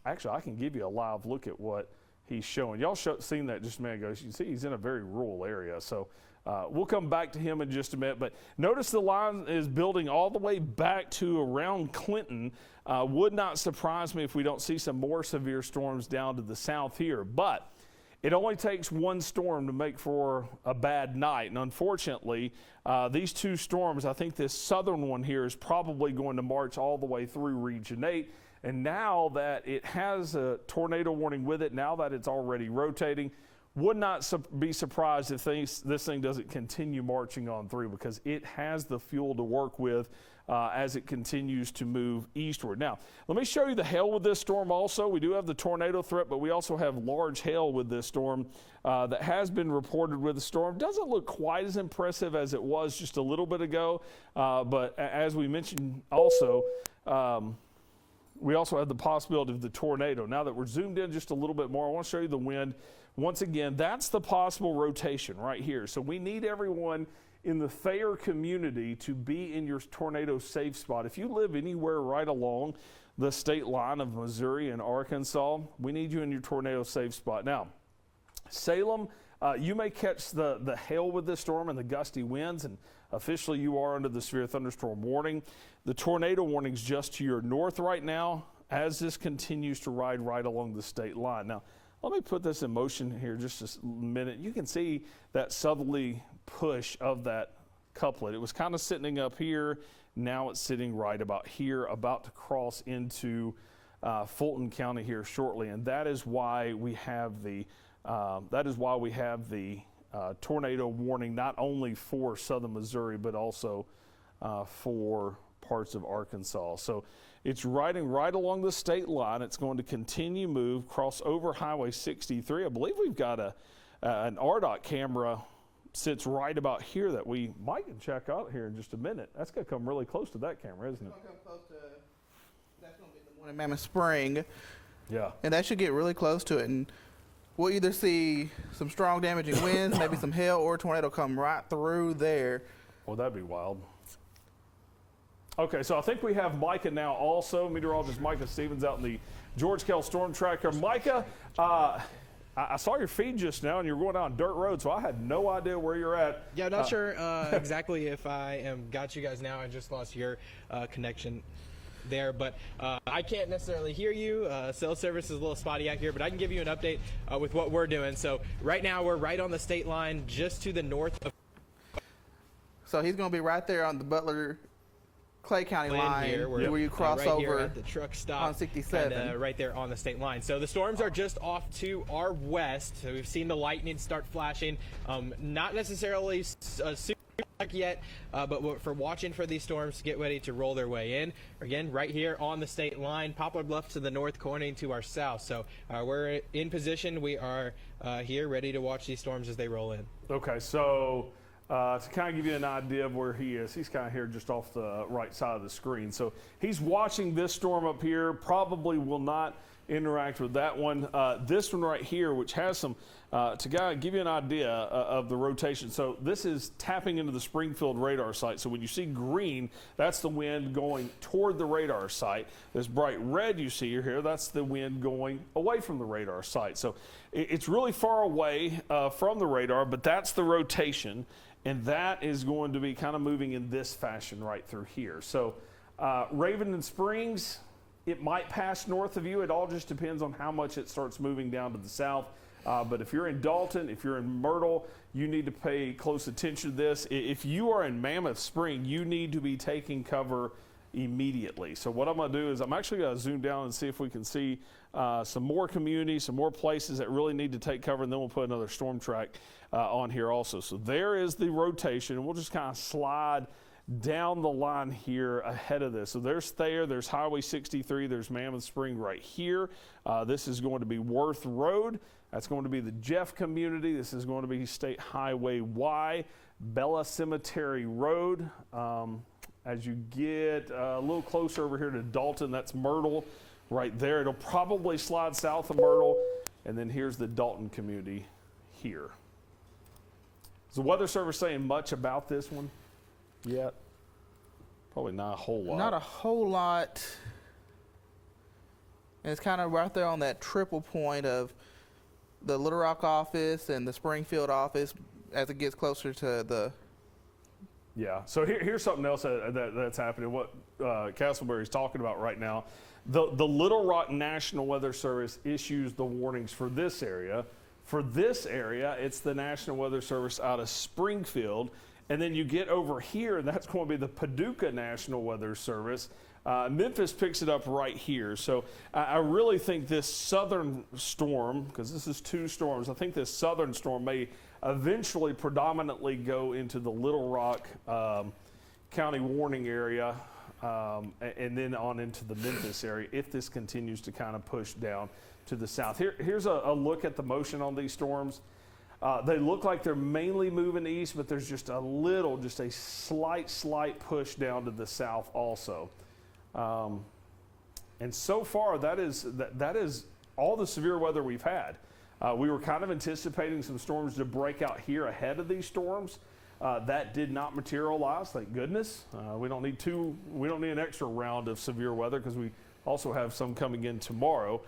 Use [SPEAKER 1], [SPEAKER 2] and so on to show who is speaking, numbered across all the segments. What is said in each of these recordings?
[SPEAKER 1] actually, I can give you a live look at what he's showing. Y'all seen that just a minute ago. As you can see, he's in a very rural area. So we'll come back to him in just a minute. But notice the line is building all the way back to around Clinton. Would not surprise me if we don't see some more severe storms down to the south here. But it only takes one storm to make for a bad night. And unfortunately, these two storms, I think this southern one here is probably going to march all the way through Region 8. And now that it has a tornado warning with it, now that it's already rotating, would not be surprised if this thing doesn't continue marching on through, because it has the fuel to work with as it continues to move eastward. Now, let me show you the hail with this storm also. We do have the tornado threat, but we also have large hail with this storm that has been reported with the storm. Doesn't look quite as impressive as it was just a little bit ago, but as we mentioned also, we also have the possibility of the tornado. Now that we're zoomed in just a little bit more, I want to show you the wind. Once again, that's the possible rotation right here. So we need everyone in the Thayer community to be in your tornado safe spot. If you live anywhere right along the state line of Missouri and Arkansas, we need you in your tornado safe spot. Now, Salem, you may catch the hail with this storm and the gusty winds, and officially you are under the severe thunderstorm warning. The tornado warning is just to your north right now as this continues to ride right along the state line. Now, let me put this in motion here just a minute. You can see that southerly push of that couplet. It was kind of sitting up here. Now it's sitting right about here, about to cross into Fulton County here shortly, and that is why we have the tornado warning, not only for southern Missouri but also for parts of Arkansas. So it's riding right along the state line. It's going to continue move, cross over Highway 63. I believe we've got an RDOT camera sits right about here that we might check out here in just a minute. That's going to come really close to that camera, isn't it?
[SPEAKER 2] It's going to come close to, that's going to be the one in Mammoth Spring.
[SPEAKER 1] Yeah.
[SPEAKER 2] And that should get really close to it. And we'll either see some strong damaging winds, maybe some hail, or a tornado come right through there.
[SPEAKER 1] Well, that'd be wild. Okay, so I think we have Micah now also. Meteorologist Micah Stevens out in the George Kell Storm Tracker. Micah, I saw your feed just now, and you were going down dirt road, so I had no idea where you're at.
[SPEAKER 3] Yeah, I'm not sure exactly if I got you guys now. I just lost your connection there, but I can't necessarily hear you. Cell service is a little spotty out here, but I can give you an update with what we're doing. So right now we're right on the state line, just to the north of.
[SPEAKER 2] So he's going to be right there on the Butler Clay County line
[SPEAKER 3] here,
[SPEAKER 2] where you cross
[SPEAKER 3] right
[SPEAKER 2] over
[SPEAKER 3] here at the truck stop
[SPEAKER 2] on 67.
[SPEAKER 3] right there on the state line. So the storms are just off to our west. So we've seen the lightning start flashing. Not necessarily super yet, but for watching for these storms to get ready to roll their way in. Again, right here on the state line, Poplar Bluff to the north, Corning to our south. So we're in position. We are here ready to watch these storms as they roll in.
[SPEAKER 1] Okay, so to kind of give you an idea of where he is, he's kind of here just off the right side of the screen. So he's watching this storm up here, probably will not interact with that one. This one right here, which has some, to kind of give you an idea of the rotation. So this is tapping into the Springfield radar site. So when you see green, that's the wind going toward the radar site. This bright red you see here, that's the wind going away from the radar site. So it's really far away from the radar, but that's the rotation. And that is going to be kind of moving in this fashion right through here. So Raven and Springs, it might pass north of you. It all just depends on how much it starts moving down to the south. But if you're in Dalton, if you're in Myrtle, you need to pay close attention to this. If you are in Mammoth Spring, you need to be taking cover immediately. So what I'm going to do is I'm actually going to zoom down and see if we can see some more communities, some more places that really need to take cover, and then we'll put another storm track on here also. So there is the rotation, and we'll just kind of slide down the line here ahead of this. So there's Thayer, there's Highway 63, there's Mammoth Spring right here. This is going to be Worth Road. That's going to be the Jeff community. This is going to be State Highway Y, Bella Cemetery Road. As you get a little closer over here to Dalton, that's Myrtle right there. It'll probably slide south of Myrtle, and then here's the Dalton community here. Is the Weather Service saying much about this one yet? Probably not a whole lot.
[SPEAKER 2] Not a whole lot. And it's kind of right there on that triple point of the Little Rock office and the Springfield office as it gets closer to the.
[SPEAKER 1] Yeah. So here's something else that's happening. What Castleberry's talking about right now. The Little Rock National Weather Service issues the warnings for this area. For this area, it's the National Weather Service out of Springfield. And then you get over here, and that's going to be the Paducah National Weather Service. Memphis picks it up right here. So I really think this southern storm, because this is two storms, I think this southern storm may eventually predominantly go into the Little Rock County warning area and then on into the Memphis area if this continues to kind of push down to the south. Here's a look at the motion on these storms. They look like they're mainly moving east, but there's just a slight push down to the south also. And so far, that is all the severe weather we've had. We were kind of anticipating some storms to break out here ahead of these storms. That did not materialize, thank goodness. We don't need an extra round of severe weather because we also have some coming in tomorrow.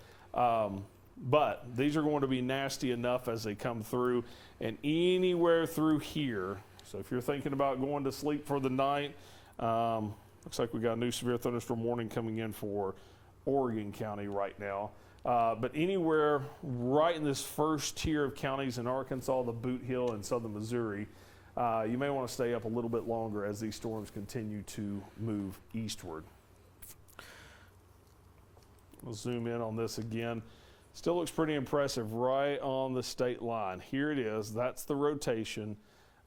[SPEAKER 1] But these are going to be nasty enough as they come through, and anywhere through here. So if you're thinking about going to sleep for the night, looks like we got a new severe thunderstorm warning coming in for Oregon County right now. But anywhere right in this first tier of counties in Arkansas, the Boot Hill and southern Missouri, you may want to stay up a little bit longer as these storms continue to move eastward. We'll zoom in on this again. Still looks pretty impressive right on the state line. Here it is. That's the rotation.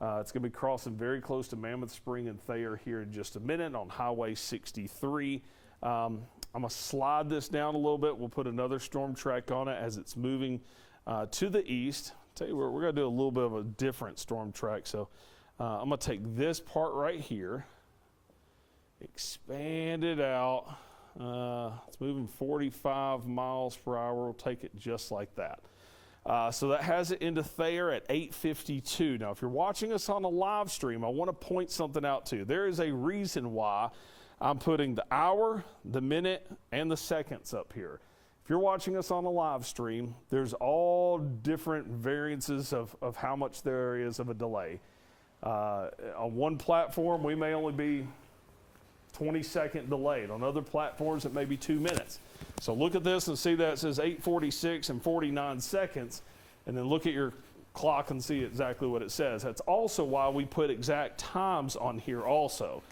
[SPEAKER 1] It's going to be crossing very close to Mammoth Spring and Thayer here in just a minute on Highway 63. I'm going to slide this down a little bit. We'll put another storm track on it as it's moving to the east. Tell you what, we're going to do a little bit of a different storm track. So I'm going to take this part right here, expand it out. It's moving 45 miles per hour. We'll take it just like that. So that has it into Thayer at 8:52. Now, if you're watching us on a live stream, I want to point something out to you. There is a reason why I'm putting the hour, the minute, and the seconds up here. If you're watching us on a live stream, there's all different variances of how much there is of a delay. On one platform, we may only be 20-second delayed. On other platforms, it may be 2 minutes. So look at this and see that it says 8:46 and 49 seconds, and then look at your clock and see exactly what it says. That's also why we put exact times on here also.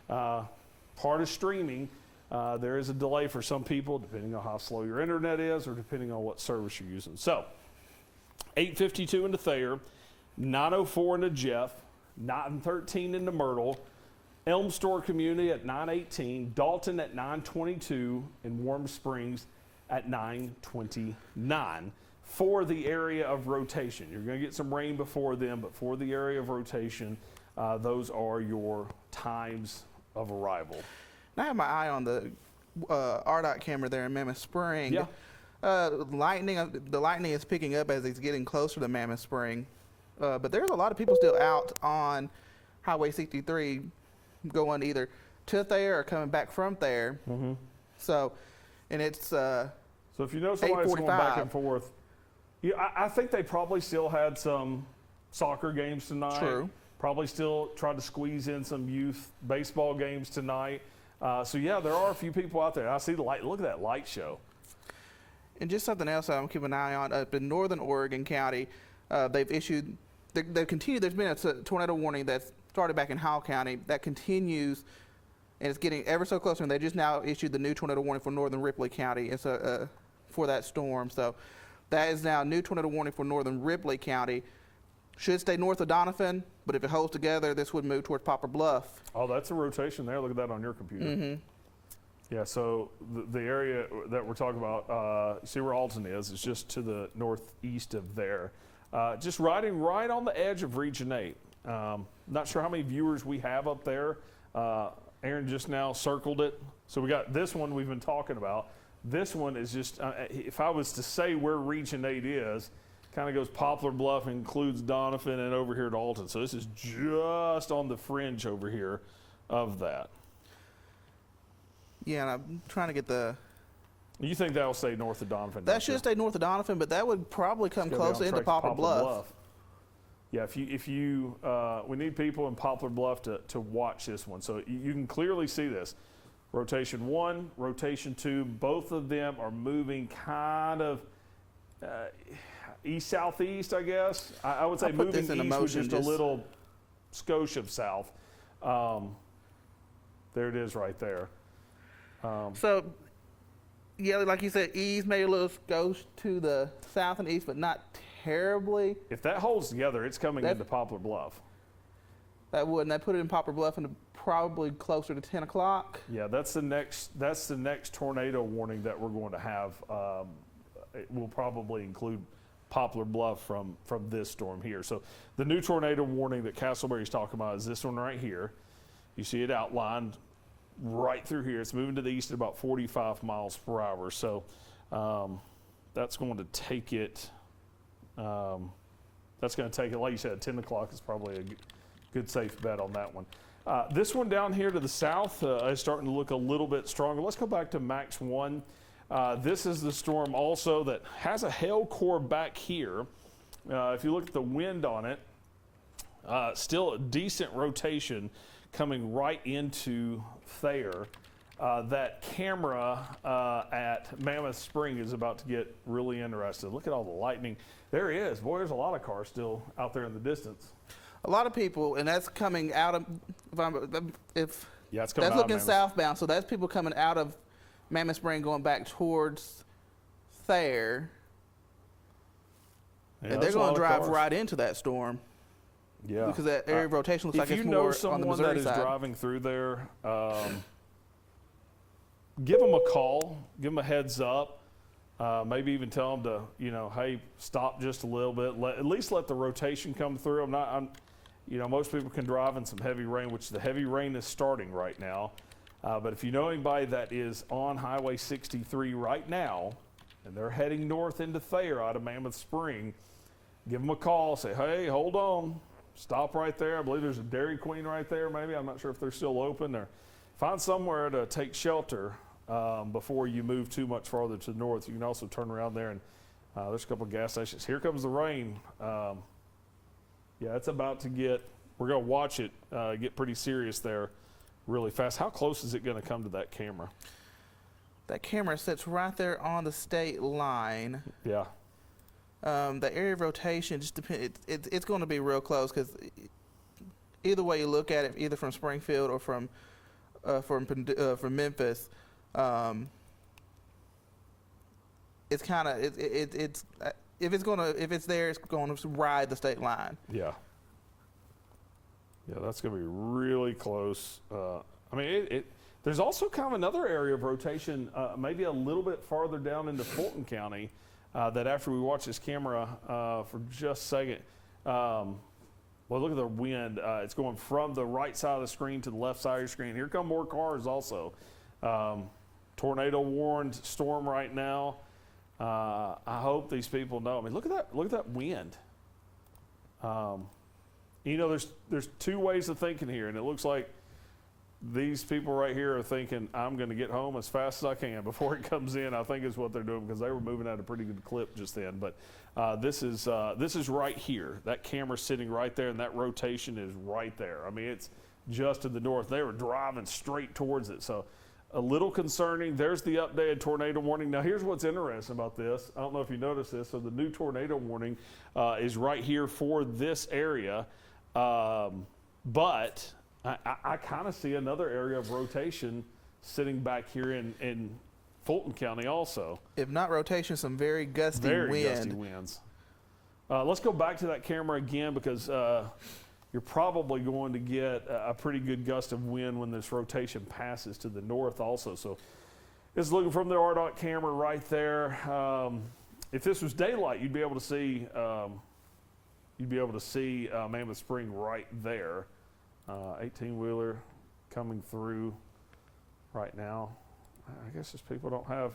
[SPEAKER 1] Part of streaming, there is a delay for some people depending on how slow your internet is or depending on what service you're using. So 8:52 into Thayer, 9:04 into Jeff, 9:13 into Myrtle, Elm Store Community at 9:18, Dalton at 9:22, and Warm Springs at 9:29 for the area of rotation. You're going to get some rain before then, but for the area of rotation, those are your times of arrival.
[SPEAKER 2] I have my eye on the RDOT camera there in Mammoth Spring.
[SPEAKER 1] Yeah.
[SPEAKER 2] The lightning is picking up as it's getting closer to Mammoth Spring. But there's a lot of people still out on Highway 63 going either to Thayer or coming back from Thayer.
[SPEAKER 1] Mm-hmm.
[SPEAKER 2] So, and it's
[SPEAKER 1] so if you know somebody's going back and forth, I think they probably still had some soccer games tonight.
[SPEAKER 2] True.
[SPEAKER 1] Probably still tried to squeeze in some youth baseball games tonight. So yeah, there are a few people out there. I see the light. Look at that light show.
[SPEAKER 2] And just something else I'm keeping an eye on up in northern Oregon County, they've continued. There's been a tornado warning that's started back in Howell County that continues, and it's getting ever so closer. And they just now issued the new tornado warning for northern Ripley County. It's for that storm. So that is now a new tornado warning for northern Ripley County. Should stay north of Donovan, but if it holds together, this would move towards Poplar Bluff.
[SPEAKER 1] Oh, that's a rotation there. Look at that on your computer.
[SPEAKER 2] Mm-hmm.
[SPEAKER 1] Yeah, so the area that we're talking about, see where Alton is, it's just to the northeast of there. Just riding right on the edge of Region 8. Not sure how many viewers we have up there. Aaron just now circled it. So we got this one we've been talking about. This one is just, if I was to say where Region 8 is, kind of goes Poplar Bluff, includes Donovan, and over here to Alton. So this is just on the fringe over here of that.
[SPEAKER 2] Yeah, and I'm trying to get the
[SPEAKER 1] You think that will stay north of Donovan?
[SPEAKER 2] That should stay north of Donovan, but that would probably come closer into Poplar Bluff.
[SPEAKER 1] Yeah, we need people in Poplar Bluff to watch this one. So you can clearly see this. Rotation 1, rotation 2, both of them are moving kind of east-southeast, I guess. I would say moving east with just a little skosh of south. There it is right there.
[SPEAKER 2] So, yeah, like you said, east, maybe a little skosh to the south and east, but not terribly.
[SPEAKER 1] If that holds together, it's coming into Poplar Bluff.
[SPEAKER 2] That would, and that put it in Poplar Bluff and probably closer to 10 o'clock.
[SPEAKER 1] Yeah, that's the next tornado warning that we're going to have. It will probably include Poplar Bluff from this storm here. So the new tornado warning that Castleberry's talking about is this one right here. You see it outlined right through here. It's moving to the east at about 45 miles per hour. So that's going to take it. That's going to take it, like you said, 10 o'clock is probably a good safe bet on that one. This one down here to the south is starting to look a little bit stronger. Let's go back to Max 1. This is the storm also that has a hail core back here. If you look at the wind on it, still a decent rotation coming right into Thayer. That camera at Mammoth Spring is about to get really interested. Look at all the lightning. There he is. Boy, there's a lot of cars still out there in the distance.
[SPEAKER 2] A lot of people, and that's coming out of,
[SPEAKER 1] it's coming
[SPEAKER 2] that's
[SPEAKER 1] out
[SPEAKER 2] looking
[SPEAKER 1] of
[SPEAKER 2] southbound, so that's people coming out of Mammoth Spring going back towards Thayer.
[SPEAKER 1] Yeah,
[SPEAKER 2] and they're going to drive right into that storm.
[SPEAKER 1] Yeah.
[SPEAKER 2] Because that area of rotation looks like it's more on the Missouri side.
[SPEAKER 1] If you know someone that is driving through there, give them a call, give them a heads up. Maybe even tell them to, hey, stop just a little bit. At least let the rotation come through. Most people can drive in some heavy rain, which the heavy rain is starting right now. But if you know anybody that is on Highway 63 right now, and they're heading north into Thayer out of Mammoth Spring, give them a call. Say, hey, hold on. Stop right there. I believe there's a Dairy Queen right there, maybe. I'm not sure if they're still open. Or find somewhere to take shelter before you move too much farther to the north. You can also turn around there, and there's a couple of gas stations. Here comes the rain. It's about to get, we're going to watch it get pretty serious there really fast. How close is it going to come to that camera?
[SPEAKER 2] That camera sits right there on the state line.
[SPEAKER 1] Yeah.
[SPEAKER 2] The area of rotation just depends. It's going to be real close because either way you look at it, either from Springfield or from Memphis, it's kind of it's if it's there, it's going to ride the state line.
[SPEAKER 1] Yeah. Yeah, that's going to be really close. There's also kind of another area of rotation, maybe a little bit farther down into Fulton County, that after we watch this camera for just a second, well, look at the wind. It's going from the right side of the screen to the left side of your screen. Here come more cars also. Tornado warned storm right now. I hope these people know. Look at that. Look at that wind. There's two ways of thinking here, and it looks like these people right here are thinking, I'm going to get home as fast as I can before it comes in. I think is what they're doing because they were moving at a pretty good clip just then. But this is right here. That camera's sitting right there, and that rotation is right there. It's just to the north. They were driving straight towards it. So a little concerning. There's the updated tornado warning. Now, here's what's interesting about this. I don't know if you noticed this. So the new tornado warning is right here for this area. But I kind of see another area of rotation sitting back here in Fulton County also.
[SPEAKER 2] If not rotation, some very gusty
[SPEAKER 1] winds. Let's go back to that camera again because you're probably going to get a pretty good gust of wind when this rotation passes to the north also. So it's looking from the RDOT camera right there. If this was daylight, you'd be able to see Mammoth Spring right there. 18-wheeler coming through right now. I guess just people don't have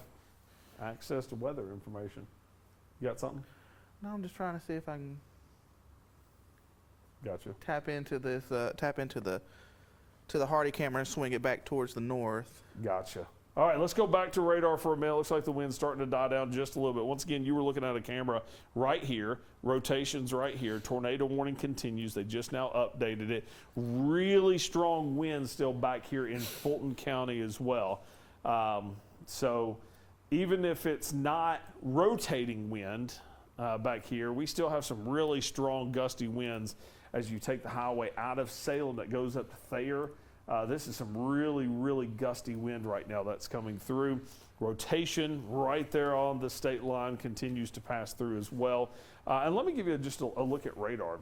[SPEAKER 1] access to weather information. You got something?
[SPEAKER 2] No, I'm just trying to see if I can
[SPEAKER 1] Gotcha.
[SPEAKER 2] tap into this, to the Hardy camera and swing it back towards the north.
[SPEAKER 1] Gotcha. All right, let's go back to radar for a minute. Looks like the wind's starting to die down just a little bit. Once again, you were looking at a camera right here. Rotations right here. Tornado warning continues. They just now updated it. Really strong winds still back here in Fulton County as well. So even if it's not rotating wind back here, we still have some really strong gusty winds as you take the highway out of Salem that goes up to Thayer. This is some really, really gusty wind right now that's coming through. Rotation right there on the state line continues to pass through as well. And let me give you just a look at radar.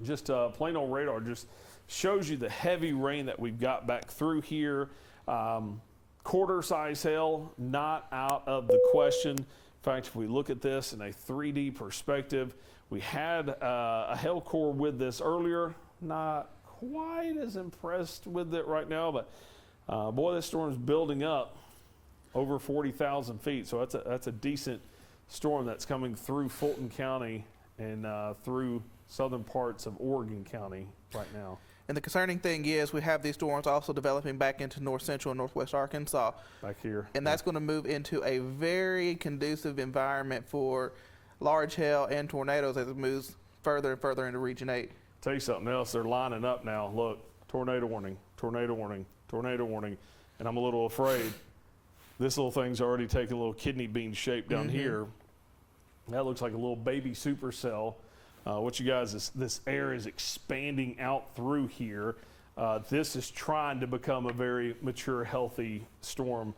[SPEAKER 1] Just plain old radar just shows you the heavy rain that we've got back through here. Quarter size hail, not out of the question. In fact, if we look at this in a 3D perspective, we had a hail core with this earlier. Not quite as impressed with it right now, but boy, this storm's building up over 40,000 feet. So that's a decent storm that's coming through Fulton County and through southern parts of Oregon County right now.
[SPEAKER 2] And the concerning thing is we have these storms also developing back into north central and northwest Arkansas.
[SPEAKER 1] Back here.
[SPEAKER 2] And that's going to move into a very conducive environment for large hail and tornadoes as it moves further and further into Region 8.
[SPEAKER 1] Tell you something else, they're lining up now. Look, tornado warning, tornado warning, tornado warning. And I'm a little afraid this little thing's already taking a little kidney bean shape down here. That looks like a little baby supercell. What you guys, this air is expanding out through here. This is trying to become a very mature, healthy storm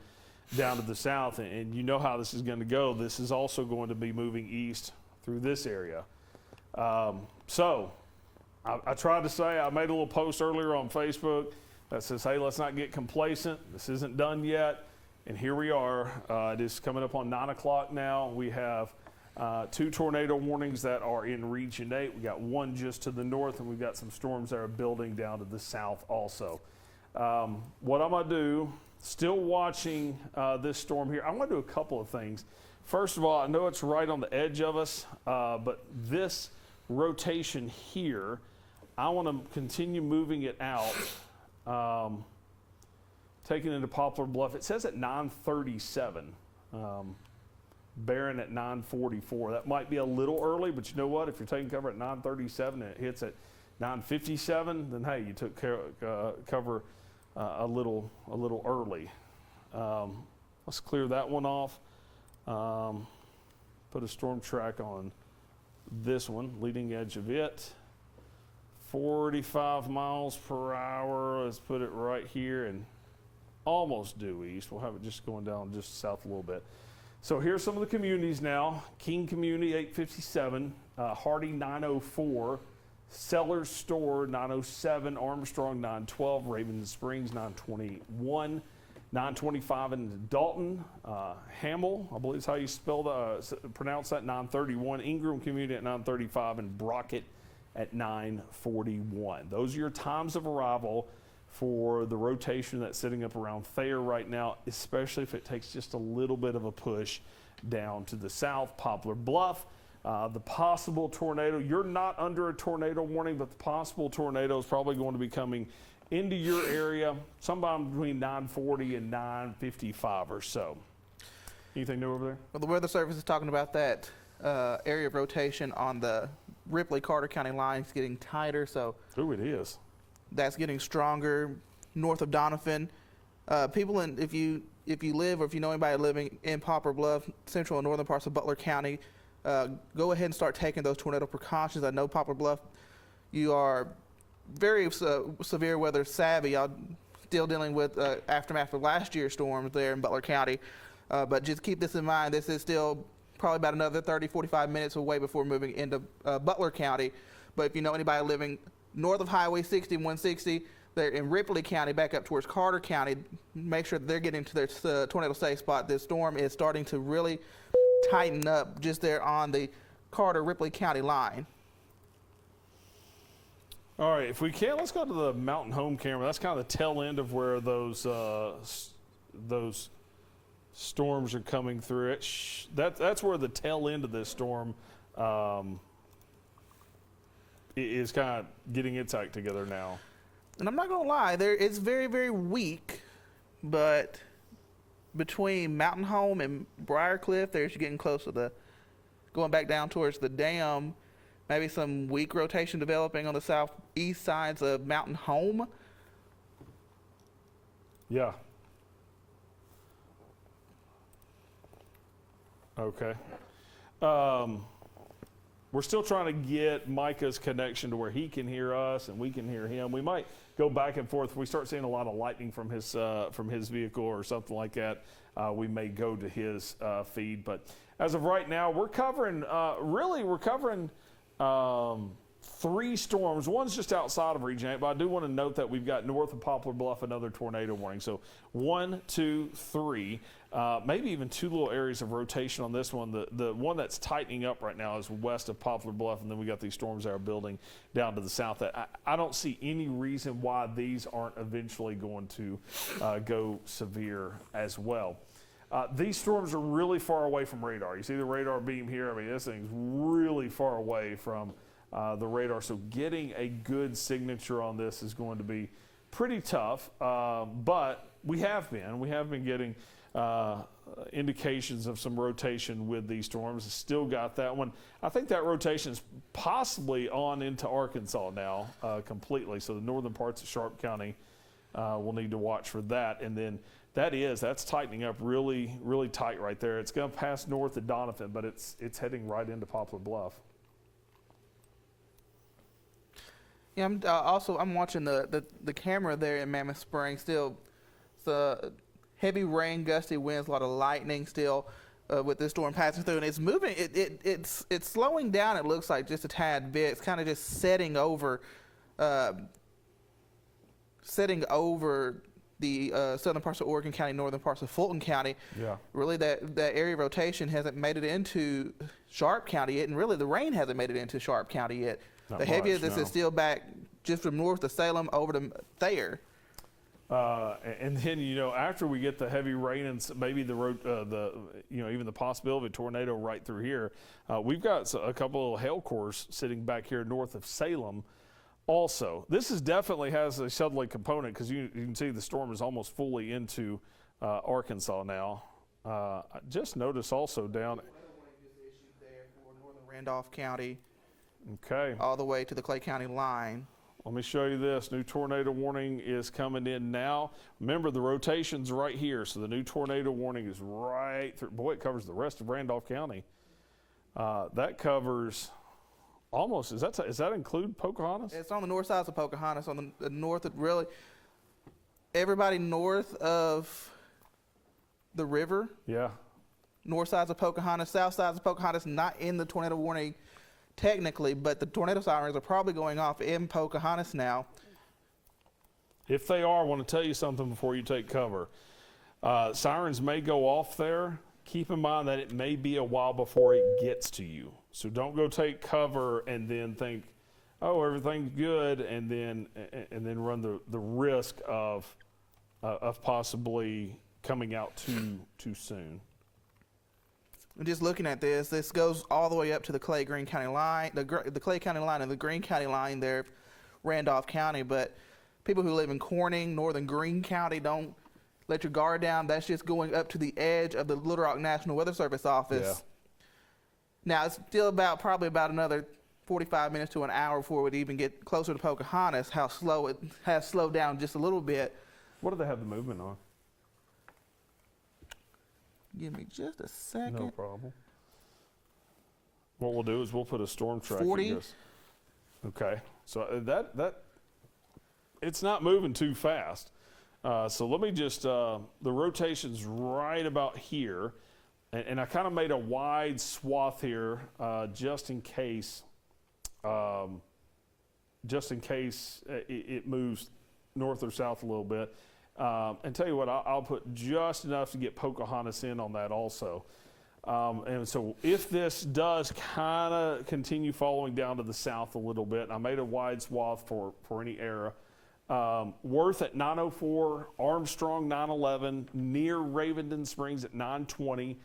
[SPEAKER 1] down to the south. And you know how this is going to go. This is also going to be moving east through this area. So I tried to say, I made a little post earlier on Facebook that says, hey, let's not get complacent. This isn't done yet. And here we are. It is coming up on 9 o'clock now. We have 2 tornado warnings that are in Region 8. We got one just to the north, and we've got some storms that are building down to the south also. What I'm going to do, still watching this storm here, I'm going to do a couple of things. First of all, I know it's right on the edge of us, but this rotation here, I want to continue moving it out, taking it into Poplar Bluff. It says at 9:37. Barron at 9:44. That might be a little early, but you know what? If you're taking cover at 9:37 and it hits at 9:57, then hey, you took cover a little early. Let's clear that one off. Put a storm track on this one, leading edge of it. 45 miles per hour. Let's put it right here and almost due east. We'll have it just going down just south a little bit. So here's some of the communities now. King Community 857, Hardy 904, Sellers Store 907, Armstrong 912, Raven Springs 921, 925 in Dalton, Hamill, I believe is how you pronounce that, 931, Ingram Community at 935, and Brockett at 941. Those are your times of arrival for the rotation that's sitting up around Thayer right now, especially if it takes just a little bit of a push down to the south. Poplar Bluff, the possible tornado, you're not under a tornado warning, but the possible tornado is probably going to be coming into your area sometime between 9:40 and 9:55 or so. Anything new over there?
[SPEAKER 2] Well, the Weather Service is talking about that area of rotation on the Ripley-Carter County line is getting tighter, so
[SPEAKER 1] Ooh, it is.
[SPEAKER 2] that's getting stronger north of Donovan. People, if you live or if you know anybody living in Poplar Bluff, central and northern parts of Butler County, go ahead and start taking those tornado precautions. I know Poplar Bluff, you are very severe weather savvy. Y'all still dealing with aftermath of last year's storms there in Butler County. But just keep this in mind. This is still probably about another 30, 45 minutes away before moving into Butler County. But if you know anybody living north of Highway 60, 160, they're in Ripley County, back up towards Carter County, make sure that they're getting to their tornado safe spot. This storm is starting to really tighten up just there on the Carter-Ripley County line.
[SPEAKER 1] All right, if we can, let's go to the Mountain Home camera. That's kind of the tail end of where those storms are coming through. That's where the tail end of this storm is kind of getting its act together now.
[SPEAKER 2] And I'm not going to lie, it's very, very weak, but between Mountain Home and Briarcliff, there's getting close to the, going back down towards the dam. Maybe some weak rotation developing on the southeast sides of Mountain Home.
[SPEAKER 1] Yeah. Okay. We're still trying to get Micah's connection to where he can hear us and we can hear him. We might go back and forth. If we start seeing a lot of lightning from his vehicle or something like that, we may go to his feed. But as of right now, we're covering, three storms. One's just outside of Region 8, but I do want to note that we've got north of Poplar Bluff another tornado warning. So 1, 2, 3, maybe even 2 little areas of rotation on this one. The one that's tightening up right now is west of Poplar Bluff, and then we got these storms that are building down to the south. That I don't see any reason why these aren't eventually going to go severe as well. These storms are really far away from radar. You see the radar beam here? I mean, this thing's really far away from the radar, so getting a good signature on this is going to be pretty tough, but we have been getting indications of some rotation with these storms. Still got that one. I think that rotation is possibly on into Arkansas now completely, so the northern parts of Sharp County will need to watch for that. And then that's tightening up really, really tight right there. It's going to pass north of Donovan, but it's heading right into Poplar Bluff.
[SPEAKER 2] Yeah, I'm watching the camera there in Mammoth Spring. Still, the heavy rain, gusty winds, a lot of lightning still with this storm passing through, and it's moving. It's slowing down. It looks like just a tad bit. It's kind of just setting over the southern parts of Oregon County, northern parts of Fulton County.
[SPEAKER 1] Yeah. Really,
[SPEAKER 2] that area of rotation hasn't made it into Sharp County yet, and really the rain hasn't made it into Sharp County yet. The heaviest is still back just from north of Salem over to Thayer.
[SPEAKER 1] And then, after we get the heavy rain and maybe the road, even the possibility of a tornado right through here, we've got a couple of hail cores sitting back here north of Salem. Also, this definitely has a southerly component because you can see the storm is almost fully into Arkansas now. I just noticed also down.
[SPEAKER 2] Weather warning just issued there for northern Randolph County.
[SPEAKER 1] Okay.
[SPEAKER 2] All the way to the Clay County line.
[SPEAKER 1] Let me show you this. New tornado warning is coming in now. Remember, the rotation's right here, so the new tornado warning is right through. Boy, it covers the rest of Randolph County. That covers almost. Does that include Pocahontas?
[SPEAKER 2] It's on the north side of Pocahontas. On the north, really, everybody north of the river.
[SPEAKER 1] Yeah.
[SPEAKER 2] North sides of Pocahontas, south sides of Pocahontas, not in the tornado warning technically, but the tornado sirens are probably going off in Pocahontas now.
[SPEAKER 1] If they are, I want to tell you something before you take cover. Sirens may go off there. Keep in mind that it may be a while before it gets to you. So don't go take cover and then think, oh, everything's good, and then run the risk of possibly coming out too soon.
[SPEAKER 2] And just looking at this goes all the way up to the Clay-Greene County line, the Clay County line and the Greene County line there, Randolph County. But people who live in Corning, northern Greene County, don't let your guard down. That's just going up to the edge of the Little Rock National Weather Service office. Yeah. Now, it's still probably about another 45 minutes to an hour before it would even get closer to Pocahontas, how slow it has slowed down just a little bit.
[SPEAKER 1] What do they have the movement on?
[SPEAKER 2] Give me just a second.
[SPEAKER 1] No problem. What we'll do is we'll put a storm track.
[SPEAKER 2] 40.
[SPEAKER 1] Okay. So that it's not moving too fast. So let me just, the rotation's right about here. And I kind of made a wide swath here just in case it moves north or south a little bit. And tell you what, I'll put just enough to get Pocahontas in on that also. And so if this does kind of continue following down to the south a little bit, I made a wide swath for any era. Worth at 904, Armstrong 911, near Ravenden Springs at 920,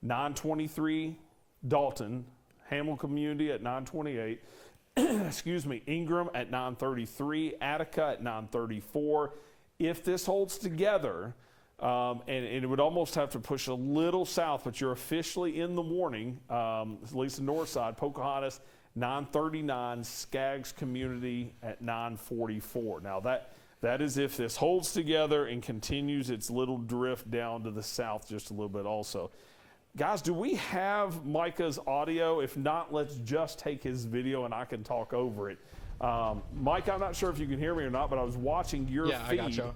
[SPEAKER 1] 923 Dalton, Hamill Community at 928, excuse me, Ingram at 933, Attica at 934. If this holds together, and it would almost have to push a little south, but you're officially in the warning, at least the north side. Pocahontas, 939, Skaggs Community at 944. Now that is if this holds together and continues its little drift down to the south just a little bit also. Guys, do we have Micah's audio? If not, let's just take his video and I can talk over it. Mike, I'm not sure if you can hear me or not, but I was watching your feed.
[SPEAKER 3] I got you.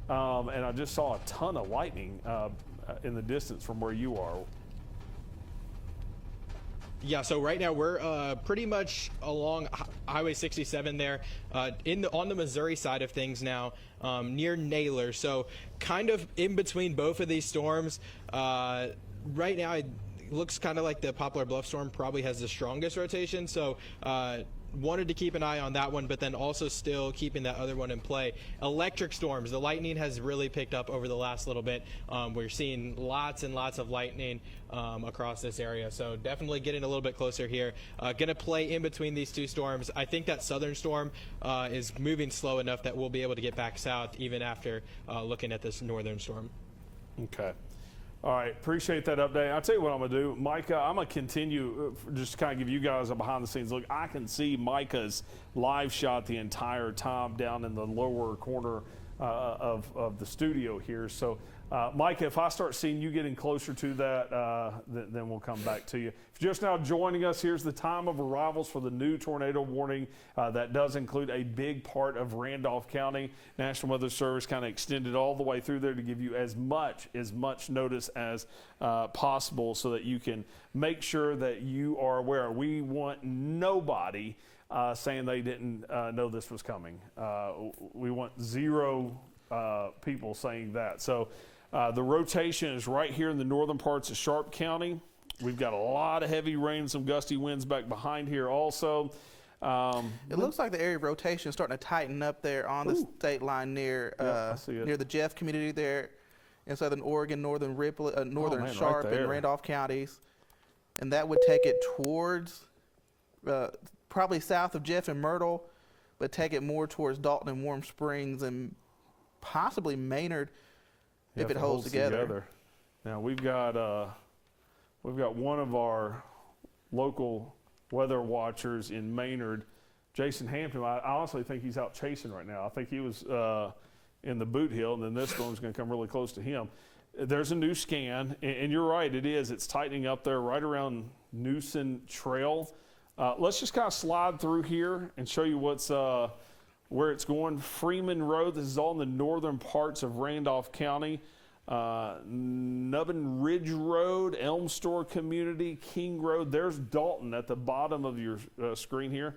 [SPEAKER 1] And I just saw a ton of lightning in the distance from where you are.
[SPEAKER 3] Yeah, so right now we're pretty much along Highway 67 there, on the Missouri side of things now, near Naylor. So kind of in between both of these storms. Right now it looks kind of like the Poplar Bluff storm probably has the strongest rotation. So wanted to keep an eye on that one, but then also still keeping that other one in play. Electric storms, the lightning has really picked up over the last little bit. We're seeing lots and lots of lightning across this area, so definitely getting a little bit closer here. Going to play in between these two storms. I think that southern storm is moving slow enough that we'll be able to get back south even after looking at this northern storm.
[SPEAKER 1] Okay. All right, appreciate that update. I'll tell you what I'm going to do. Micah, I'm going to continue just to kind of give you guys a behind-the-scenes look. I can see Micah's live shot the entire time down in the lower corner of the studio here. So, Micah, if I start seeing you getting closer to that, then we'll come back to you. If you're just now joining us, here's the time of arrivals for the new tornado warning. That does include a big part of Randolph County. National Weather Service kind of extended all the way through there to give you as much notice as possible so that you can make sure that you are aware. We want nobody saying they didn't know this was coming. We want zero people saying that. So the rotation is right here in the northern parts of Sharp County. We've got a lot of heavy rain, some gusty winds back behind here also.
[SPEAKER 2] It looks like the area of rotation is starting to tighten up there on the state line near the Jeff community there in southern Oregon, northern Ripley, northern Sharp,
[SPEAKER 1] right
[SPEAKER 2] and Randolph counties. And that would take it towards probably south of Jeff and Myrtle, but take it more towards Dalton and Warm Springs and possibly Maynard if it holds together.
[SPEAKER 1] Now we've got one of our local weather watchers in Maynard, Jason Hampton. I honestly think he's out chasing right now. I think he was in the boot hill, and then this storm's going to come really close to him. There's a new scan, and you're right, it's tightening up there right around Newson Trail. Let's just kind of slide through here and show you what's where it's going. Freeman Road, this is all in the northern parts of Randolph County. Nubbin Ridge Road, Elm Store Community, King Road. There's Dalton at the bottom of your screen here.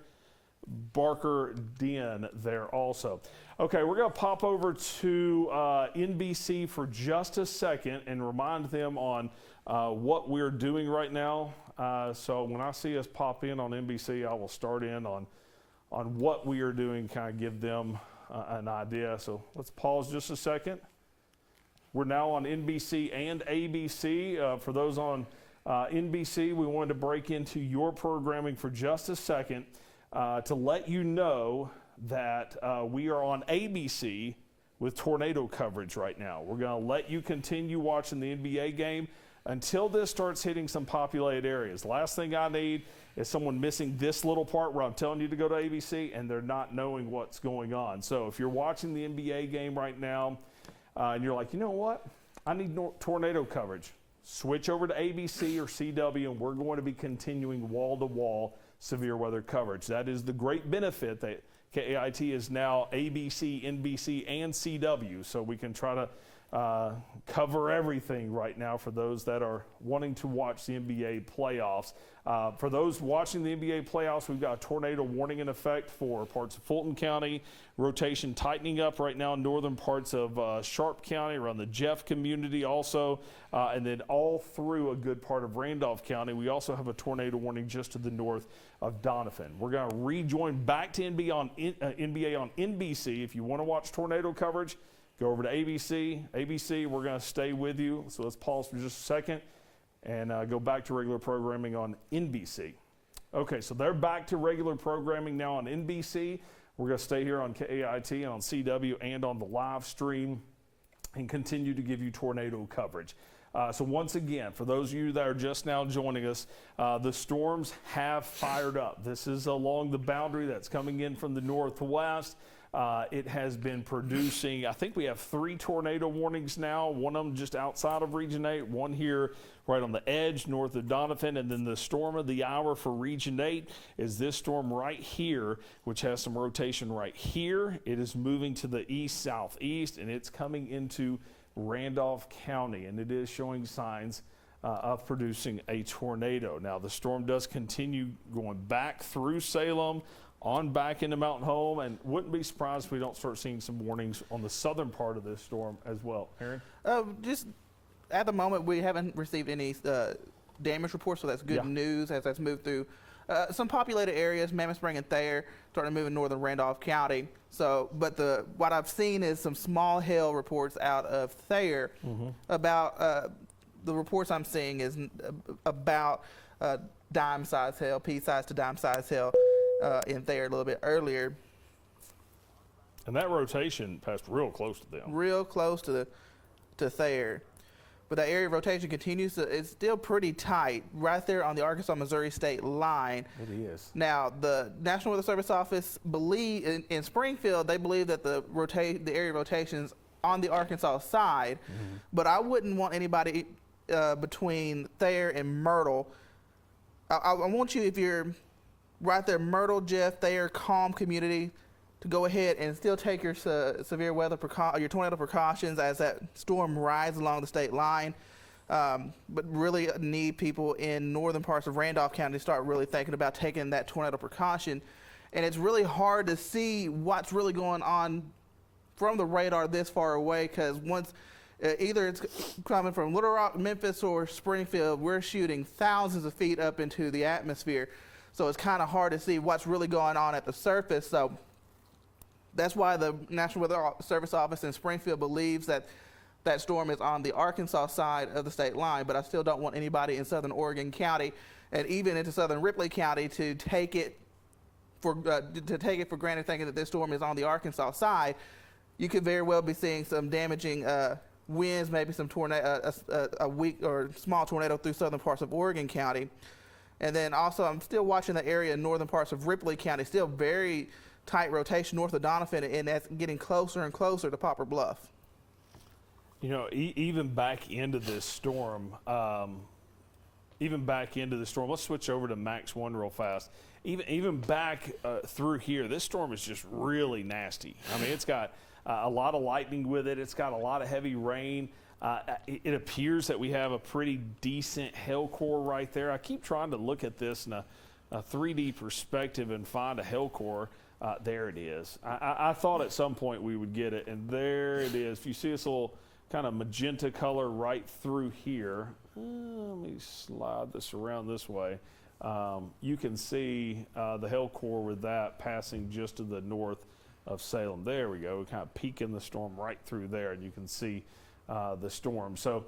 [SPEAKER 1] Barker Den there also. Okay, we're going to pop over to NBC for just a second and remind them on what we're doing right now. So when I see us pop in on NBC, I will start in on what we are doing, kind of give them an idea. So let's pause just a second. We're now on NBC and ABC. For those on NBC, we wanted to break into your programming for just a second to let you know that we are on ABC with tornado coverage right now. We're going to let you continue watching the NBA game until this starts hitting some populated areas. Last thing I need is someone missing this little part where I'm telling you to go to ABC and they're not knowing what's going on. So if you're watching the NBA game right now and you're like, you know what, I need tornado coverage, switch over to ABC or CW, and we're going to be continuing wall-to-wall severe weather coverage. That is the great benefit that KAIT is now ABC, NBC, and CW, so we can try to cover everything right now for those that are wanting to watch the NBA playoffs. For those watching the NBA playoffs, we've got a tornado warning in effect for parts of Fulton County. Rotation tightening up right now in northern parts of Sharp County, around the Jeff community also, and then all through a good part of Randolph County. We also have a tornado warning just to the north of Donovan. We're going to rejoin back to NBA on NBC. If you want to watch tornado coverage, go over to ABC. ABC, we're going to stay with you. So let's pause for just a second and go back to regular programming on NBC. Okay, so they're back to regular programming now on NBC. We're going to stay here on KAIT, on CW, and on the live stream. and continue to give you tornado coverage. So once again, for those of you that are just now joining us, the storms have fired up. This is along the boundary that's coming in from the northwest. It has been producing, I think we have 3 tornado warnings now, one of them just outside of Region 8, one here right on the edge north of Donovan, and then the storm of the hour for Region 8 is this storm right here, which has some rotation right here. It is moving to the east-southeast, and it's coming into Randolph County, and it is showing signs of producing a tornado. Now, the storm does continue going back through Salem, on back into Mountain Home, and wouldn't be surprised if we don't start seeing some warnings on the southern part of this storm as well. Aaron?
[SPEAKER 2] Just at the moment, we haven't received any damage reports, so that's good news as that's moved through some populated areas, Mammoth Spring and Thayer, starting to move in northern Randolph County. So, but what I've seen is some small hail reports out of Thayer about the reports I'm seeing is about dime-sized hail, pea-sized to dime-sized hail in Thayer a little bit earlier.
[SPEAKER 1] And that rotation passed real close to them.
[SPEAKER 2] Real close to Thayer. But that area of rotation continues it's still pretty tight right there on the Arkansas-Missouri state line.
[SPEAKER 1] It is.
[SPEAKER 2] Now, the National Weather Service Office in Springfield, they believe that the area of rotation's on the Arkansas side, but I wouldn't want anybody between Thayer and Myrtle. I want you, if you're right there, Myrtle, Jeff, Thayer, Calm community, to go ahead and still take your severe weather your tornado precautions as that storm rides along the state line. But really need people in northern parts of Randolph County to start really thinking about taking that tornado precaution. And it's really hard to see what's really going on from the radar this far away, because once either it's coming from Little Rock, Memphis, or Springfield, we're shooting thousands of feet up into the atmosphere. So it's kind of hard to see what's really going on at the surface. So that's why the National Weather Service Office in Springfield believes that that storm is on the Arkansas side of the state line, but I still don't want anybody in southern Oregon County and even into southern Ripley County to take it for granted, thinking that this storm is on the Arkansas side. You could very well be seeing some damaging winds, maybe some tornado, a weak or small tornado through southern parts of Oregon County. And then also, I'm still watching the area in northern parts of Ripley County, still very tight rotation north of Donovan, and that's getting closer and closer to Poplar Bluff.
[SPEAKER 1] You know, even back into this storm, let's switch over to Max 1 real fast. Even back through here, this storm is just really nasty. I mean, it's got a lot of lightning with it. It's got a lot of heavy rain. It appears that we have a pretty decent hail core right there. I keep trying to look at this in a 3D perspective and find a hail core. There it is. I thought at some point we would get it, and there it is. If you see this little kind of magenta color right through here, let me slide this around this way. You can see the hail core with that passing just to the north of Salem. There we go. We kind of peeking the storm right through there, and you can see the storm. So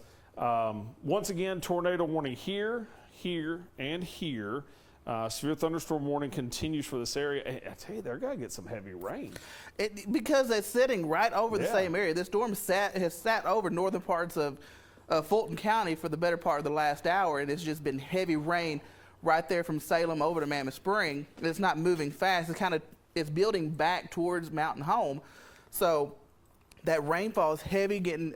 [SPEAKER 1] once again, tornado warning here, and here. Severe thunderstorm warning continues for this area. I tell you, they're going to get some heavy rain.
[SPEAKER 2] Because it's sitting right over the same area. This storm has sat over northern parts of Fulton County for the better part of the last hour, and it's just been heavy rain right there from Salem over to Mammoth Spring. It's not moving fast. It's building back towards Mountain Home. So that rainfall is heavy, getting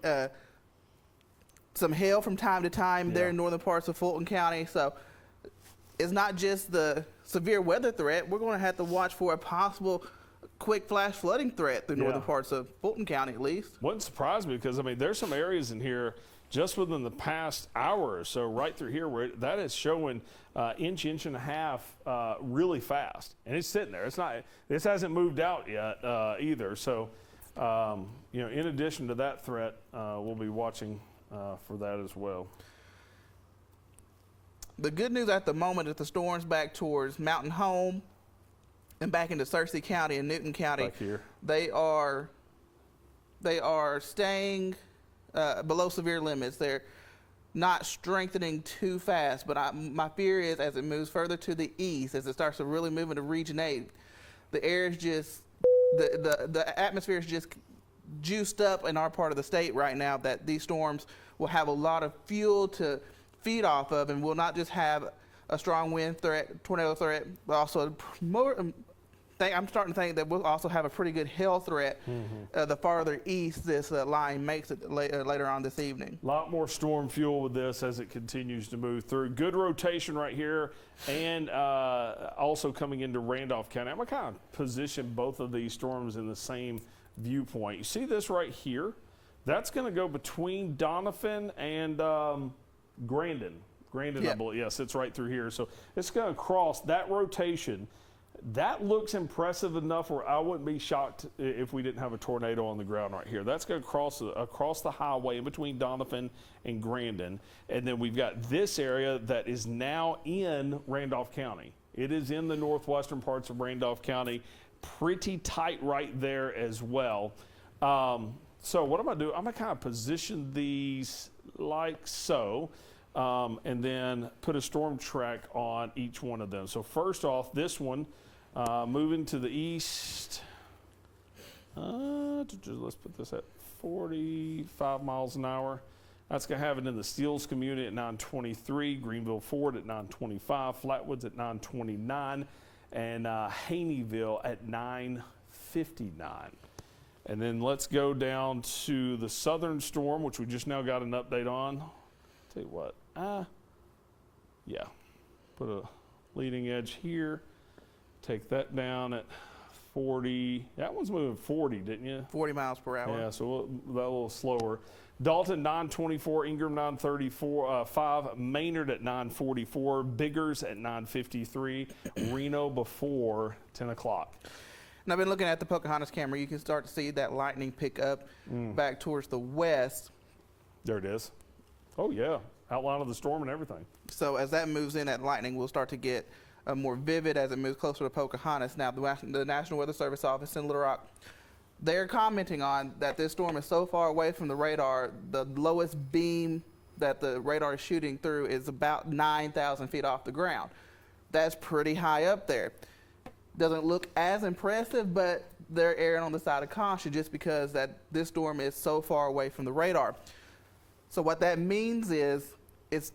[SPEAKER 2] some hail from time to time there in northern parts of Fulton County. So it's not just the severe weather threat. We're going to have to watch for a possible quick flash flooding threat through northern parts of Fulton County, at least.
[SPEAKER 1] Wouldn't surprise me, because I mean, there's some areas in here just within the past hour or so, right through here, where that is showing inch and a half really fast, and it's sitting there. This hasn't moved out yet either. So, you know, in addition to that threat, we'll be watching for that as well.
[SPEAKER 2] The good news at the moment is the storm's back towards Mountain Home and back into Searcy County and Newton County.
[SPEAKER 1] Back here.
[SPEAKER 2] They are staying below severe limits. They're not strengthening too fast, but my fear is as it moves further to the east, as it starts to really move into Region 8, the air is just, the atmosphere is just juiced up in our part of the state right now that these storms will have a lot of fuel to feed off of, and will not just have a strong wind threat, tornado threat, but also I'm starting to think that we'll also have a pretty good hail threat the farther east this line makes it later on this evening.
[SPEAKER 1] A lot more storm fuel with this as it continues to move through. Good rotation right here, and also coming into Randolph County. I'm going to kind of position both of these storms in the same viewpoint. You see this right here? That's going to go between Donovan and Grandin. Grandin, I believe, yes, it's right through here. So it's going to cross that rotation. That looks impressive enough where I wouldn't be shocked if we didn't have a tornado on the ground right here. That's going to cross across the highway in between Donovan and Grandin. And then we've got this area that is now in Randolph County. It is in the northwestern parts of Randolph County. Pretty tight right there as well. So what I'm going to do, I'm going to kind of position these like so. And then put a storm track on each one of them. So first off, this one, moving to the east, let's put this at 45 miles an hour. That's going to have it in the Steeles community at 923, Greenville Ford at 925, Flatwoods at 929, and Haneyville at 959. And then let's go down to the southern storm, which we just now got an update on. Tell you what, yeah, put a leading edge here, take that down at 40. That one's moving 40, didn't you?
[SPEAKER 2] 40 miles per hour.
[SPEAKER 1] Yeah, so that a little slower. Dalton 924, Ingram 934, 5, Maynard at 944, Biggers at 953, Reno before 10 o'clock.
[SPEAKER 2] And I've been looking at the Pocahontas camera. You can start to see that lightning pick up back towards the west.
[SPEAKER 1] There it is. Oh, yeah. Outline of the storm and everything.
[SPEAKER 2] So as that moves in, that lightning will start to get more vivid as it moves closer to Pocahontas. Now, the National Weather Service office in Little Rock, they're commenting on that this storm is so far away from the radar, the lowest beam that the radar is shooting through is about 9,000 feet off the ground. That's pretty high up there. Doesn't look as impressive, but they're erring on the side of caution just because that this storm is so far away from the radar. So what that means is it's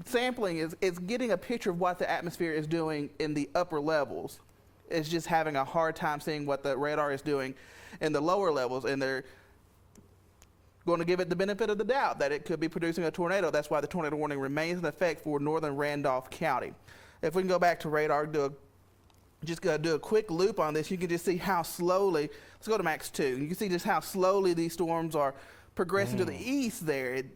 [SPEAKER 2] sampling it's getting a picture of what the atmosphere is doing in the upper levels. It's just having a hard time seeing what the radar is doing in the lower levels, and they're going to give it the benefit of the doubt that it could be producing a tornado. That's why the tornado warning remains in effect for northern Randolph County. If we can go back to radar, do a quick loop on this, you can just see how slowly, let's go to max 2. You can see just how slowly these storms are progressing to the east there. It's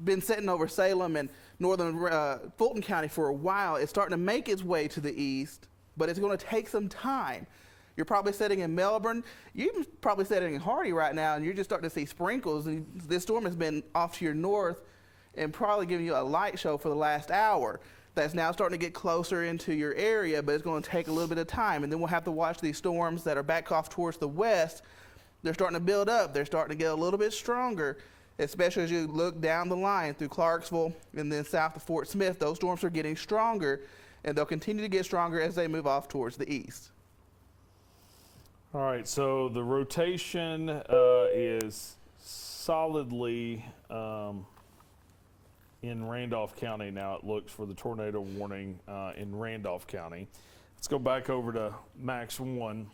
[SPEAKER 2] been sitting over Salem and northern Fulton County for a while. It's starting to make its way to the east, but it's going to take some time. You're probably sitting in Melbourne. You're probably sitting in Hardy right now, and you're just starting to see sprinkles. And this storm has been off to your north and probably giving you a light show for the last hour. That's now starting to get closer into your area, but it's going to take a little bit of time. And then we'll have to watch these storms that are back off towards the west. They're starting to build up. They're starting to get a little bit stronger, especially as you look down the line through Clarksville and then south of Fort Smith. Those storms are getting stronger, and they'll continue to get stronger as they move off towards the east.
[SPEAKER 1] All right, so the rotation is solidly in Randolph County now, it looks, for the tornado warning in Randolph County. Let's go back over to Max 1.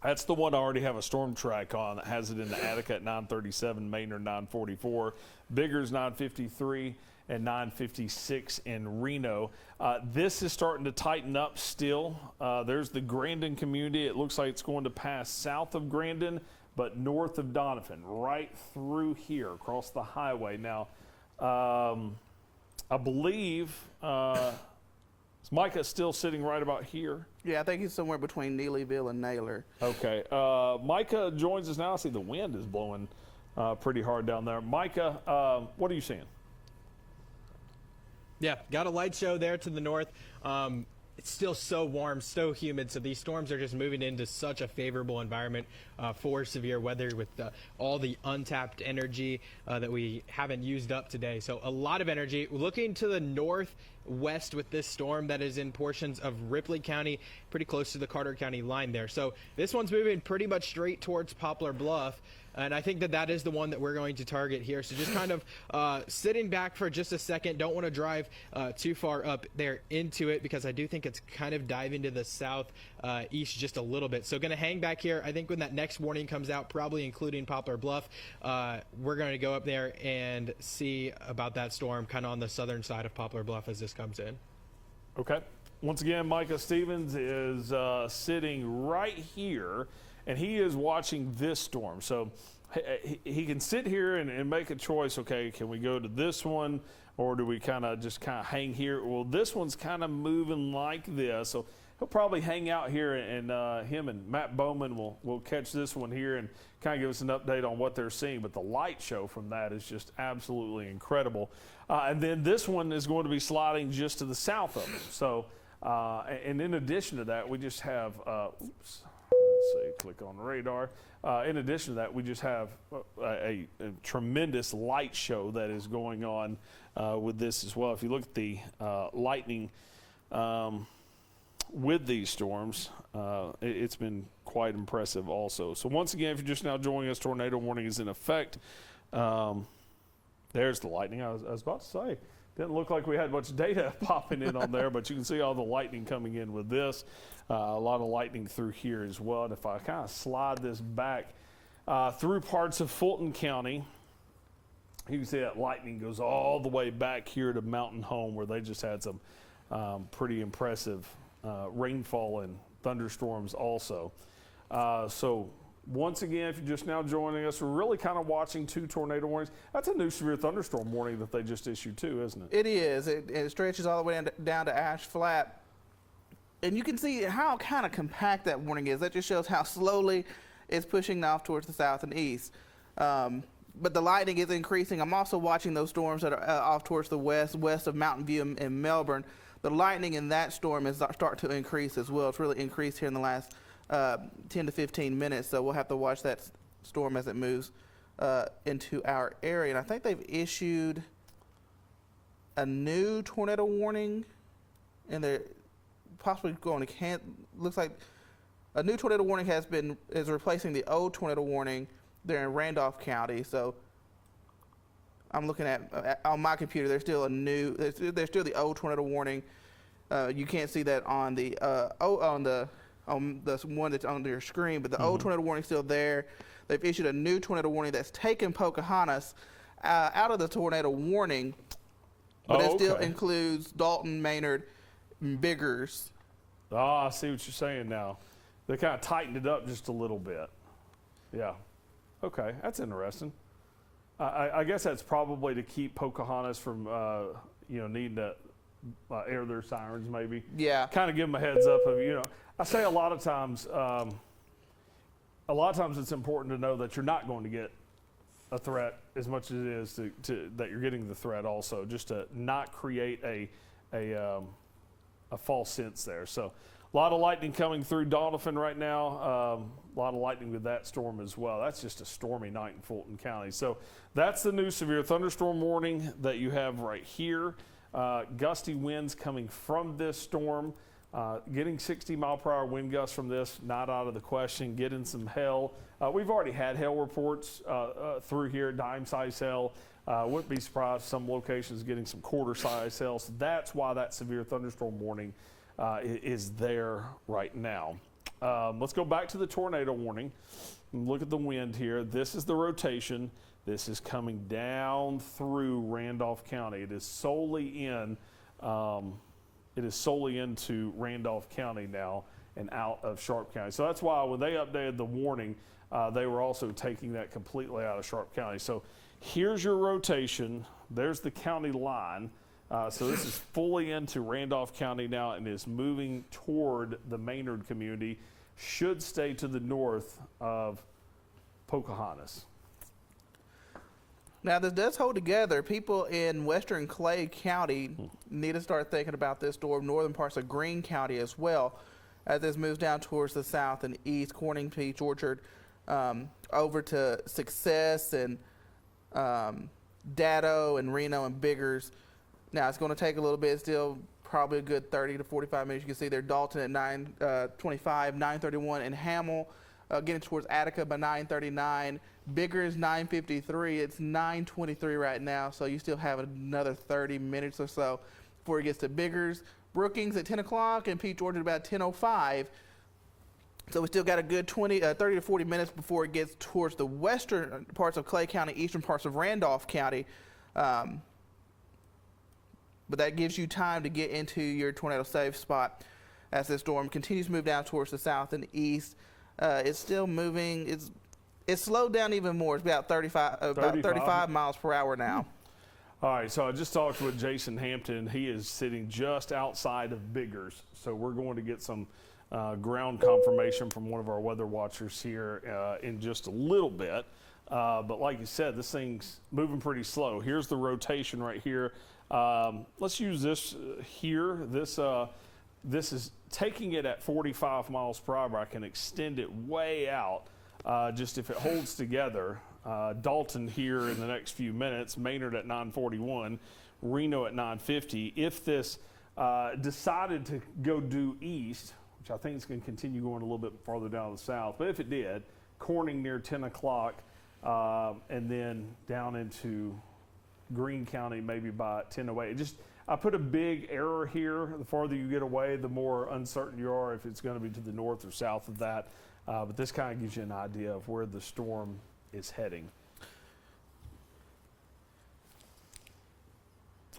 [SPEAKER 1] That's the one I already have a storm track on that has it in the Attica at 937, Maynard 944, Biggers 953, and 956 in Reno. This is starting to tighten up still. There's the Grandin community. It looks like it's going to pass south of Grandin, but north of Donovan, right through here across the highway. Now, I believe is Micah still sitting right about here?
[SPEAKER 2] Yeah, I think he's somewhere between Neelyville and Naylor.
[SPEAKER 1] Okay. Micah joins us now. I see the wind is blowing pretty hard down there. Micah, what are you seeing?
[SPEAKER 3] Yeah, got a light show there to the north. it's still so warm, so humid, so these storms are just moving into such a favorable environment for severe weather with all the untapped energy that we haven't used up today. So a lot of energy. Looking to the northwest with this storm that is in portions of Ripley County, pretty close to the Carter County line there. So this one's moving pretty much straight towards Poplar Bluff. And I think that that is the one that we're going to target here. So just kind of sitting back for just a second. Don't want to drive too far up there into it because I do think it's kind of diving to the south east just a little bit. So going to hang back here. I think when that next warning comes out, probably including Poplar Bluff, we're going to go up there and see about that storm kind of on the southern side of Poplar Bluff as this comes in.
[SPEAKER 1] Okay. Once again, Micah Stevens is sitting right here, and he is watching this storm. So he can sit here and make a choice. Okay, can we go to this one, or do we kind of hang here? Well, this one's kind of moving like this, so he'll probably hang out here, and him and Matt Bowman will catch this one here and kind of give us an update on what they're seeing. But the light show from that is just absolutely incredible. And then this one is going to be sliding just to the south of him. So, and in addition to that, we just have, let's see, click on radar. In addition to that, we just have a tremendous light show that is going on with this as well. If you look at the lightning with these storms, it's been quite impressive also. So once again, if you're just now joining us, tornado warning is in effect. There's the lightning. I was about to say, didn't look like we had much data popping in on there, but you can see all the lightning coming in with this. A lot of lightning through here as well. And if I kind of slide this back through parts of Fulton County, you can see that lightning goes all the way back here to Mountain Home, where they just had some pretty impressive rainfall and thunderstorms also. So once again, if you're just now joining us, we're really kind of watching two tornado warnings. That's a new severe thunderstorm warning that they just issued too, isn't it?
[SPEAKER 2] It is. It stretches all the way down to Ash Flat. And you can see how kind of compact that warning is. That just shows how slowly it's pushing off towards the south and east. But the lightning is increasing. I'm also watching those storms that are off towards the west of Mountain View in Melbourne. The lightning in that storm is starting to increase as well. It's really increased here in the last 10 to 15 minutes. So we'll have to watch that storm as it moves into our area. And I think they've issued a new tornado warning, and they're possibly going to looks like a new tornado warning is replacing the old tornado warning there in Randolph County. So I'm looking at on my computer. There's still the old tornado warning. You can't see that on the on the one that's on your screen, but the old tornado warning is still there. They've issued a new tornado warning that's taken Pocahontas out of the tornado warning, but it still includes Dalton, Maynard, and Biggers.
[SPEAKER 1] Oh, I see what you're saying now. They kind of tightened it up just a little bit. Yeah. Okay, that's interesting. I guess that's probably to keep Pocahontas from, needing to air their sirens, maybe.
[SPEAKER 2] Yeah.
[SPEAKER 1] Kind of give them a heads up of, I say a lot of times it's important to know that you're not going to get a threat as much as it is to that you're getting the threat also, just to not create a false sense there. So a lot of lightning coming through Doniphan right now. A lot of lightning with that storm as well. That's just a stormy night in Fulton County. So that's the new severe thunderstorm warning that you have right here. Gusty winds coming from this storm. Getting 60-mile-per-hour wind gusts from this, not out of the question. Getting some hail. We've already had hail reports through here, dime-size hail. Wouldn't be surprised some locations getting some quarter-size hail. So that's why that severe thunderstorm warning is there right now. Let's go back to the tornado warning. Look at the wind here. This is the rotation. This is coming down through Randolph County. It is solely into Randolph County now and out of Sharp County. So that's why when they updated the warning, they were also taking that completely out of Sharp County. So here's your rotation. There's the county line. So this is fully into Randolph County now and is moving toward the Maynard community. Should stay to the north of Pocahontas.
[SPEAKER 2] Now, this does hold together. People in western Clay County need to start thinking about this storm, northern parts of Greene County as well, as this moves down towards the south and east, Corning, Peach Orchard, over to Success and Dado and Reno and Biggers. Now, it's going to take a little bit, still probably a good 30 to 45 minutes. You can see there Dalton at 9:25, 9:31, and Hamill getting towards Attica by 9:39. Biggers 9:53. It's 9:23 right now, so you still have another 30 minutes or so before it gets to Biggers. Brookings at 10 o'clock and Peach Orchard about 10:05. So we still got a good 30 to 40 minutes before it gets towards the western parts of Clay County, eastern parts of Randolph County. But that gives you time to get into your tornado safe spot as this storm continues to move down towards the south and east. It's still moving. It's slowed down even more. It's about 35 miles per hour now.
[SPEAKER 1] All right, so I just talked with Jason Hampton. He is sitting just outside of Biggers. So we're going to get some ground confirmation from one of our weather watchers here in just a little bit. But like you said, this thing's moving pretty slow. Here's the rotation right here. Let's use this here. This is taking it at 45 miles per hour. I can extend it way out just if it holds together. Dalton here in the next few minutes, Maynard at 9:41, Reno at 9:50. If this decided to go due east, which I think is going to continue going a little bit farther down the south, but if it did, Corning near 10 o'clock and then down into Greene County maybe by 10:08. I put a big error here. The farther you get away, the more uncertain you are if it's going to be to the north or south of that. But this kind of gives you an idea of where the storm is heading.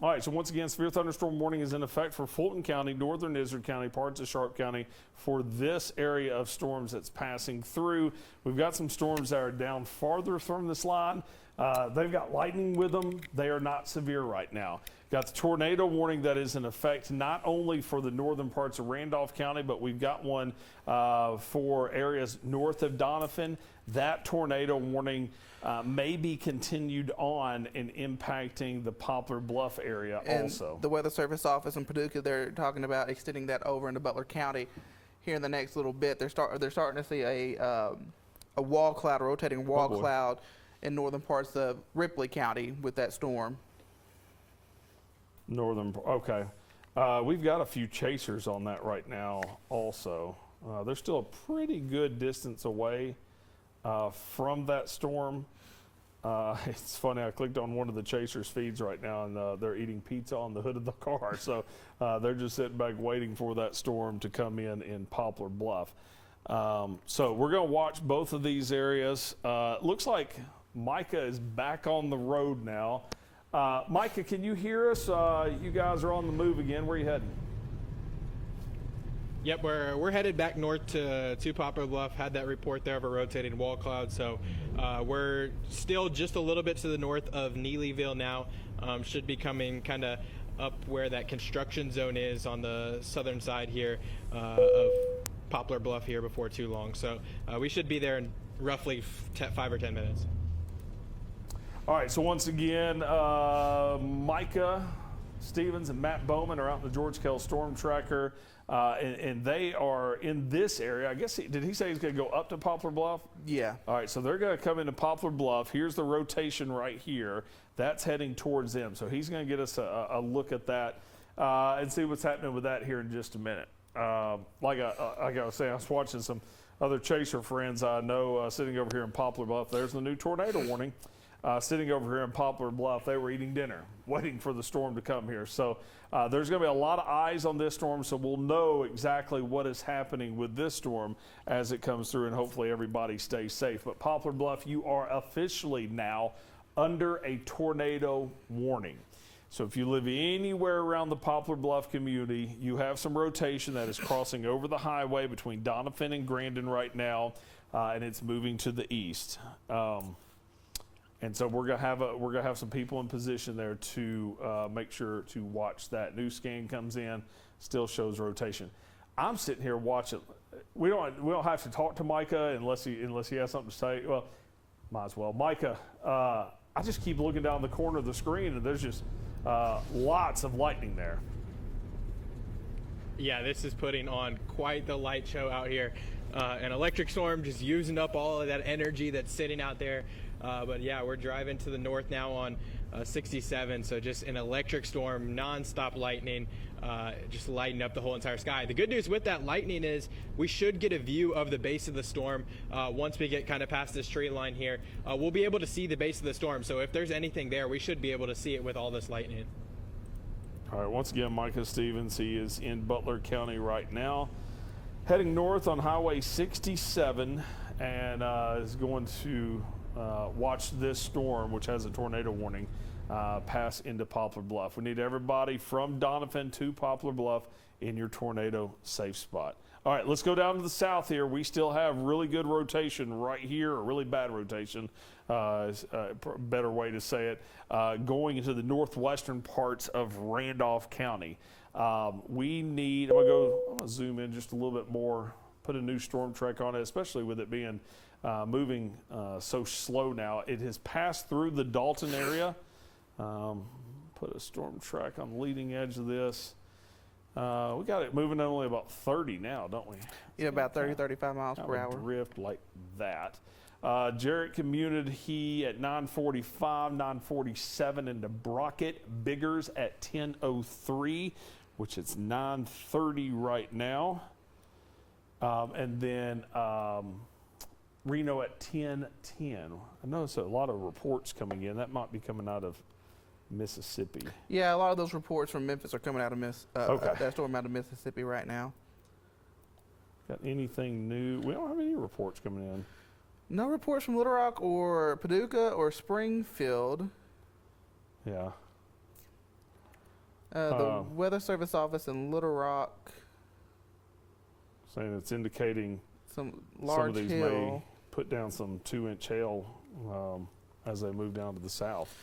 [SPEAKER 1] All right, so once again, severe thunderstorm warning is in effect for Fulton County, northern Izard County, parts of Sharp County for this area of storms that's passing through. We've got some storms that are down farther from this line. They've got lightning with them. They are not severe right now. Got the tornado warning that is in effect not only for the northern parts of Randolph County, but we've got one for areas north of Doniphan. That tornado warning may be continued on and impacting the Poplar Bluff area
[SPEAKER 2] and
[SPEAKER 1] also.
[SPEAKER 2] The Weather Service office in Paducah, they're talking about extending that over into Butler County here in the next little bit. They're starting to see a wall cloud, a rotating wall cloud in northern parts of Ripley County with that storm.
[SPEAKER 1] Okay. We've got a few chasers on that right now also. They're still a pretty good distance away from that storm. It's funny, I clicked on one of the chasers' feeds right now, and they're eating pizza on the hood of the car. So they're just sitting back waiting for that storm to come in Poplar Bluff. So we're going to watch both of these areas. Looks like Micah is back on the road now. Micah, can you hear us? You guys are on the move again. Where are you heading?
[SPEAKER 3] Yep, we're headed back north to Poplar Bluff. Had that report there of a rotating wall cloud, so we're still just a little bit to the north of Neelyville now. Should be coming kind of up where that construction zone is on the southern side here of Poplar Bluff here before too long. So we should be there in roughly 5 or 10 minutes.
[SPEAKER 1] All right, so once again, Micah Stevens and Matt Bowman are out in the George Kell Storm Tracker, and they are in this area. I guess, did he say he's going to go up to Poplar Bluff?
[SPEAKER 2] Yeah.
[SPEAKER 1] All right, so they're going to come into Poplar Bluff. Here's the rotation right here. That's heading towards them. So he's going to get us a look at that and see what's happening with that here in just a minute. Like I was saying, I was watching some other chaser friends I know sitting over here in Poplar Bluff. There's the new tornado warning. Sitting over here in Poplar Bluff, they were eating dinner, waiting for the storm to come here. So there's going to be a lot of eyes on this storm, so we'll know exactly what is happening with this storm as it comes through, and hopefully everybody stays safe. But Poplar Bluff, you are officially now under a tornado warning. So if you live anywhere around the Poplar Bluff community, you have some rotation that is crossing over the highway between Doniphan and Grandin right now, and it's moving to the east. And so we're gonna have some people in position there to make sure to watch that. New scan comes in, still shows rotation. I'm sitting here watching. We don't have to talk to Micah unless he has something to say. Well, might as well. Micah, I just keep looking down the corner of the screen, and there's just lots of lightning there.
[SPEAKER 3] Yeah, this is putting on quite the light show out here. An electric storm just using up all of that energy that's sitting out there. But yeah, we're driving to the north now on 67, so just an electric storm, non-stop lightning, just lighting up the whole entire sky. The good news with that lightning is we should get a view of the base of the storm once we get kind of past this tree line here. We'll be able to see the base of the storm, so if there's anything there, we should be able to see it with all this lightning.
[SPEAKER 1] All right, once again, Micah Stevens, he is in Butler County right now, heading north on Highway 67, and is going to watch this storm, which has a tornado warning, pass into Poplar Bluff. We need everybody from Donovan to Poplar Bluff in your tornado safe spot. All right, let's go down to the south here. We still have really good rotation right here, or really bad rotation, is a better way to say it, going into the northwestern parts of Randolph County. We need, I'm gonna zoom in just a little bit more, put a new storm track on it, especially with it being moving so slow now. It has passed through the Dalton area. Put a storm track on the leading edge of this. We got it moving at only about 30 now, don't we?
[SPEAKER 2] Yeah, about 30, 35 miles per hour.
[SPEAKER 1] Drift like that. Jarrett commuted he at 9:45, 9:47 into Brockett. Biggers at 10:03, which is 9:30 right now. And then Reno at 10:10. I noticed a lot of reports coming in. That might be coming out of Mississippi.
[SPEAKER 2] Yeah, a lot of those reports from Memphis are coming out of that storm out of Mississippi right now.
[SPEAKER 1] Got anything new? We don't have any reports coming in.
[SPEAKER 2] No reports from Little Rock or Paducah or Springfield.
[SPEAKER 1] Yeah.
[SPEAKER 2] The Weather Service office in Little Rock.
[SPEAKER 1] Saying it's indicating
[SPEAKER 2] some large
[SPEAKER 1] of these
[SPEAKER 2] hail.
[SPEAKER 1] may put down some 2-inch hail as they move down to the south.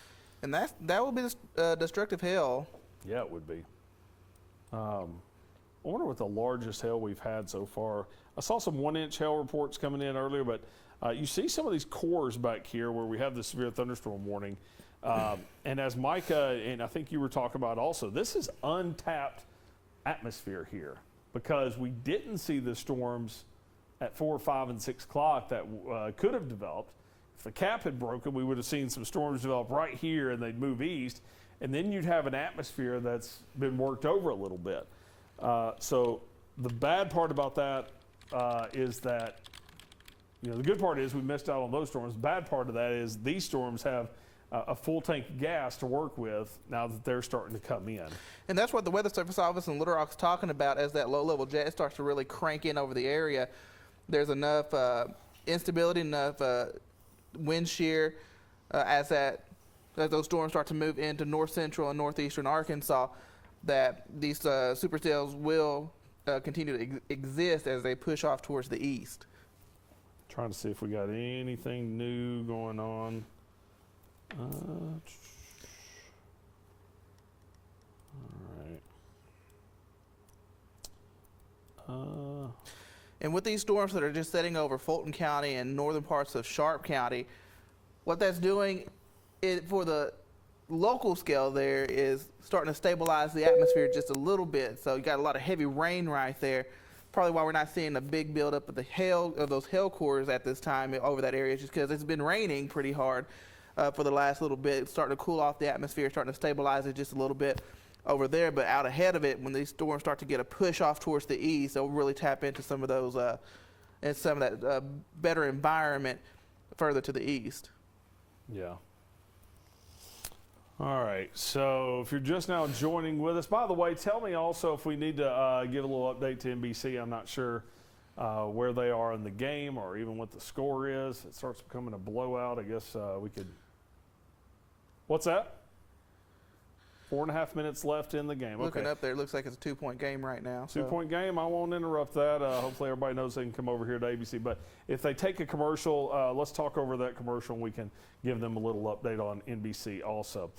[SPEAKER 2] And that will be destructive hail.
[SPEAKER 1] Yeah, it would be. I wonder what the largest hail we've had so far. I saw some 1-inch hail reports coming in earlier, but you see some of these cores back here where we have the severe thunderstorm warning. And as Micah, and I think you were talking about also, this is untapped atmosphere here because we didn't see the storms at 4, 5, and 6 o'clock that could have developed. If the cap had broken, we would have seen some storms develop right here and they'd move east. And then you'd have an atmosphere that's been worked over a little bit. So the bad part about that is that, the good part is we missed out on those storms. The bad part of that is these storms have a full tank of gas to work with now that they're starting to come in.
[SPEAKER 2] And that's what the Weather Service Office in Little Rock's talking about as that low-level jet starts to really crank in over the area. There's enough instability, enough wind shear as those storms start to move into north central and northeastern Arkansas, that these supercells will continue to exist as they push off towards the east.
[SPEAKER 1] Trying to see if we got anything new going on. All right.
[SPEAKER 2] And with these storms that are just setting over Fulton County and northern parts of Sharp County, what that's doing for the local scale there is starting to stabilize the atmosphere just a little bit. So you got a lot of heavy rain right there. Probably why we're not seeing a big buildup of the hail, of those hail cores at this time over that area, just because it's been raining pretty hard for the last little bit. It's starting to cool off the atmosphere, starting to stabilize it just a little bit over there. But out ahead of it, when these storms start to get a push off towards the east, they'll really tap into some of those and some of that better environment further to the east.
[SPEAKER 1] Yeah. All right, so if you're just now joining with us, by the way, tell me also if we need to give a little update to NBC. I'm not sure where they are in the game or even what the score is. It starts becoming a blowout. I guess we could. What's that? 4.5 minutes left in the game.
[SPEAKER 2] Looking
[SPEAKER 1] okay.
[SPEAKER 2] up there, it looks like it's a 2-point game right now.
[SPEAKER 1] 2-point game. I won't interrupt that. Hopefully everybody knows they can come over here to ABC. But if they take a commercial, let's talk over that commercial and we can give them a little update on NBC also.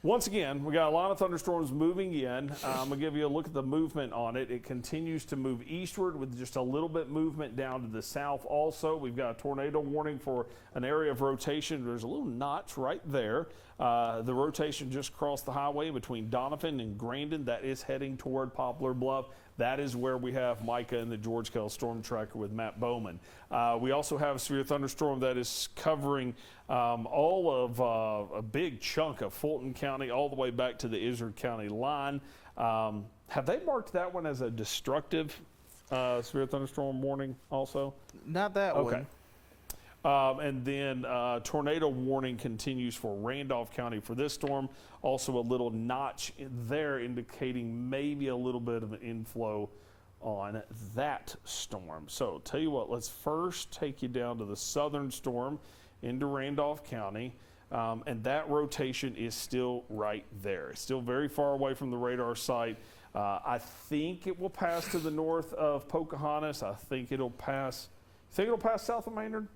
[SPEAKER 1] Once again, we got a lot of thunderstorms moving in. I'm going to give you a look at the movement on it. It continues to move eastward with just a little bit movement down to the south also. We've got a tornado warning for an area of rotation. There's a little notch right there. The rotation just crossed the highway between Donovan and Grandin. That is heading toward Poplar Bluff. That is where we have Micah and the George Kell Storm Tracker with Matt Bowman. We also have a severe thunderstorm that is covering all of a big chunk of Fulton County all the way back to the Izard County line. Have they marked that one as a destructive severe thunderstorm warning also?
[SPEAKER 2] Not that one.
[SPEAKER 1] And then tornado warning continues for Randolph County for this storm. Also a little notch there indicating maybe a little bit of an inflow on that storm. So tell you what, let's first take you down to the southern storm into Randolph County. And that rotation is still right there. It's still very far away from the radar site. I think it will pass to the north of Pocahontas. I think it'll pass. Think it'll pass south of Maynard?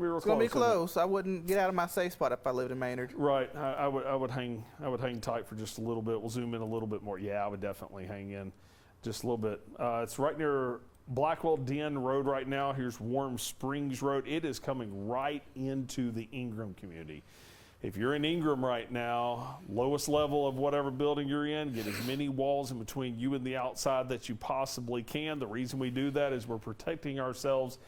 [SPEAKER 2] It's going to be close. I wouldn't get out of my safe spot if I lived in Maynard.
[SPEAKER 1] Right. I would hang tight for just a little bit. We'll zoom in a little bit more. Yeah, I would definitely hang in just a little bit. It's right near Blackwell Den Road right now. Here's Warm Springs Road. It is coming right into the Ingram community. If you're in Ingram right now, lowest level of whatever building you're in, get as many walls in between you and the outside that you possibly can. The reason we do that is we're protecting ourselves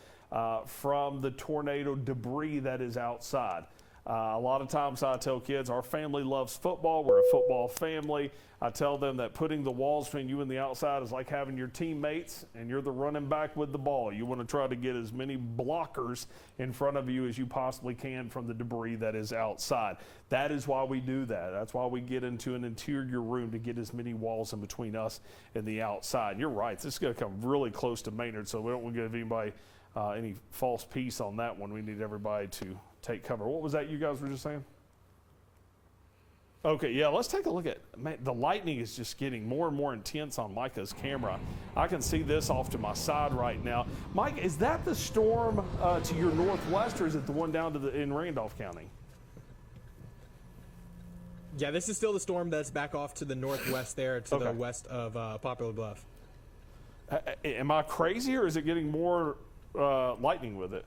[SPEAKER 1] from the tornado debris that is outside. A lot of times I tell kids, our family loves football. We're a football family. I tell them that putting the walls between you and the outside is like having your teammates and you're the running back with the ball. You want to try to get as many blockers in front of you as you possibly can from the debris that is outside. That is why we do that. That's why we get into an interior room to get as many walls in between us and the outside. You're right. This is going to come really close to Maynard, so we don't want to give anybody any false peace on that one. We need everybody to take cover. What was that you guys were just saying? Okay, yeah, let's take a look at, man, the lightning is just getting more and more intense on Micah's camera. I can see this off to my side right now. Mike, is that the storm to your northwest, or is it the one down to in Randolph County?
[SPEAKER 3] Yeah, this is still the storm that's back off to the northwest there, to the west of Poplar Bluff.
[SPEAKER 1] Am I crazy, or is it getting more lightning with it?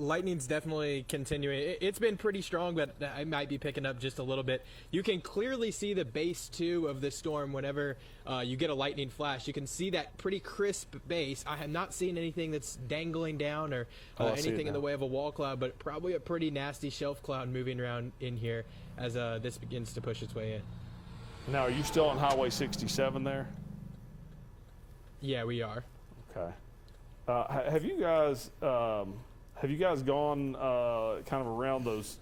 [SPEAKER 3] Lightning's definitely continuing. It's been pretty strong, but I might be picking up just a little bit. You can clearly see the base 2 of the storm whenever you get a lightning flash. You can see that pretty crisp base. I have not seen anything that's dangling down or anything in the way of a wall cloud, but probably a pretty nasty shelf cloud moving around in here as this begins to push its way in.
[SPEAKER 1] Now, are you still on Highway 67 there?
[SPEAKER 3] Yeah, we are.
[SPEAKER 1] Okay. Have you guys gone kind of around those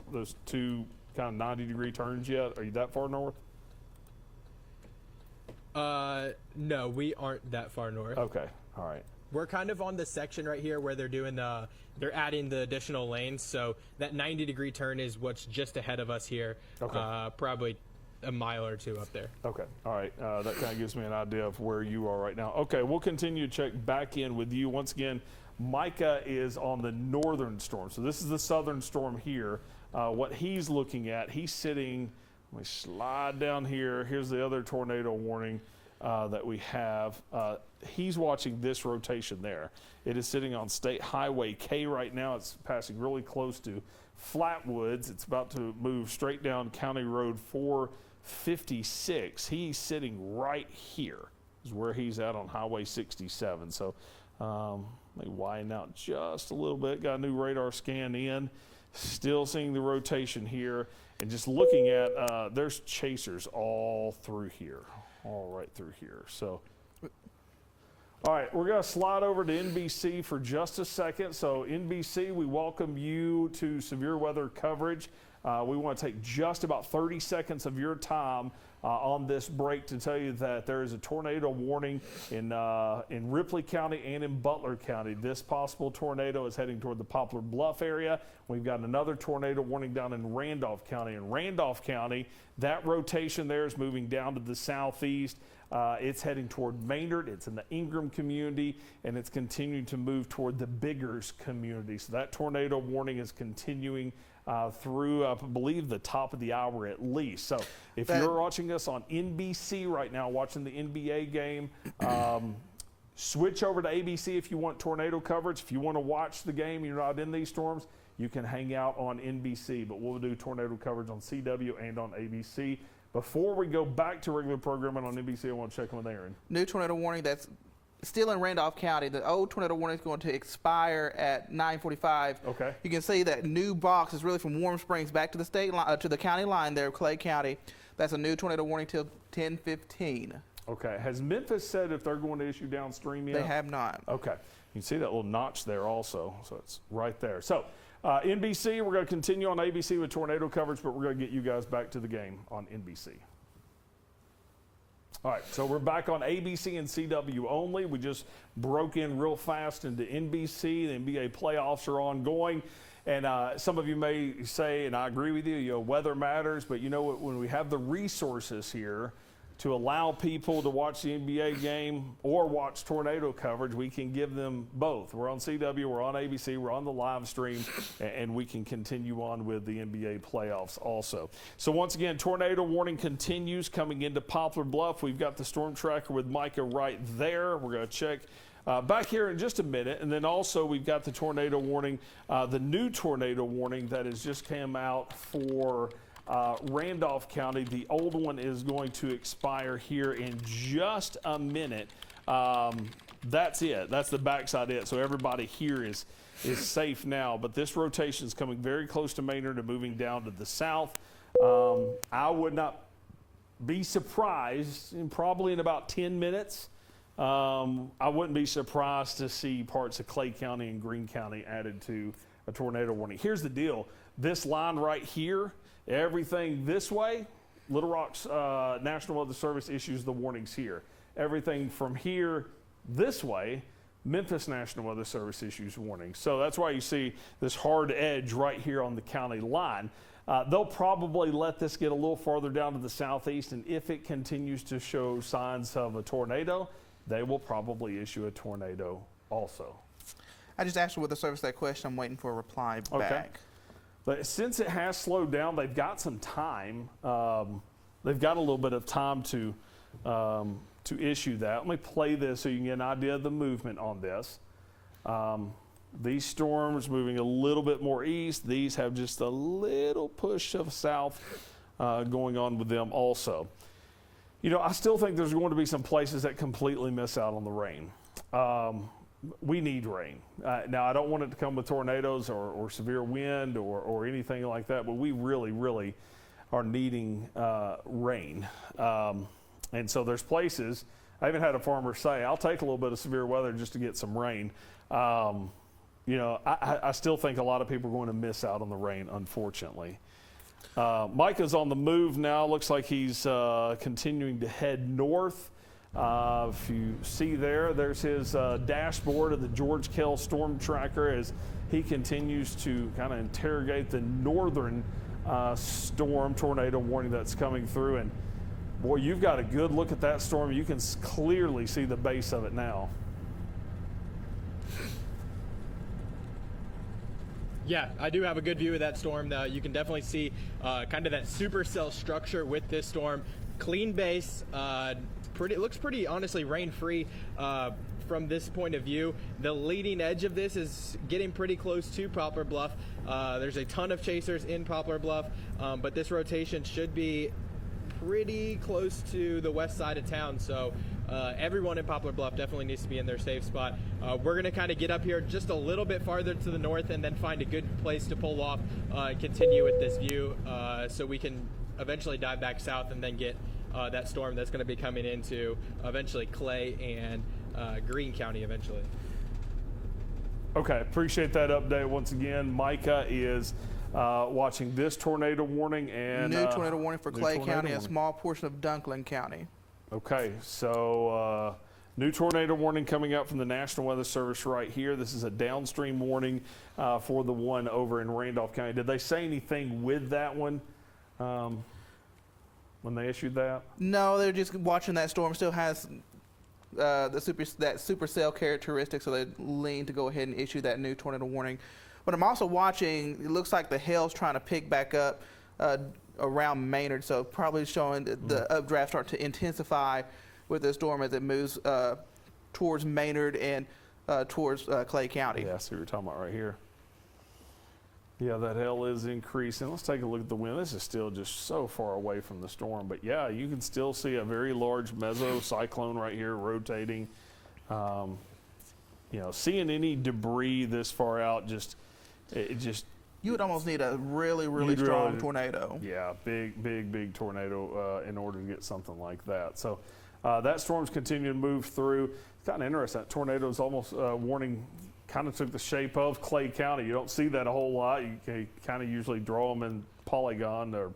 [SPEAKER 1] two kind of 90-degree turns yet? Are you that far north?
[SPEAKER 3] No, we aren't that far north.
[SPEAKER 1] Okay, all right.
[SPEAKER 3] We're kind of on the section right here where they're doing they're adding the additional lanes. So that 90-degree turn is what's just ahead of us here. Okay. Probably a mile or two up there.
[SPEAKER 1] Okay, all right. That kind of gives me an idea of where you are right now. Okay, we'll continue to check back in with you. Once again, Micah is on the northern storm. So this is the southern storm here. What he's looking at, he's sitting, let me slide down here. Here's the other tornado warning that we have. He's watching this rotation there. It is sitting on State Highway K right now. It's passing really close to Flatwoods. It's about to move straight down County Road 456. He's sitting right here is where he's at on Highway 67. So let me widen out just a little bit. Got a new radar scan in. Still seeing the rotation here. And just looking at, there's chasers all through here. All right through here. So, all right, we're going to slide over to NBC for just a second. So, NBC, we welcome you to severe weather coverage. We want to take just about 30 seconds of your time on this break to tell you that there is a tornado warning in Ripley County and in Butler County. This possible tornado is heading toward the Poplar Bluff area. We've got another tornado warning down in Randolph County. In Randolph County, that rotation there is moving down to the southeast. It's heading toward Maynard. It's in the Ingram community, and it's continuing to move toward the Biggers community. So that tornado warning is continuing through, I believe, the top of the hour at least. So if you're watching us on NBC right now, watching the NBA game, switch over to ABC if you want tornado coverage. If you want to watch the game and you're not in these storms, you can hang out on NBC. But we'll do tornado coverage on CW and on ABC. Before we go back to regular programming on NBC, I want to check in with Aaron.
[SPEAKER 2] New tornado warning that's still in Randolph County. The old tornado warning is going to expire at 9:45.
[SPEAKER 1] Okay.
[SPEAKER 2] You can see that new box is really from Warm Springs back to the state line, to the county line there, Clay County. That's a new tornado warning till 10:15.
[SPEAKER 1] Okay. Has Memphis said if they're going to issue downstream yet?
[SPEAKER 2] They have not.
[SPEAKER 1] Okay. You can see that little notch there also. So it's right there. So NBC, we're going to continue on ABC with tornado coverage, but we're going to get you guys back to the game on NBC. All right, so we're back on ABC and CW only. We just broke in real fast into NBC. The NBA playoffs are ongoing. And some of you may say, and I agree with you, weather matters. But you know what? When we have the resources here to allow people to watch the NBA game or watch tornado coverage, we can give them both. We're on CW, we're on ABC, we're on the live stream, and we can continue on with the NBA playoffs also. So once again, tornado warning continues coming into Poplar Bluff. We've got the storm tracker with Micah right there. We're going to check back here in just a minute. And then also we've got the tornado warning, the new tornado warning that has just come out for Randolph County. The old one is going to expire here in just a minute. That's it. That's the backside of it. So everybody here is safe now. But this rotation is coming very close to Maynard and moving down to the south. I would not be surprised, probably in about 10 minutes, I wouldn't be surprised to see parts of Clay County and Greene County added to a tornado warning. Here's the deal. This line right here, everything this way, Little Rock's National Weather Service issues the warnings here. Everything from here this way, Memphis National Weather Service issues warnings. So that's why you see this hard edge right here on the county line. They'll probably let this get a little farther down to the southeast, and if it continues to show signs of a tornado, they will probably issue a tornado also.
[SPEAKER 2] I just asked with the service that question. I'm waiting for a reply back.
[SPEAKER 1] Okay. But since it has slowed down, they've got some time. They've got a little bit of time to issue that. Let me play this so you can get an idea of the movement on this. These storms moving a little bit more east. These have just a little push of south going on with them also. You know, I still think there's going to be some places that completely miss out on the rain. We need rain. Now, I don't want it to come with tornadoes or severe wind or anything like that, but we really, really are needing rain. And so there's places, I even had a farmer say, I'll take a little bit of severe weather just to get some rain. You know, I still think a lot of people are going to miss out on the rain, unfortunately. Micah's on the move now. Looks like he's continuing to head north. If you see there's his dashboard of the George Kell Storm Tracker as he continues to kind of interrogate the northern storm tornado warning that's coming through. And boy, you've got a good look at that storm. You can clearly see the base of it now.
[SPEAKER 3] Yeah, I do have a good view of that storm. You can definitely see kind of that supercell structure with this storm. Clean base, it looks pretty, honestly, rain-free from this point of view. The leading edge of this is getting pretty close to Poplar Bluff. There's a ton of chasers in Poplar Bluff, but this rotation should be pretty close to the west side of town. So everyone in Poplar Bluff definitely needs to be in their safe spot. We're going to kind of get up here just a little bit farther to the north and then find a good place to pull off and continue with this view so we can eventually dive back south and then get that storm that's going to be coming into eventually Clay and Greene County eventually.
[SPEAKER 1] Okay, appreciate that update once again. Micah is watching this tornado warning and
[SPEAKER 2] new tornado warning for Clay County, a small portion of Dunklin County.
[SPEAKER 1] Okay, so new tornado warning coming out from the National Weather Service right here. This is a downstream warning for the one over in Randolph County. Did they say anything with that one? when they issued that?
[SPEAKER 2] No, they're just watching that storm. Still has that supercell characteristic, so they lean to go ahead and issue that new tornado warning. But I'm also watching. It looks like the hail's trying to pick back up around Maynard, so probably showing the updraft start to intensify with the storm as it moves towards Maynard and towards Clay County.
[SPEAKER 1] Yeah, I see what you're talking about right here. Yeah, that hail is increasing. Let's take a look at the wind. This is still just so far away from the storm. But, yeah, you can still see a very large mesocyclone right here rotating. You know, seeing any debris this far out,
[SPEAKER 2] You would almost need a really strong tornado.
[SPEAKER 1] Yeah, big tornado in order to get something like that. So that storm's continuing to move through. It's kind of interesting. That tornado's almost warning kind of took the shape of Clay County. You don't see that a whole lot. You kind of usually draw them in polygon or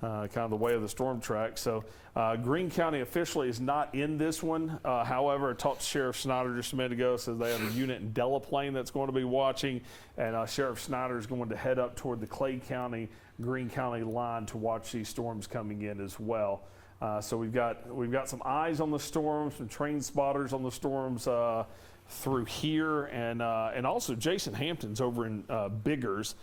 [SPEAKER 1] kind of the way of the storm track. So Greene County officially is not in this one. However, I talked to Sheriff Snyder just a minute ago, says they have a unit in Delaplane that's going to be watching, and Sheriff Snyder is going to head up toward the Clay County, Greene County line to watch these storms coming in as well. So we've got some eyes on the storms, some train spotters on the storms through here, and also Jason Hampton's over in Biggers.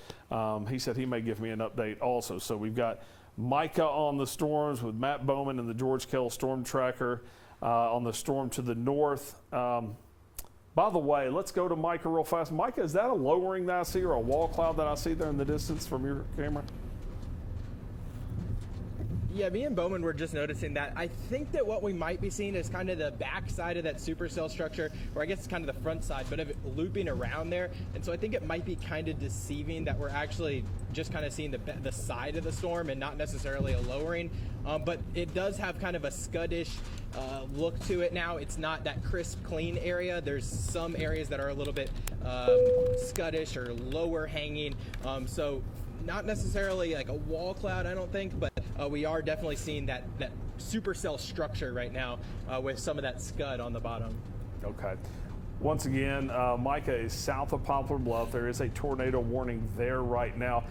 [SPEAKER 1] He said he may give me an update also. So we've got Micah on the storms with Matt Bowman and the George Kell Storm Tracker on the storm to the north. By the way, let's go to Micah real fast. Micah, is that a lowering that I see or a wall cloud that I see there in the distance from your camera?
[SPEAKER 3] Yeah, me and Bowman were just noticing that. I think that what we might be seeing is kind of the back side of that supercell structure, or I guess it's kind of the front side, but of it looping around there. And so I think it might be kind of deceiving that we're actually just kind of seeing the side of the storm and not necessarily a lowering. But it does have kind of a scuddish look to it now. It's not that crisp, clean area. There's some areas that are a little bit scuddish or lower hanging. So not necessarily like a wall cloud, I don't think, but we are definitely seeing that supercell structure right now with some of that scud on the bottom.
[SPEAKER 1] Okay. Once again, Micah is south of Poplar Bluff. There is a tornado warning there right now.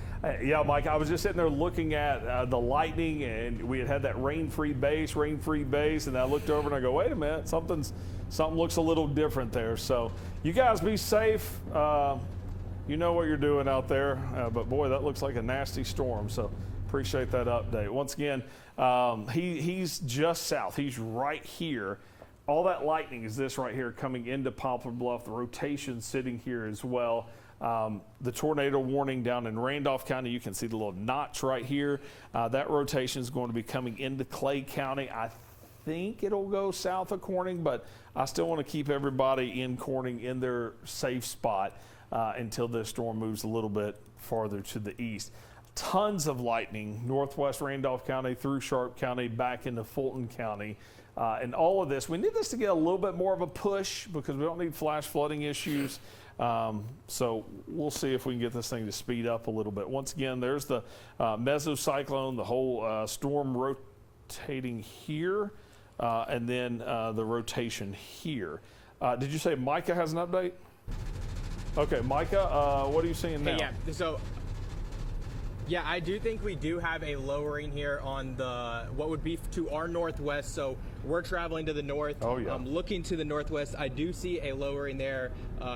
[SPEAKER 1] Yeah, Mike, I was just sitting there looking at the lightning, and we had that rain-free base, and I looked over and I go, wait a minute, something looks a little different there. So you guys be safe. You know what you're doing out there, but boy, that looks like a nasty storm. So appreciate that update. Once again, he's just south. He's right here. All that lightning is this right here coming into Poplar Bluff. The rotation sitting here as well. The tornado warning down in Randolph County, you can see the little notch right here. That rotation is going to be coming into Clay County. I think it'll go south of Corning, but I still want to keep everybody in Corning in their safe spot until this storm moves a little bit farther to the east. Tons of lightning, northwest Randolph County through Sharp County, back into Fulton County. And all of this, we need this to get a little bit more of a push because we don't need flash flooding issues. So we'll see if we can get this thing to speed up a little bit. Once again, there's the mesocyclone, the whole storm rotating here, and then the rotation here. Did you say Micah has an update? Okay, Micah, what are you seeing now?
[SPEAKER 3] Yeah, so yeah, I do think we do have a lowering here on the what would be to our northwest. So we're traveling to the north.
[SPEAKER 1] Oh, yeah.
[SPEAKER 3] Looking to the northwest, I do see a lowering there.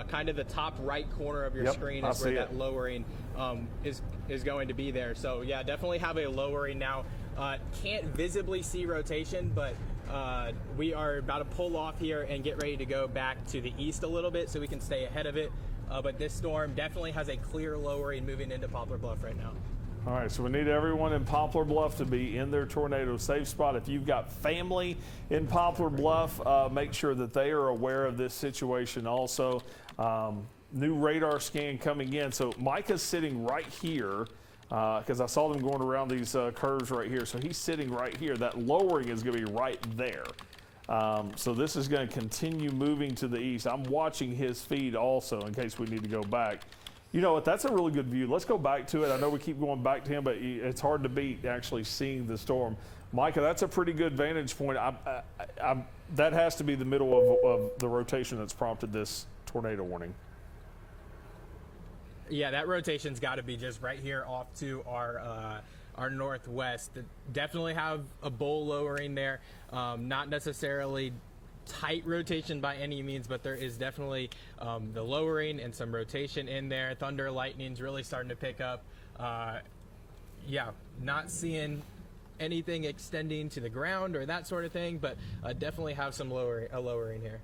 [SPEAKER 3] Kind of the top right corner of your screen is where that lowering is going to be there. So yeah, definitely have a lowering now. Can't visibly see rotation, but we are about to pull off here and get ready to go back to the east a little bit so we can stay ahead of it. But this storm definitely has a clear lowering moving into Poplar Bluff right now.
[SPEAKER 1] All right, so we need everyone in Poplar Bluff to be in their tornado safe spot. If you've got family in Poplar Bluff, make sure that they are aware of this situation also. New radar scan coming in. So Micah's sitting right here because I saw them going around these curves right here. So he's sitting right here. That lowering is going to be right there. So this is going to continue moving to the east. I'm watching his feed also in case we need to go back. You know what? That's a really good view. Let's go back to it. I know we keep going back to him, but it's hard to beat actually seeing the storm. Micah, that's a pretty good vantage point. That has to be the middle of the rotation that's prompted this tornado warning. Yeah,
[SPEAKER 3] that rotation's got to be just right here off to our our northwest. Definitely have a bowl lowering there. Not necessarily tight rotation by any means, but there is definitely the lowering and some rotation in there. Thunder, lightning's really starting to pick up. Yeah, not seeing anything extending to the ground or that sort of thing, but definitely have some lowering here.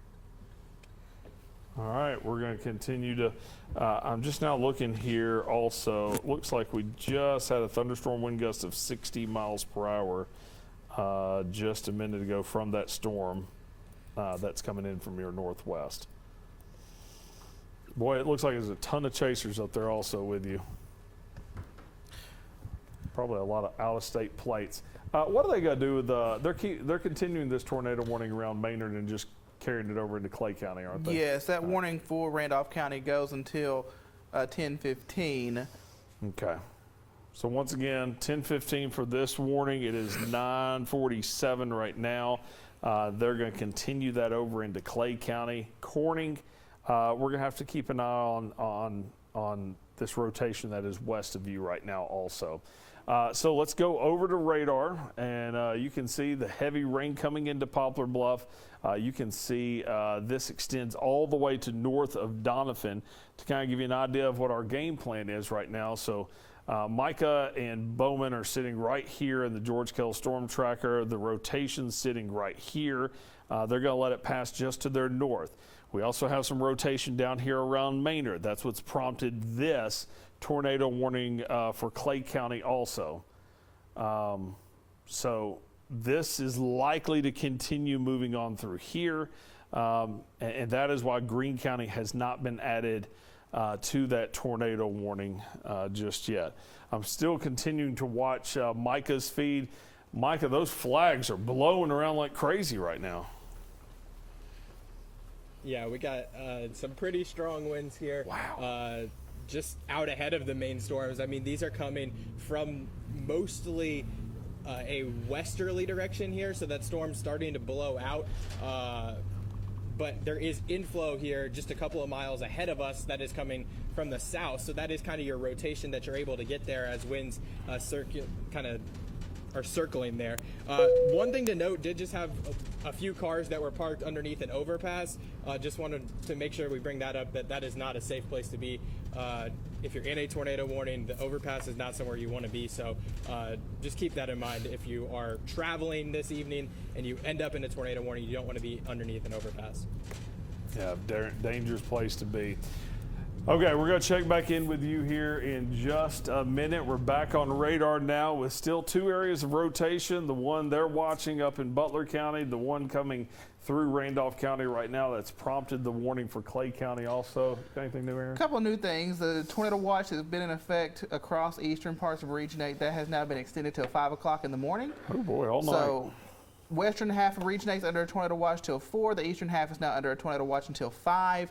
[SPEAKER 1] All right, we're going to continue to, I'm just now looking here also. It looks like we just had a thunderstorm wind gust of 60 miles per hour just a minute ago from that storm that's coming in from your northwest. Boy, it looks like there's a ton of chasers up there also with you. Probably a lot of out-of-state plates. What are they going to do with they're continuing this tornado warning around Maynard and just carrying it over into Clay County, aren't they?
[SPEAKER 2] Yes, that warning for Randolph County goes until 10:15.
[SPEAKER 1] Okay. So once again, 10:15 for this warning. It is 9:47 right now. They're going to continue that over into Clay County. Corning, we're going to have to keep an eye on this rotation that is west of you right now also. So let's go over to radar, and you can see the heavy rain coming into Poplar Bluff. You can see this extends all the way to north of Donovan to kind of give you an idea of what our game plan is right now. So Micah and Bowman are sitting right here in the George Kell Storm Tracker. The rotation's sitting right here. They're going to let it pass just to their north. We also have some rotation down here around Maynard. That's what's prompted this tornado warning for Clay County also. So this is likely to continue moving on through here, and that is why Greene County has not been added to that tornado warning just yet. I'm still continuing to watch Micah's feed. Micah, those flags are blowing around like crazy right now.
[SPEAKER 3] Yeah, we got some pretty strong winds here.
[SPEAKER 1] Wow.
[SPEAKER 3] Just out ahead of the main storms. I mean, these are coming from mostly a westerly direction here, so that storm's starting to blow out. But there is inflow here just a couple of miles ahead of us that is coming from the south, so that is kind of your rotation that you're able to get there as winds kind of are circling there. One thing to note, did just have a few cars that were parked underneath an overpass. Just wanted to make sure we bring that up, that is not a safe place to be. If you're in a tornado warning, the overpass is not somewhere you want to be, so just keep that in mind. If you are traveling this evening and you end up in a tornado warning, you don't want to be underneath an overpass.
[SPEAKER 1] Yeah, dangerous place to be. Okay, we're going to check back in with you here in just a minute. We're back on radar now with still two areas of rotation. The one they're watching up in Butler County, the one coming through Randolph County right now that's prompted the warning for Clay County also. Anything new, Aaron?
[SPEAKER 2] A couple of new things. The tornado watch has been in effect across eastern parts of Region 8. That has now been extended till 5 o'clock in the morning.
[SPEAKER 1] Oh boy, all night.
[SPEAKER 2] So western half of Region 8 is under a tornado watch till 4. The eastern half is now under a tornado watch until 5.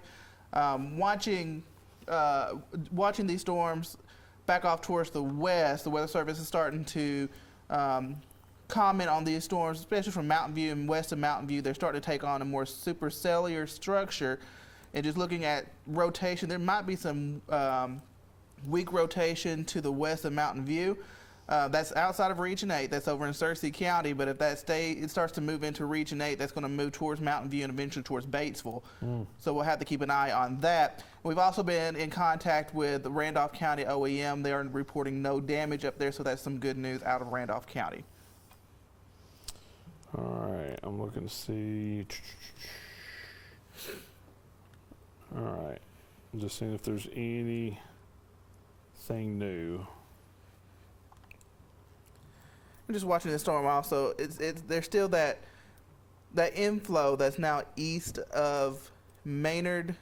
[SPEAKER 2] Watching these storms back off towards the west, the Weather Service is starting to comment on these storms, especially from Mountain View and west of Mountain View. They're starting to take on a more supercellular structure, and just looking at rotation, there might be some weak rotation to the west of Mountain View. That's outside of Region 8. That's over in Searcy County. But if that it starts to move into Region 8, that's going to move towards Mountain View and eventually towards Batesville. So we'll have to keep an eye on that. We've also been in contact with the Randolph County OEM. They are reporting no damage up there, so that's some good news out of Randolph County.
[SPEAKER 1] All right, I'm looking to see. All right, I'm just seeing if there's anything new.
[SPEAKER 2] I'm just watching the storm also. There's still that inflow that's now east of Maynard.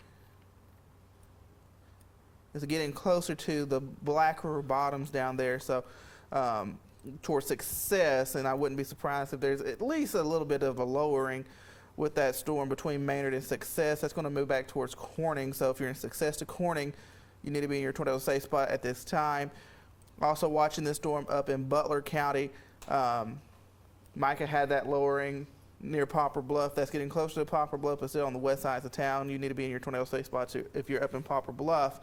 [SPEAKER 2] It's getting closer to the Black River bottoms down there, so towards Success, and I wouldn't be surprised if there's at least a little bit of a lowering with that storm between Maynard and Success. That's going to move back towards Corning, so if you're in Success to Corning, you need to be in your tornado safe spot at this time. Also watching this storm up in Butler County. Micah had that lowering near Poplar Bluff. That's getting closer to Poplar Bluff, but still on the west side of the town. You need to be in your tornado safe spot if you're up in Poplar Bluff.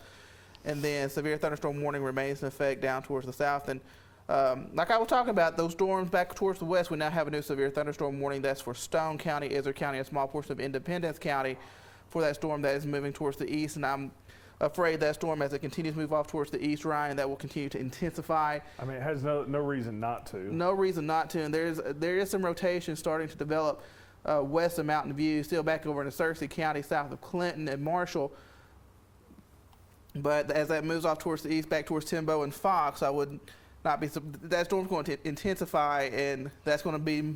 [SPEAKER 2] And then severe thunderstorm warning remains in effect down towards the south. And Like I was talking about, those storms back towards the west, we now have a new severe thunderstorm warning. That's for Stone County, Izard County, a small portion of Independence County for that storm that is moving towards the east. And I'm afraid that storm, as it continues to move off towards the east, Ryan, that will continue to intensify.
[SPEAKER 1] I mean, it has no reason not to.
[SPEAKER 2] No reason not to. And there is some rotation starting to develop west of Mountain View, still back over in Searcy County, south of Clinton and Marshall. But as that moves off towards the east, back towards Timbo and Fox, I would not be. That storm's going to intensify, and that's going to be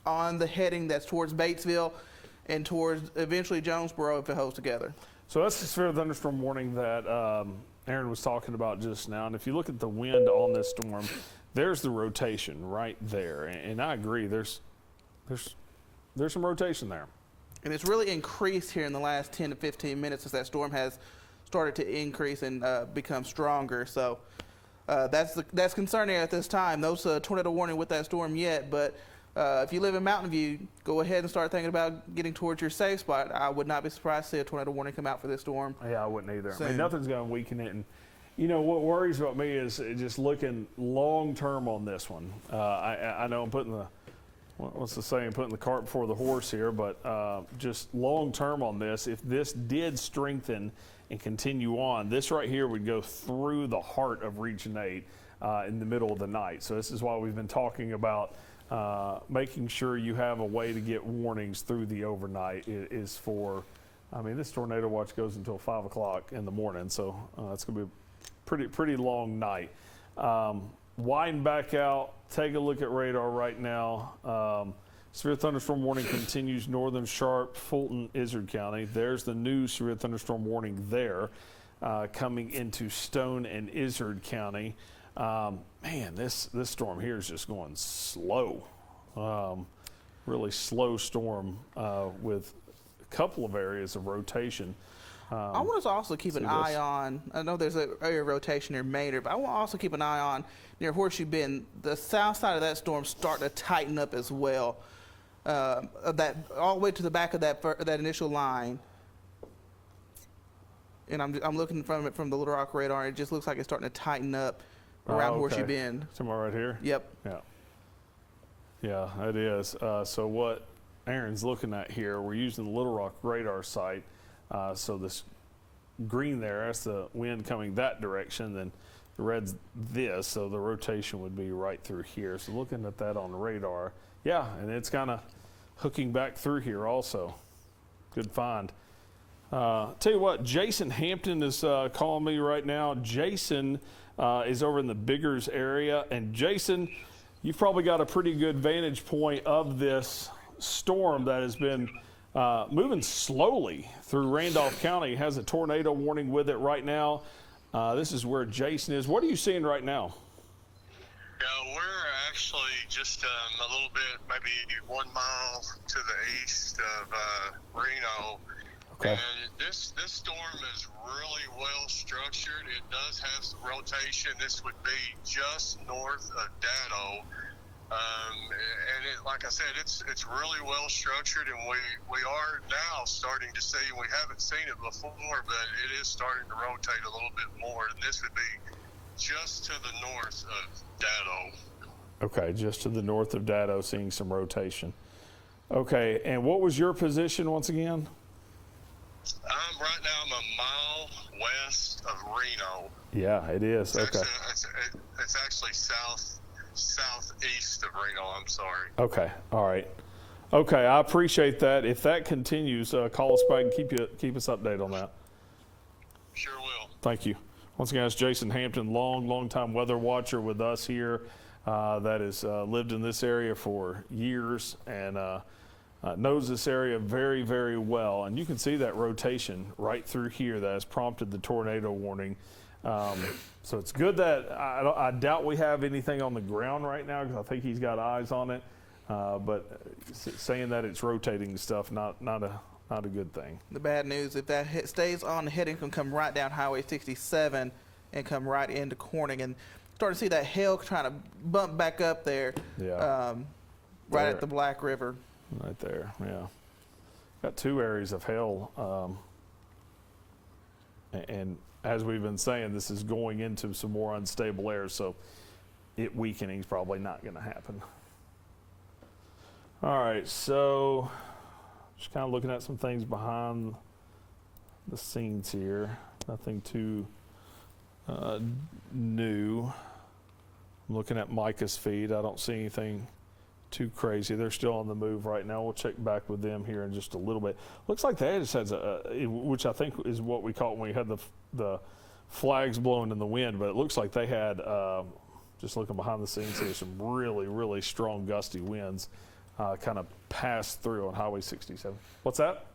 [SPEAKER 2] on the heading that's towards Batesville and towards eventually Jonesboro if it holds together.
[SPEAKER 1] So that's the severe thunderstorm warning that Aaron was talking about just now. And if you look at the wind on this storm, there's the rotation right there. And I agree, there's some rotation there.
[SPEAKER 2] And it's really increased here in the last 10 to 15 minutes as that storm has started to increase and become stronger. So that's concerning at this time. No tornado warning with that storm yet, but if you live in Mountain View, go ahead and start thinking about getting towards your safe spot. I would not be surprised to see a tornado warning come out for this storm.
[SPEAKER 1] Yeah, I wouldn't either.
[SPEAKER 2] Soon.
[SPEAKER 1] I mean, nothing's going to weaken it. And, you know, what worries about me is just looking long-term on this one. I know I'm putting the, what's the saying, putting the cart before the horse here, but just long-term on this, if this did strengthen and continue on, this right here would go through the heart of Region 8 in the middle of the night. So this is why we've been talking about making sure you have a way to get warnings through the overnight is for, I mean, this tornado watch goes until 5 o'clock in the morning, so it's going to be a pretty long night. Widen back out, take a look at radar right now. Severe thunderstorm warning continues northern Sharp, Fulton, Izard County. There's the new severe thunderstorm warning there coming into Stone and Izard County. Man, this storm here is just going slow. Really slow storm with a couple of areas of rotation.
[SPEAKER 2] I want us to also keep an eye on, I know there's an area of rotation near Maynard, but I want to also keep an eye on near Horseshoe Bend. The south side of that storm starting to tighten up as well. That all the way to the back of that initial line. And I'm looking from it from the Little Rock radar. It just looks like it's starting to tighten up around Horseshoe Bend.
[SPEAKER 1] Somewhere right here?
[SPEAKER 2] Yep.
[SPEAKER 1] Yeah, it is. So what Aaron's looking at here, we're using the Little Rock radar site. So this green there, that's the wind coming that direction. Then the red's this, so the rotation would be right through here. So looking at that on the radar, yeah, and it's kind of hooking back through here also. Good find. Tell you what, Jason Hampton is calling me right now. Jason is over in the Biggers area. And Jason, you've probably got a pretty good vantage point of this storm that has been moving slowly through Randolph County. It has a tornado warning with it right now. This is where Jason is. What are you seeing right now?
[SPEAKER 4] Yeah, we're actually just a little bit, maybe 1 mile to the east of Reno.
[SPEAKER 1] Okay.
[SPEAKER 4] And this storm is really well structured. It does have some rotation. This would be just north of Dado. And it, like I said, it's really well structured, and we are now starting to see, we haven't seen it before, but it is starting to rotate a little bit more. And this would be just to the north of Dado.
[SPEAKER 1] Okay, just to the north of Dado, seeing some rotation. Okay, and what was your position once again?
[SPEAKER 4] Right now I'm a mile west of Reno.
[SPEAKER 1] Yeah, it is.
[SPEAKER 4] It's
[SPEAKER 1] Okay.
[SPEAKER 4] It's actually southeast of Reno. I'm sorry.
[SPEAKER 1] Okay. All right. Okay, I appreciate that. If that continues, call us back and keep us updated on that.
[SPEAKER 4] Sure will.
[SPEAKER 1] Thank you. Once again, it's Jason Hampton, long time weather watcher with us here. That has lived in this area for years and knows this area very, very well. And you can see that rotation right through here that has prompted the tornado warning. So it's good that I doubt we have anything on the ground right now because I think he's got eyes on it. But saying that it's rotating stuff, not a good thing.
[SPEAKER 2] The bad news, if that stays on, the heading can come right down Highway 67 and come right into Corning. And starting to see that hail trying to bump back up there.
[SPEAKER 1] Yeah.
[SPEAKER 2] Right at the Black River.
[SPEAKER 1] Right there, yeah. Got 2 areas of hail. And as we've been saying, this is going into some more unstable air. So it weakening is probably not going to happen. All right, so just kind of looking at some things behind the scenes here. Nothing too new. I'm looking at Micah's feed. I don't see anything too crazy. They're still on the move right now. We'll check back with them here in just a little bit. Looks like they just has which I think is what we caught when we had the flags blowing in the wind, but it looks like they had, just looking behind the scenes here, some really, really strong gusty winds kind of passed through on Highway 67. What's that?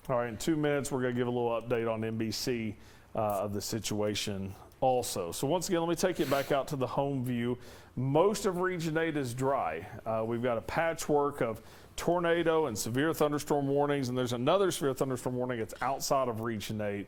[SPEAKER 1] All right, in 2 minutes, we're going to give a little update on NBC of the situation also. So once again, let me take it back out to the home view. Most of Region 8 is dry. We've got a patchwork of tornado and severe thunderstorm warnings, and there's another severe thunderstorm warning that's outside of Region 8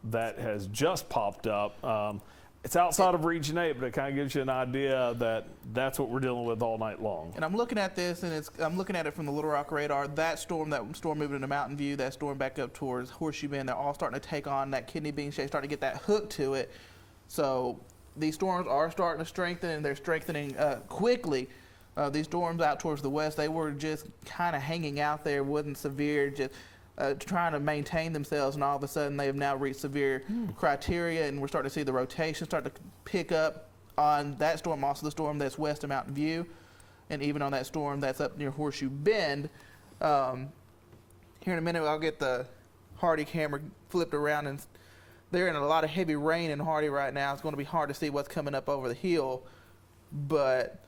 [SPEAKER 1] that has just popped up. It's outside of Region 8, but it kind of gives you an idea that that's what we're dealing with all night long.
[SPEAKER 2] And I'm looking at this, and I'm looking at it from the Little Rock radar. That storm moving into Mountain View, that storm back up towards Horseshoe Bend, they're all starting to take on that kidney bean shape, starting to get that hook to it. So these storms are starting to strengthen, and they're strengthening quickly. These storms out towards the west, they were just kind of hanging out there, wasn't severe, just trying to maintain themselves, and all of a sudden they have now reached severe criteria, and we're starting to see the rotation start to pick up on that storm, also the storm that's west of Mountain View, and even on that storm that's up near Horseshoe Bend. Here in a minute, I'll get the Hardy camera flipped around, and they're in a lot of heavy rain in Hardy right now. It's going to be hard to see what's coming up over the hill, but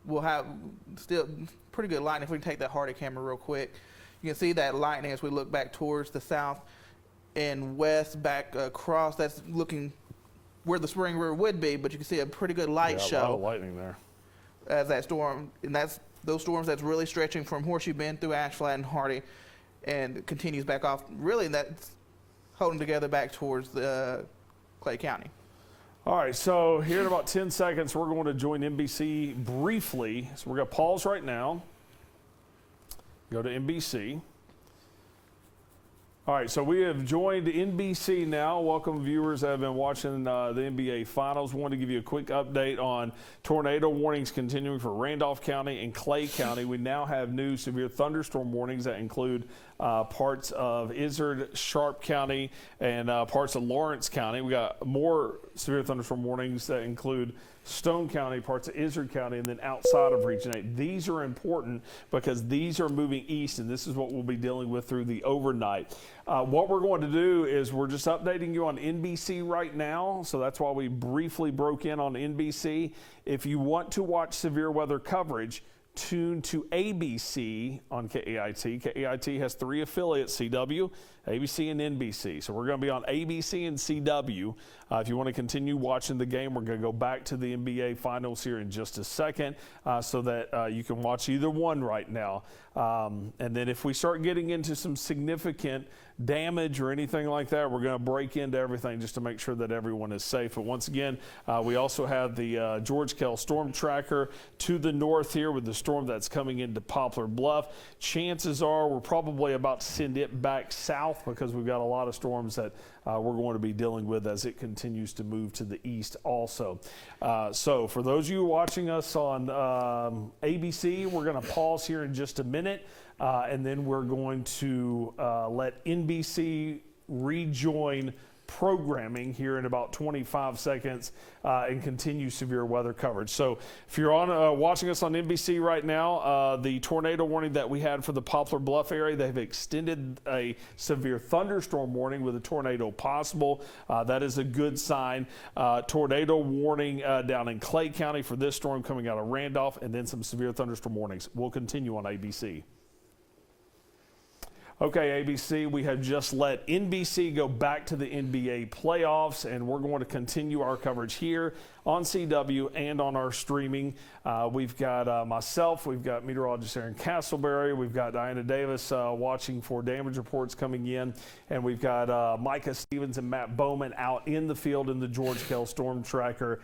[SPEAKER 2] we'll have still pretty good lightning. If we can take that Hardy camera real quick. You can see that lightning as we look back towards the south and west, back across. That's looking where the spring river would be, but you can see a pretty good light show.
[SPEAKER 1] A lot of lightning there.
[SPEAKER 2] As that storm, and that's those storms that's really stretching from Horseshoe Bend through Ash Flat and Hardy, and continues back off. Really, that's holding together back towards Clay County.
[SPEAKER 1] All right, so here in about 10 seconds, we're going to join NBC briefly. So we're going to pause right now. Go to NBC. All right, so we have joined NBC now. Welcome viewers that have been watching the NBA Finals. Want to give you a quick update on tornado warnings continuing for Randolph County and Clay County. We now have new severe thunderstorm warnings that include parts of Izard, Sharp County, and parts of Lawrence County. We got more severe thunderstorm warnings that include Stone County, parts of Izard County, and then outside of Region 8. These are important because these are moving east, and this is what we'll be dealing with through the overnight. What we're going to do is we're just updating you on NBC right now, so that's why we briefly broke in on NBC. If you want to watch severe weather coverage, tune to ABC on KAIT. KAIT has 3 affiliates, CW, ABC, and NBC. So we're going to be on ABC and CW. If you want to continue watching the game, we're going to go back to the NBA Finals here in just a second so that you can watch either one right now. And then if we start getting into some significant damage or anything like that, we're going to break into everything just to make sure that everyone is safe. But once again, we also have the George Kell storm tracker to the north here with the storm that's coming into Poplar Bluff. Chances are we're probably about to send it back south because we've got a lot of storms that we're going to be dealing with as it continues to move to the east also. So for those of you watching us on ABC, we're going to pause here in just a minute. And then we're going to let NBC rejoin programming here in about 25 seconds and continue severe weather coverage. So if you're on watching us on NBC right now, the tornado warning that we had for the Poplar Bluff area, they've extended a severe thunderstorm warning with a tornado possible. That is a good sign. Tornado warning down in Clay County for this storm coming out of Randolph, and then some severe thunderstorm warnings. We'll continue on ABC. Okay, ABC, we have just let NBC go back to the NBA playoffs, and we're going to continue our coverage here on CW and on our streaming. We've got myself, we've got meteorologist Aaron Castleberry, we've got Diana Davis watching for damage reports coming in, and we've got Micah Stevens and Matt Bowman out in the field in the George Kell Storm Tracker,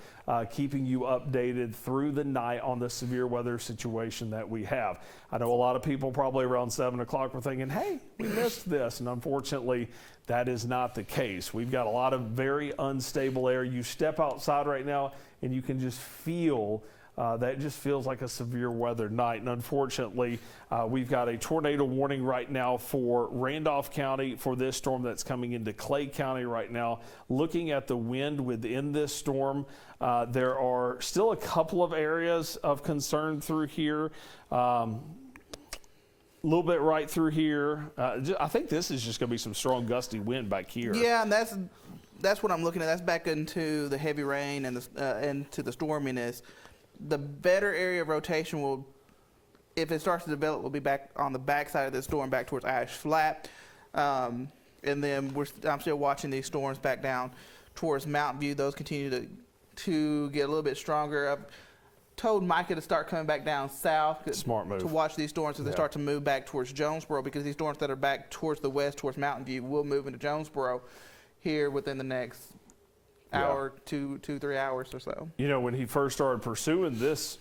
[SPEAKER 1] keeping you updated through the night on the severe weather situation that we have. I know a lot of people probably around 7 o'clock were thinking, hey, we missed this, and unfortunately, that is not the case. We've got a lot of very unstable air. You step outside right now and you can just feel that just feels like a severe weather night. And unfortunately, we've got a tornado warning right now for Randolph County for this storm that's coming into Clay County right now. Looking at the wind within this storm, there are still a couple of areas of concern through here. A little bit right through here. I think this is just going to be some strong gusty wind back here.
[SPEAKER 2] Yeah, and that's what I'm looking at. That's back into the heavy rain and into the storminess. The better area of rotation will, if it starts to develop, will be back on the backside of the storm, back towards Ash Flat. And then I'm still watching these storms back down towards Mountain View. Those continue to get a little bit stronger. I've told Micah to start coming back down south.
[SPEAKER 1] Smart move.
[SPEAKER 2] To watch these storms as they start to move back towards Jonesboro, because these storms that are back towards the west, towards Mountain View, will move into Jonesboro here within the next hour, 3 hours or so.
[SPEAKER 1] You know, when he first started pursuing this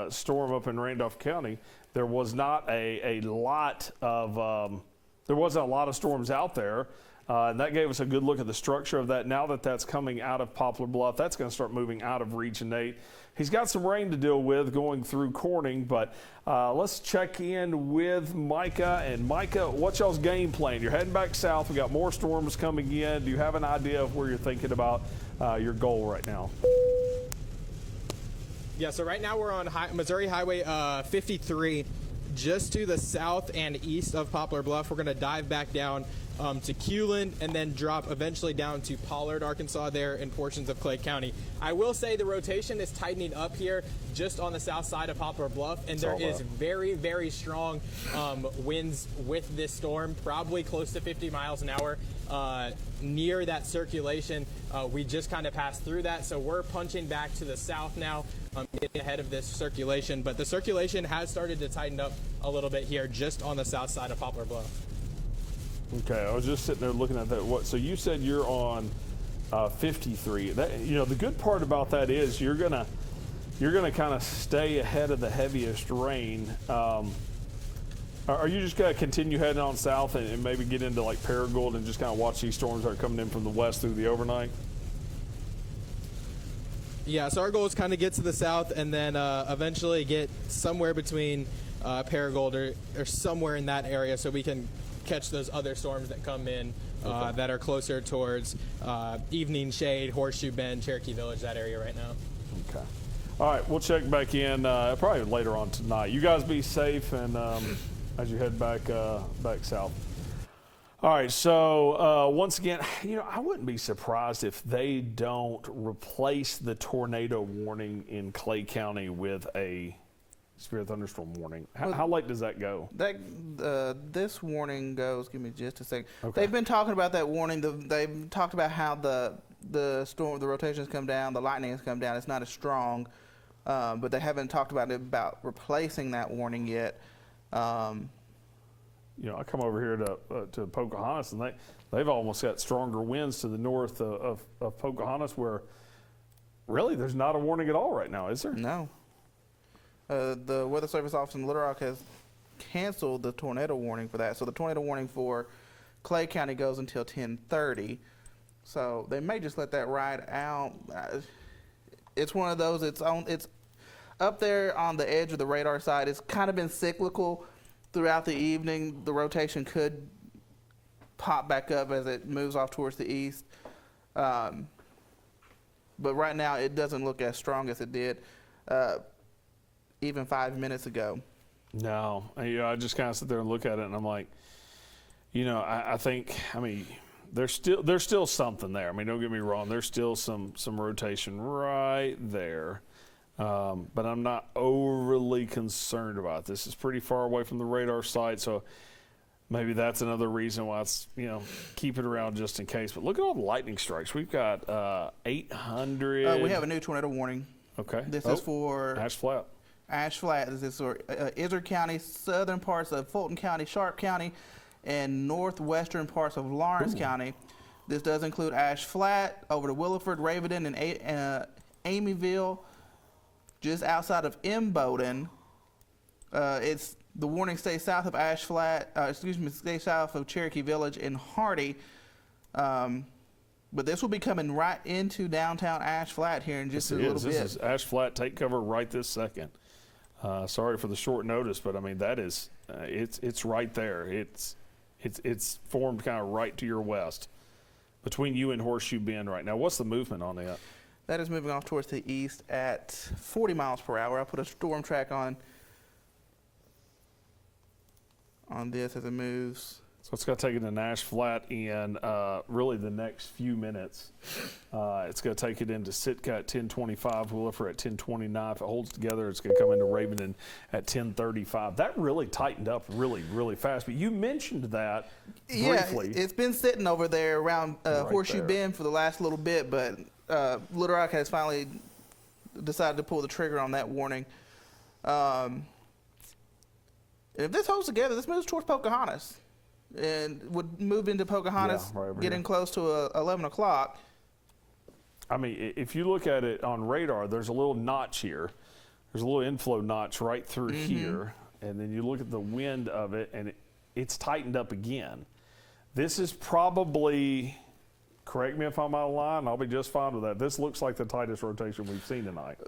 [SPEAKER 1] storm up in Randolph County, there was not a lot of there wasn't a lot of storms out there, and that gave us a good look at the structure of that. Now that that's coming out of Poplar Bluff, that's going to start moving out of Region 8. He's got some rain to deal with going through Corning, but let's check in with Micah. And Micah, what's y'all's game plan? You're heading back south. We got more storms coming in. Do you have an idea of where you're thinking about your goal right now?
[SPEAKER 3] Yeah, so right now we're on Missouri Highway 53, just to the south and east of Poplar Bluff. We're going to dive back down to Culand and then drop eventually down to Pollard, Arkansas, there in portions of Clay County. I will say the rotation is tightening up here just on the south side of Poplar Bluff, and there is very, very strong winds with this storm, probably close to 50 miles an hour near that circulation. We just kind of passed through that, so we're punching back to the south now, getting ahead of this circulation, but the circulation has started to tighten up a little bit here just on the south side of Poplar Bluff.
[SPEAKER 1] Okay, I was just sitting there looking at that. So you said you're on 53. That, you know, the good part about that is you're gonna kind of stay ahead of the heaviest rain. Are you just gonna continue heading on south and maybe get into like Paragould and just kind of watch these storms that are coming in from the west through the overnight?
[SPEAKER 3] Yeah, so our goal is kind of get to the south and then eventually get somewhere between Paragould or somewhere in that area so we can catch those other storms that come in that are closer towards Evening Shade, Horseshoe Bend, Cherokee Village, that area right now.
[SPEAKER 1] Okay. All right, we'll check back in probably later on tonight. You guys be safe and as you head back south. All right, so once again, you know, I wouldn't be surprised if they don't replace the tornado warning in Clay County with a severe thunderstorm warning. How late does that go?
[SPEAKER 2] This warning goes, give me just a second.
[SPEAKER 1] Okay.
[SPEAKER 2] They've been talking about that warning. They've talked about how the storm, the rotations come down, the lightning has come down. It's not as strong, but they haven't talked about replacing that warning yet.
[SPEAKER 1] You know, I come over here to Pocahontas, and they've almost got stronger winds to the north of Pocahontas, where really there's not a warning at all right now, is there?
[SPEAKER 2] No. The Weather Service office in Little Rock has canceled the tornado warning for that. So the tornado warning for Clay County goes until 10:30. So they may just let that ride out. It's one of those. It's up there on the edge of the radar side. It's kind of been cyclical throughout the evening. The rotation could pop back up as it moves off towards the east. But right now it doesn't look as strong as it did even 5 minutes ago.
[SPEAKER 1] No, you know, I just kind of sit there and look at it, and I'm like, you know, I think, I mean, there's still something there. I mean, don't get me wrong, there's still some rotation right there, but I'm not overly concerned about this. It's pretty far away from the radar site, so maybe that's another reason why it's, you know, keep it around just in case. But look at all the lightning strikes. We've got 800.
[SPEAKER 2] We have a new tornado warning.
[SPEAKER 1] Okay.
[SPEAKER 2] This is for
[SPEAKER 1] Ash Flat.
[SPEAKER 2] Ash Flat. This is for Izard County, southern parts of Fulton County, Sharp County, and northwestern parts of Lawrence County. This does include Ash Flat, over to Williford, Raventon, and Amyville, just outside of Imboden. The warning stays south of Ash Flat, stays south of Cherokee Village and Hardy. But this will be coming right into downtown Ash Flat here in just a little bit.
[SPEAKER 1] This is Ash Flat. Take cover right this second. Sorry for the short notice, but I mean that is it's right there. It's formed kind of right to your west, between you and Horseshoe Bend right now. What's the movement on that?
[SPEAKER 2] That is moving off towards the east at 40 miles per hour. I'll put a storm track on this as it moves.
[SPEAKER 1] So it's going to take it to Nash Flat in really the next few minutes. It's going to take it into Sitka at 10:25, Williford at 10:29. If it holds together, it's going to come into Raventon at 10:35. That really tightened up really, really fast. But you mentioned that briefly.
[SPEAKER 2] Yeah, it's been sitting over there around Horseshoe Bend for the last little bit, but Little Rock has finally decided to pull the trigger on that warning. And if this holds together, this moves towards Pocahontas. And would move into Pocahontas, getting close to 11 o'clock.
[SPEAKER 1] I mean, if you look at it on radar, there's a little notch here. There's a little inflow notch right through here. And then you look at the wind of it, and it's tightened up again. This is probably, correct me if I'm out of line, I'll be just fine with that. This looks like the tightest rotation we've seen tonight.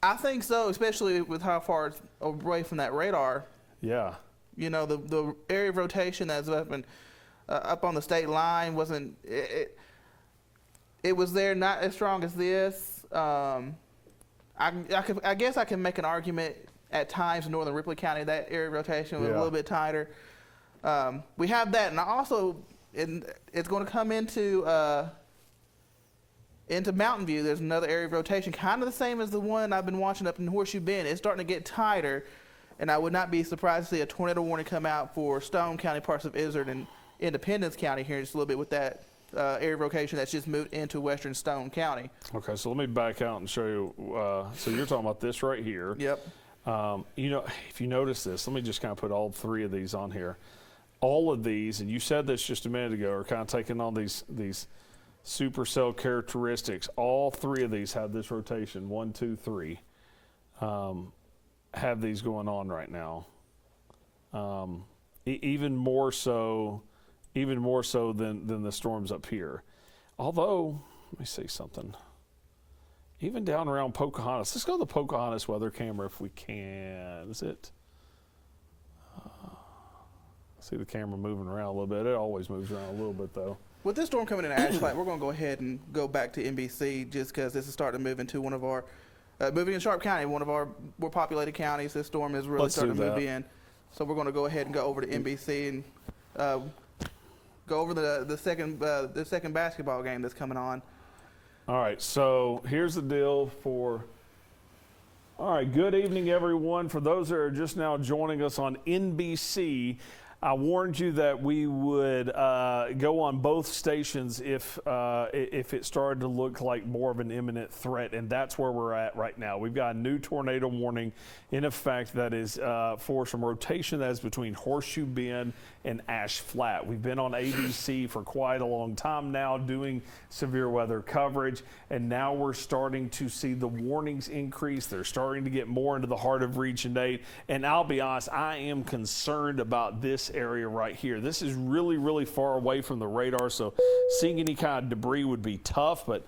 [SPEAKER 2] I think so, especially with how far it's away from that radar.
[SPEAKER 1] Yeah.
[SPEAKER 2] You know, the area of rotation that's up on the state line wasn't. It was there, not as strong as this. I guess I can make an argument at times in northern Ripley County that area of rotation was a little bit tighter. We have that, and also it's going to come into Mountain View. There's another area of rotation, kind of the same as the one I've been watching up in Horseshoe Bend. It's starting to get tighter. And I would not be surprised to see a tornado warning come out for Stone County, parts of Izard, and Independence County here in just a little bit with that area of rotation that's just moved into western Stone County.
[SPEAKER 1] Okay, so let me back out and show you. So you're talking about this right here.
[SPEAKER 2] Yep.
[SPEAKER 1] You know, if you notice this, let me just kind of put all three of these on here. All of these, and you said this just a minute ago, are kind of taking on these supercell characteristics. All three of these have this rotation, 1, 2, 3. Have these going on right now, even more so than the storms up here. Although, let me see something. Even down around Pocahontas, let's go to the Pocahontas weather camera if we can. Is it? See the camera moving around a little bit. It always moves around a little bit though.
[SPEAKER 2] With this storm coming in Ash Flat, we're going to go ahead and go back to NBC just because this is starting to move into one of our. Moving in Sharp County, one of our more populated counties, this storm is really starting to move in. So we're going to go ahead and go over to NBC and go over the second basketball game that's coming on.
[SPEAKER 1] All right, so here's the deal all right, good evening, everyone. For those that are just now joining us on NBC, I warned you that we would go on both stations if it started to look like more of an imminent threat, and that's where we're at right now. We've got a new tornado warning in effect that is for some rotation that is between Horseshoe Bend and Ash Flat. We've been on ABC for quite a long time now doing severe weather coverage, and now we're starting to see the warnings increase. They're starting to get more into the heart of Region 8, and I'll be honest, I am concerned about this area right here. This is really, really far away from the radar, so seeing any kind of debris would be tough, but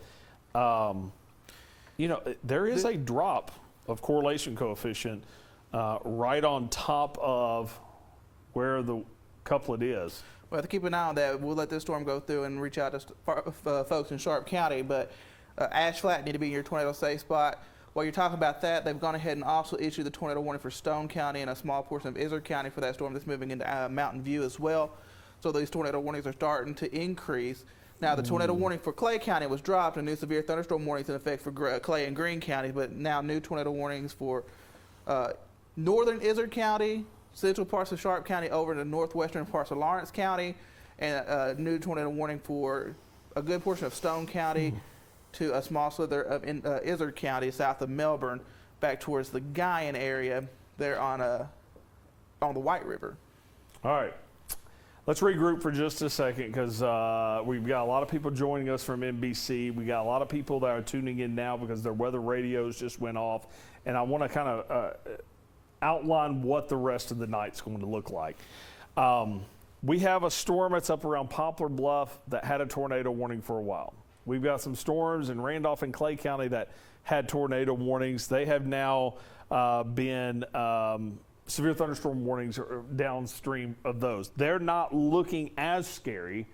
[SPEAKER 1] you know, there is a drop of correlation coefficient right on top of where the couplet is.
[SPEAKER 2] We'll have to keep an eye on that. We'll let this storm go through and reach out to folks in Sharp County, but Ash Flat need to be in your tornado safe spot. While you're talking about that, they've gone ahead and also issued the tornado warning for Stone County and a small portion of Izard County for that storm that's moving into Mountain View as well. So these tornado warnings are starting to increase. Now, the tornado warning for Clay County was dropped, and new severe thunderstorm warnings in effect for Clay and Greene County, but now new tornado warnings for northern Izard County, central parts of Sharp County over to northwestern parts of Lawrence County, and a new tornado warning for a good portion of Stone County to a small slither of Izard County south of Melbourne back towards the Guyan area there on the White River.
[SPEAKER 1] All right. Let's regroup for just a second because we've got a lot of people joining us from NBC. We got a lot of people that are tuning in now because their weather radios just went off. And I want to kind of outline what the rest of the night's going to look like. We have a storm that's up around Poplar Bluff that had a tornado warning for a while. We've got some storms in Randolph and Clay County that had tornado warnings. They have now been severe thunderstorm warnings downstream of those. They're not looking as scary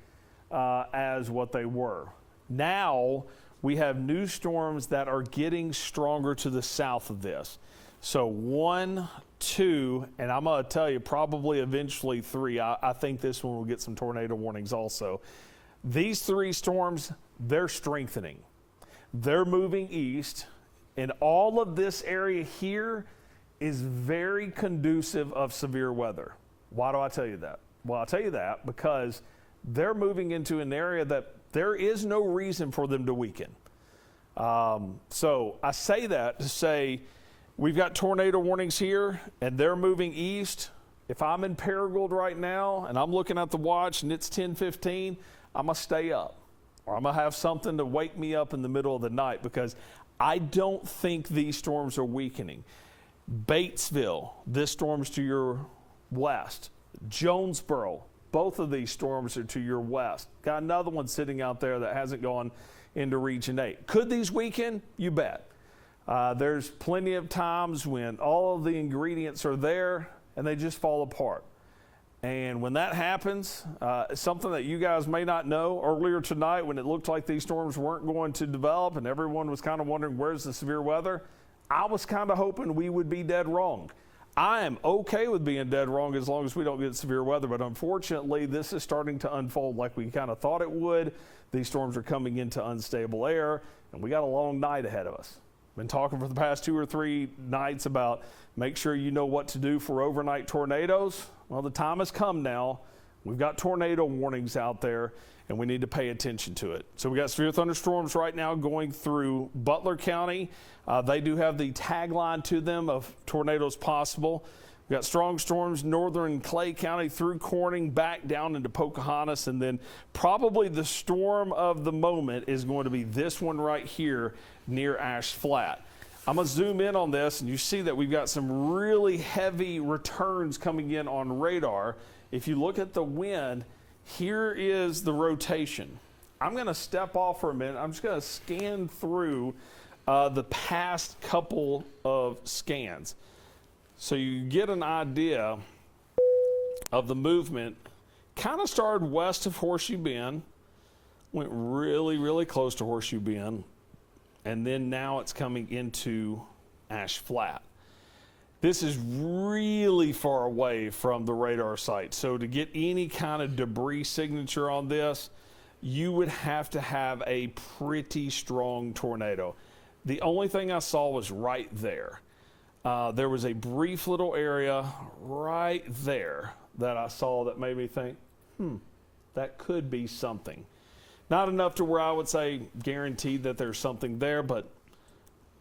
[SPEAKER 1] as what they were. Now we have new storms that are getting stronger to the south of this. So 1, 2, and I'm going to tell you probably eventually 3. I think this one will get some tornado warnings also. These 3 storms, they're strengthening. They're moving east, and all of this area here is very conducive of severe weather. Why do I tell you that? Well, I'll tell you that because they're moving into an area that there is no reason for them to weaken. So I say that to say we've got tornado warnings here, and they're moving east. If I'm in Paragould right now and I'm looking at the watch and it's 10:15, I'm going to stay up, or I'm going to have something to wake me up in the middle of the night because I don't think these storms are weakening. Batesville, this storm's to your west. Jonesboro, both of these storms are to your west. Got another one sitting out there that hasn't gone into Region 8. Could these weaken? You bet. There's plenty of times when all of the ingredients are there and they just fall apart. And when that happens, something that you guys may not know, earlier tonight when it looked like these storms weren't going to develop and everyone was kind of wondering where's the severe weather, I was kind of hoping we would be dead wrong. I am okay with being dead wrong as long as we don't get severe weather, but unfortunately this is starting to unfold like we kind of thought it would. These storms are coming into unstable air, and we got a long night ahead of us. Been talking for the past 2 or 3 nights about make sure you know what to do for overnight tornadoes. Well, the time has come now. We've got tornado warnings out there, and we need to pay attention to it. So we got severe thunderstorms right now going through Butler County. They do have the tagline to them of tornadoes possible. We've got strong storms northern Clay County through Corning back down into Pocahontas, and then probably the storm of the moment is going to be this one right here near Ash Flat. I'm going to zoom in on this, and you see that we've got some really heavy returns coming in on radar. If you look at the wind, here is the rotation. I'm going to step off for a minute. I'm just going to scan through the past couple of scans so you get an idea of the movement. Kind of started west of Horseshoe Bend, went really, really close to Horseshoe Bend, and then now it's coming into Ash Flat. This is really far away from the radar site, so to get any kind of debris signature on this, you would have to have a pretty strong tornado. The only thing I saw was right there. There was a brief little area right there that I saw that made me think, that could be something. Not enough to where I would say guaranteed that there's something there, but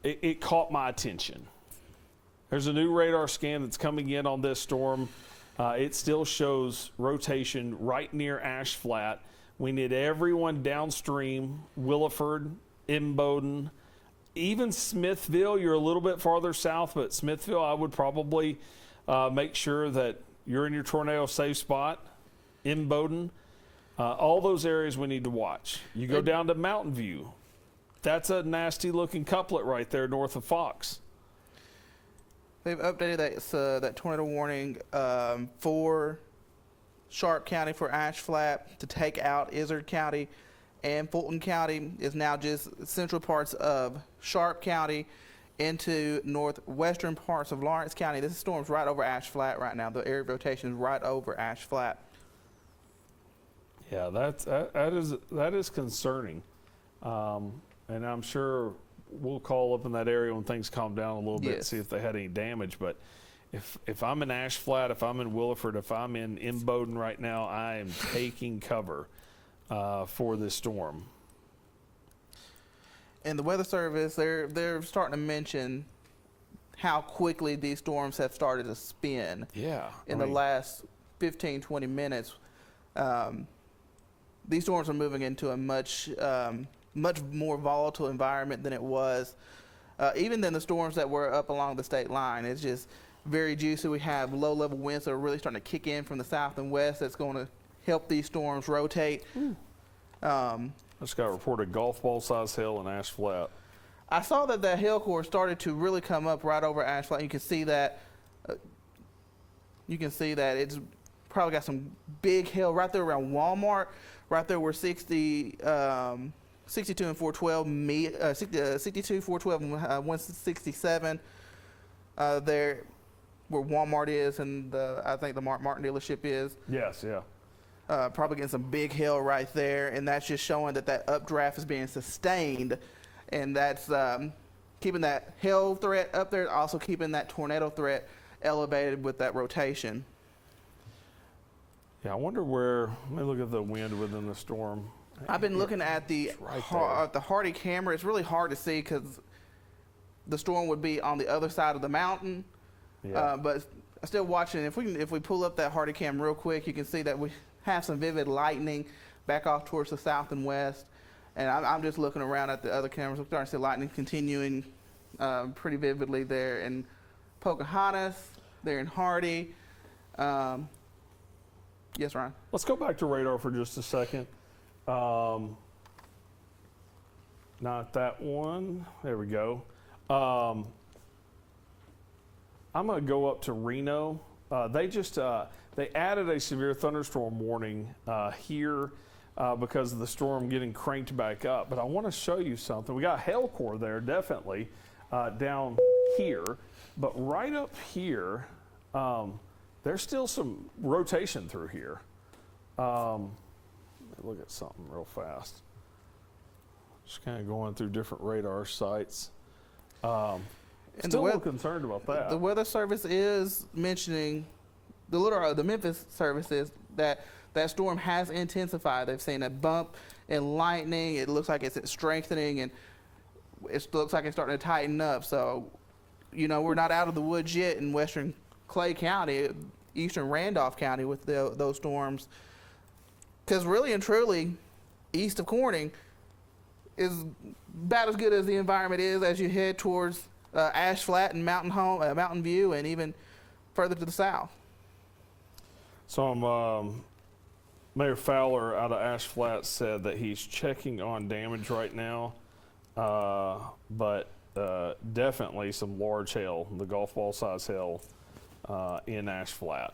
[SPEAKER 1] it caught my attention. There's a new radar scan that's coming in on this storm. It still shows rotation right near Ash Flat. We need everyone downstream, Williford, Imboden, even Smithville. You're a little bit farther south, but Smithville, I would probably make sure that you're in your tornado safe spot. Imboden, all those areas we need to watch. You go down to Mountain View. That's a nasty looking couplet right there north of Fox.
[SPEAKER 2] They've updated that tornado warning for Sharp County for Ash Flat to take out Izard County, and Fulton County is now just central parts of Sharp County into northwestern parts of Lawrence County. This storm's right over Ash Flat right now. The area of rotation is right over Ash Flat.
[SPEAKER 1] Yeah, that is concerning, and I'm sure we'll call up in that area when things calm down a little bit and see if they had any damage. But if I'm in Ash Flat, if I'm in Williford, if I'm in Imboden right now, I am taking cover for this storm.
[SPEAKER 2] And the Weather Service, they're starting to mention how quickly these storms have started to spin.
[SPEAKER 1] Yeah.
[SPEAKER 2] In the last 15, 20 minutes. These storms are moving into a much more volatile environment than it was, even than the storms that were up along the state line. It's just very juicy. We have low-level winds that are really starting to kick in from the south and west. That's going to help these storms rotate.
[SPEAKER 1] I just got reported golf ball size hail in Ash Flat.
[SPEAKER 2] I saw that the hail core started to really come up right over Ash Flat. You can see that. It's probably got some big hail right there around Walmart, right there where 62 and 412 meet, 62, 412, and 167. There, where Walmart is, and I think the Martin dealership is.
[SPEAKER 1] Yes, yeah.
[SPEAKER 2] Probably getting some big hail right there, and that's just showing that updraft is being sustained, and that's keeping that hail threat up there, also keeping that tornado threat elevated with that rotation.
[SPEAKER 1] Yeah, I wonder where. Let me look at the wind within the storm.
[SPEAKER 2] I've been looking at the
[SPEAKER 1] right
[SPEAKER 2] the Hardy camera. It's really hard to see because the storm would be on the other side of the mountain.
[SPEAKER 1] Yeah.
[SPEAKER 2] But still watching. If we pull up that Hardy cam real quick, you can see that we have some vivid lightning back off towards the south and west. And I'm just looking around at the other cameras. We're starting to see lightning continuing pretty vividly there in Pocahontas, there in Hardy. Yes, Ryan?
[SPEAKER 1] Let's go back to radar for just a second. Not that one. There we go. I'm going to go up to Reno. They added a severe thunderstorm warning here because of the storm getting cranked back up. But I want to show you something. We got hail core there, definitely, down here. But right up here, there's still some rotation through here. Let me look at something real fast. Just kind of going through different radar sites.
[SPEAKER 2] And
[SPEAKER 1] still a little concerned about that.
[SPEAKER 2] The Weather Service is mentioning, the Memphis service is that storm has intensified. They've seen a bump in lightning. It looks like it's strengthening, and it looks like it's starting to tighten up. So, we're not out of the woods yet in western Clay County, eastern Randolph County with those storms. Because really and truly, east of Corning is about as good as the environment is as you head towards Ash Flat and Mountain View, and even further to the south.
[SPEAKER 1] So Mayor Fowler out of Ash Flat said that he's checking on damage right now, but definitely some large hail, the golf ball size hail in Ash Flat.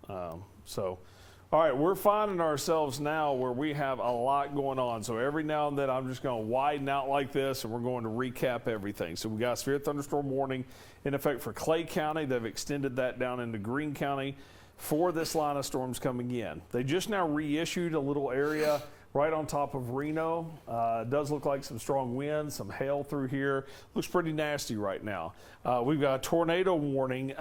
[SPEAKER 1] All right, we're finding ourselves now where we have a lot going on. So every now and then I'm just going to widen out like this, and we're going to recap everything. So we got a severe thunderstorm warning in effect for Clay County. They've extended that down into Greene County for this line of storms coming in. They just now reissued a little area right on top of Reno. It does look like some strong winds, some hail through here. Looks pretty nasty right now. We've got a tornado warning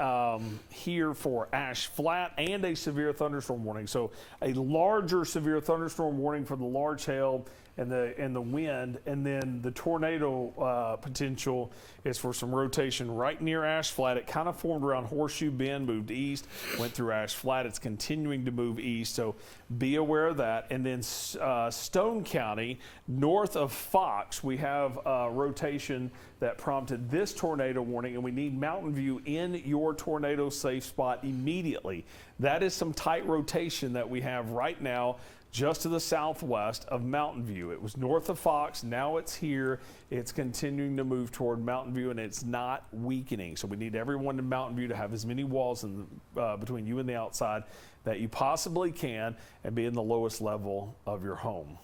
[SPEAKER 1] here for Ash Flat and a severe thunderstorm warning. So a larger severe thunderstorm warning for the large hail and the wind, and then the tornado potential is for some rotation right near Ash Flat. It kind of formed around Horseshoe Bend, moved east, went through Ash Flat. It's continuing to move east, so be aware of that. And then Stone County, north of Fox, we have rotation that prompted this tornado warning, and we need Mountain View in your tornado safe spot immediately. That is some tight rotation that we have right now just to the southwest of Mountain View. It was north of Fox, now it's here. It's continuing to move toward Mountain View, and it's not weakening. So we need everyone in Mountain View to have as many walls between you and the outside that you possibly can, and be in the lowest level of your home.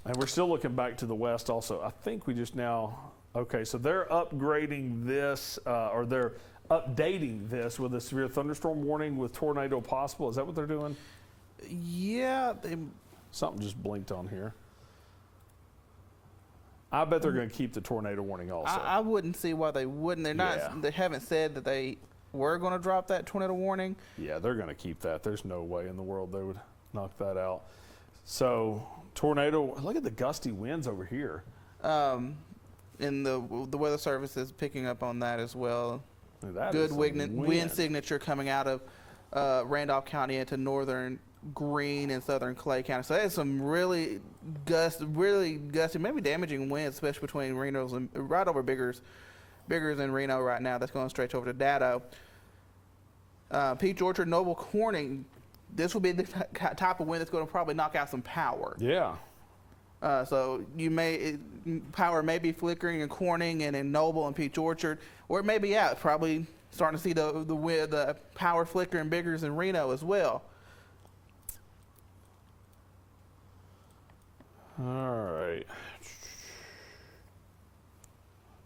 [SPEAKER 1] And we're still looking back to the west also. I think we just now, okay, so they're upgrading this, or they're updating this with a severe thunderstorm warning with tornado possible. Is that what they're doing?
[SPEAKER 2] Yeah.
[SPEAKER 1] Something just blinked on here. I bet they're going to keep the tornado warning also.
[SPEAKER 2] I wouldn't see why they wouldn't. They're not.
[SPEAKER 1] Yeah.
[SPEAKER 2] They haven't said that they were going to drop that tornado warning.
[SPEAKER 1] Yeah, they're going to keep that. There's no way in the world they would knock that out. So tornado, look at the gusty winds over here.
[SPEAKER 2] And the Weather Service is picking up on that as well. Good wind signature coming out of Randolph County into northern Greene and southern Clay County. So that's some really gusty, maybe damaging winds, especially between Reno's and right over Biggers Biggers in Reno right now. That's going straight over to Dado. Peach Orchard, Noble Corning. This will be the type of wind that's going to probably knock out some power.
[SPEAKER 1] Yeah.
[SPEAKER 2] So power may be flickering in Corning and in Noble and Peach Orchard, or it may be out. Probably starting to see the power flicker in Biggers in Reno as well.
[SPEAKER 1] All right.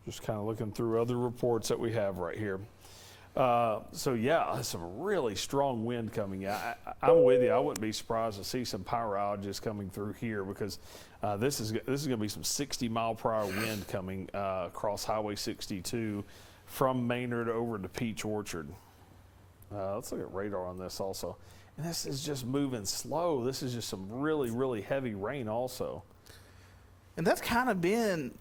[SPEAKER 1] Just kind of looking through other reports that we have right here. So yeah, some really strong wind coming out. I'm with you. I wouldn't be surprised to see some power outages coming through here because this is going to be some 60-mile-per-hour wind coming across Highway 62 from Maynard over to Peach Orchard. Let's look at radar on this also. And this is just moving slow. This is just some really, really heavy rain also.
[SPEAKER 2] And that's kind of been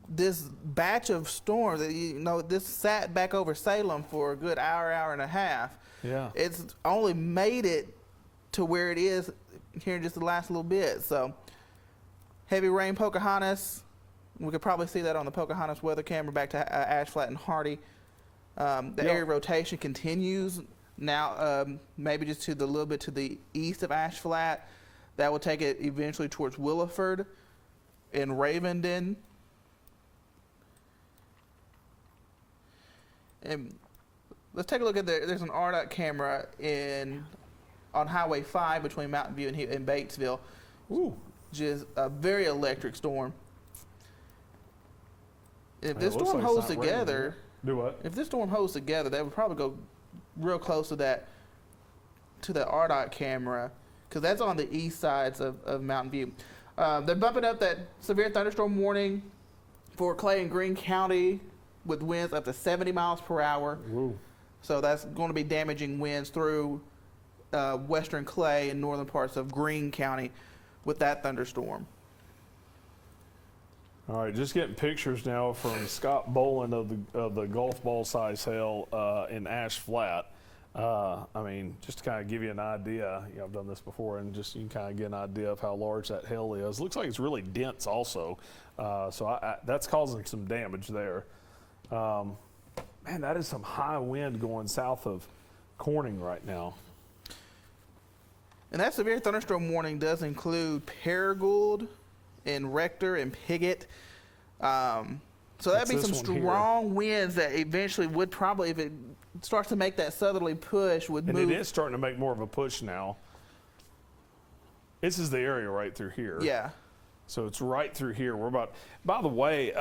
[SPEAKER 2] this batch of storms that, this sat back over Salem for a good hour and a half.
[SPEAKER 1] Yeah.
[SPEAKER 2] It's only made it to where it is here in just the last little bit. So heavy rain, Pocahontas. We could probably see that on the Pocahontas weather camera back to Ash Flat and Hardy. The area rotation continues now, maybe just to the little bit to the east of Ash Flat. That will take it eventually towards Williford and Ravenden. And let's take a look at there's an RDOT camera on Highway 5 between Mountain View and Batesville.
[SPEAKER 1] Ooh.
[SPEAKER 2] Just a very electric storm. If this
[SPEAKER 1] looks
[SPEAKER 2] storm
[SPEAKER 1] like it's
[SPEAKER 2] holds
[SPEAKER 1] not
[SPEAKER 2] together,
[SPEAKER 1] raining. Do what?
[SPEAKER 2] if this storm holds together, that would probably go real close to the RDOT camera, because that's on the east sides of Mountain View. They're bumping up that severe thunderstorm warning for Clay and Greene County with winds up to 70 miles per hour.
[SPEAKER 1] Ooh.
[SPEAKER 2] So that's going to be damaging winds through western Clay and northern parts of Greene County with that thunderstorm.
[SPEAKER 1] All right, just getting pictures now from Scott Boland of the golf ball size hail in Ash Flat. I mean, just to kind of give you an idea, I've done this before, and just you can kind of get an idea of how large that hail is. Looks like it's really dense also, so that's causing some damage there. Man, that is some high wind going south of Corning right now.
[SPEAKER 2] And that severe thunderstorm warning does include Paragould and Rector and Piggott. So that'd be some strong winds that eventually would probably, if it starts to make that southerly push, would move. And
[SPEAKER 1] it is starting to make more of a push now. This is the area right through here.
[SPEAKER 2] Yeah.
[SPEAKER 1] So it's right through here. By the way,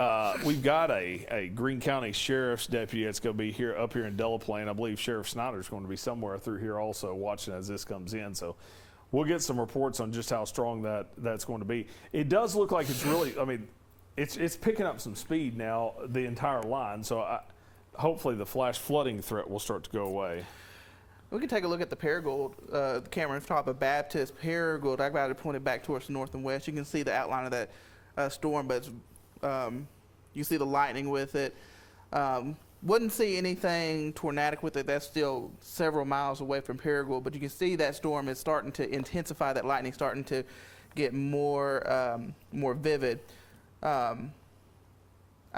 [SPEAKER 1] we've got a Greene County Sheriff's deputy that's going to be up here in Delaplane. I believe Sheriff Snyder's going to be somewhere through here also watching as this comes in. So we'll get some reports on just how strong that's going to be. It does look like it's really, it's picking up some speed now, the entire line. So hopefully the flash flooding threat will start to go away.
[SPEAKER 2] We can take a look at the Paragould, the camera on top of Baptist Paragould. I've got it pointed back towards the north and west. You can see the outline of that storm, but you see the lightning with it. Wouldn't see anything tornadic with it. That's still several miles away from Paragould, but you can see that storm is starting to intensify. That lightning starting to get more vivid. I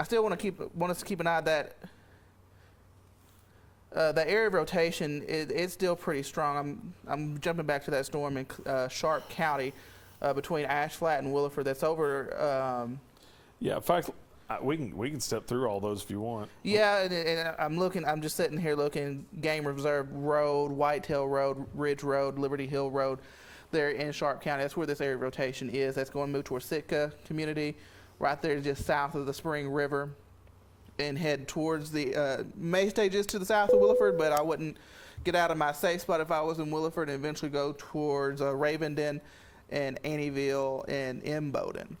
[SPEAKER 2] still want us to keep an eye on that. The area of rotation it's still pretty strong. I'm jumping back to that storm in Sharp County between Ash Flat and Williford. That's over.
[SPEAKER 1] Yeah, in fact, we can step through all those if you want.
[SPEAKER 2] Yeah, and I'm looking. I'm just sitting here looking. Game Reserve Road, Whitetail Road, Ridge Road, Liberty Hill Road. There in Sharp County. That's where this area of rotation is. That's going to move towards Sitka community, right there just south of the Spring River, and head towards the may stay just to the south of Williford, but I wouldn't get out of my safe spot if I was in Williford and eventually go towards Ravenden and Annieville and Imboden.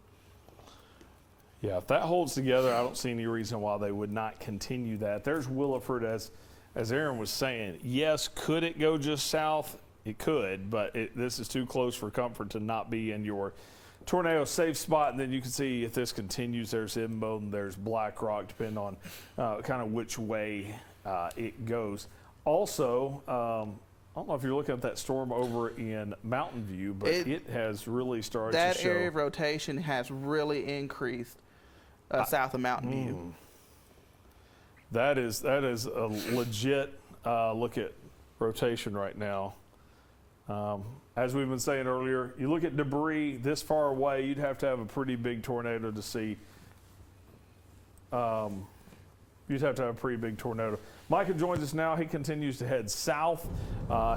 [SPEAKER 1] Yeah, if that holds together, I don't see any reason why they would not continue that. There's Williford, as Aaron was saying. Yes, could it go just south? It could, but this is too close for comfort to not be in your tornado safe spot. And then you can see if this continues, there's Imboden, there's Black Rock, depending on kind of which way it goes. Also, I don't know if you're looking at that storm over in Mountain View, but it has really started to show.
[SPEAKER 2] That area of rotation has really increased south of Mountain View.
[SPEAKER 1] That is a legit look at rotation right now. As we've been saying earlier, you look at debris this far away, you'd have to have a pretty big tornado to see. You'd have to have a pretty big tornado. Micah joins us now. He continues to head south.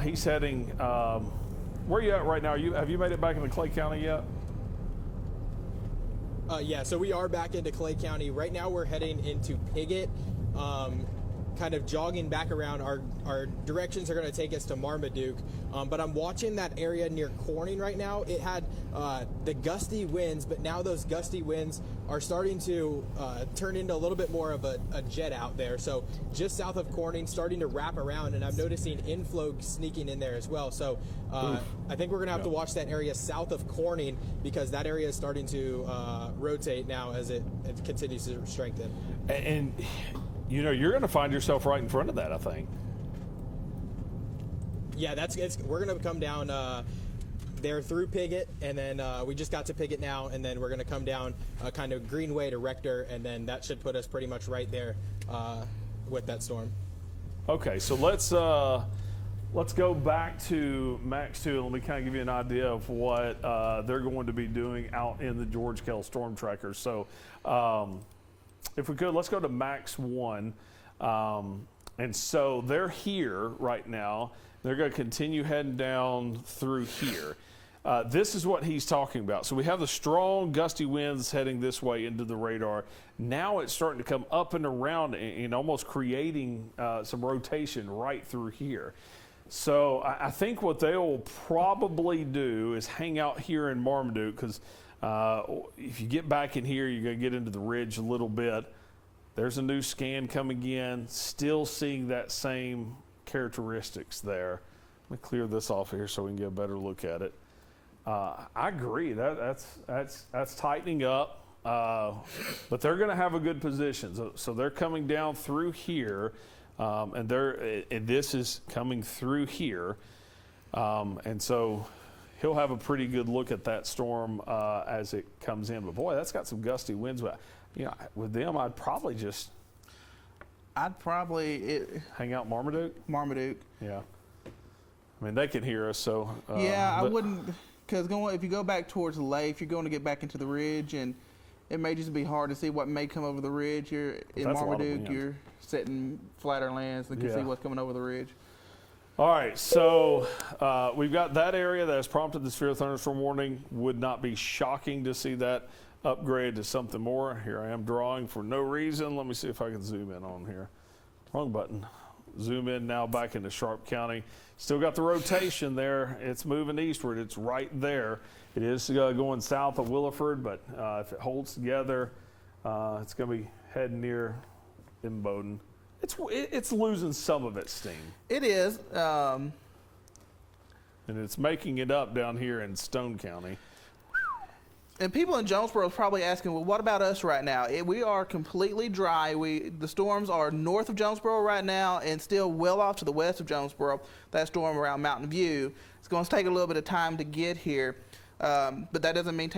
[SPEAKER 1] He's heading. Where are you at right now? Have you made it back into Clay County yet?
[SPEAKER 3] Yeah, so we are back into Clay County. Right now we're heading into Piggott, kind of jogging back around. Our directions are going to take us to Marmaduke, but I'm watching that area near Corning right now. It had the gusty winds, but now those gusty winds are starting to turn into a little bit more of a jet out there. So just south of Corning, starting to wrap around, and I'm noticing inflow sneaking in there as well. So I think we're going to have to watch that area south of Corning, because that area is starting to rotate now as it continues to strengthen.
[SPEAKER 1] And you know, you're going to find yourself right in front of that, I think.
[SPEAKER 3] Yeah, we're going to come down there through Piggott, and then we just got to Piggott now, and then we're going to come down kind of Greenway to Rector, and then that should put us pretty much right there with that storm. Okay,
[SPEAKER 1] so let's go back to Max 2 and let me kind of give you an idea of what they're going to be doing out in the George Kell Storm Tracker. So if we could, let's go to Max 1. And so they're here right now. They're going to continue heading down through here. This is what he's talking about. So we have the strong gusty winds heading this way into the radar. Now it's starting to come up and around and almost creating some rotation right through here. So I think what they'll probably do is hang out here in Marmaduke, because if you get back in here, you're going to get into the ridge a little bit. There's a new scan coming in, still seeing that same characteristics there. Let me clear this off here so we can get a better look at it. I agree, that's tightening up, but they're going to have a good position. So they're coming down through here, and this is coming through here, and so he'll have a pretty good look at that storm as it comes in. But boy, that's got some gusty winds. You know, with them, I'd probably hang out Marmaduke. Yeah. I mean, they can hear us, so.
[SPEAKER 2] I wouldn't, because if you go back towards the lake, you're going to get back into the ridge, and it may just be hard to see what may come over the ridge. You're in Marmaduke, you're setting flatter lands and can see what's coming over the ridge.
[SPEAKER 1] All right, so we've got that area that has prompted the severe thunderstorm warning. Would not be shocking to see that upgrade to something more. Here I am drawing for no reason. Let me see if I can zoom in on here. Wrong button. Zoom in now back into Sharp County. Still got the rotation there. It's moving eastward. It's right there. It is going south of Williford, but if it holds together, it's going to be heading near Imboden. It's losing some of its steam.
[SPEAKER 2] It is.
[SPEAKER 1] And it's making it up down here in Stone County.
[SPEAKER 2] And people in Jonesboro are probably asking, well, what about us right now? We are completely dry. The storms are north of Jonesboro right now and still well off to the west of Jonesboro. That storm around Mountain View. It's going to take a little bit of time to get here, but that doesn't mean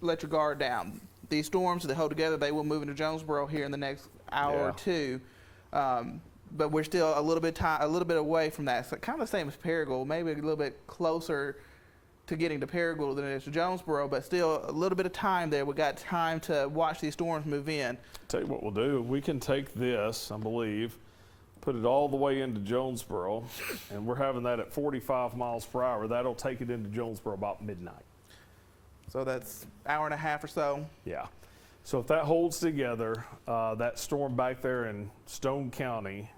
[SPEAKER 2] let your guard down. These storms, they hold together, they will move into Jonesboro here in the next hour or two. But we're still a little bit away from that. So kind of the same as Paragould, maybe a little bit closer to getting to Paragould than it is to Jonesboro, but still a little bit of time there. We got time to watch these storms move in.
[SPEAKER 1] Tell you what we'll do. We can take this, I believe, put it all the way into Jonesboro, and we're having that at 45 miles per hour. That'll take it into Jonesboro about midnight.
[SPEAKER 2] So that's an hour and a half or so.
[SPEAKER 1] Yeah. So if that holds together, that storm back there in Stone County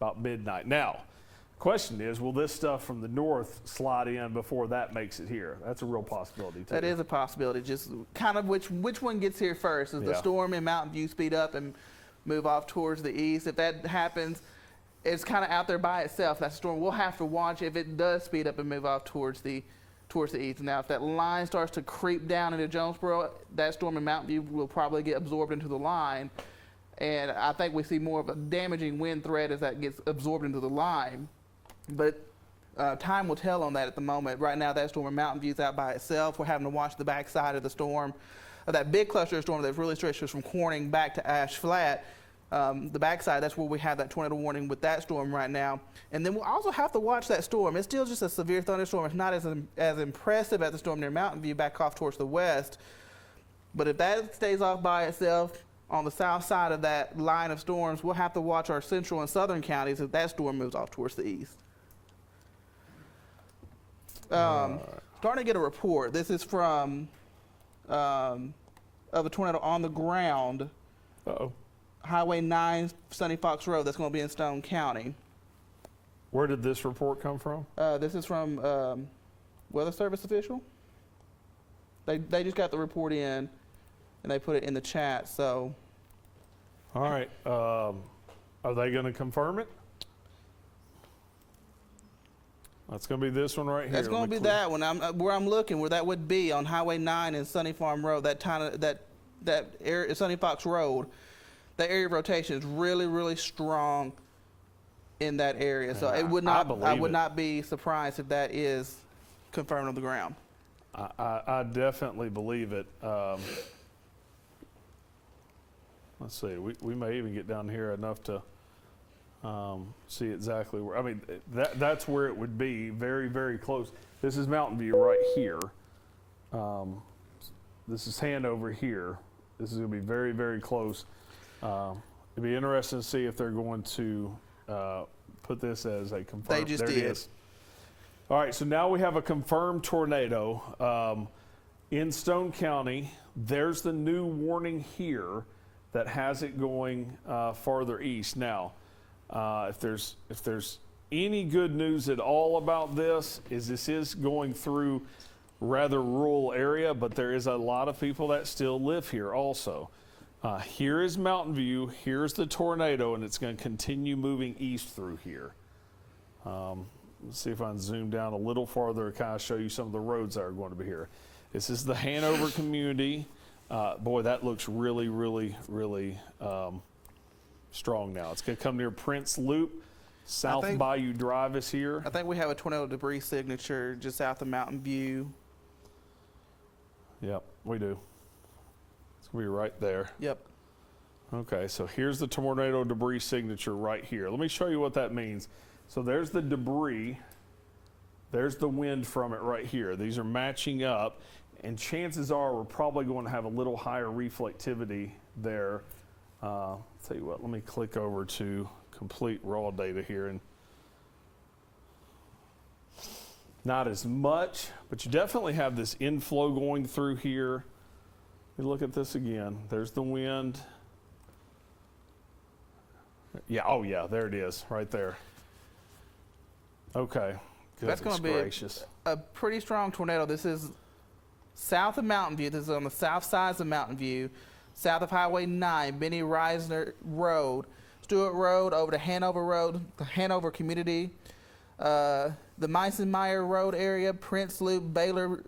[SPEAKER 1] about midnight. Now, question is, will this stuff from the north slide in before that makes it here? That's a real possibility, too.
[SPEAKER 2] That is a possibility. Just kind of which one gets here first. Does the storm in Mountain View speed up and move off towards the east? If that happens, it's kind of out there by itself. That storm, we'll have to watch if it does speed up and move off towards the east. Now, if that line starts to creep down into Jonesboro, that storm in Mountain View will probably get absorbed into the line. And I think we see more of a damaging wind threat as that gets absorbed into the line. But time will tell on that at the moment. Right now, that storm in Mountain View is out by itself. We're having to watch the backside of the storm, of that big cluster of storm that's really stretched us from Corning back to Ash Flat. the backside, that's where we have that tornado warning with that storm right now. And then we'll also have to watch that storm. It's still just a severe thunderstorm. It's not as impressive as the storm near Mountain View back off towards the west. But if that stays off by itself on the south side of that line of storms, we'll have to watch our central and southern counties if that storm moves off towards the east. Starting to get a report. This is from of a tornado on the ground.
[SPEAKER 1] Uh-oh.
[SPEAKER 2] Highway 9, Sunny Fox Road. That's going to be in Stone County.
[SPEAKER 1] Where did this report come from?
[SPEAKER 2] This is from Weather Service official. They just got the report in, and they put it in the chat. So,
[SPEAKER 1] all right. Are they going to confirm it? That's going to be this one right here.
[SPEAKER 2] That's going to be that one. Where I'm looking, where that would be on Highway 9 and Sunny Farm Road. That area, Sunny Fox Road. That area of rotation is really, really strong in that area. So it would not. I would not be surprised if that is confirmed on the ground.
[SPEAKER 1] I definitely believe it. Let's see. We may even get down here enough to see exactly where. I mean, that's where it would be. Very, very close. This is Mountain View right here. This is Hanover here. This is going to be very, very close. It'd be interesting to see if they're going to put this as a confirmed.
[SPEAKER 2] They just did.
[SPEAKER 1] It is. All right, so now we have a confirmed tornado in Stone County. There's the new warning here that has it going farther east. Now, if there's any good news at all about this, this is going through rather rural area, but there is a lot of people that still live here also. Here is Mountain View, here's the tornado, and it's going to continue moving east through here. Let's see if I can zoom down a little farther to kind of show you some of the roads that are going to be here. This is the Hanover community. Boy, that looks really, really, really strong now. It's going to come near Prince Loop. South Bayou Drive is here.
[SPEAKER 2] I think we have a tornado debris signature just south of Mountain View.
[SPEAKER 1] Yep, we do. It's going to be right there.
[SPEAKER 2] Yep.
[SPEAKER 1] Okay, so here's the tornado debris signature right here. Let me show you what that means. So there's the debris. There's the wind from it right here. These are matching up, and chances are we're probably going to have a little higher reflectivity there. I'll tell you what, let me click over to complete raw data here. And not as much, but you definitely have this inflow going through here. Let me look at this again. There's the wind. Yeah, oh yeah, there it is, right there. Okay,
[SPEAKER 2] that's going to be a pretty strong tornado. This is south of Mountain View. This is on the south side of Mountain View, south of Highway 9, Benny Reisner Road, Stewart Road, over to Hanover Road, the Hanover community, the Meisenmeyer Road area, Prince Loop, Bayou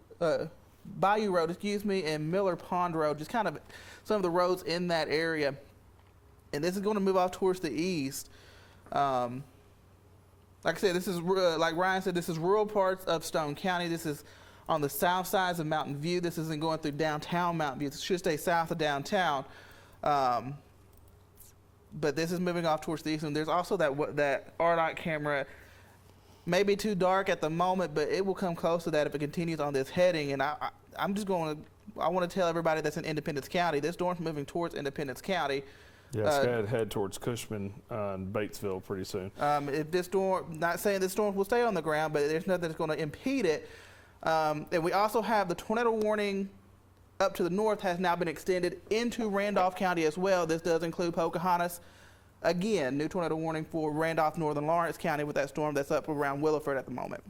[SPEAKER 2] Road, and Miller Pond Road, just kind of some of the roads in that area. And this is going to move off towards the east. Like I said, this is, like Ryan said, this is rural parts of Stone County. This is on the south side of Mountain View. This isn't going through downtown Mountain View. It should stay south of downtown. But this is moving off towards the east. And there's also that RDOT camera. May be too dark at the moment, but it will come close to that if it continues on this heading. And I want to tell everybody that's in Independence County, this storm's moving towards Independence County.
[SPEAKER 1] Yeah, it's going to head towards Cushman and Batesville pretty soon.
[SPEAKER 2] If this storm, not saying this storm will stay on the ground, but there's nothing that's going to impede it. And we also have the tornado warning up to the north has now been extended into Randolph County as well. This does include Pocahontas. Again, new tornado warning for Randolph, northern Lawrence County with that storm that's up around Williford at the moment.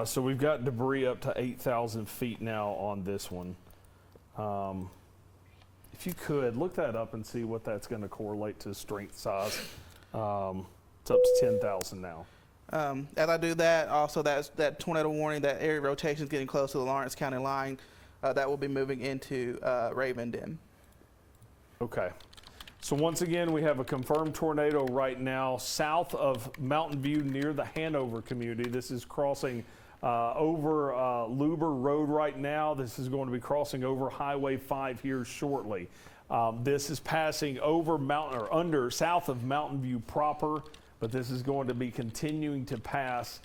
[SPEAKER 1] So we've got debris up to 8,000 feet now on this one. If you could, look that up and see what that's going to correlate to strength size. It's up to 10,000 now.
[SPEAKER 2] As I do that, also that tornado warning, that area rotation is getting close to the Lawrence County line. That will be moving into Ravenden.
[SPEAKER 1] Okay. So once again, we have a confirmed tornado right now south of Mountain View near the Hanover community. This is crossing over Luber Road right now. This is going to be crossing over Highway 5 here shortly. This is passing over south of Mountain View proper, but this is going to be continuing to pass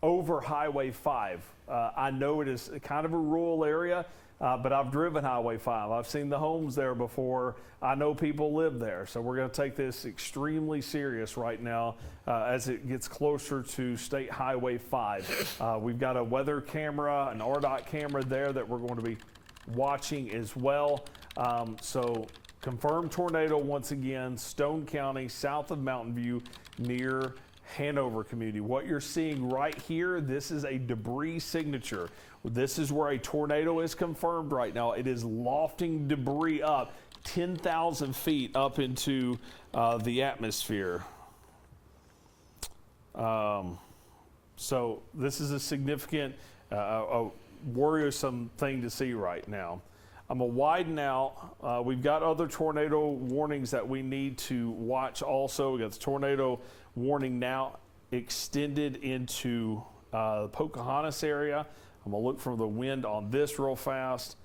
[SPEAKER 1] over Highway 5. I know it is kind of a rural area, but I've driven Highway 5. I've seen the homes there before. I know people live there. So we're going to take this extremely serious right now as it gets closer to State Highway 5. We've got a weather camera, an RDOT camera there that we're going to be watching as well. So confirmed tornado once again, Stone County, south of Mountain View, near Hanover community. What you're seeing right here, this is a debris signature. This is where a tornado is confirmed right now. It is lofting debris up 10,000 feet up into the atmosphere. So this is a significant, worrisome thing to see right now. I'm going to widen out. We've got other tornado warnings that we need to watch also. We've got the tornado warning now extended into the Pocahontas area. I'm going to look for the wind on this real fast,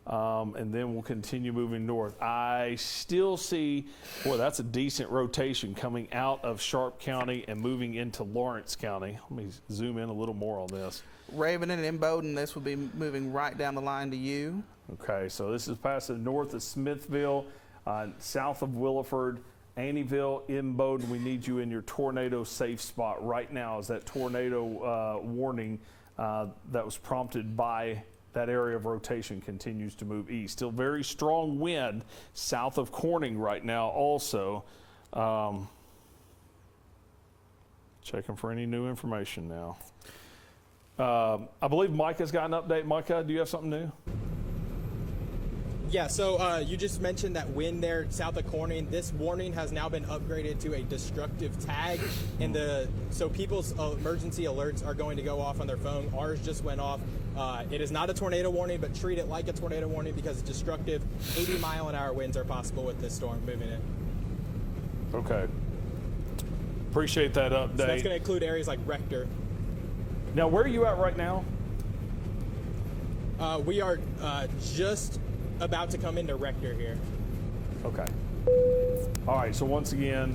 [SPEAKER 1] and then we'll continue moving north. I still see, boy, that's a decent rotation coming out of Sharp County and moving into Lawrence County. Let me zoom in a little more on this.
[SPEAKER 2] Raven and Imboden, this will be moving right down the line to you.
[SPEAKER 1] Okay, so this is passing north of Smithville, south of Williford, Annieville, Imboden. We need you in your tornado safe spot right now as that tornado warning that was prompted by that area of rotation continues to move east. Still very strong wind south of Corning right now also. Checking for any new information now. I believe Micah's got an update. Micah, do you have something new?
[SPEAKER 3] Yeah, so you just mentioned that wind there south of Corning. This warning has now been upgraded to a destructive tag, and so people's emergency alerts are going to go off on their phone. Ours just went off. It is not a tornado warning, but treat it like a tornado warning because it's destructive. 80-mile-an-hour winds are possible with this storm moving in.
[SPEAKER 1] Okay. Appreciate that update.
[SPEAKER 3] So that's going to include areas like Rector.
[SPEAKER 1] Now, where are you at right now?
[SPEAKER 3] We are just about to come into Rector here.
[SPEAKER 1] Okay. All right, so once again,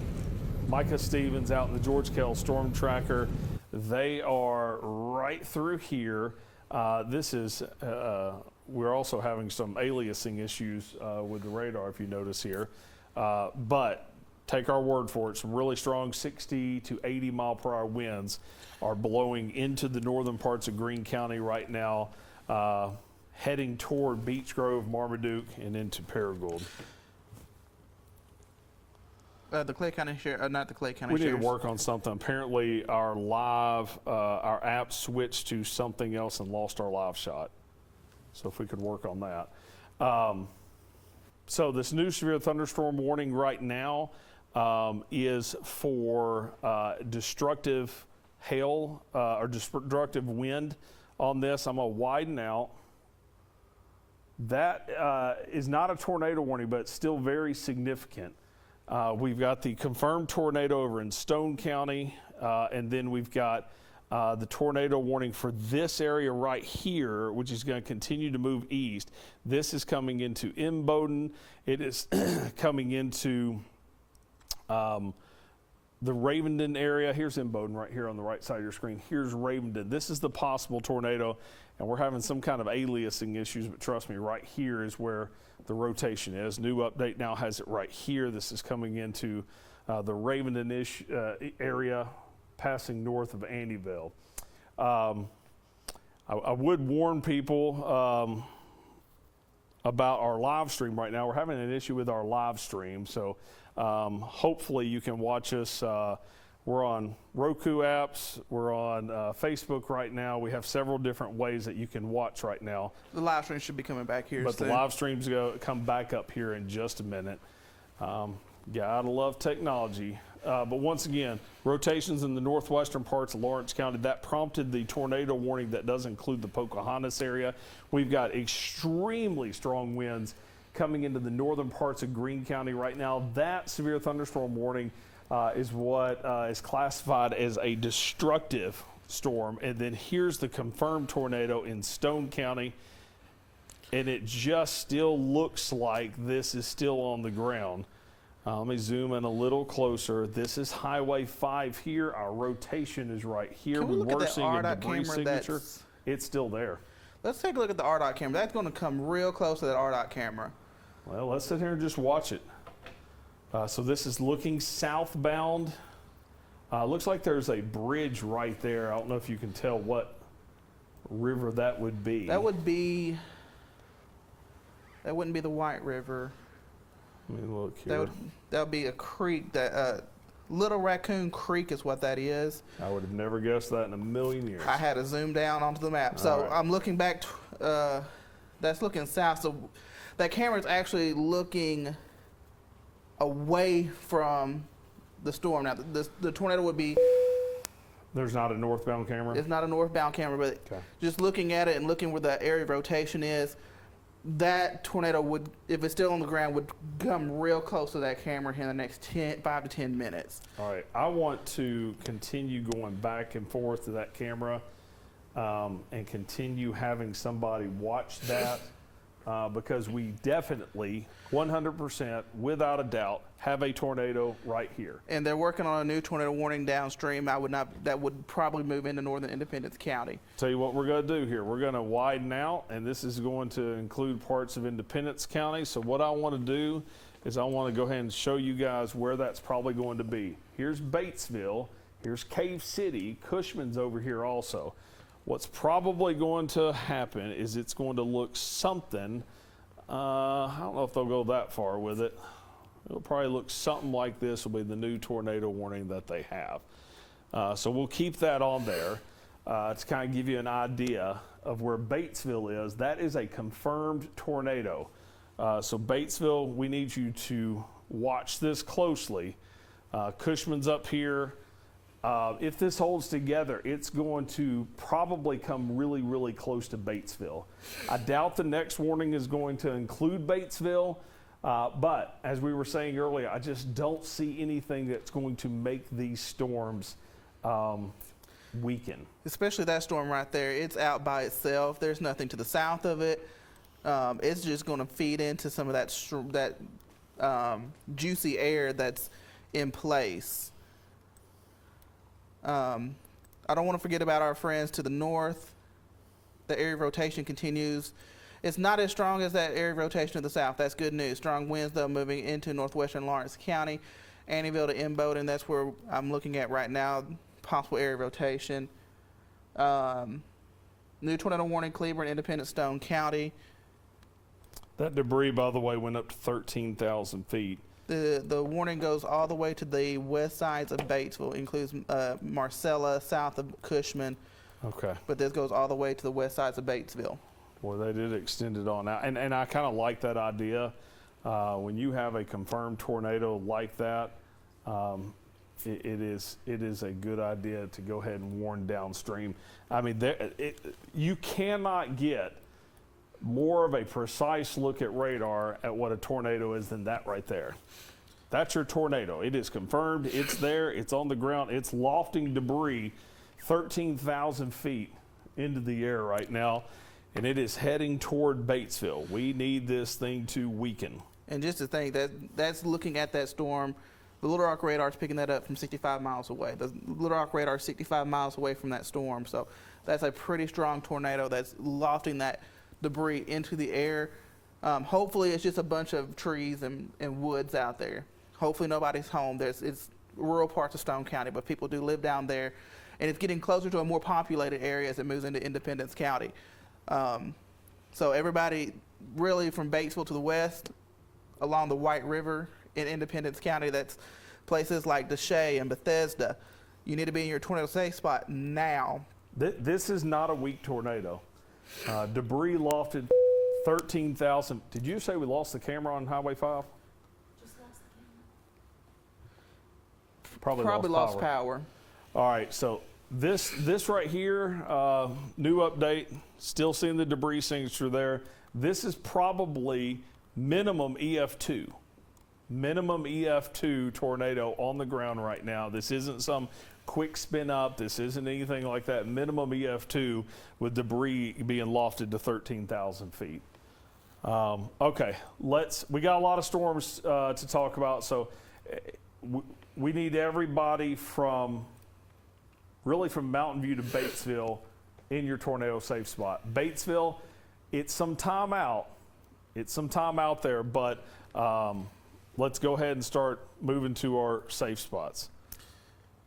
[SPEAKER 1] Micah Stevens out in the George Kell Storm Tracker. They are right through here. We're also having some aliasing issues with the radar, if you notice here. But take our word for it, some really strong 60 to 80 mile per hour winds are blowing into the northern parts of Greene County right now, heading toward Beech Grove, Marmaduke, and into Paragould.
[SPEAKER 2] The Clay County Sheriff, not the Clay County
[SPEAKER 1] We need
[SPEAKER 2] Sheriff.
[SPEAKER 1] to work on something. Apparently, our app switched to something else and lost our live shot. So if we could work on that. So this new severe thunderstorm warning right now is for destructive hail or destructive wind on this. I'm going to widen out. That is not a tornado warning, but it's still very significant. We've got the confirmed tornado over in Stone County, and then we've got the tornado warning for this area right here, which is going to continue to move east. This is coming into Imboden. It is coming into the Ravenden area. Here's Imboden right here on the right side of your screen. Here's Ravenden. This is the possible tornado, and we're having some kind of aliasing issues, but trust me, right here is where the rotation is. New update now has it right here. This is coming into the Ravenden-ish area, passing north of Annieville. I would warn people about our live stream right now. We're having an issue with our live stream, so hopefully you can watch us. We're on Roku apps. We're on Facebook right now. We have several different ways that you can watch right now.
[SPEAKER 2] The live stream should be coming back here
[SPEAKER 1] But
[SPEAKER 2] soon.
[SPEAKER 1] the live streams come back up here in just a minute. Gotta love technology. But once again, rotations in the northwestern parts of Lawrence County, that prompted the tornado warning that does include the Pocahontas area. We've got extremely strong winds coming into the northern parts of Greene County right now. That severe thunderstorm warning is what is classified as a destructive storm. And then here's the confirmed tornado in Stone County. and it just still looks like this is still on the ground. Let me zoom in a little closer. This is Highway 5 here. Our rotation is right here.
[SPEAKER 2] Can we look at
[SPEAKER 1] We're
[SPEAKER 2] that
[SPEAKER 1] seeing a
[SPEAKER 2] RDOT
[SPEAKER 1] debris
[SPEAKER 2] camera
[SPEAKER 1] signature. It's still there.
[SPEAKER 2] Let's take a look at the RDOT camera. That's going to come real close to that RDOT camera.
[SPEAKER 1] Well, let's sit here and just watch it. So this is looking southbound. Looks like there's a bridge right there. I don't know if you can tell what river that would be.
[SPEAKER 2] That wouldn't be the White River.
[SPEAKER 1] Let me look here.
[SPEAKER 2] That would be a creek. That Little Raccoon Creek is what that is.
[SPEAKER 1] I would have never guessed that in a million years.
[SPEAKER 2] I had to zoom down onto the map. So
[SPEAKER 1] right.
[SPEAKER 2] I'm looking back. That's looking south. So that camera is actually looking away from the storm. Now, the tornado would be.
[SPEAKER 1] There's not a northbound camera?
[SPEAKER 2] It's not a northbound camera, but
[SPEAKER 1] Okay.
[SPEAKER 2] just looking at it and looking where the area of rotation is, that tornado would, if it's still on the ground, would come real close to that camera here in the next 5 to 10 minutes.
[SPEAKER 1] All right. I want to continue going back and forth to that camera and continue having somebody watch that because we definitely, 100%, without a doubt, have a tornado right here.
[SPEAKER 2] And they're working on a new tornado warning downstream. That would probably move into northern Independence County.
[SPEAKER 1] Tell you what we're going to do here. We're going to widen out, and this is going to include parts of Independence County. So what I want to do is I want to go ahead and show you guys where that's probably going to be. Here's Batesville. Here's Cave City. Cushman's over here also. What's probably going to happen is it's going to look something, I don't know if they'll go that far with it. It'll probably look something like this will be the new tornado warning that they have. So we'll keep that on there to kind of give you an idea of where Batesville is. That is a confirmed tornado. So Batesville, we need you to watch this closely. Cushman's up here. If this holds together, it's going to probably come really, really close to Batesville. I doubt the next warning is going to include Batesville, but as we were saying earlier, I just don't see anything that's going to make these storms weaken.
[SPEAKER 2] Especially that storm right there. It's out by itself. There's nothing to the south of it. It's just going to feed into some of that juicy air that's in place. I don't want to forget about our friends to the north. The area of rotation continues. It's not as strong as that area of rotation to the south. That's good news. Strong winds, though, moving into northwestern Lawrence County, Anneville to Imboden. That's where I'm looking at right now, possible area of rotation. New tornado warning, Cleburne, Independence, Stone County.
[SPEAKER 1] That debris, by the way, went up to 13,000 feet.
[SPEAKER 2] The warning goes all the way to the west sides of Batesville, includes Marcella, south of Cushman.
[SPEAKER 1] Okay.
[SPEAKER 2] But this goes all the way to the west sides of Batesville.
[SPEAKER 1] Well, they did extend it on out. And I kind of like that idea. When you have a confirmed tornado like that, it is a good idea to go ahead and warn downstream. I mean, you cannot get more of a precise look at radar at what a tornado is than that right there. That's your tornado. It is confirmed. It's there. It's on the ground. It's lofting debris 13,000 feet into the air right now, and it is heading toward Batesville. We need this thing to weaken.
[SPEAKER 2] And just to think that's looking at that storm, the Little Rock radar is picking that up from 65 miles away. The Little Rock radar is 65 miles away from that storm, so that's a pretty strong tornado that's lofting that debris into the air. Hopefully it's just a bunch of trees and woods out there. Hopefully nobody's home. It's rural parts of Stone County, but people do live down there, and it's getting closer to a more populated area as it moves into Independence County. So everybody really from Batesville to the west along the White River in Independence County, that's places like Deshay and Bethesda, you need to be in your tornado safe spot now.
[SPEAKER 1] This is not a weak tornado. Debris lofted 13,000. Did you say we lost the camera on Highway 5?
[SPEAKER 5] Just lost the camera.
[SPEAKER 1] Probably
[SPEAKER 2] lost power.
[SPEAKER 1] All right, so this right here, new update, still seeing the debris signature there. This is probably minimum EF2. Minimum EF2 tornado on the ground right now. This isn't some quick spin up. This isn't anything like that. Minimum EF2 with debris being lofted to 13,000 feet. Okay, we got a lot of storms to talk about, so we need everybody from Mountain View to Batesville in your tornado safe spot. Batesville, it's some time out. It's some time out there, but let's go ahead and start moving to our safe spots.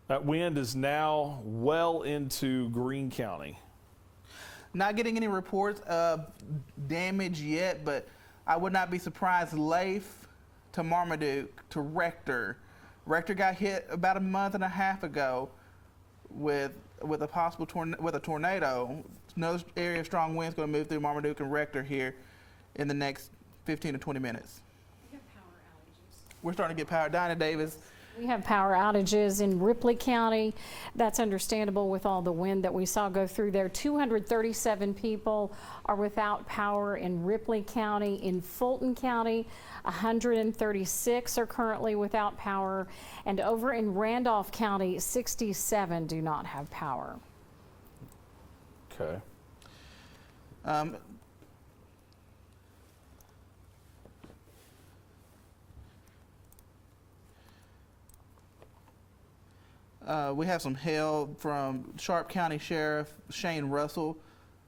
[SPEAKER 1] That wind is now well into Greene County.
[SPEAKER 2] Not getting any reports of damage yet, but I would not be surprised. Leif to Marmaduke to Rector. Rector got hit about a month and a half ago with a possible tornado. Another area of strong winds going to move through Marmaduke and Rector here in the next 15 to 20 minutes.
[SPEAKER 5] We have power outages.
[SPEAKER 2] We're starting to get power. Dinah Davis.
[SPEAKER 5] We have power outages in Ripley County. That's understandable with all the wind that we saw go through there. 237 people are without power in Ripley County. In Fulton County, 136 are currently without power. And over in Randolph County, 67 do not have power.
[SPEAKER 1] Okay.
[SPEAKER 2] We have some hail from Sharp County Sheriff Shane Russell.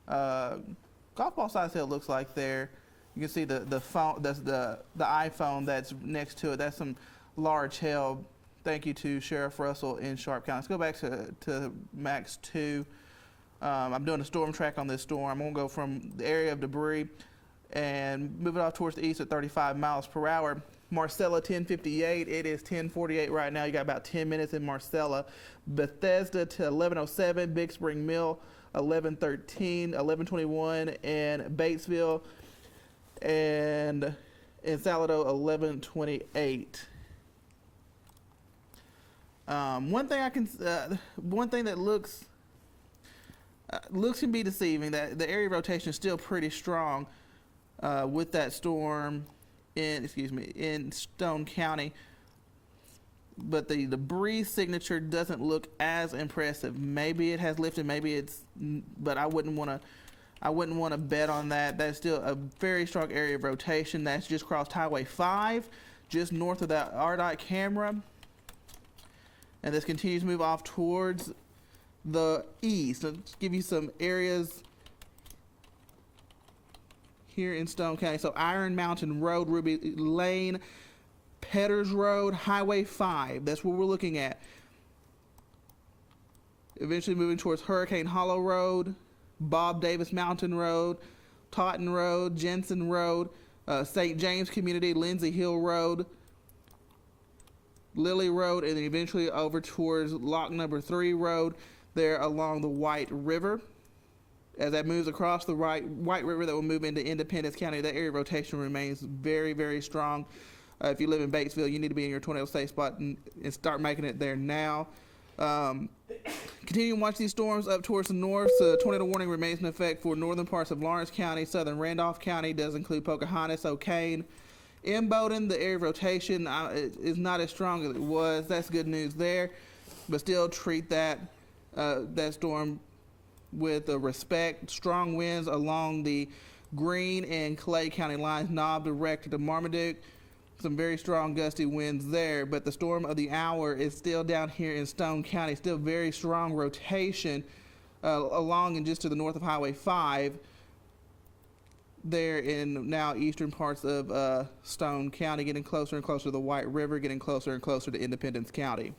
[SPEAKER 2] Golf ball size hail looks like there. You can see the phone. That's the iPhone that's next to it. That's some large hail. Thank you to Sheriff Russell in Sharp County. Let's go back to Max 2. I'm doing a storm track on this storm. I'm going to go from the area of debris and move it off towards the east at 35 miles per hour. Marcella 1058, it is 1048 right now. You got about 10 minutes in Marcella. Bethesda to 1107, Big Spring Mill 1113, 1121, and Batesville and in Salado 1128. One thing that looks can be deceiving, that the area rotation is still pretty strong with that storm in Stone County, but the debris signature doesn't look as impressive. Maybe it has lifted, maybe it's, but I wouldn't want to bet on that. That's still a very strong area of rotation. That's just crossed Highway 5, just north of that RDOT camera, and this continues to move off towards the east. Let's give you some areas here in Stone County. So Iron Mountain Road, Ruby Lane, Petters Road, Highway 5. That's what we're looking at. Eventually moving towards Hurricane Hollow Road, Bob Davis Mountain Road, Totten Road, Jensen Road, St. James Community, Lindsay Hill Road, Lily Road, and then eventually over towards Lock Number 3 Road there along the White River. As that moves across the White River, that will move into Independence County. That area rotation remains very, very strong. If you live in Batesville, you need to be in your tornado safe spot and start making it there now. Continue to watch these storms up towards the north. Tornado warning remains in effect for northern parts of Lawrence County. Southern Randolph County does include Pocahontas, O'Kane. In Bowdoin, the area rotation is not as strong as it was. That's good news there. But still treat that storm with respect. Strong winds along the Greene and Clay County lines, Knob to Rector to Marmaduke. Some very strong gusty winds there, but the storm of the hour is still down here in Stone County. Still very strong rotation along and just to the north of Highway 5 there in now eastern parts of Stone County, getting closer and closer to the White River, getting closer and closer to Independence County.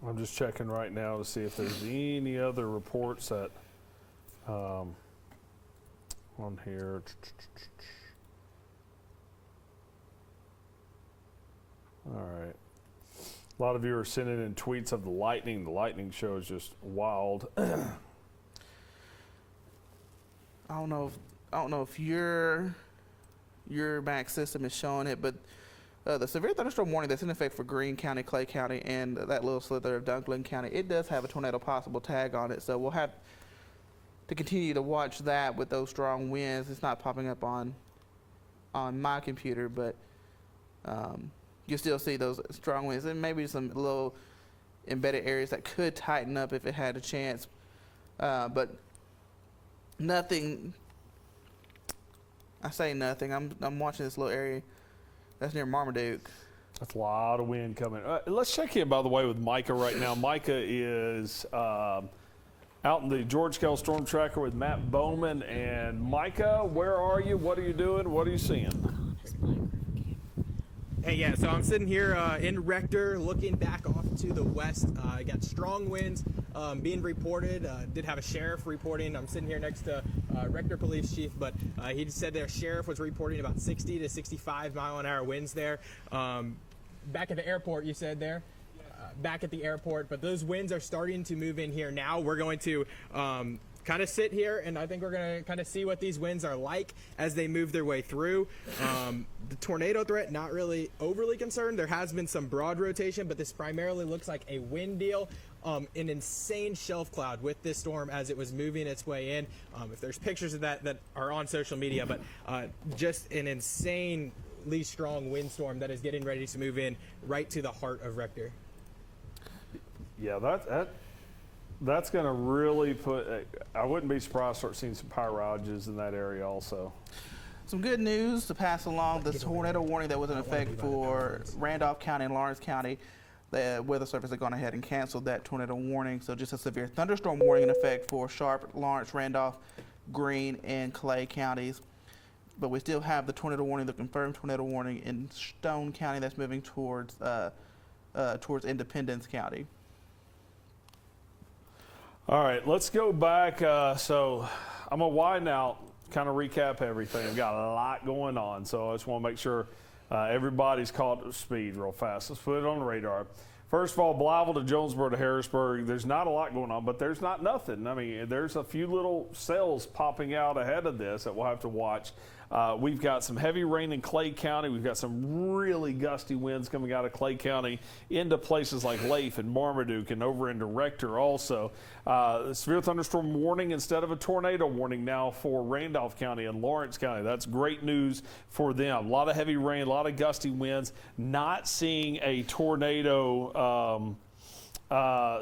[SPEAKER 1] I'm just checking right now to see if there's any other reports that on here. All right. A lot of you are sending in tweets of the lightning. The lightning show is just wild.
[SPEAKER 2] I don't know if your Mac system is showing it, but the severe thunderstorm warning that's in effect for Greene County, Clay County, and that little slither of Dunklin County, it does have a tornado possible tag on it. So we'll have to continue to watch that with those strong winds. It's not popping up on my computer, but you still see those strong winds and maybe some little embedded areas that could tighten up if it had a chance. But Nothing. I say nothing. I'm watching this little area that's near Marmaduke.
[SPEAKER 1] That's a lot of wind coming. Let's check in, by the way, with Micah right now. Micah is out in the George Kell Storm Tracker with Matt Bowman. And Micah, where are you? What are you doing? What are you seeing?
[SPEAKER 3] Hey, yeah, so I'm sitting here in Rector looking back off to the west. I got strong winds being reported. Did have a sheriff reporting. I'm sitting here next to Rector Police Chief, but he said their sheriff was reporting about 60 to 65 mile-an-hour winds there. Back at the airport, you said there? Back at the airport, but those winds are starting to move in here now. We're going to kind of sit here, and I think we're going to kind of see what these winds are like as they move their way through. The tornado threat, not really overly concerned. There has been some broad rotation, but this primarily looks like a wind deal. An insane shelf cloud with this storm as it was moving its way in. If there's pictures of that are on social media, but just an insanely strong windstorm that is getting ready to move in right to the heart of Rector.
[SPEAKER 1] Yeah, that's going to really put, I wouldn't be surprised to start seeing some power outages in that area also.
[SPEAKER 2] Some good news to pass along. The tornado warning that was in effect for Randolph County and Lawrence County, the Weather Service has gone ahead and canceled that tornado warning. So just a severe thunderstorm warning in effect for Sharp, Lawrence, Randolph, Greene, and Clay counties. But we still have the tornado warning, the confirmed tornado warning in Stone County that's moving towards Independence County.
[SPEAKER 1] All right, let's go back. So I'm going to widen out, kind of recap everything. I've got a lot going on, so I just want to make sure everybody's caught up to speed real fast. Let's put it on the radar. First of all, Blytheville to Jonesboro to Harrisburg, there's not a lot going on, but there's not nothing. I mean, there's a few little cells popping out ahead of this that we'll have to watch. We've got some heavy rain in Clay County. We've got some really gusty winds coming out of Clay County into places like Leif and Marmaduke and over into Rector also. Severe thunderstorm warning instead of a tornado warning now for Randolph County and Lawrence County. That's great news for them. A lot of heavy rain, a lot of gusty winds. Not seeing a tornado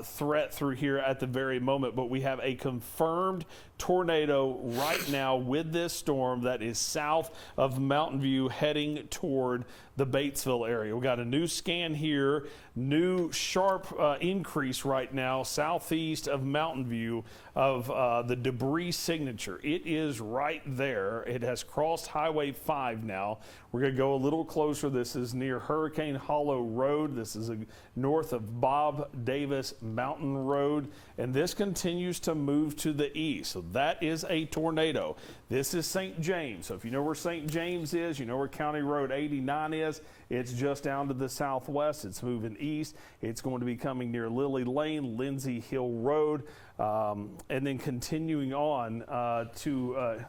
[SPEAKER 1] threat through here at the very moment, but we have a confirmed tornado right now with this storm that is south of Mountain View heading toward the Batesville area. We got a new scan here, new sharp increase right now southeast of Mountain View of the debris signature. It is right there. It has crossed Highway 5 now. We're going to go a little closer. This is near Hurricane Hollow Road. This is north of Bob Davis Mountain Road, and this continues to move to the east. So that is a tornado. This is St. James. So if you know where St. James is, you know where County Road 89 is. It's just down to the southwest. It's moving east. It's going to be coming near Lily Lane, Lindsay Hill Road, and then continuing on to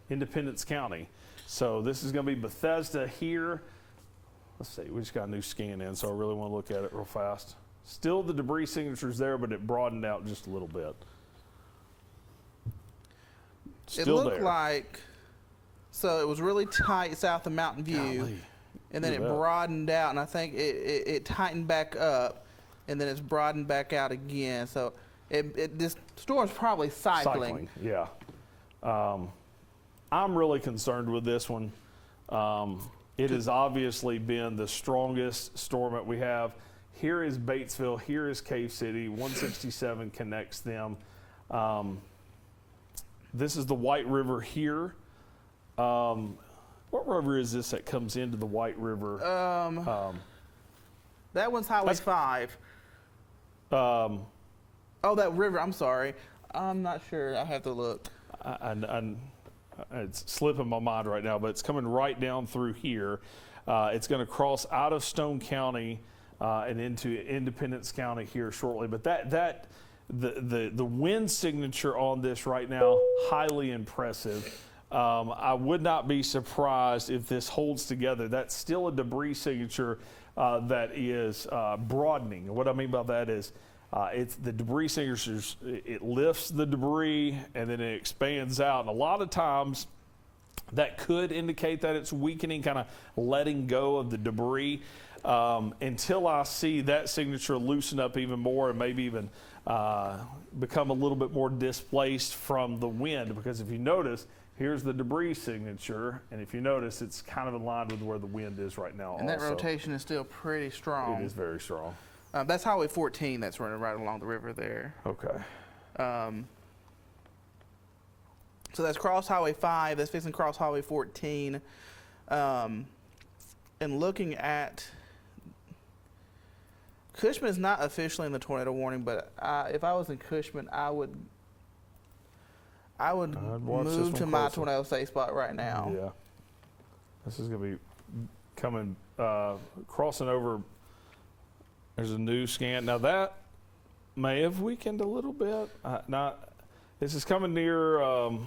[SPEAKER 1] Independence County. So this is going to be Bethesda here. Let's see, we just got a new scan in, so I really want to look at it real fast. Still the debris signature's there, but it broadened out just a little bit. Still
[SPEAKER 2] it looked
[SPEAKER 1] there.
[SPEAKER 2] like, so it was really tight south of Mountain View,
[SPEAKER 1] Golly.
[SPEAKER 2] and then it broadened out, and I think it tightened back up, and then it's broadened back out again. So this storm's probably cycling.
[SPEAKER 1] Yeah. I'm really concerned with this one. It has obviously been the strongest storm that we have. Here is Batesville. Here is Cave City. 167 connects them. This is the White River here. What river is this that comes into the White River?
[SPEAKER 2] That one's Highway 5. Oh, that river. I'm sorry. I'm not sure. I have to look.
[SPEAKER 1] It's slipping my mind right now, but it's coming right down through here. It's going to cross out of Stone County and into Independence County here shortly. But the wind signature on this right now, highly impressive. I would not be surprised if this holds together. That's still a debris signature that is broadening. What I mean by that is it's the debris signatures, it lifts the debris and then it expands out. And a lot of times that could indicate that it's weakening, kind of letting go of the debris. until I see that signature loosen up even more and maybe even become a little bit more displaced from the wind. Because if you notice, here's the debris signature, and if you notice, it's kind of in line with where the wind is right now.
[SPEAKER 2] And that rotation is still pretty strong.
[SPEAKER 1] It is very strong.
[SPEAKER 2] That's Highway 14 that's running right along the river there.
[SPEAKER 1] Okay.
[SPEAKER 2] So that's Cross Highway 5. That's fixing Cross Highway 14. And looking at Cushman is not officially in the tornado warning, but if I was in Cushman, I would move to my tornado safe spot right now.
[SPEAKER 1] Yeah. This is going to be coming, crossing over. There's a new scan. Now that may have weakened a little bit. This is coming near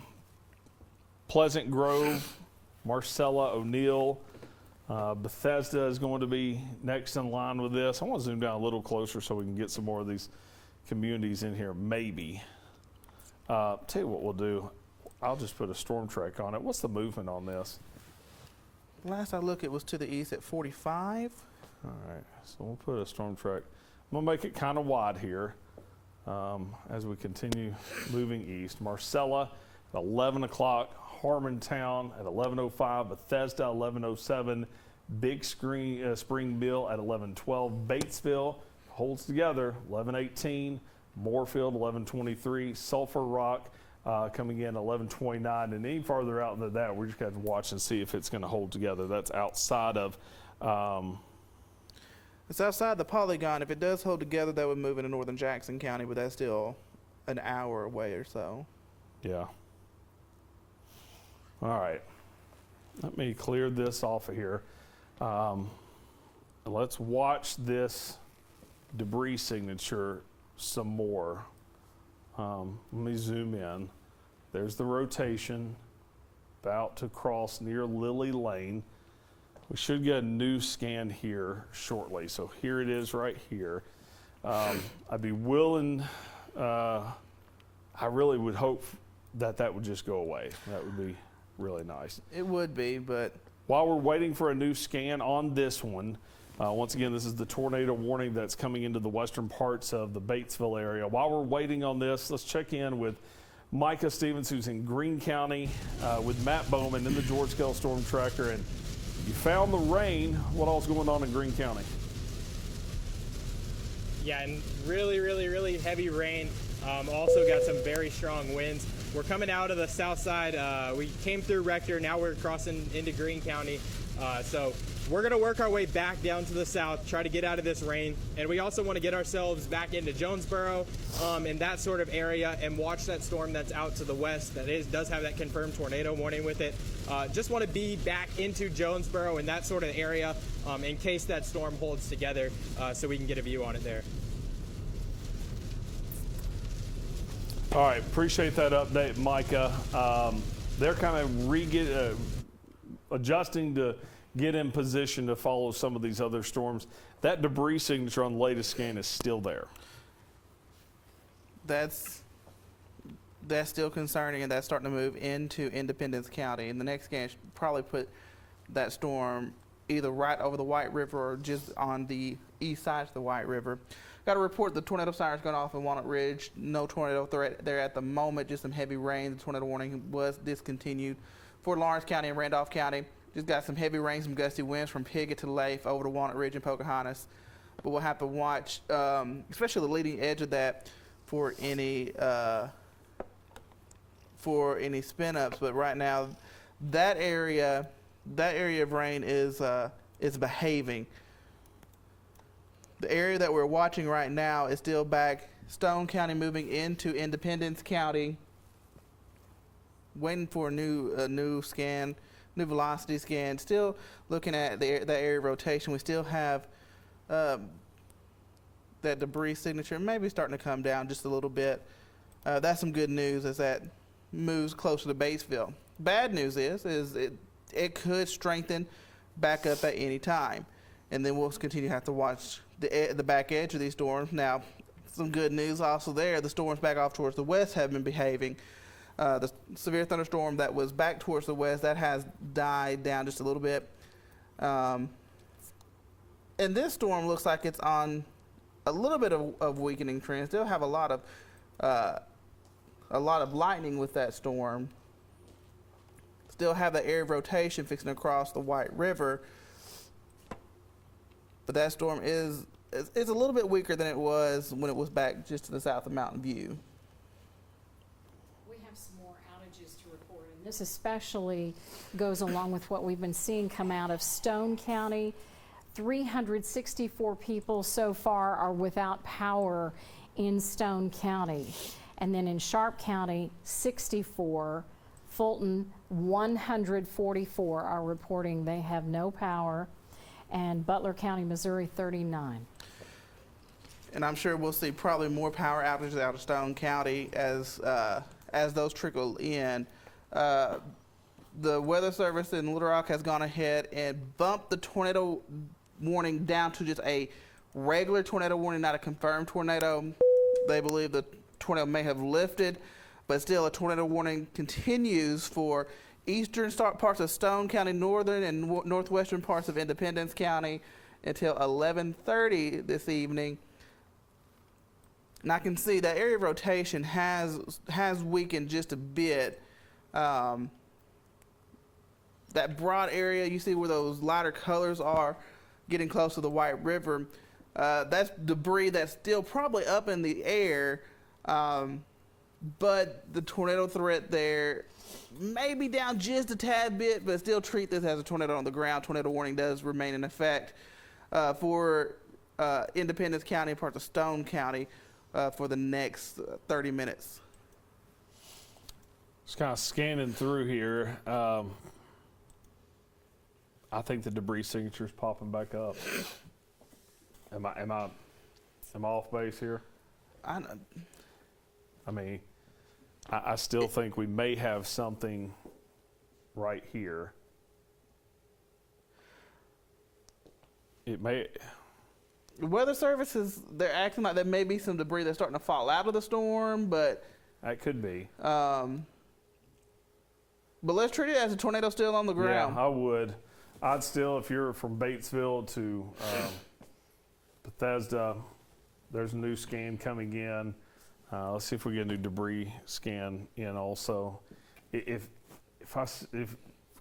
[SPEAKER 1] Pleasant Grove, Marcella, O'Neill. Bethesda is going to be next in line with this. I want to zoom down a little closer so we can get some more of these communities in here, maybe. Tell you what we'll do. I'll just put a storm track on it. What's the movement on this?
[SPEAKER 2] Last I looked, it was to the east at 45.
[SPEAKER 1] All right, so we'll put a storm track. I'm going to make it kind of wide here as we continue moving east. Marcella at 11 o'clock, Harmontown at 11:05, Bethesda 11:07, Big Springville at 11:12, Batesville holds together 11:18, Moorfield 11:23, Sulphur Rock coming in 11:29, and any farther out than that, we're just going to watch and see if it's going to hold together. That's outside of.
[SPEAKER 2] It's outside the polygon. If it does hold together, that would move into northern Jackson County, but that's still an hour away or so.
[SPEAKER 1] Yeah. All right. Let me clear this off of here. Let's watch this debris signature some more. Let me zoom in. There's the rotation about to cross near Lily Lane. We should get a new scan here shortly. So here it is right here. I'd be willing, I really would hope that would just go away. That would be really nice.
[SPEAKER 2] It would be, but
[SPEAKER 1] while we're waiting for a new scan on this one, once again, this is the tornado warning that's coming into the western parts of the Batesville area. While we're waiting on this, let's check in with Micah Stevens, who's in Greene County, with Matt Bowman in the George Kell Storm Tracker. And you found the rain. What all's going on in Greene County?
[SPEAKER 3] Yeah, and really heavy rain. Also got some very strong winds. We're coming out of the south side. We came through Rector. Now we're crossing into Greene County. So we're going to work our way back down to the south, try to get out of this rain. And we also want to get ourselves back into Jonesboro and that sort of area and watch that storm that's out to the west that does have that confirmed tornado warning with it. Just want to be back into Jonesboro and that sort of area in case that storm holds together so we can get a view on it there.
[SPEAKER 1] All right, appreciate that update, Micah. They're kind of adjusting to get in position to follow some of these other storms. That debris signature on the latest scan is still there.
[SPEAKER 2] that's still concerning, and that's starting to move into Independence County. And the next scan should probably put that storm either right over the White River or just on the east side of the White River. Got a report the tornado siren's gone off in Walnut Ridge. No tornado threat there at the moment, just some heavy rain. The tornado warning was discontinued for Lawrence County and Randolph County. Just got some heavy rain, some gusty winds from Piggott to Leif over to Walnut Ridge and Pocahontas. But we'll have to watch, especially the leading edge of that for any spin ups. But right now, that area of rain is behaving. The area that we're watching right now is still back Stone County, moving into Independence County, waiting for a new scan, new velocity scan. Still looking at that area rotation. We still have that debris signature maybe starting to come down just a little bit. That's some good news as that moves closer to Batesville. Bad news is it could strengthen back up at any time, and then we'll continue to have to watch the back edge of these storms. Now, some good news also there. The storms back off towards the west have been behaving. The severe thunderstorm that was back towards the west, that has died down just a little bit. And and this storm looks like it's on a little bit of weakening trend. Still have a lot of lightning with that storm. Still have the area of rotation fixing across the White River. But that storm is a little bit weaker than it was when it was back just to the south of Mountain View.
[SPEAKER 5] We have some more outages to report, and this especially goes along with what we've been seeing come out of Stone County. 364 people so far are without power in Stone County. And then in Sharp County, 64. Fulton, 144 are reporting they have no power. And Butler County, Missouri, 39.
[SPEAKER 2] And I'm sure we'll see probably more power outages out of Stone County as those trickle in. The Weather Service in Little Rock has gone ahead and bumped the tornado warning down to just a regular tornado warning, not a confirmed tornado. They believe the tornado may have lifted, but still a tornado warning continues for eastern parts of Stone County, northern and northwestern parts of Independence County until 11:30 this evening. And I can see that area of rotation has weakened just a bit. That broad area, you see where those lighter colors are getting close to the White River. That's debris that's still probably up in the air, but the tornado threat there may be down just a tad bit, but still treat this as a tornado on the ground. Tornado warning does remain in effect for Independence County and parts of Stone County for the next 30 minutes.
[SPEAKER 1] Just kind of scanning through here. I think the debris signature is popping back up. Am I off base here? I mean, I still think we may have something right here. It may.
[SPEAKER 2] The Weather Service they're acting like there may be some debris that's starting to fall out of the storm, but
[SPEAKER 1] That could be.
[SPEAKER 2] but let's treat it as a tornado still on the ground.
[SPEAKER 1] Yeah, I would. I'd still, if you're from Batesville to Bethesda, there's a new scan coming in. Let's see if we get a new debris scan in also. If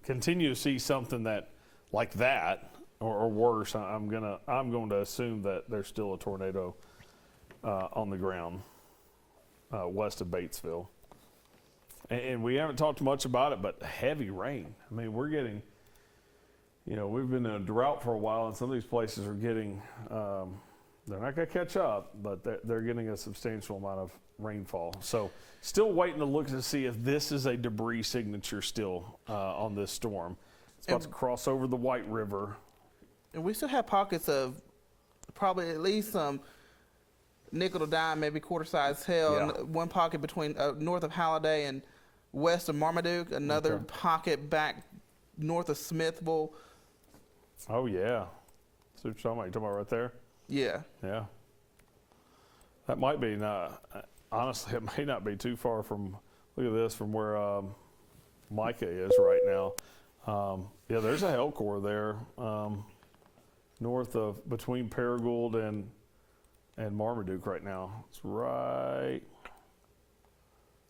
[SPEAKER 1] continue to see something like that or worse, I'm going to assume that there's still a tornado on the ground west of Batesville. And we haven't talked much about it, but heavy rain. I mean, we're getting, we've been in a drought for a while, and some of these places are getting, they're not going to catch up, but they're getting a substantial amount of rainfall. So still waiting to look to see if this is a debris signature still on this storm. It's about to cross over the White River.
[SPEAKER 2] And we still have pockets of probably at least some nickel to dime, maybe quarter-sized hail.
[SPEAKER 1] Yeah.
[SPEAKER 2] One pocket between north of Halliday and west of Marmaduke. Another pocket back north of Smithville.
[SPEAKER 1] Oh, yeah. So you're talking about right there?
[SPEAKER 2] Yeah.
[SPEAKER 1] Yeah. That might be honestly, it may not be too far from, look at this, from where Micah is right now. Yeah, there's a hail core there north of, between Paragould and Marmaduke right now. It's right.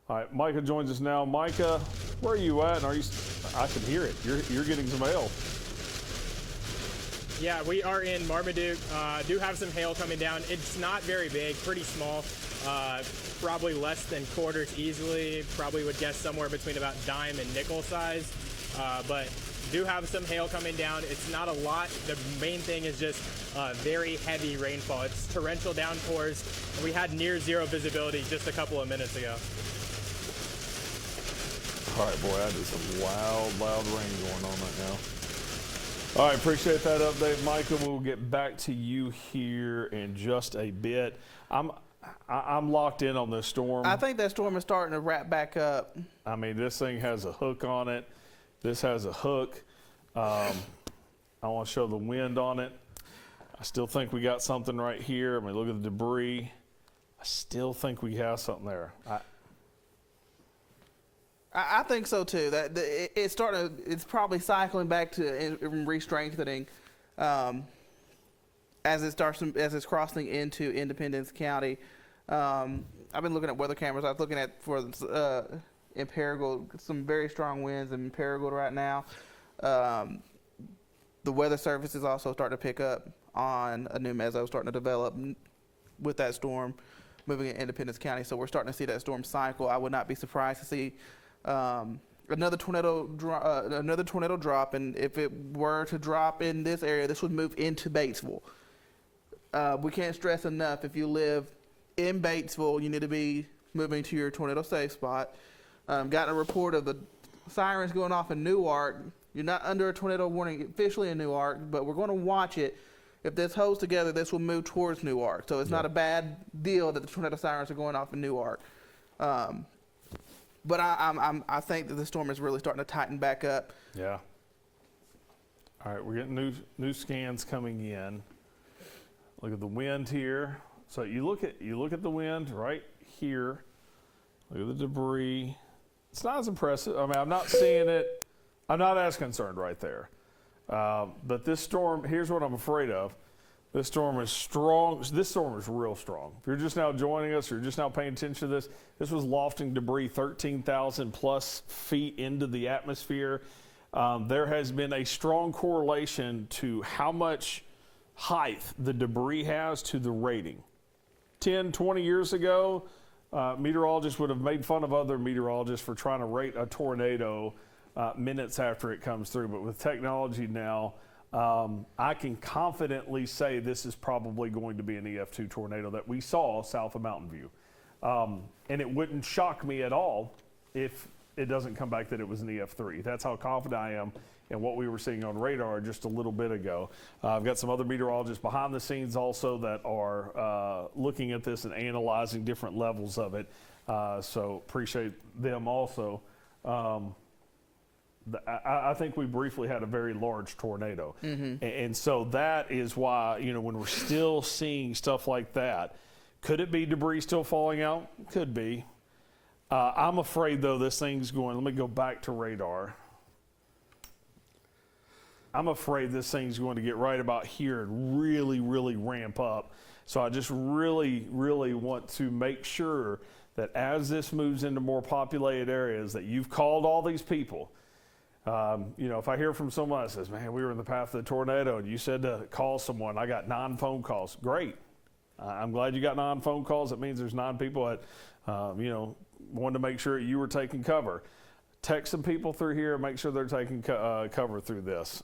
[SPEAKER 1] All right, Micah joins us now. Micah, where are you at? And I can hear it. You're getting some hail.
[SPEAKER 3] Yeah, we are in Marmaduke. Do have some hail coming down. It's not very big, pretty small. Probably less than quarters easily. Probably would guess somewhere between about dime and nickel size. But do have some hail coming down. It's not a lot. The main thing is just very heavy rainfall. It's torrential downpours. We had near zero visibility just a couple of minutes ago.
[SPEAKER 1] All right, boy, that is some loud rain going on right now. All right, appreciate that update, Micah. We'll get back to you here in just a bit. I'm locked in on this storm.
[SPEAKER 2] I think that storm is starting to wrap back up.
[SPEAKER 1] I mean, this thing has a hook on it. This has a hook. I want to show the wind on it. I still think we got something right here. I mean, look at the debris. I still think we have something there.
[SPEAKER 2] I think so too. That it's starting. It's probably cycling back to re-strengthening. as it's crossing into Independence County. I've been looking at weather cameras. I was looking at in Paragould, some very strong winds in Paragould right now. The weather service is also starting to pick up on a new meso starting to develop with that storm moving in Independence County. So we're starting to see that storm cycle. I would not be surprised to see another tornado drop, and if it were to drop in this area, this would move into Batesville. We can't stress enough, if you live in Batesville, you need to be moving to your tornado safe spot. Gotten a report of the sirens going off in Newark. You're not under a tornado warning officially in Newark, but we're going to watch it. If this holds together, this will move towards Newark. So it's not a bad deal that the tornado sirens are going off in Newark. But I think that the storm is really starting to tighten back up.
[SPEAKER 1] Yeah. All right, we're getting new scans coming in. Look at the wind here. So you look at the wind right here. Look at the debris. It's not as impressive. I mean, I'm not seeing it. I'm not as concerned right there. But this storm, here's what I'm afraid of. This storm is strong. This storm is real strong. If you're just now joining us, or you're just now paying attention to this, this was lofting debris 13,000 plus feet into the atmosphere. There has been a strong correlation to how much height the debris has to the rating. 10, 20 years ago, meteorologists would have made fun of other meteorologists for trying to rate a tornado minutes after it comes through. But with technology now, I can confidently say this is probably going to be an EF2 tornado that we saw south of Mountain View. And it wouldn't shock me at all if it doesn't come back that it was an EF3. That's how confident I am in what we were seeing on radar just a little bit ago. I've got some other meteorologists behind the scenes also that are looking at this and analyzing different levels of it. So appreciate them also. I think we briefly had a very large tornado. And so that is why, when we're still seeing stuff like that, could it be debris still falling out? Could be. I'm afraid, though, this thing's going, let me go back to radar. I'm afraid this thing's going to get right about here and really, really ramp up. So I just really, really want to make sure that as this moves into more populated areas, that you've called all these people. If I hear from someone that says, man, we were in the path of the tornado and you said to call someone, I got 9 phone calls. Great. I'm glad you got 9 phone calls. It means there's 9 people that, wanted to make sure you were taking cover. Text some people through here and make sure they're taking cover through this.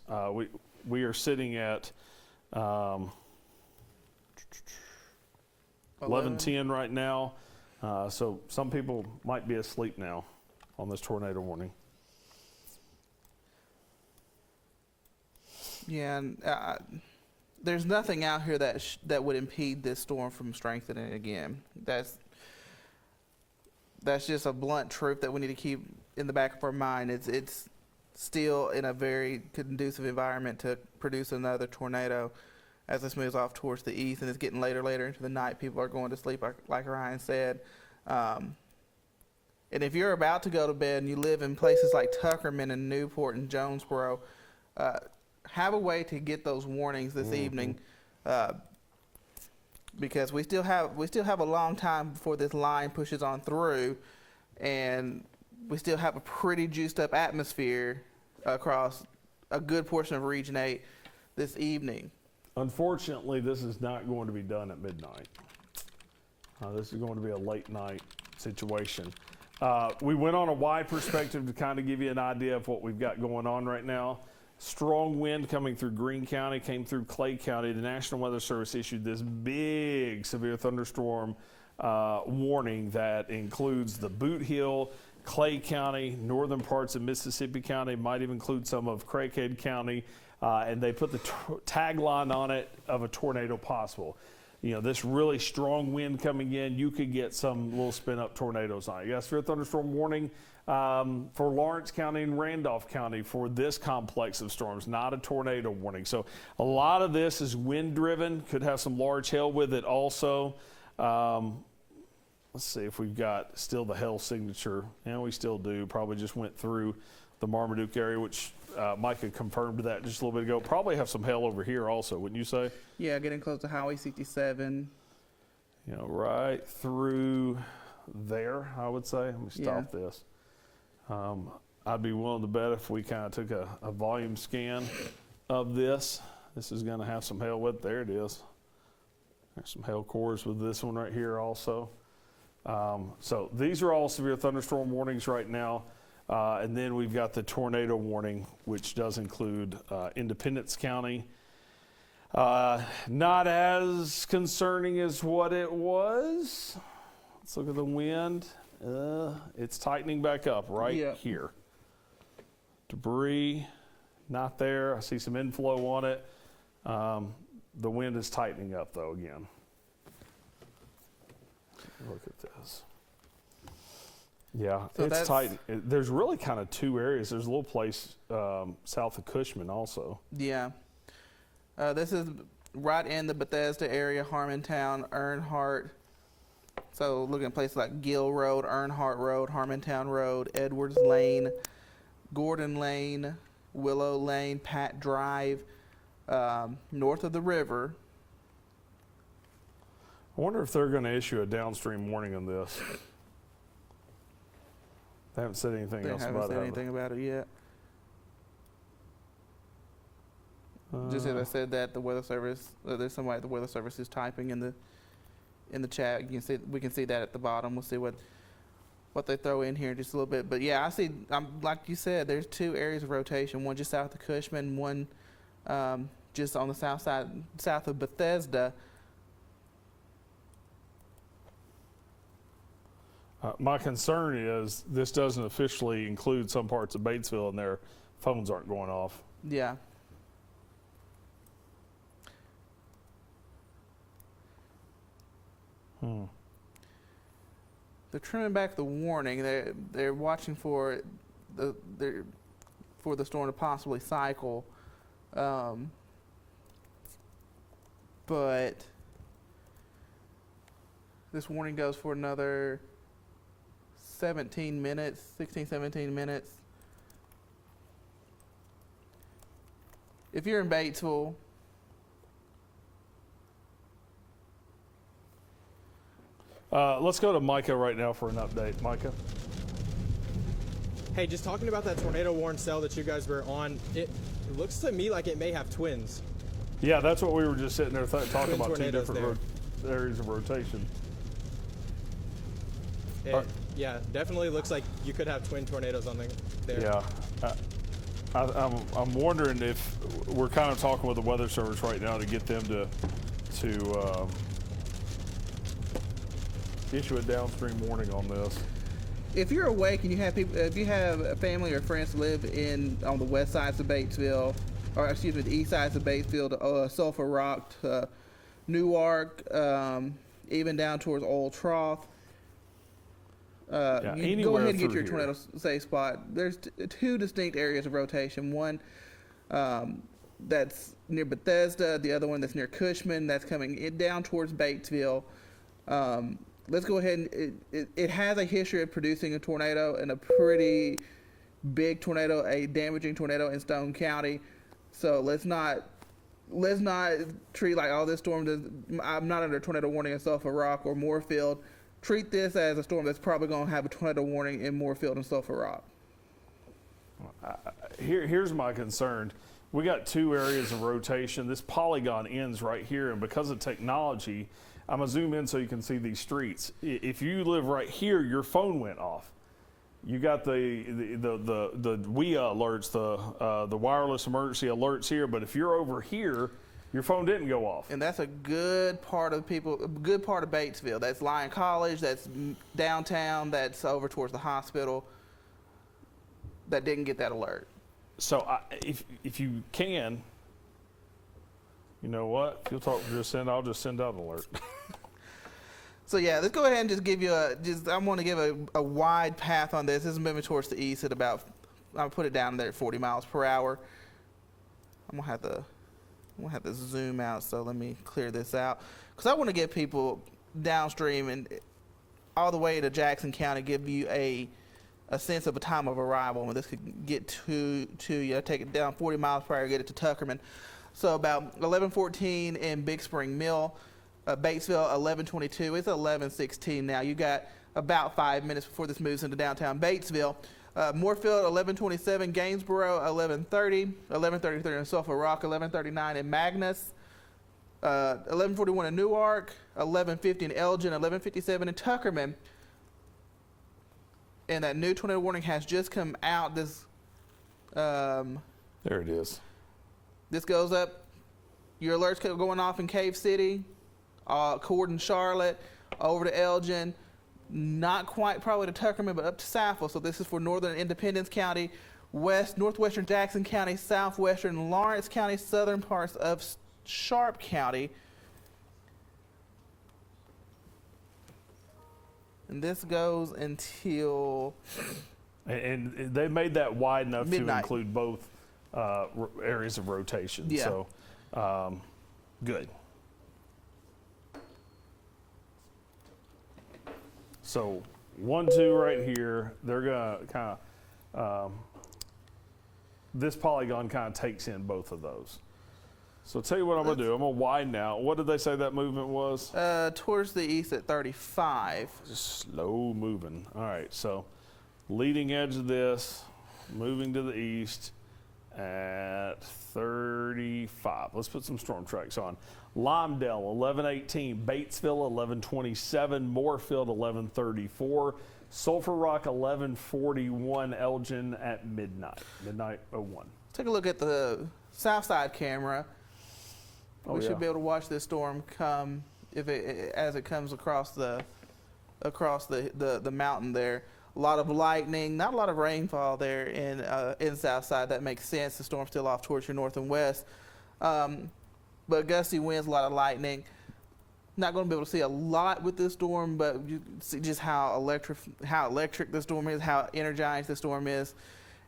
[SPEAKER 1] We are sitting at 11:10 right now. So some people might be asleep now on this tornado warning.
[SPEAKER 2] Yeah, and there's nothing out here that would impede this storm from strengthening again. That's just a blunt truth that we need to keep in the back of our mind. It's still in a very conducive environment to produce another tornado as this moves off towards the east, and it's getting later into the night. People are going to sleep, like Ryan said. And if you're about to go to bed and you live in places like Tuckerman and Newport and Jonesboro, have a way to get those warnings this evening, because we still have a long time before this line pushes on through, and we still have a pretty juiced up atmosphere across a good portion of Region 8 this evening.
[SPEAKER 1] Unfortunately, this is not going to be done at midnight. This is going to be a late night situation. We went on a wide perspective to kind of give you an idea of what we've got going on right now. Strong wind coming through Greene County, came through Clay County. The National Weather Service issued this big severe thunderstorm warning that includes the Boot Hill, Clay County, northern parts of Mississippi County, might even include some of Craighead County, and they put the tagline on it of a tornado possible. This really strong wind coming in, you could get some little spin-up tornadoes on it. You got a severe thunderstorm warning for Lawrence County and Randolph County for this complex of storms, not a tornado warning. So a lot of this is wind-driven, could have some large hail with it also. Let's see if we've got still the hail signature. And we still do. Probably just went through the Marmaduke area, which Micah confirmed that just a little bit ago. Probably have some hail over here also, wouldn't you say?
[SPEAKER 2] Yeah, getting close to Highway 67.
[SPEAKER 1] You know, right through there, I would say. Let me stop this. I'd be willing to bet if we kind of took a volume scan of this, this is going to have some hail with. There it is. There's some hail cores with this one right here also. So these are all severe thunderstorm warnings right now. And then we've got the tornado warning, which does include Independence County. Not as concerning as what it was. Let's look at the wind. It's tightening back up right here. Debris, not there. I see some inflow on it. The wind is tightening up though again. Look at this. Yeah,
[SPEAKER 2] So
[SPEAKER 1] it's tight. There's really kind of two areas. There's a little place south of Cushman also.
[SPEAKER 2] Yeah. This is right in the Bethesda area, Harmontown, Earnhardt. So looking at places like Gill Road, Earnhardt Road, Harmontown Road, Edwards Lane, Gordon Lane, Willow Lane, Pat Drive, north of the river.
[SPEAKER 1] I wonder if they're going to issue a downstream warning on this. They haven't said anything else about it.
[SPEAKER 2] They haven't said anything about it yet. Just as I said that, the Weather Service, there's somebody at the Weather Service who's typing in the chat. You can see, we can see that at the bottom. We'll see what they throw in here in just a little bit. But yeah, I see, like you said, there's two areas of rotation, one just south of Cushman, one just on the south side, south of Bethesda.
[SPEAKER 1] My concern is this doesn't officially include some parts of Batesville and their phones aren't going off.
[SPEAKER 2] Yeah. They're trimming back the warning. They're watching for the storm to possibly cycle, but this warning goes for another 17 minutes, 16, 17 minutes. If you're in Batesville,
[SPEAKER 1] let's go to Micah right now for an update. Micah?
[SPEAKER 3] Hey, just talking about that tornado warn cell that you guys were on, it looks to me like it may have twins.
[SPEAKER 1] Yeah, that's what we were just sitting there talking
[SPEAKER 3] Twin
[SPEAKER 1] about, two
[SPEAKER 3] tornadoes
[SPEAKER 1] different areas of rotation.
[SPEAKER 3] Yeah, definitely looks like you could have twin tornadoes on there.
[SPEAKER 1] Yeah. I'm wondering if we're kind of talking with the Weather Service right now to get them to issue a downstream warning on this.
[SPEAKER 2] if you're awake and you have people, if you have a family or friends who live on the west sides of Batesville, or excuse me, the east sides of Batesville, Sulphur Rock, Newark, even down towards Old Trough. You go ahead and get your tornado safe spot. There's two distinct areas of rotation. One that's near Bethesda, the other one that's near Cushman, that's coming down towards Batesville. Let's go ahead and it has a history of producing a tornado, and a pretty big tornado, a damaging tornado in Stone County. So let's not treat like, oh, this storm does, I'm not under a tornado warning in Sulphur Rock or Moorfield. Treat this as a storm that's probably going to have a tornado warning in Moorfield and Sulphur Rock.
[SPEAKER 1] Here's my concern. We got two areas of rotation. This polygon ends right here, and because of technology, I'm gonna zoom in so you can see these streets. If you live right here, your phone went off. You got the WIA alerts, the wireless emergency alerts here, but if you're over here, your phone didn't go off.
[SPEAKER 2] And that's a good part of Batesville. That's Lyon College, that's downtown, that's over towards the hospital, that didn't get that alert.
[SPEAKER 1] So if you can, you know what? If you'll talk for just send, I'll just send out an alert.
[SPEAKER 2] So yeah, let's go ahead and just give you I want to give a wide path on this. This is moving towards the east at about, I'll put it down there at 40 miles per hour. I'm gonna have to zoom out, so let me clear this out. Because I want to get people downstream and all the way to Jackson County, give you a a sense of a time of arrival when this could get to you. Take it down 40 miles per hour, get it to Tuckerman. So about 11:14 in Big Spring Mill, Batesville 11:22. It's 11:16 now. You got about 5 minutes before this moves into downtown Batesville. Moorfield 11:27, Gainesboro 11:30, 11:33 in Sulphur Rock, 11:39 in Magnus, 11:41 in Newark, 11:50 in Elgin, 11:57 in Tuckerman. And that new tornado warning has just come out. This
[SPEAKER 1] There it is.
[SPEAKER 2] this goes up. Your alerts going off in Cave City, Cord and Charlotte, over to Elgin. Not quite probably to Tuckerman, but up to Southville. So this is for northern Independence County, northwestern Jackson County, southwestern Lawrence County, southern parts of Sharp County. And this goes until
[SPEAKER 1] And they made that wide enough
[SPEAKER 2] midnight.
[SPEAKER 1] to include both areas of rotation.
[SPEAKER 2] Yeah.
[SPEAKER 1] So, good. So 1, 2 right here. They're gonna kind of this polygon kind of takes in both of those. So tell you what I'm gonna do. I'm gonna widen out. What did they say that movement was?
[SPEAKER 2] towards the east at 35.
[SPEAKER 1] Just slow moving. All right. So leading edge of this, moving to the east at 35. Let's put some storm tracks on. Limedale 11:18, Batesville 11:27, Moorfield 11:34, Sulphur Rock 11:41, Elgin at midnight 01.
[SPEAKER 2] Take a look at the south side camera.
[SPEAKER 1] Oh,
[SPEAKER 2] We
[SPEAKER 1] yeah.
[SPEAKER 2] should be able to watch this storm come as it comes across the mountain there. A lot of lightning, not a lot of rainfall there in south side. That makes sense. The storm's still off towards your north and west. But gusty winds, a lot of lightning. Not going to be able to see a lot with this storm, but you see just how electric the storm is, how energized the storm is,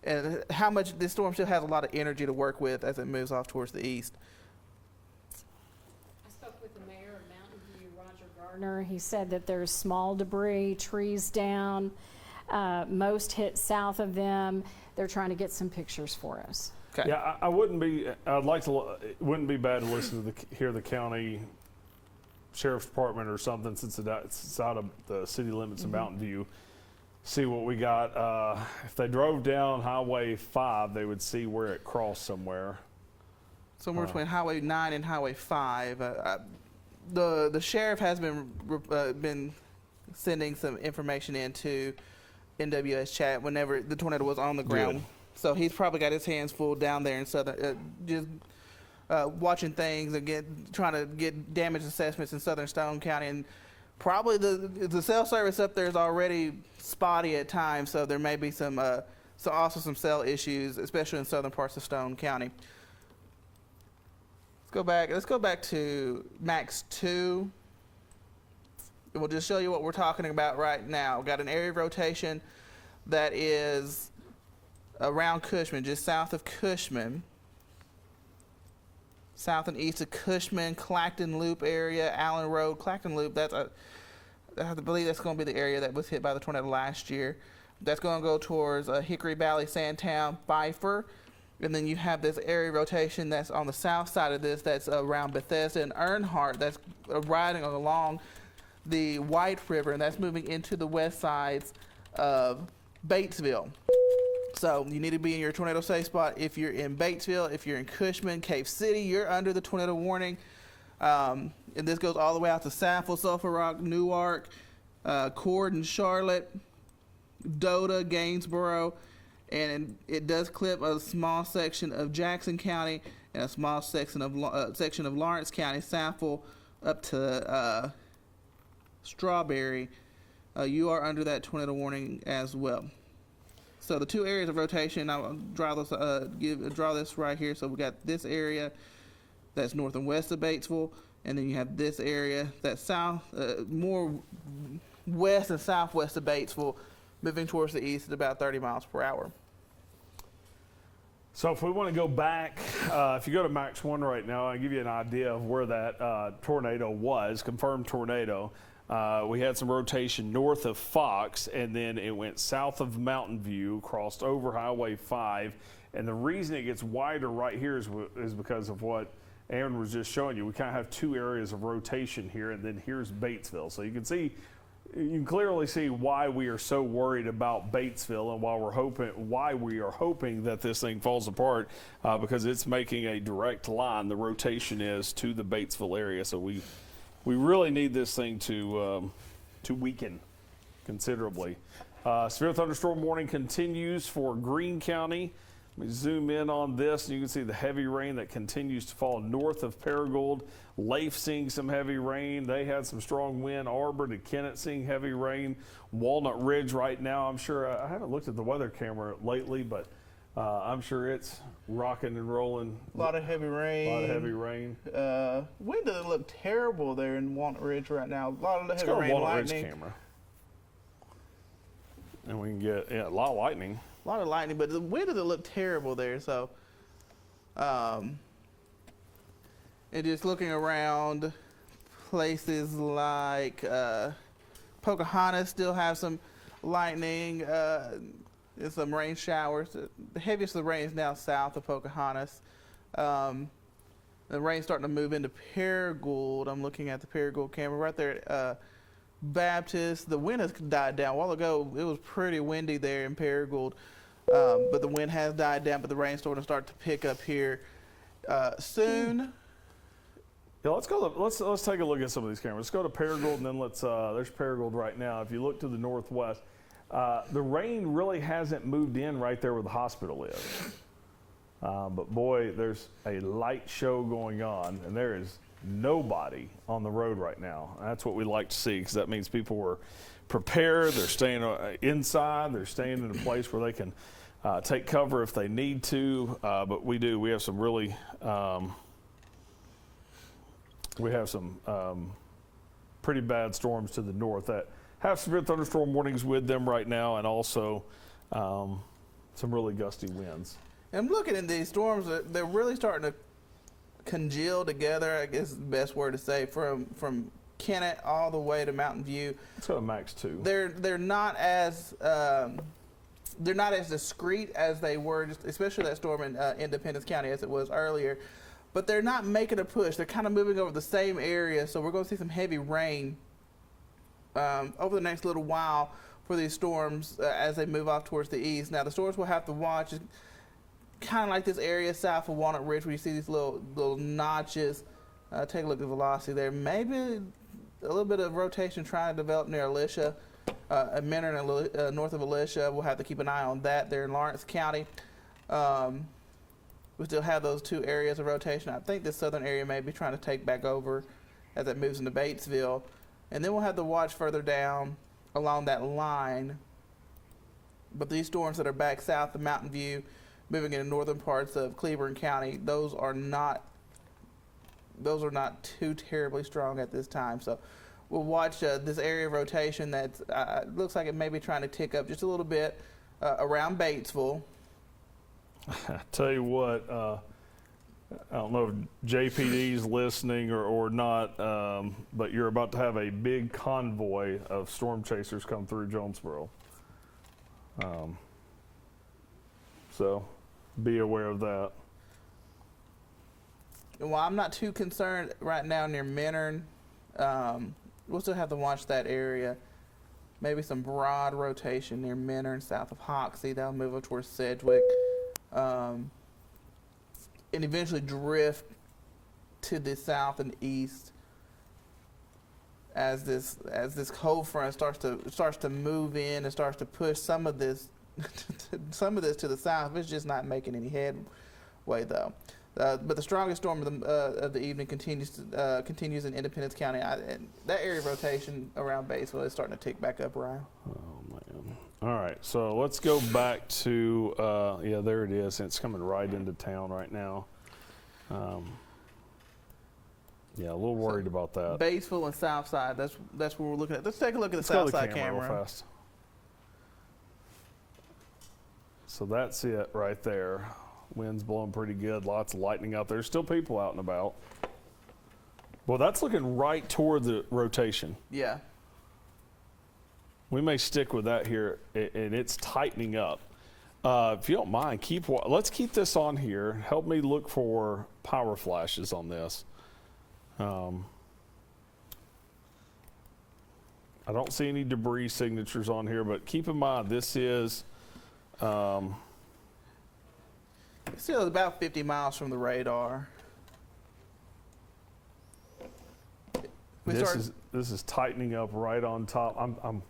[SPEAKER 2] and how much this storm still has a lot of energy to work with as it moves off towards the east.
[SPEAKER 5] I spoke with the mayor of Mountain View, Roger Gardner. He said that there's small debris, trees down, most hit south of them. They're trying to get some pictures for us.
[SPEAKER 2] Okay.
[SPEAKER 1] Yeah, I wouldn't be. I'd like to. It wouldn't be bad to listen to hear the county sheriff's department or something, since it's out of the city limits of Mountain View. See what we got. If they drove down Highway 5, they would see where it crossed somewhere.
[SPEAKER 2] Somewhere between Highway 9 and Highway 5. The sheriff has been sending some information into NWS chat whenever the tornado was on the ground.
[SPEAKER 1] Good.
[SPEAKER 2] So he's probably got his hands full down there in southern, just watching things and trying to get damage assessments in southern Stone County. And probably the cell service up there is already spotty at times, so there may be some cell issues, especially in southern parts of Stone County. Let's go back to Max 2. And we'll just show you what we're talking about right now. We've got an area of rotation that is around Cushman, just south of Cushman. South and east of Cushman, Clacton Loop area, Allen Road, Clacton Loop. I believe that's going to be the area that was hit by the tornado last year. That's going to go towards Hickory Valley, Sandtown, Pfeiffer. And then you have this area rotation that's on the south side of this, that's around Bethesda and Earnhardt, that's riding along the White River, and that's moving into the west sides of Batesville. So you need to be in your tornado safe spot. If you're in Batesville, if you're in Cushman, Cave City, you're under the tornado warning. And this goes all the way out to Southville, Sulphur Rock, Newark, Cord and Charlotte, Dota, Gainesboro, and it does clip a small section of Jackson County and a small section of Lawrence County, Southville, up to Strawberry. You are under that tornado warning as well. So the two areas of rotation, I'll draw this right here. So we got this area that's north and west of Batesville, and then you have this area that's more west and southwest of Batesville, moving towards the east at about 30 miles per hour.
[SPEAKER 1] So if we want to go back, if you go to Max 1 right now, I'll give you an idea of where that tornado was, confirmed tornado. We had some rotation north of Fox, and then it went south of Mountain View, crossed over Highway 5. And the reason it gets wider right here is because of what Aaron was just showing you. We kind of have two areas of rotation here, and then here's Batesville. So you can clearly see why we are so worried about Batesville, and why we are hoping that this thing falls apart, because it's making a direct line. The rotation is to the Batesville area, so we really need this thing to weaken considerably. Severe thunderstorm warning continues for Greene County. Let me zoom in on this, and you can see the heavy rain that continues to fall north of Paragould. Leif seeing some heavy rain. They had some strong wind. Arbor to Kennett seeing heavy rain. Walnut Ridge right now, I'm sure, I haven't looked at the weather camera lately, but I'm sure it's rocking and rolling.
[SPEAKER 2] A lot of heavy rain.
[SPEAKER 1] A lot of heavy rain.
[SPEAKER 2] Wind doesn't look terrible there in Walnut Ridge right now. A lot of
[SPEAKER 1] Let's
[SPEAKER 2] heavy
[SPEAKER 1] go to
[SPEAKER 2] rain,
[SPEAKER 1] Walnut
[SPEAKER 2] lightning.
[SPEAKER 1] Ridge camera. And we can get a lot of lightning.
[SPEAKER 2] A lot of lightning, but the wind doesn't look terrible there. So, and just looking around, places like Pocahontas still have some lightning and some rain showers. The heaviest of the rain is now south of Pocahontas. The rain's starting to move into Paragould. I'm looking at the Paragould camera right there at Baptist. The wind has died down. A while ago, it was pretty windy there in Paragould. But the wind has died down, but the rain's starting to start to pick up here soon.
[SPEAKER 1] Yeah, let's take a look at some of these cameras. Let's go to Paragould, and then there's Paragould right now. If you look to the northwest, the rain really hasn't moved in right there where the hospital is. But boy, there's a light show going on, and there is nobody on the road right now. That's what we like to see, because that means people were prepared. They're staying inside. They're staying in a place where they can take cover if they need to. But we have some really pretty bad storms to the north that have severe thunderstorm warnings with them right now, and also some really gusty winds.
[SPEAKER 2] And I'm looking at these storms, they're really starting to congeal together, I guess is the best word to say, from Kennett all the way to Mountain View.
[SPEAKER 1] Let's go to max 2.
[SPEAKER 2] They're not as discreet as they were, especially that storm in Independence County as it was earlier. But they're not making a push. They're kind of moving over the same area, so we're going to see some heavy rain over the next little while for these storms as they move off towards the east. Now, the storms we'll have to watch is kind of like this area south of Walnut Ridge where you see these little notches. Take a look at the velocity there. Maybe a little bit of rotation trying to develop near Alicia. At Minner and north of Alicia, we'll have to keep an eye on that there in Lawrence County. We still have those two areas of rotation. I think this southern area may be trying to take back over as it moves into Batesville. And then we'll have to watch further down along that line. But these storms that are back south of Mountain View, moving into northern parts of Cleburne County, those are not too terribly strong at this time. So we'll watch this area of rotation that looks like it may be trying to tick up just a little bit around Batesville.
[SPEAKER 1] I tell you what, I don't know if JPD's listening or not, but you're about to have a big convoy of storm chasers come through Jonesboro. So be aware of that.
[SPEAKER 2] Well, I'm not too concerned right now near Minner. We'll still have to watch that area. Maybe some broad rotation near Minner and south of Hoxie. That'll move up towards Sedgwick. And eventually drift to the south and east as this cold front starts to move in and starts to push some of this to the south. It's just not making any headway though. But the strongest storm of the evening continues in Independence County. And that area of rotation around Batesville is starting to tick back up, Ryan.
[SPEAKER 1] Oh, man. All right, so let's go back to, yeah, there it is. It's coming right into town right now. Yeah, a little worried about that.
[SPEAKER 2] Batesville and Southside, that's what we're looking at. Let's take a look at the Southside camera.
[SPEAKER 1] Real fast. So that's it right there. Wind's blowing pretty good. Lots of lightning out there. Still people out and about. Well, that's looking right toward the rotation.
[SPEAKER 2] Yeah.
[SPEAKER 1] We may stick with that here, and it's tightening up. If you don't mind, let's keep this on here. Help me look for power flashes on this. I don't see any debris signatures on here, but keep in mind this is
[SPEAKER 2] Still about 50 miles from the radar.
[SPEAKER 1] this is tightening up right on top. I'm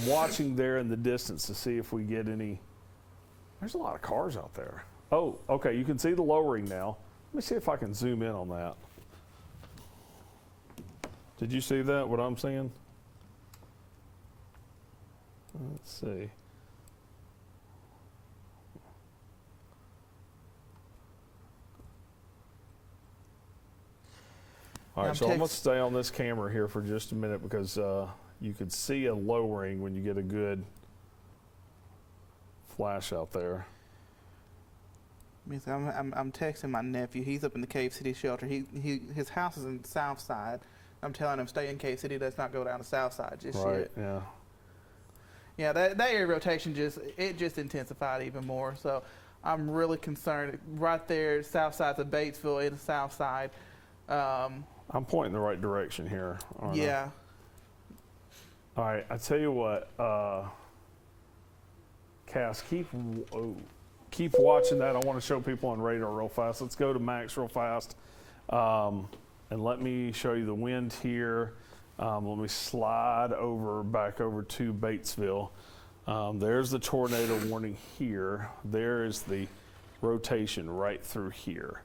[SPEAKER 1] watching there in the distance to see if we get any. There's a lot of cars out there. Oh, okay, you can see the lowering now. Let me see if I can zoom in on that. Did you see that, what I'm seeing? Let's see. All right, so I'm going to stay on this camera here for just a minute because you could see a lowering when you get a good flash out there.
[SPEAKER 2] I'm texting my nephew. He's up in the Cave City shelter. His house is in the south side. I'm telling him stay in Cave City. Let's not go down the south side just yet.
[SPEAKER 1] Right. Yeah.
[SPEAKER 2] Yeah. That area rotation just intensified even more. So I'm really concerned. Right there, south side of Batesville, in the south side.
[SPEAKER 1] I'm pointing the right direction here.
[SPEAKER 2] Yeah.
[SPEAKER 1] All right. I tell you what, Cass, keep watching that. I want to show people on radar real fast. Let's go to Max real fast. And let me show you the wind here. Let me slide back over to Batesville. There's the tornado warning here. There is the rotation right through here.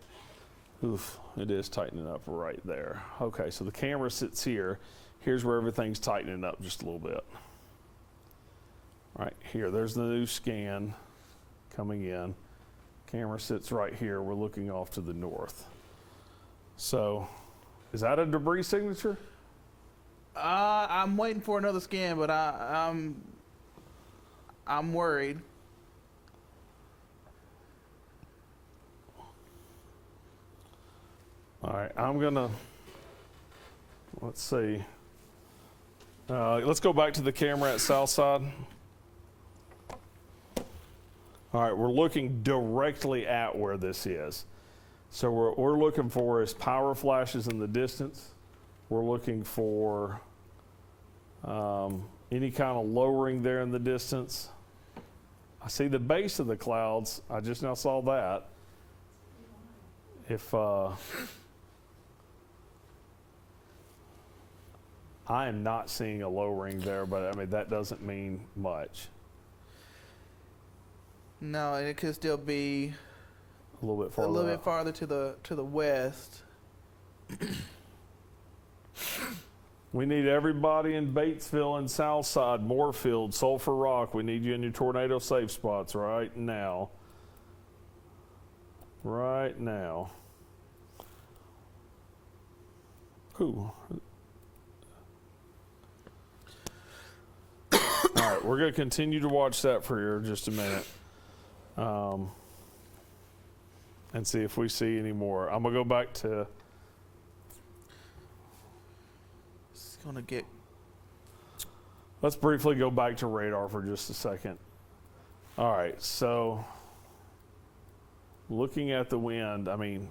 [SPEAKER 1] Oof, it is tightening up right there. Okay, so the camera sits here. Here's where everything's tightening up just a little bit. Right here, there's the new scan coming in. Camera sits right here. We're looking off to the north. So, is that a debris signature?
[SPEAKER 2] I'm waiting for another scan, but I'm worried.
[SPEAKER 1] All right, I'm gonna, let's see. Let's go back to the camera at Southside. All right, we're looking directly at where this is. So what we're looking for is power flashes in the distance. We're looking for any kind of lowering there in the distance. I see the base of the clouds. I just now saw that. If I am not seeing a lowering there, but I mean that doesn't mean much.
[SPEAKER 2] No, and it could still be
[SPEAKER 1] A little bit farther.
[SPEAKER 2] A little bit farther to the west.
[SPEAKER 1] We need everybody in Batesville and Southside, Moorfield, Sulphur Rock. We need you in your tornado safe spots right now. Right now. Ooh. All right, we're going to continue to watch that for here just a minute. And see if we see any more. I'm going to go back to...
[SPEAKER 2] It's going to get...
[SPEAKER 1] Let's briefly go back to radar for just a second. All right, so looking at the wind, I mean,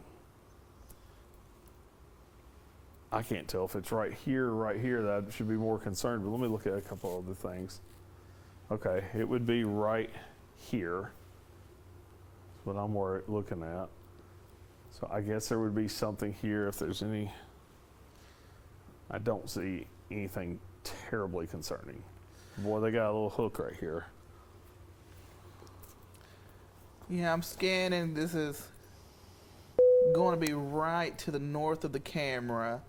[SPEAKER 1] I can't tell if it's right here, that I should be more concerned, but let me look at a couple other things. Okay, it would be right here. That's what I'm looking at. So I guess there would be something here if there's any. I don't see anything terribly concerning. Boy, they got a little hook right here.
[SPEAKER 2] Yeah, I'm scanning. This is going to be right to the north of the camera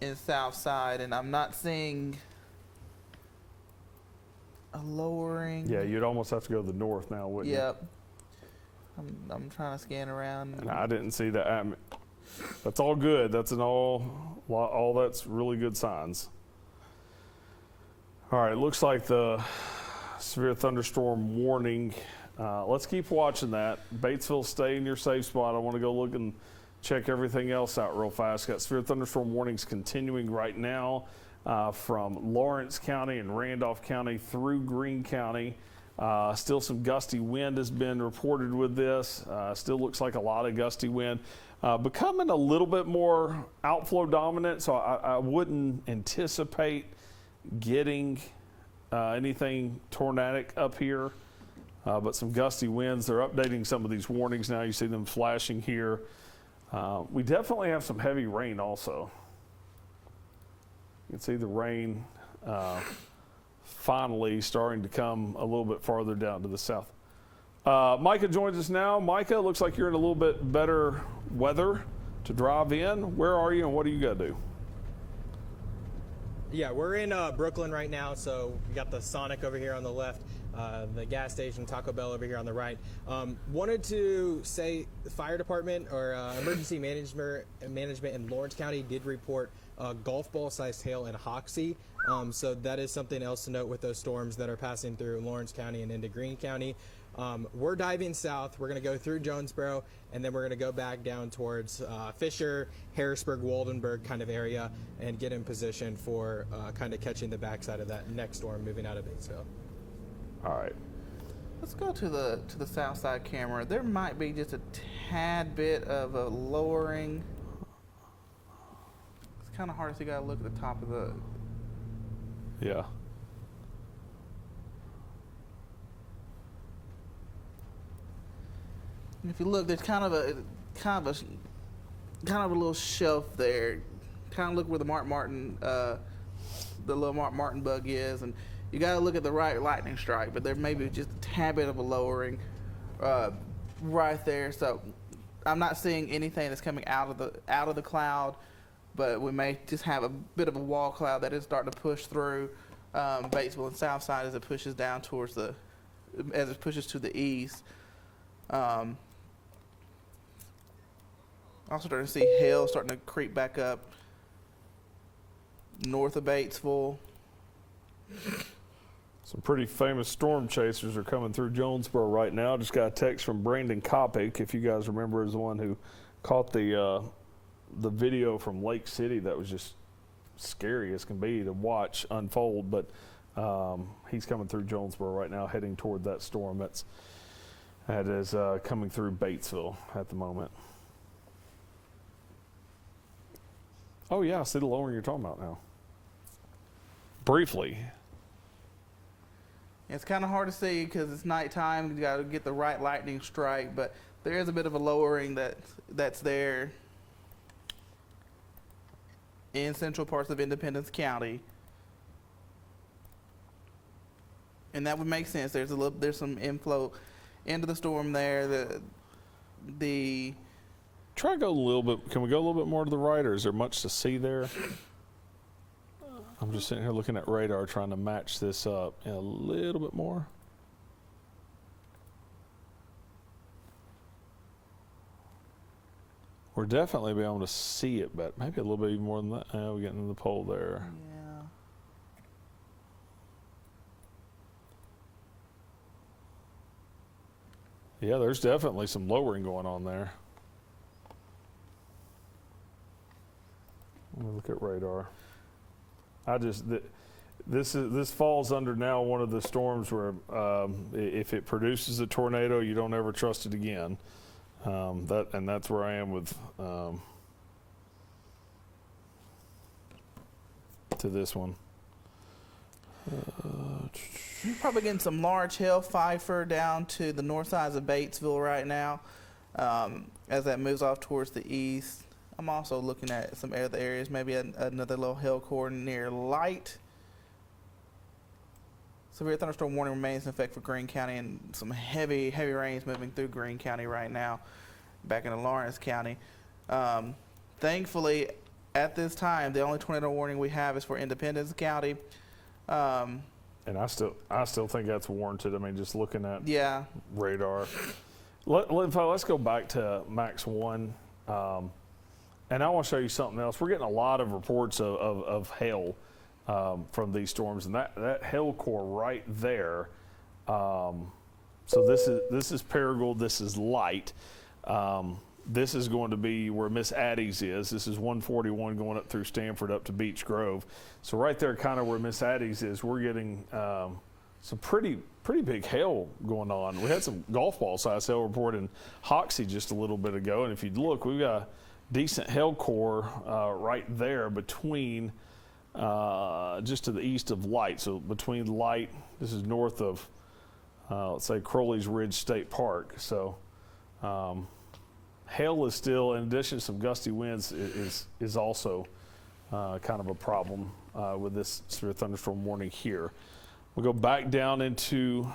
[SPEAKER 2] in south side, and I'm not seeing a lowering.
[SPEAKER 1] Yeah, you'd almost have to go to the north now, wouldn't you?
[SPEAKER 2] Yep. I'm trying to scan around.
[SPEAKER 1] And I didn't see that. That's all good. That's all that's really good signs. All right, it looks like the severe thunderstorm warning. Let's keep watching that. Batesville, stay in your safe spot. I want to go look and check everything else out real fast. Got severe thunderstorm warnings continuing right now. from Lawrence County and Randolph County through Greene County. Still some gusty wind has been reported with this. Still looks like a lot of gusty wind. Becoming a little bit more outflow dominant, so I wouldn't anticipate getting anything tornadic up here. But some gusty winds. They're updating some of these warnings now. You see them flashing here. We definitely have some heavy rain also. You can see the rain finally starting to come a little bit farther down to the south. Micah joins us now. Micah, looks like you're in a little bit better weather to drive in. Where are you and what do you got to do?
[SPEAKER 3] Yeah, we're in Brooklyn right now, so we got the Sonic over here on the left, the gas station, Taco Bell over here on the right. Wanted to say the fire department or emergency management in Lawrence County did report golf ball sized hail in Hoxie. So that is something else to note with those storms that are passing through Lawrence County and into Greene County. We're diving south. We're going to go through Jonesboro, and then we're going to go back down towards Fisher, Harrisburg, Waldenburg kind of area, and get in position for kind of catching the backside of that next storm moving out of Batesville.
[SPEAKER 1] All right.
[SPEAKER 2] Let's go to the south side camera. There might be just a tad bit of a lowering. It's kind of hard to see. Got to look at the top of the.
[SPEAKER 1] Yeah.
[SPEAKER 2] If you look, there's kind of a little shelf there. Kind of look where the the little Mark Martin bug is, and you got to look at the right lightning strike. But there may be just a tad bit of a lowering right there. So I'm not seeing anything that's coming out of the cloud, but we may just have a bit of a wall cloud that is starting to push through Batesville and South Side as it pushes down towards as it pushes to the east. Also starting to see hail starting to creep back up north of Batesville.
[SPEAKER 1] Some pretty famous storm chasers are coming through Jonesboro right now. Just got a text from Brandon Kopic, if you guys remember, is the one who caught the video from Lake City that was just scary as can be to watch unfold. But he's coming through Jonesboro right now, heading toward that storm that is coming through Batesville at the moment. Oh yeah, I see the lowering you're talking about now. Briefly.
[SPEAKER 2] It's kind of hard to see because it's nighttime. You got to get the right lightning strike, but there is a bit of a lowering that's there in central parts of Independence County, and that would make sense. There's some inflow into the storm there.
[SPEAKER 1] Try to go a little bit. Can we go a little bit more to the right, or is there much to see there? I'm just sitting here looking at radar, trying to match this up a little bit more. We're definitely be able to see it, but maybe a little bit even more than that. We're getting to the pole there. Yeah, there's definitely some lowering going on there. Let me look at radar. This falls under now one of the storms where if it produces a tornado, you don't ever trust it again. That's where I am with to this one.
[SPEAKER 2] You're probably getting some large hail Pfeiffer down to the north side of Batesville right now as that moves off towards the east. I'm also looking at some other areas, maybe another little hail core near Light. Severe thunderstorm warning remains in effect for Greene County, and some heavy rains moving through Greene County right now, back into Lawrence County. Thankfully, at this time, the only tornado warning we have is for Independence County.
[SPEAKER 1] And I still think that's warranted. I mean, just looking at radar. Let's go back to Max 1. And I want to show you something else. We're getting a lot of reports of hail from these storms, and that hail core right there. So this is Paragould. This is Light. this is going to be where Miss Addie's is. This is 141 going up through Stanford up to Beech Grove. So right there, kind of where Miss Addie's is, we're getting some pretty big hail going on. We had some golf ball size hail report in Hoxie just a little bit ago, and if you look, we've got a decent hail core right there between just to the east of Light. So between Light, this is north of let's say Crowley's Ridge State Park. So hail is still, in addition to some gusty winds, is also kind of a problem with this severe thunderstorm warning here. We'll go back down into,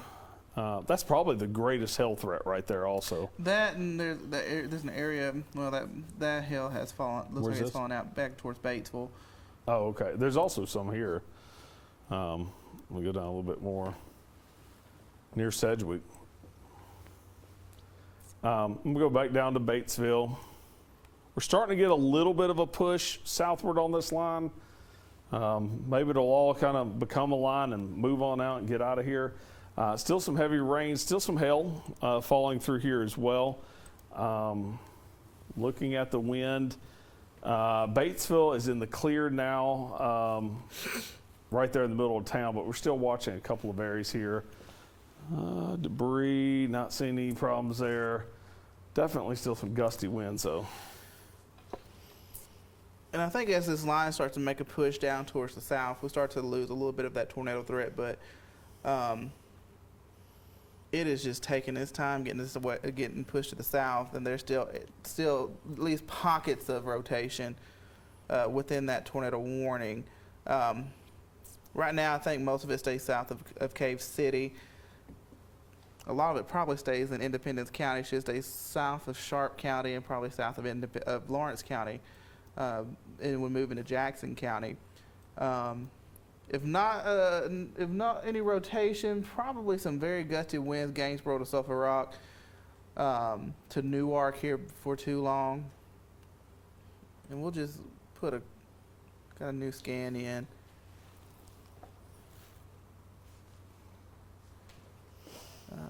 [SPEAKER 1] that's probably the greatest hail threat right there also.
[SPEAKER 2] That, and there's an area, well, that hail has fallen, looks like it's fallen out back towards Batesville.
[SPEAKER 1] Oh, okay. There's also some here. We'll go down a little bit more. Near Sedgwick. We'll go back down to Batesville. We're starting to get a little bit of a push southward on this line. Maybe it'll all kind of become a line and move on out and get out of here. Still some heavy rain, still some hail falling through here as well. Looking at the wind, Batesville is in the clear now, right there in the middle of town, but we're still watching a couple of areas here. Debris, not seeing any problems there. Definitely still some gusty winds though.
[SPEAKER 2] And I think as this line starts to make a push down towards the south, we'll start to lose a little bit of that tornado threat, but it is just taking its time getting pushed to the south, and there's still at least pockets of rotation within that tornado warning. Right now, I think most of it stays south of Cave City. A lot of it probably stays in Independence County. Should stay south of Sharp County and probably south of Lawrence County, and we move into Jackson County. If not any rotation, probably some very gusty winds, Gainesboro to Sulphur Rock, to Newark here before too long. And we'll just got a new scan in.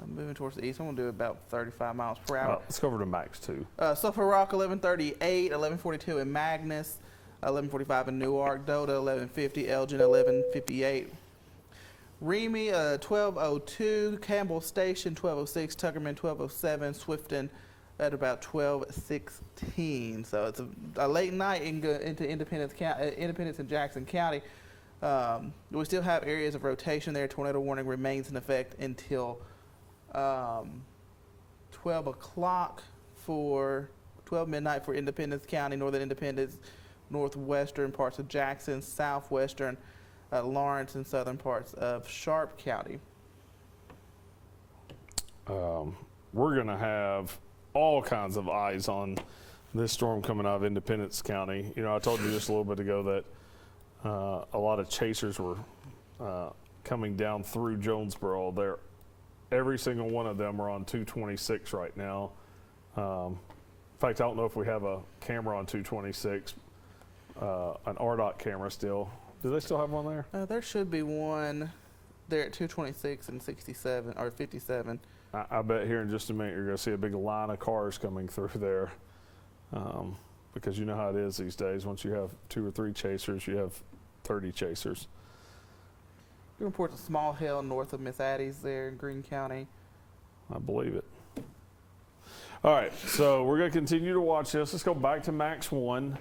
[SPEAKER 2] Moving towards the east, I'm going to do about 35 miles per hour.
[SPEAKER 1] Let's go over to Max too.
[SPEAKER 2] Sulphur Rock 1138, 1142 in Magnus, 1145 in Newark, Doda 1150, Elgin 1158, Remy 1202, Campbell Station 1206, Tuckerman 1207, Swifton at about 1216. So it's a late night into Independence and Jackson County. We still have areas of rotation there. Tornado warning remains in effect until 12 o'clock for 12 midnight for Independence County, Northern Independence, northwestern parts of Jackson, southwestern Lawrence, and southern parts of Sharp County.
[SPEAKER 1] We're going to have all kinds of eyes on this storm coming out of Independence County. You know, I told you just a little bit ago that a lot of chasers were coming down through Jonesboro. Every single one of them are on 226 right now. In fact, I don't know if we have a camera on 226, an RDOT camera still. Do they still have one there?
[SPEAKER 2] There should be one there at 226 and 67 or 57.
[SPEAKER 1] I bet here in just a minute you're going to see a big line of cars coming through there, because you know how it is these days. Once you have 2 or 3 chasers, you have 30 chasers.
[SPEAKER 2] You report a small hail north of Miss Addie's there in Greene County.
[SPEAKER 1] I believe it. All right, so we're going to continue to watch this. Let's go back to Max 1.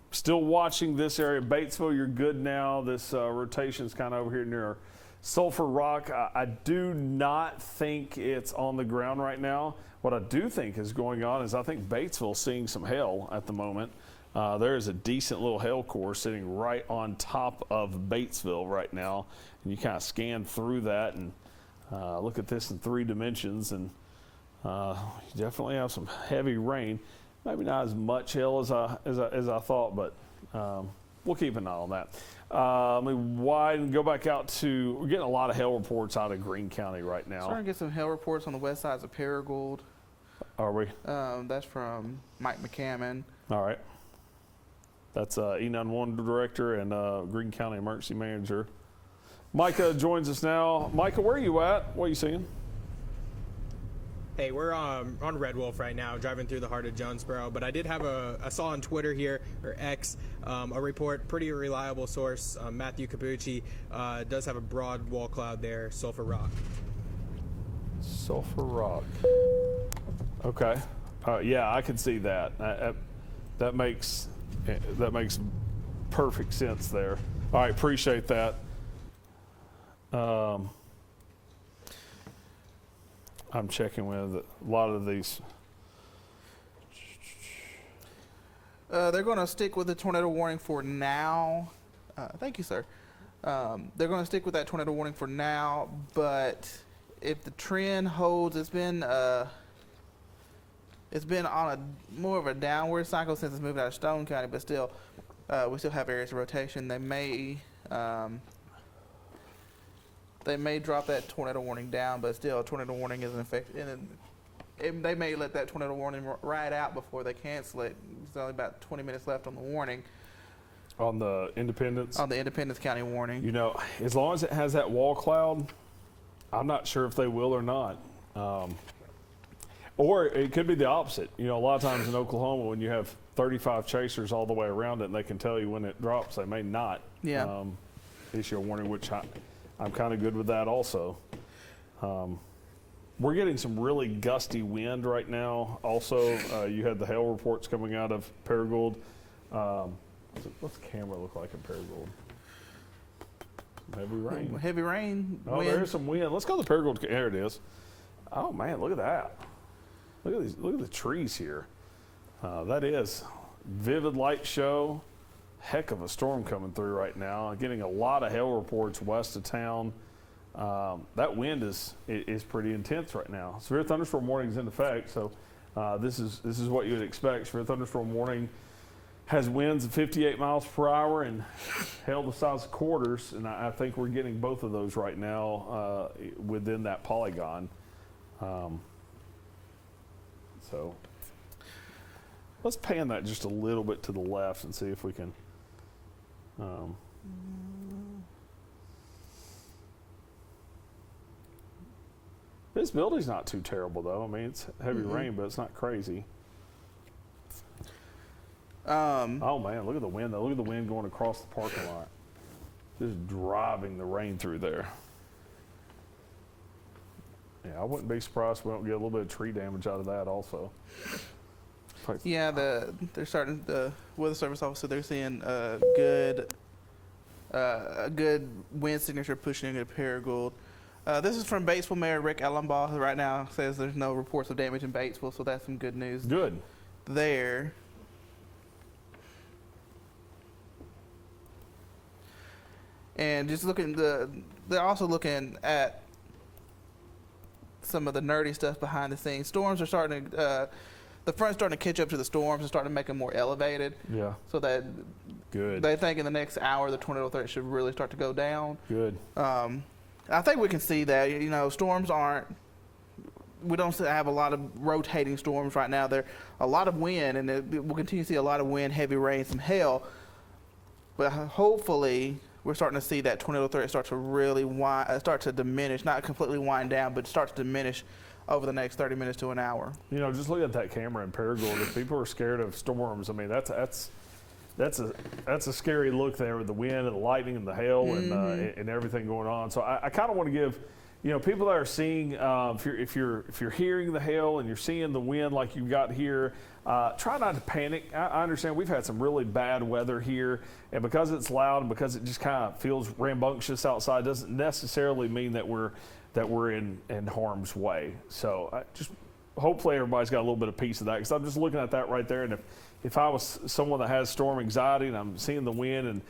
[SPEAKER 1] Still watching this area. Batesville, you're good now. This rotation is kind of over here near Sulphur Rock. I do not think it's on the ground right now. What I do think is going on is I think Batesville's seeing some hail at the moment. There is a decent little hail core sitting right on top of Batesville right now. And you kind of scan through that and look at this in 3 dimensions. And you definitely have some heavy rain. Maybe not as much hail as I thought, but we'll keep an eye on that. Let me widen and go back out to, we're getting a lot of hail reports out of Greene County right now.
[SPEAKER 2] Starting to get some hail reports on the west sides of Paragould.
[SPEAKER 1] Are we?
[SPEAKER 2] That's from Mike McCammon.
[SPEAKER 1] All right. That's E91 Director and Greene County Emergency Manager. Micah joins us now. Micah, where are you at? What are you seeing?
[SPEAKER 3] Hey, we're on Red Wolf right now, driving through the heart of Jonesboro. But I did have I saw on Twitter here, or X, a report, pretty reliable source, Matthew Capucci, does have a broad wall cloud there, Sulphur Rock.
[SPEAKER 1] Sulphur Rock. Okay. Yeah, I can see that. That makes perfect sense there. All right, appreciate that. I'm checking with a lot of these.
[SPEAKER 2] They're going to stick with the tornado warning for now. Thank you, sir. They're going to stick with that tornado warning for now, but if the trend holds, it's been on a more of a downward cycle since it's moved out of Stone County, but still, we still have areas of rotation. They may drop that tornado warning down, but still, a tornado warning is in effect. They may let that tornado warning ride out before they cancel it. There's only about 20 minutes left on the warning.
[SPEAKER 1] On the Independence?
[SPEAKER 2] On the Independence County warning.
[SPEAKER 1] You know, as long as it has that wall cloud, I'm not sure if they will or not. Or it could be the opposite. You know, a lot of times in Oklahoma, when you have 35 chasers all the way around it and they can tell you when it drops, they may not issue a warning, which I'm kind of good with that also. We're getting some really gusty wind right now. Also, you had the hail reports coming out of Paragould. What's the camera look like in Paragould? Heavy rain.
[SPEAKER 2] Heavy rain.
[SPEAKER 1] Oh,
[SPEAKER 2] wind.
[SPEAKER 1] there's some wind. Let's go to the Paragould. There it is. Oh man, look at that. Look at these. Look at the trees here. That is vivid light show. Heck of a storm coming through right now. Getting a lot of hail reports west of town. That wind is pretty intense right now. Severe thunderstorm warning is in effect, so this is what you would expect. Severe thunderstorm warning has winds of 58 miles per hour and hail the size of quarters, and I think we're getting both of those right now within that polygon. So let's pan that just a little bit to the left and see if we can. Visibility's not too terrible though. I mean, it's heavy rain, but it's not crazy. Oh man, look at the wind though. Look at the wind going across the parking lot. Just driving the rain through there. Yeah, I wouldn't be surprised if we don't get a little bit of tree damage out of that also.
[SPEAKER 2] Yeah, they're starting, the Weather Service officer, they're seeing a good wind signature pushing into Paragould. This is from Batesville Mayor Rick Ellenbaugh, who right now says there's no reports of damage in Batesville, so that's some good news.
[SPEAKER 1] Good.
[SPEAKER 2] There. And just looking, they're also looking at some of the nerdy stuff behind the scenes. Storms are starting to, the front's starting to catch up to the storms and starting to make them more elevated.
[SPEAKER 1] Yeah.
[SPEAKER 2] So that
[SPEAKER 1] Good.
[SPEAKER 2] they think in the next hour the tornado threat should really start to go down.
[SPEAKER 1] Good.
[SPEAKER 2] I think we can see that. You know, storms aren't. We don't have a lot of rotating storms right now. There's a lot of wind, and we'll continue to see a lot of wind, heavy rain, some hail. But hopefully, we're starting to see that tornado threat start to really start to diminish, not completely wind down, but start to diminish over the next 30 minutes to an hour. You
[SPEAKER 1] know, just look at that camera in Paragould. If people are scared of storms, I mean, that's a scary look there with the wind and the lightning and the hail and everything going on. So I kind of want to give, you know, people that are seeing, if you're hearing the hail and you're seeing the wind like you've got here, try not to panic. I understand we've had some really bad weather here, and because it's loud and because it just kind of feels rambunctious outside, doesn't necessarily mean that we're in harm's way. So just hopefully everybody's got a little bit of peace of that, because I'm just looking at that right there, and if I was someone that has storm anxiety and I'm seeing the wind, and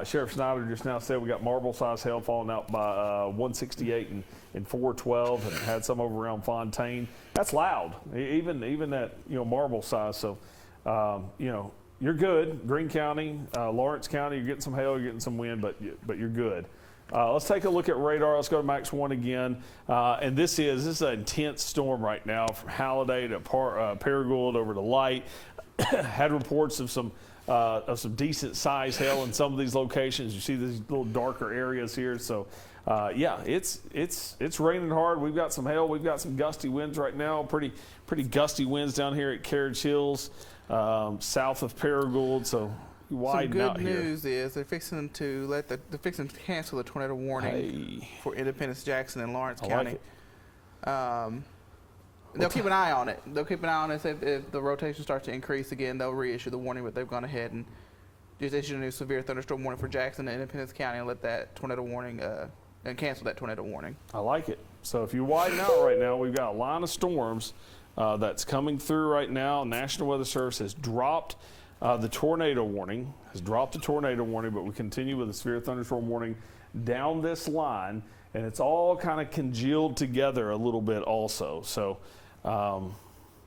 [SPEAKER 1] Sheriff Snyder just now said we got marble-sized hail falling out by 168 and 412, and had some over around Fontaine. That's loud, even at, you know, marble size. So, you know, you're good. Greene County, Lawrence County, you're getting some hail, you're getting some wind, but you're good. Let's take a look at radar. Let's go to Max 1 again. And this is an intense storm right now from Halliday to Paragould over to Light. Had reports of some of some decent size hail in some of these locations. You see these little darker areas here. So, yeah, it's raining hard. We've got some hail. We've got some gusty winds right now. Pretty gusty winds down here at Carriage Hills, south of Paragould. So widen out here.
[SPEAKER 2] Some good news is they're fixing to cancel the tornado warning for Independence, Jackson, and Lawrence County. They'll keep an eye on it. They'll keep an eye on it. If the rotation starts to increase again, they'll reissue the warning. But they've gone ahead and just issued a new severe thunderstorm warning for Jackson and Independence County and let that tornado warning and cancel that tornado warning.
[SPEAKER 1] I like it. So if you widen out right now, we've got a line of storms that's coming through right now. National Weather Service has dropped the tornado warning, but we continue with the severe thunderstorm warning down this line, and it's all kind of congealed together a little bit also. So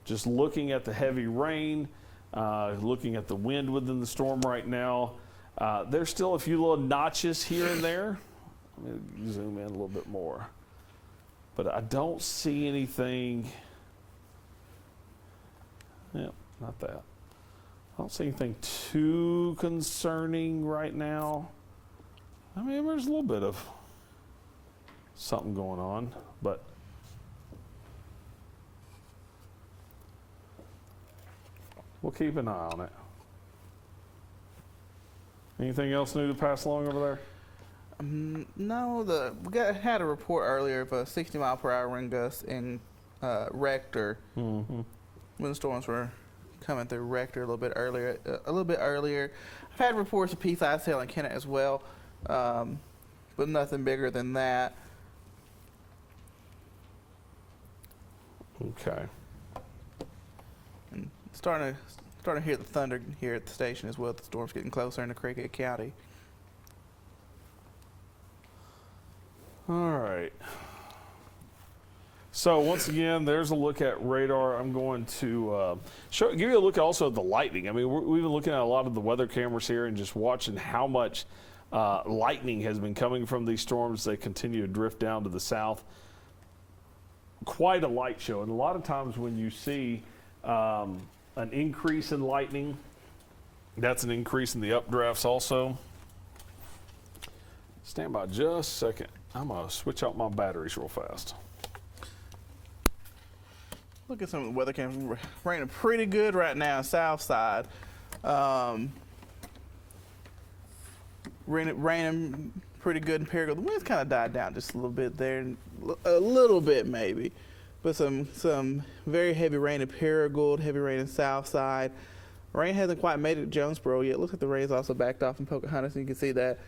[SPEAKER 1] just looking at the heavy rain, looking at the wind within the storm right now, there's still a few little notches here and there. Let me zoom in a little bit more. But I don't see anything. Yep, not that. I don't see anything too concerning right now. I mean, there's a little bit of something going on, but we'll keep an eye on it. Anything else new to pass along over there?
[SPEAKER 2] No, had a report earlier of a 60-mile-per-hour wind gust in Rector when the storms were coming through Rector a little bit earlier. I've had reports of pea-sized hail in Kennett as well, but nothing bigger than that.
[SPEAKER 1] Okay.
[SPEAKER 2] And starting to hear the thunder here at the station as well. The storm's getting closer into Cricket County.
[SPEAKER 1] All right. So once again, there's a look at radar. I'm going to give you a look also at the lightning. I mean, we've been looking at a lot of the weather cameras here and just watching how much lightning has been coming from these storms. They continue to drift down to the south. Quite a light show. And a lot of times when you see an increase in lightning, that's an increase in the updrafts also. Stand by just a second. I'm going to switch out my batteries real fast.
[SPEAKER 2] Look at some of the weather cameras. Raining pretty good right now, south side. Raining pretty good in Paragould. The wind's kind of died down just a little bit there, a little bit maybe. But some very heavy rain in Paragould, heavy rain in south side. Rain hasn't quite made it to Jonesboro yet. Looks like the rain's also backed off in Pocahontas, and you can see that.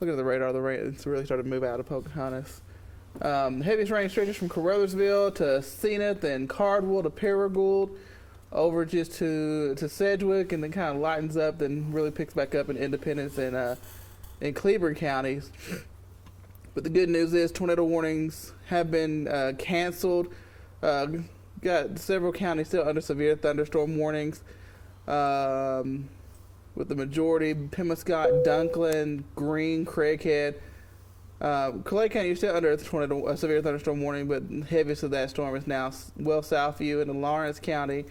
[SPEAKER 2] Look at the radar. The rain it's really started to move out of Pocahontas. The heaviest rain stretches from Carothersville to Zenith and Cardwell to Paragould, over just to Sedgwick, and then kind of lightens up, then really picks back up in Independence and in Cleburne counties. But the good news is tornado warnings have been canceled. Got several counties still under severe thunderstorm warnings. With the majority, Pemiscot, Dunklin, Greene, Craighead. Clay County is still under a severe thunderstorm warning, but the heaviest of that storm is now well Southview and in Lawrence County,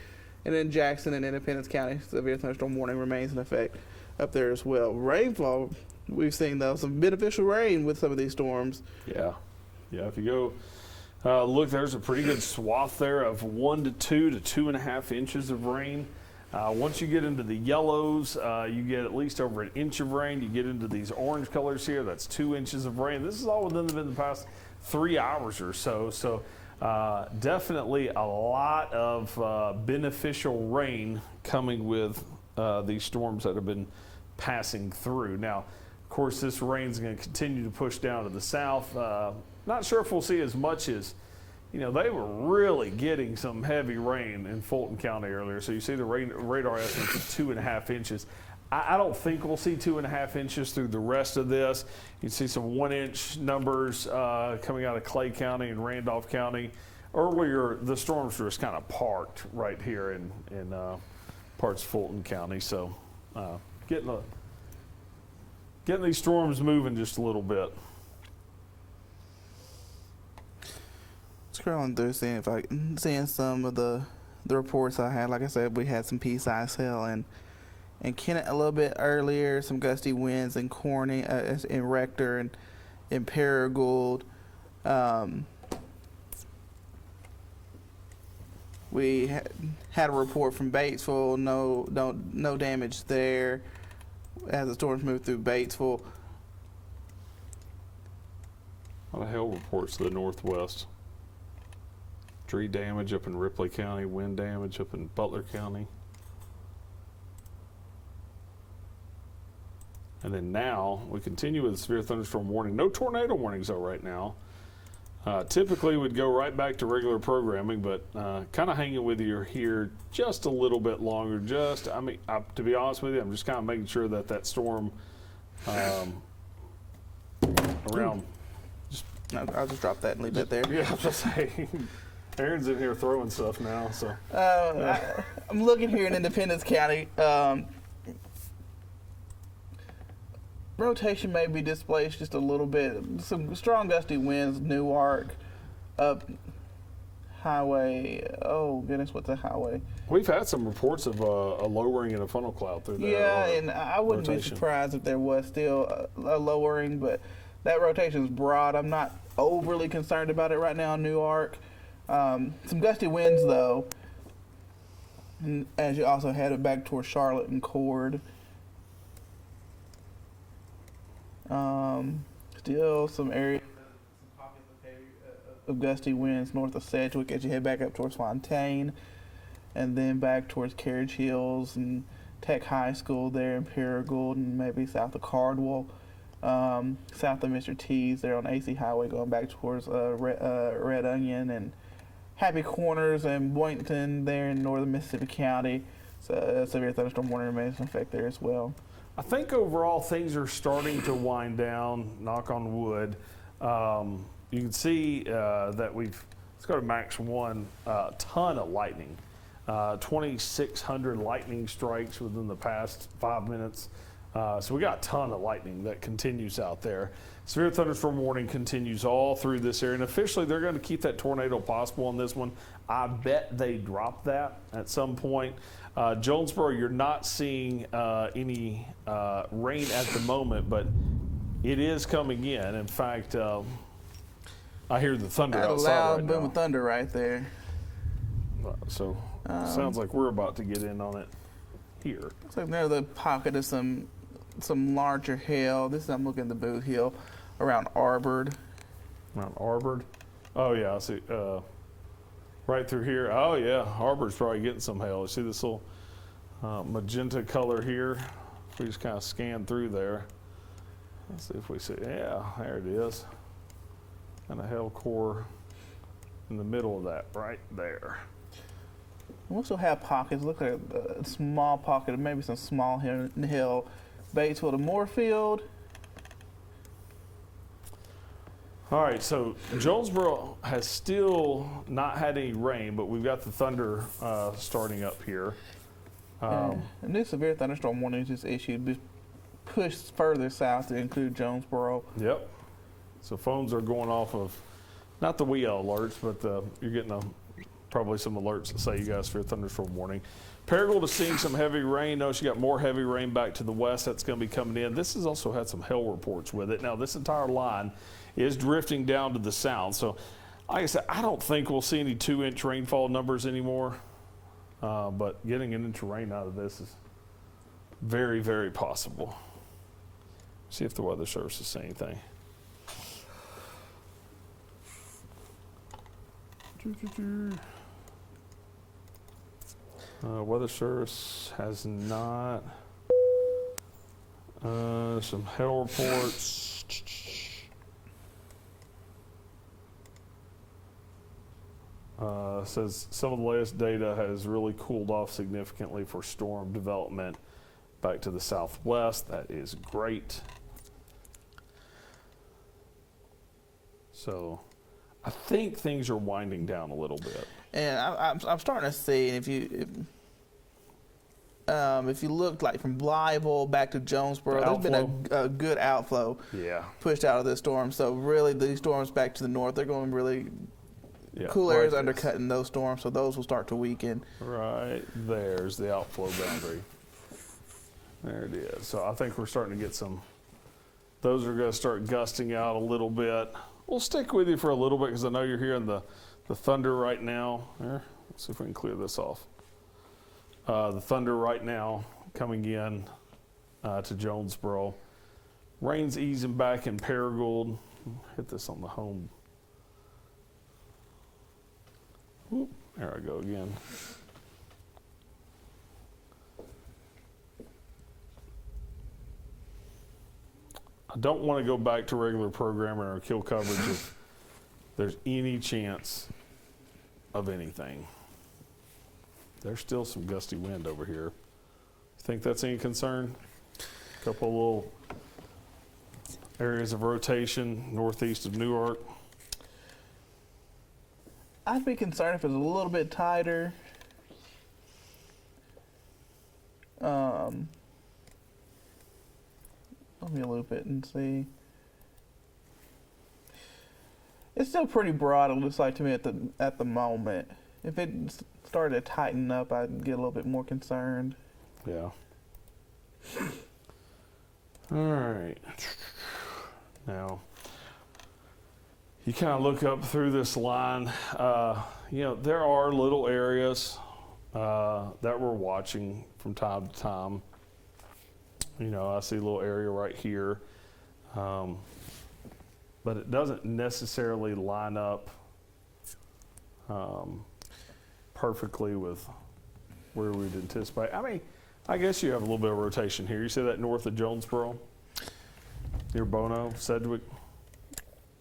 [SPEAKER 2] and in Jackson and Independence County. Severe thunderstorm warning remains in effect up there as well. Rainfall, we've seen though some beneficial rain with some of these storms.
[SPEAKER 1] Yeah. If you go look, there's a pretty good swath there of 1 to 2 to 2.5 inches of rain. Once you get into the yellows, you get at least over an inch of rain. You get into these orange colors here, that's 2 inches of rain. This is all within the past 3 hours or so. So definitely a lot of beneficial rain coming with these storms that have been passing through. Now, of course, this rain is going to continue to push down to the south. Not sure if we'll see as much as, they were really getting some heavy rain in Fulton County earlier. So you see the radar estimate of 2.5 inches. I don't think we'll see 2.5 inches through the rest of this. You can see some 1-inch numbers coming out of Clay County and Randolph County. Earlier, the storms were just kind of parked right here in parts of Fulton County. So getting these storms moving just a little bit.
[SPEAKER 2] Scrolling through, seeing some of the reports I had. Like I said, we had some pea-sized hail in in Kennett a little bit earlier. Some gusty winds in Corning, in Rector, and in Paragould. We had a report from Batesville. No damage there as the storms moved through Batesville.
[SPEAKER 1] A lot of hail reports to the northwest. Tree damage up in Ripley County, wind damage up in Butler County. And then now we continue with the severe thunderstorm warning. No tornado warnings though right now. Typically we'd go right back to regular programming, but kind of hanging with you here just a little bit longer. To be honest with you, I'm just kind of making sure that storm around.
[SPEAKER 2] I'll just drop that and leave it there.
[SPEAKER 1] Yeah, I was just saying. Aaron's in here throwing stuff now, so.
[SPEAKER 2] I'm looking here in Independence County. Rotation may be displaced just a little bit. Some strong gusty winds, Newark, up highway. Oh goodness, what's a highway?
[SPEAKER 1] We've had some reports of a lowering in a funnel cloud through there.
[SPEAKER 2] Yeah, and I wouldn't be surprised if there was still a lowering, but that rotation is broad. I'm not overly concerned about it right now in Newark. Some gusty winds though, and as you also head it back towards Charlotte and Cord. Still some areas, some pockets of gusty winds north of Sedgwick as you head back up towards Fontaine, and then back towards Carriage Hills and Tech High School there in Paragould, and maybe south of Cardwell, south of Mr. T's there on AC Highway going back towards Red Onion and Happy Corners and Boynton there in northern Mississippi County. So severe thunderstorm warning remains in effect there as well.
[SPEAKER 1] I think overall things are starting to wind down, knock on wood. You can see that let's go to max 1, ton of lightning. 2,600 lightning strikes within the past 5 minutes. So we got a ton of lightning that continues out there. Severe thunderstorm warning continues all through this area. And officially, they're going to keep that tornado possible on this one. I bet they drop that at some point. Jonesboro, you're not seeing any rain at the moment, but it is coming in. In fact, I hear the thunder outside
[SPEAKER 2] right now.
[SPEAKER 1] Loud
[SPEAKER 2] boom of thunder right there.
[SPEAKER 1] So sounds like we're about to get in on it here.
[SPEAKER 2] Looks like there's a pocket of some larger hail. I'm looking at the Boot Hill around Arbord.
[SPEAKER 1] Around Arbord? Oh yeah, I see. Right through here. Oh yeah, Arbord's probably getting some hail. You see this little magenta color here? If we just kind of scan through there. Let's see if we see. Yeah, there it is. Kind of hail core in the middle of that, right there.
[SPEAKER 2] We also have pockets. Look at a small pocket of maybe some small hill. Batesville to Moorfield.
[SPEAKER 1] All right, so Jonesboro has still not had any rain, but we've got the thunder starting up here.
[SPEAKER 2] And this severe thunderstorm warning just issued, pushed further south to include Jonesboro.
[SPEAKER 1] Yep. So phones are going off of, not the WEO alerts, but you're getting probably some alerts that say you guys for a thunderstorm warning. Paragould is seeing some heavy rain. Notice you got more heavy rain back to the west. That's going to be coming in. This has also had some hail reports with it. Now, this entire line is drifting down to the south. So, like I said, I don't think we'll see any 2-inch rainfall numbers anymore. But getting an inch of rain out of this is very, very possible. See if the Weather Service is saying anything. Weather Service has not. Some hail reports. Says some of the latest data has really cooled off significantly for storm development back to the southwest. That is great. So I think things are winding down a little bit.
[SPEAKER 2] And I'm starting to see, if you look like from Blytheville back to Jonesboro, there's been a good outflow pushed out of this storm. So really, these storms back to the north, they're going really cool areas undercutting those storms, so those will start to weaken.
[SPEAKER 1] Right there's the outflow boundary. There it is. So I think we're starting to get some, those are going to start gusting out a little bit. We'll stick with you for a little bit because I know you're hearing the thunder right now. There, let's see if we can clear this off. The thunder right now coming in to Jonesboro. Rain's easing back in Paragould. Hit this on the home. Whoop, there I go again. I don't want to go back to regular programming or kill coverage if there's any chance of anything. There's still some gusty wind over here. Think that's any concern? A couple of little areas of rotation northeast of Newark.
[SPEAKER 2] I'd be concerned if it was a little bit tighter. Let me loop it and see. It's still pretty broad, it looks like to me at the moment. If it started to tighten up, I'd get a little bit more concerned.
[SPEAKER 1] Yeah. All right. Now, you kind of look up through this line. You know, there are little areas that we're watching from time to time. You know, I see a little area right here. But it doesn't necessarily line up perfectly with where we'd anticipate. I mean, I guess you have a little bit of rotation here. You see that north of Jonesboro? Near Bono, Sedgwick?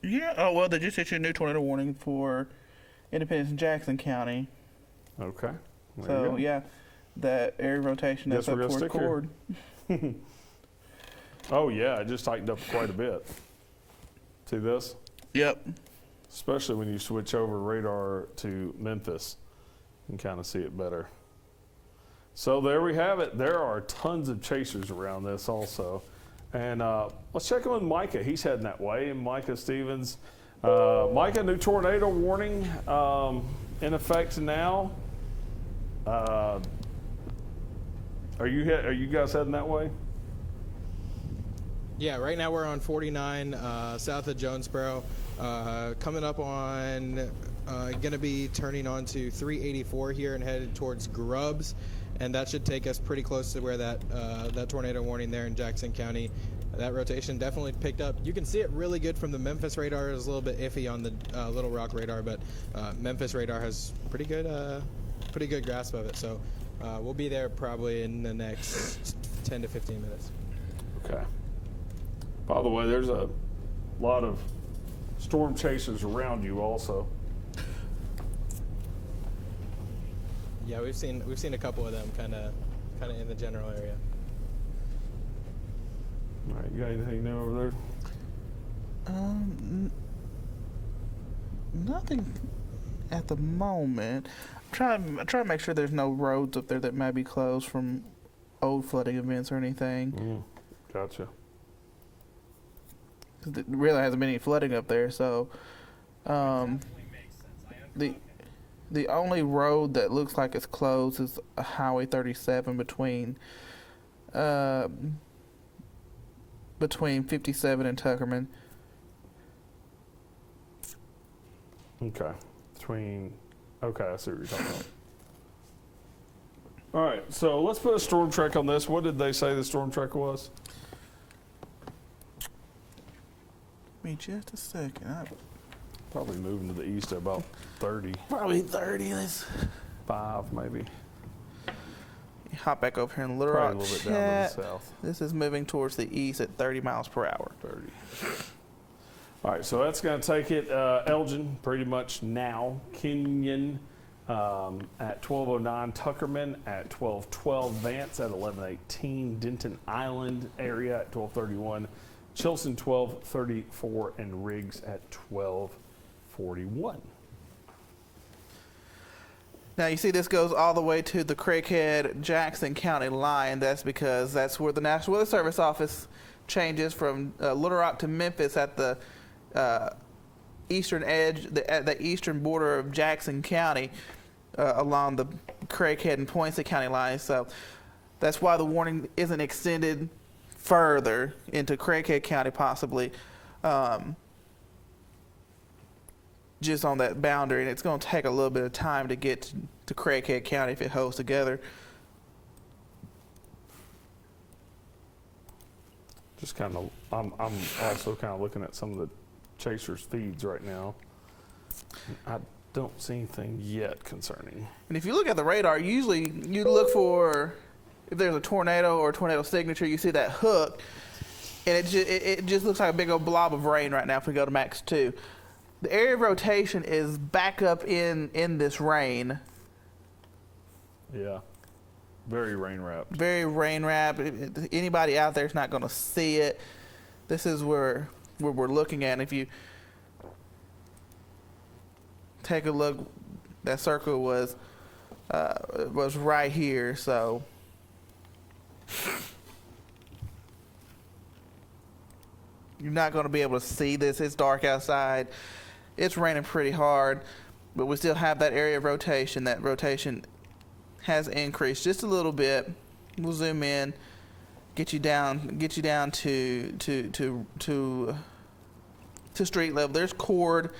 [SPEAKER 2] Yeah, oh, well, they just issued a new tornado warning for Independence and Jackson County.
[SPEAKER 1] Okay. There you
[SPEAKER 2] So,
[SPEAKER 1] go.
[SPEAKER 2] yeah, that area rotation
[SPEAKER 1] Guess
[SPEAKER 2] that's up
[SPEAKER 1] we're gonna
[SPEAKER 2] toward
[SPEAKER 1] stick here.
[SPEAKER 2] Cord.
[SPEAKER 1] Oh, yeah, it just tightened up quite a bit. See this?
[SPEAKER 2] Yep.
[SPEAKER 1] Especially when you switch over radar to Memphis. You can kind of see it better. So there we have it. There are tons of chasers around this also. And let's check in with Micah. He's heading that way. And Micah Stevens. Micah, new tornado warning in effect now. Are you guys heading that way?
[SPEAKER 3] Yeah, right now we're on 49 south of Jonesboro. Coming up on, going to be turning on to 384 here and headed towards Grubbs. And that should take us pretty close to where that tornado warning there in Jackson County. That rotation definitely picked up. You can see it really good from the Memphis radar. It's a little bit iffy on the Little Rock radar, but Memphis radar has pretty good grasp of it. So we'll be there probably in the next 10 to 15 minutes.
[SPEAKER 1] Okay. By the way, there's a lot of storm chasers around you also.
[SPEAKER 3] Yeah, we've seen a couple of them kind of in the general area.
[SPEAKER 1] All right, you got anything new over there?
[SPEAKER 2] Nothing at the moment. I'm trying to make sure there's no roads up there that might be closed from old flooding events or anything.
[SPEAKER 1] Gotcha.
[SPEAKER 2] 'Cause there really hasn't been any flooding up there, so the only road that looks like it's closed is Highway 37 between 57 and Tuckerman.
[SPEAKER 1] Okay. Okay, I see what you're talking about. All right, so let's put a storm track on this. What did they say the storm track was?
[SPEAKER 2] Give me just a second.
[SPEAKER 1] Probably moving to the east at about 30.
[SPEAKER 2] Probably 30. Let's
[SPEAKER 1] 5 maybe.
[SPEAKER 2] hop back over here in Little
[SPEAKER 1] Probably
[SPEAKER 2] Rock.
[SPEAKER 1] a little bit down to the south.
[SPEAKER 2] This is moving towards the east at 30 miles per hour.
[SPEAKER 1] 30. All right, so that's going to take it. Elgin, pretty much now. Kenyon at 12:09. Tuckerman at 12:12. Vance at 11:18. Denton Island area at 12:31. Chilson 12:34. And Riggs at 12:41.
[SPEAKER 2] Now you see this goes all the way to the Craighead-Jackson County line. That's because that's where the National Weather Service office changes from Little Rock to Memphis at the eastern edge, at the eastern border of Jackson County, along the Craighead and Poinsett County line. So That's why the warning isn't extended further into Craighead County, possibly, just on that boundary. And it's going to take a little bit of time to get to Craighead County if it holds together.
[SPEAKER 1] Just kind of, I'm also kind of looking at some of the chasers' feeds right now. I don't see anything yet concerning.
[SPEAKER 2] And if you look at the radar, usually you look for, if there's a tornado or a tornado signature, you see that hook, and it just looks like a big old blob of rain right now if we go to max 2. The area of rotation is back up in this rain.
[SPEAKER 1] Yeah. Very rain wrapped.
[SPEAKER 2] Very rain wrapped. Anybody out there is not going to see it. This is where we're looking at. And if you take a look, that circle was right here. So you're not going to be able to see this. It's dark outside. It's raining pretty hard, but we still have that area of rotation. That rotation has increased just a little bit. We'll zoom in, get you down to street level. There's Cord,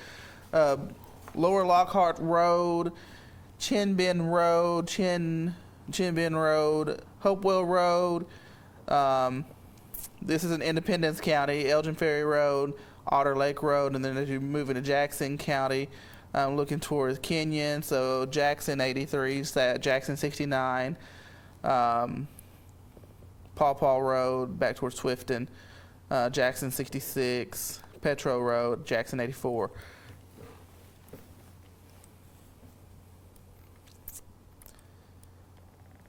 [SPEAKER 2] Lower Lockhart Road, Chin Bend Road, Hopewell Road. This is in Independence County, Elgin Ferry Road, Otter Lake Road, and then as you move into Jackson County, looking towards Kenyon, so Jackson 83, Jackson 69, Paw Paw Road, back towards Swifton, Jackson 66, Petro Road, Jackson 84.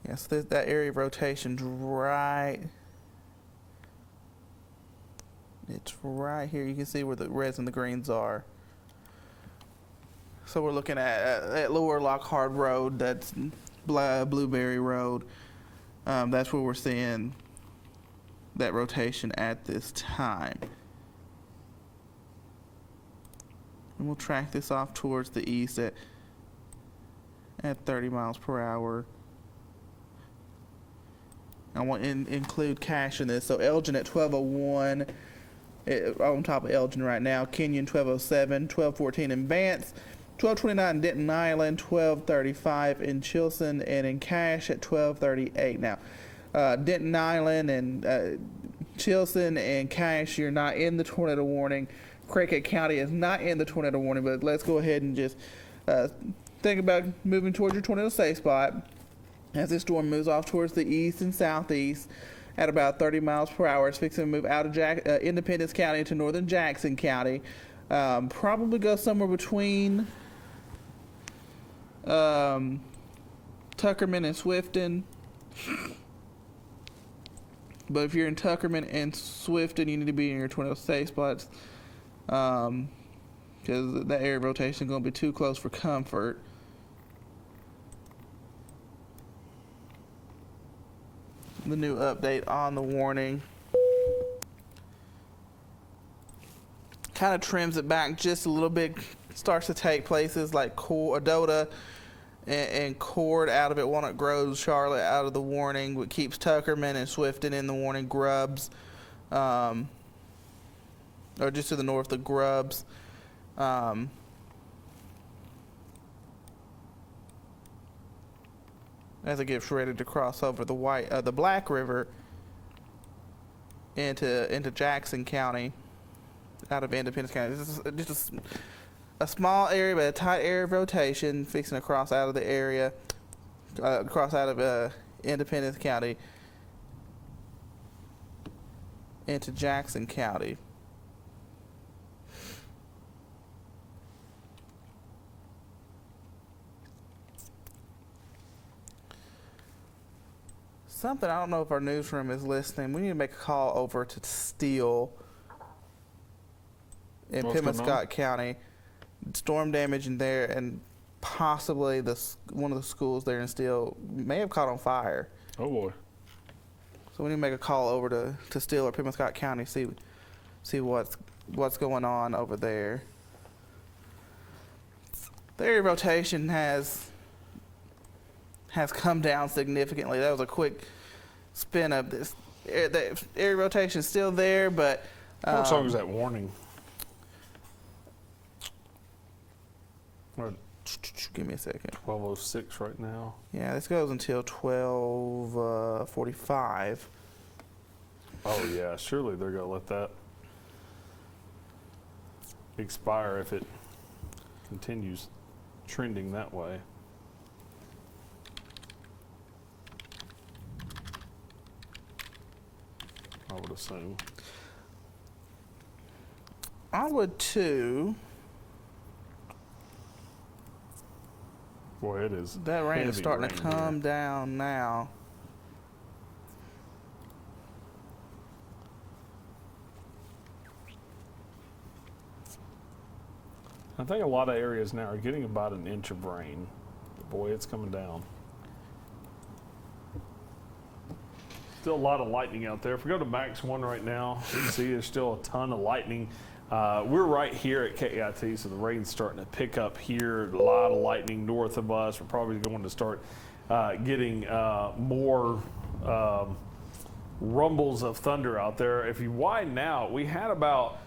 [SPEAKER 2] Yes, that area of rotation's right. It's right here. You can see where the reds and the greens are. So we're looking at Lower Lockhart Road, that's Blueberry Road. That's where we're seeing that rotation at this time. And we'll track this off towards the east at 30 miles per hour. I want to include cache in this. So Elgin at 1201, on top of Elgin right now. Kenyon 1207, 1214 in Vance. 1229 in Denton Island, 1235 in Chilson, and in Cache at 1238. Now, Denton Island and Chilson and Cache, you're not in the tornado warning. Craighead County is not in the tornado warning, but let's go ahead and just think about moving towards your tornado safe spot as this storm moves off towards the east and southeast at about 30 miles per hour. It's fixing to move out of Independence County into northern Jackson County. Probably go somewhere between Tuckerman and Swifton. But if you're in Tuckerman and Swifton, you need to be in your tornado safe spots, because that area of rotation is going to be too close for comfort. The new update on the warning kind of trims it back just a little bit. Starts to take places like Adota and Cord out of it. Walnut Grove, Charlotte out of the warning. What keeps Tuckerman and Swifton in the warning. Grubbs, or just to the north of Grubbs. As it gets ready to cross over the Black River into Jackson County, out of Independence County. This is just a small area, but a tight area of rotation, fixing to cross out of the area, cross out of Independence County into Jackson County. Something, I don't know if our newsroom is listening. We need to make a call over to Steele in Pima-Scott County. Storm damage in there, and possibly one of the schools there in Steele may have caught on fire.
[SPEAKER 1] Oh boy!
[SPEAKER 2] So we need to make a call over to Steele or Pima-Scott County, see what's going on over there. The area of rotation has come down significantly. That was a quick spin up this. The area rotation is still there, but
[SPEAKER 1] What song is that warning?
[SPEAKER 2] give me a second.
[SPEAKER 1] 12:06 right now.
[SPEAKER 2] Yeah, this goes until 12:45.
[SPEAKER 1] Oh yeah, surely they're gonna let that expire if it continues trending that way. I would assume.
[SPEAKER 2] I would too.
[SPEAKER 1] Boy, it is.
[SPEAKER 2] That rain is
[SPEAKER 1] heavy
[SPEAKER 2] starting to
[SPEAKER 1] rain
[SPEAKER 2] come
[SPEAKER 1] here.
[SPEAKER 2] down now.
[SPEAKER 1] I think a lot of areas now are getting about an inch of rain. Boy, it's coming down. Still a lot of lightning out there. If we go to Max 1 right now, you can see there's still a ton of lightning. We're right here at KAIT, so the rain's starting to pick up here. A lot of lightning north of us. We're probably going to start getting more rumbles of thunder out there. If you widen out, we had about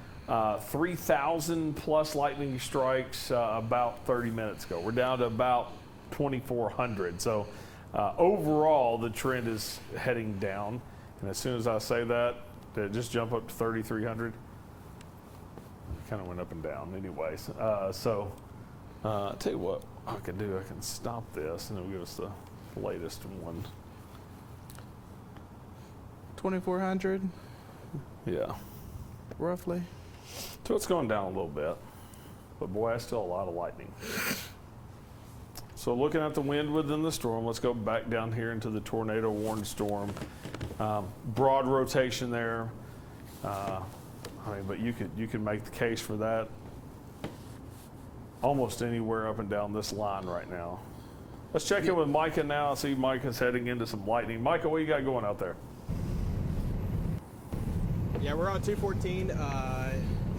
[SPEAKER 1] 3,000 plus lightning strikes about 30 minutes ago. We're down to about 2,400. So overall, the trend is heading down. And as soon as I say that, did it just jump up to 3,300? Kind of went up and down anyways. So I'll tell you what I can do. I can stop this and it'll give us the latest one.
[SPEAKER 2] 2,400
[SPEAKER 1] Yeah.
[SPEAKER 2] roughly.
[SPEAKER 1] So it's going down a little bit. But boy, that's still a lot of lightning. So looking at the wind within the storm, let's go back down here into the tornado warning storm. Broad rotation there. But you could make the case for that almost anywhere up and down this line right now. Let's check in with Micah now. I see Micah's heading into some lightning. Micah, what you got going out there?
[SPEAKER 3] Yeah, we're on 214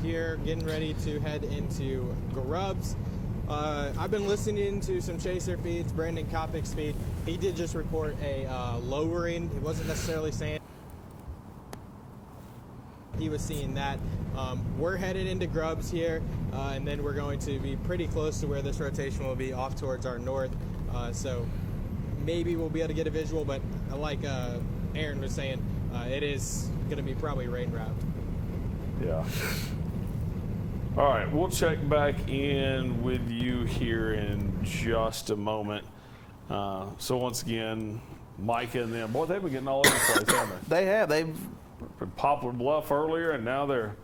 [SPEAKER 3] here, getting ready to head into Grubbs. I've been listening to some chaser feeds, Brandon Kopic's feed. He did just report a lowering. He wasn't necessarily saying he was seeing that. We're headed into Grubbs here, and then we're going to be pretty close to where this rotation will be, off towards our north. So maybe we'll be able to get a visual, but like Aaron was saying, it is going to be probably rain wrapped.
[SPEAKER 1] Yeah. All right, we'll check back in with you here in just a moment. So once again, Micah and them, boy, they've been getting all over the place, haven't they?
[SPEAKER 2] They have. They've
[SPEAKER 1] Been Poplar Bluff earlier, and now they're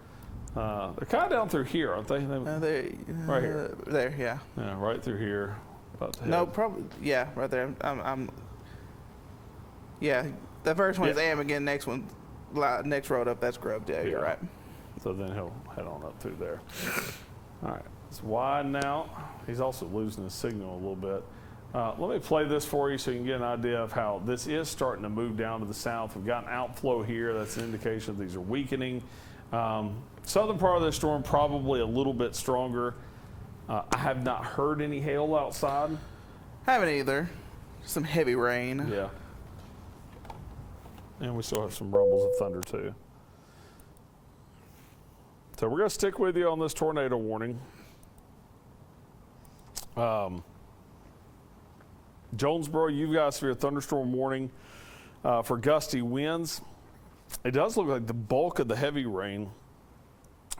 [SPEAKER 1] kind of down through here, aren't they? Right here.
[SPEAKER 2] There, yeah.
[SPEAKER 1] Yeah, right through here. About to
[SPEAKER 2] No,
[SPEAKER 1] head.
[SPEAKER 2] probably, yeah, right there. Yeah, the first one is
[SPEAKER 1] Yeah.
[SPEAKER 2] Am again. Next one, next road up, that's Grubbs. Yeah, you're
[SPEAKER 1] Yeah.
[SPEAKER 2] right.
[SPEAKER 1] So then he'll head on up through there. All right, it's widen out. He's also losing his signal a little bit. Let me play this for you so you can get an idea of how this is starting to move down to the south. We've got an outflow here. That's an indication these are weakening. Southern part of the storm probably a little bit stronger. I have not heard any hail outside.
[SPEAKER 2] Haven't either. Some heavy rain.
[SPEAKER 1] Yeah. And we still have some rumbles of thunder too. So we're going to stick with you on this tornado warning. Jonesboro, you've got a severe thunderstorm warning for gusty winds. It does look like the bulk of the heavy rain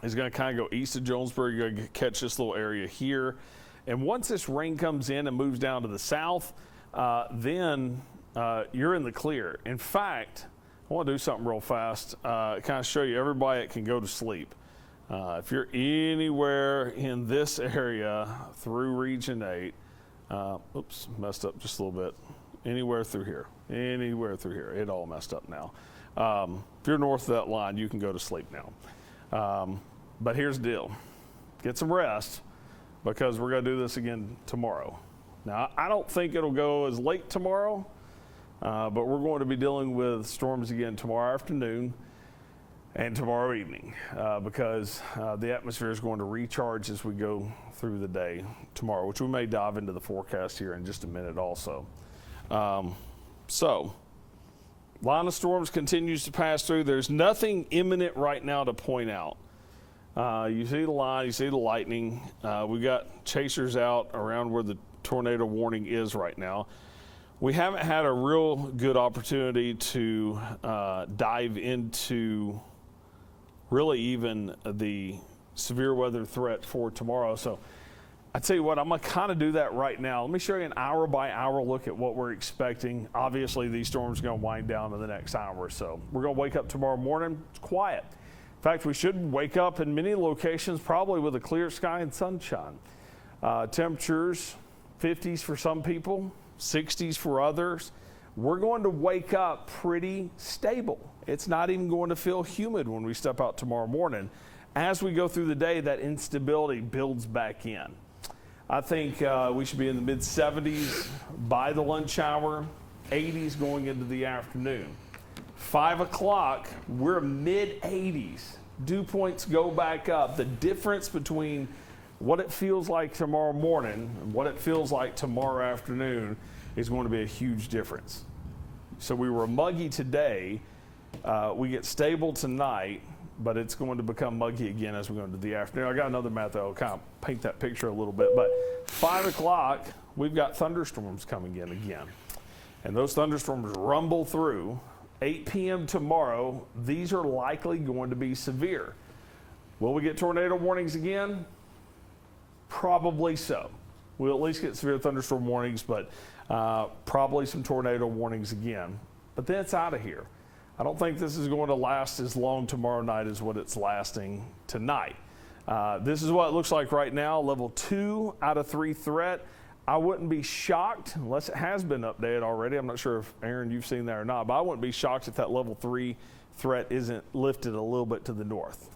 [SPEAKER 1] is going to kind of go east of Jonesboro. You're going to catch this little area here. And once this rain comes in and moves down to the south, then you're in the clear. In fact, I want to do something real fast, kind of show you everybody that can go to sleep. If you're anywhere in this area through Region 8, oops, messed up just a little bit. Anywhere through here, it all messed up now. If you're north of that line, you can go to sleep now. But here's the deal. Get some rest, because we're going to do this again tomorrow. Now, I don't think it'll go as late tomorrow, but we're going to be dealing with storms again tomorrow afternoon and tomorrow evening, because the atmosphere is going to recharge as we go through the day tomorrow, which we may dive into the forecast here in just a minute also. So Line of storms continues to pass through. There's nothing imminent right now to point out. You see the line, you see the lightning. We got chasers out around where the tornado warning is right now. We haven't had a real good opportunity to dive into really even the severe weather threat for tomorrow. So I tell you what, I'm going to kind of do that right now. Let me show you an hour by hour look at what we're expecting. Obviously, these storms are going to wind down in the next hour or so. We're going to wake up tomorrow morning. It's quiet. In fact, we should wake up in many locations probably with a clear sky and sunshine. Temperatures, 50s for some people, 60s for others. We're going to wake up pretty stable. It's not even going to feel humid when we step out tomorrow morning. As we go through the day, that instability builds back in. I think we should be in the mid-70s by the lunch hour, 80s going into the afternoon. 5 o'clock, we're mid-80s. Dew points go back up. The difference between what it feels like tomorrow morning and what it feels like tomorrow afternoon is going to be a huge difference. So we were muggy today. We get stable tonight, but it's going to become muggy again as we go into the afternoon. I got another map that will kind of paint that picture a little bit. But 5 o'clock, we've got thunderstorms coming in again. And those thunderstorms rumble through. 8 p.m. tomorrow, these are likely going to be severe. Will we get tornado warnings again? Probably so. We'll at least get severe thunderstorm warnings, but probably some tornado warnings again. But then it's out of here. I don't think this is going to last as long tomorrow night as what it's lasting tonight. This is what it looks like right now, level 2 out of 3 threat. I wouldn't be shocked, unless it has been updated already. I'm not sure if, Aaron, you've seen that or not, but I wouldn't be shocked if that level 3 threat isn't lifted a little bit to the north.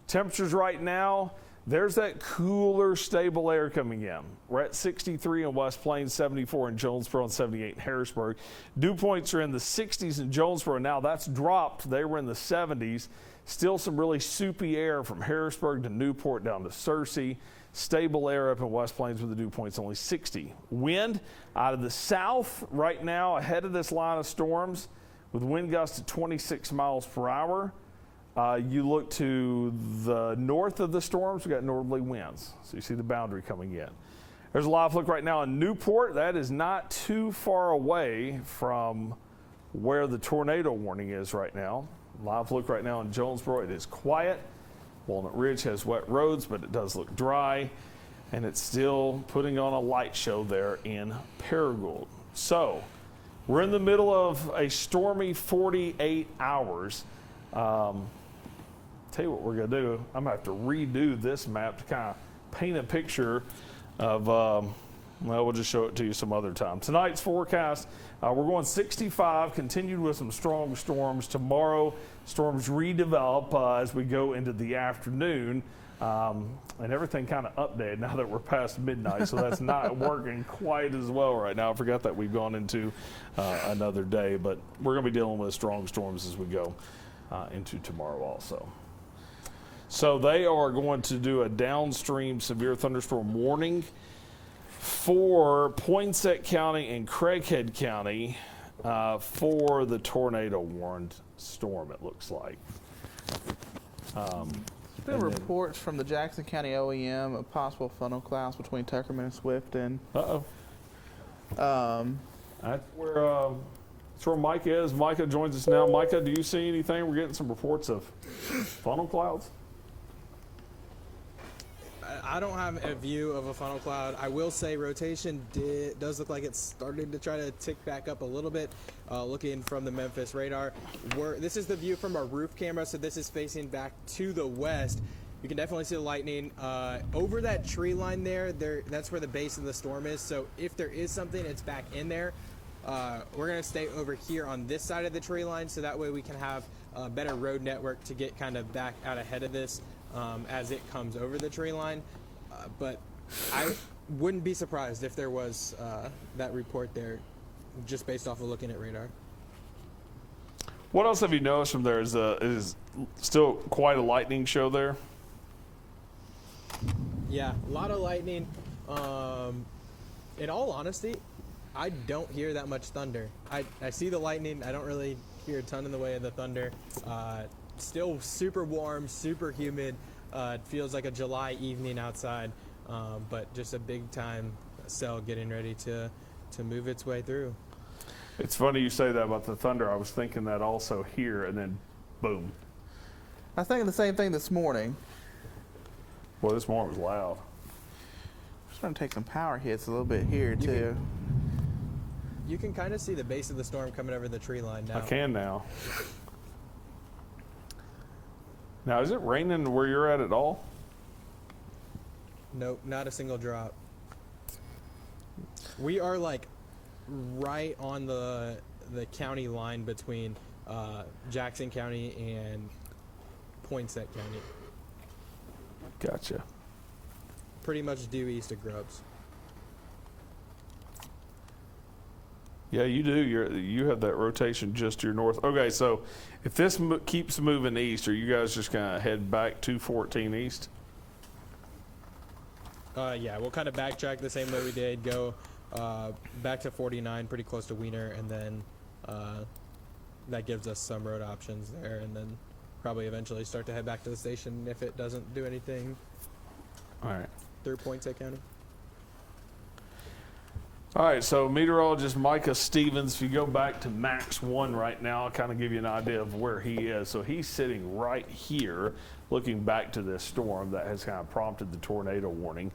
[SPEAKER 1] Temperatures right now, there's that cooler, stable air coming in. We're at 63 in West Plains, 74 in Jonesboro, and 78 in Harrisburg. Dew points are in the 60s in Jonesboro. Now that's dropped. They were in the 70s. Still some really soupy air from Harrisburg to Newport down to Searcy. Stable air up in West Plains with the dew points only 60. Wind out of the south right now ahead of this line of storms with wind gusts at 26 miles per hour. You look to the north of the storms, we've got northerly winds. So you see the boundary coming in. There's a live look right now in Newport. That is not too far away from where the tornado warning is right now. Live look right now in Jonesboro. It is quiet. Walnut Ridge has wet roads, but it does look dry. And it's still putting on a light show there in Paragould. So we're in the middle of a stormy 48 hours. Tell you what we're going to do. I'm going to have to redo this map to kind of paint a picture of, well, we'll just show it to you some other time. Tonight's forecast, we're going 65, continued with some strong storms. Tomorrow, storms redevelop as we go into the afternoon. And everything kind of updated now that we're past midnight, so that's not working quite as well right now. I forgot that we've gone into another day, but we're going to be dealing with strong storms as we go into tomorrow also. So they are going to do a downstream severe thunderstorm warning for Poinsett County and Craighead County for the tornado warned storm, it looks like.
[SPEAKER 2] There are reports from the Jackson County OEM of possible funnel clouds between Tuckerman and Swift. And
[SPEAKER 1] that's where Micah is. Micah joins us now. Micah, do you see anything? We're getting some reports of funnel clouds.
[SPEAKER 3] I don't have a view of a funnel cloud. I will say rotation does look like it's starting to try to tick back up a little bit, looking from the Memphis radar. This is the view from our roof camera, so this is facing back to the west. You can definitely see the lightning. Over that tree line there, that's where the base of the storm is, so if there is something, it's back in there. We're going to stay over here on this side of the tree line, so that way we can have a better road network to get kind of back out ahead of this as it comes over the tree line. But I wouldn't be surprised if there was that report there, just based off of looking at radar.
[SPEAKER 1] What else have you noticed from there? Is still quite a lightning show there?
[SPEAKER 3] Yeah, a lot of lightning. In all honesty, I don't hear that much thunder. I see the lightning. I don't really hear a ton in the way of the thunder. Still super warm, super humid. It feels like a July evening outside, but just a big time cell getting ready to move its way through.
[SPEAKER 1] It's funny you say that about the thunder. I was thinking that also here, and then boom.
[SPEAKER 2] I was thinking the same thing this morning.
[SPEAKER 1] Well, this morning was loud.
[SPEAKER 2] Just trying to take some power hits a little bit here too.
[SPEAKER 3] You can kind of see the base of the storm coming over the tree line now.
[SPEAKER 1] I can now. Now, is it raining where you're at all?
[SPEAKER 3] Nope, not a single drop. We are like right on the county line between Jackson County and Poinsett County.
[SPEAKER 1] Gotcha.
[SPEAKER 3] Pretty much due east of Grubbs.
[SPEAKER 1] Yeah, you do. You have that rotation just to your north. Okay, so if this keeps moving east, are you guys just going to head back to 14 east?
[SPEAKER 3] Yeah, we'll kind of backtrack the same way we did. Go back to 49, pretty close to Wiener, and then that gives us some road options there, and then probably eventually start to head back to the station if it doesn't do anything.
[SPEAKER 1] All right.
[SPEAKER 3] Through Poinsett County.
[SPEAKER 1] All right, so meteorologist Micah Stevens, if you go back to Max 1 right now, I'll kind of give you an idea of where he is. So he's sitting right here looking back to this storm that has kind of prompted the tornado warning.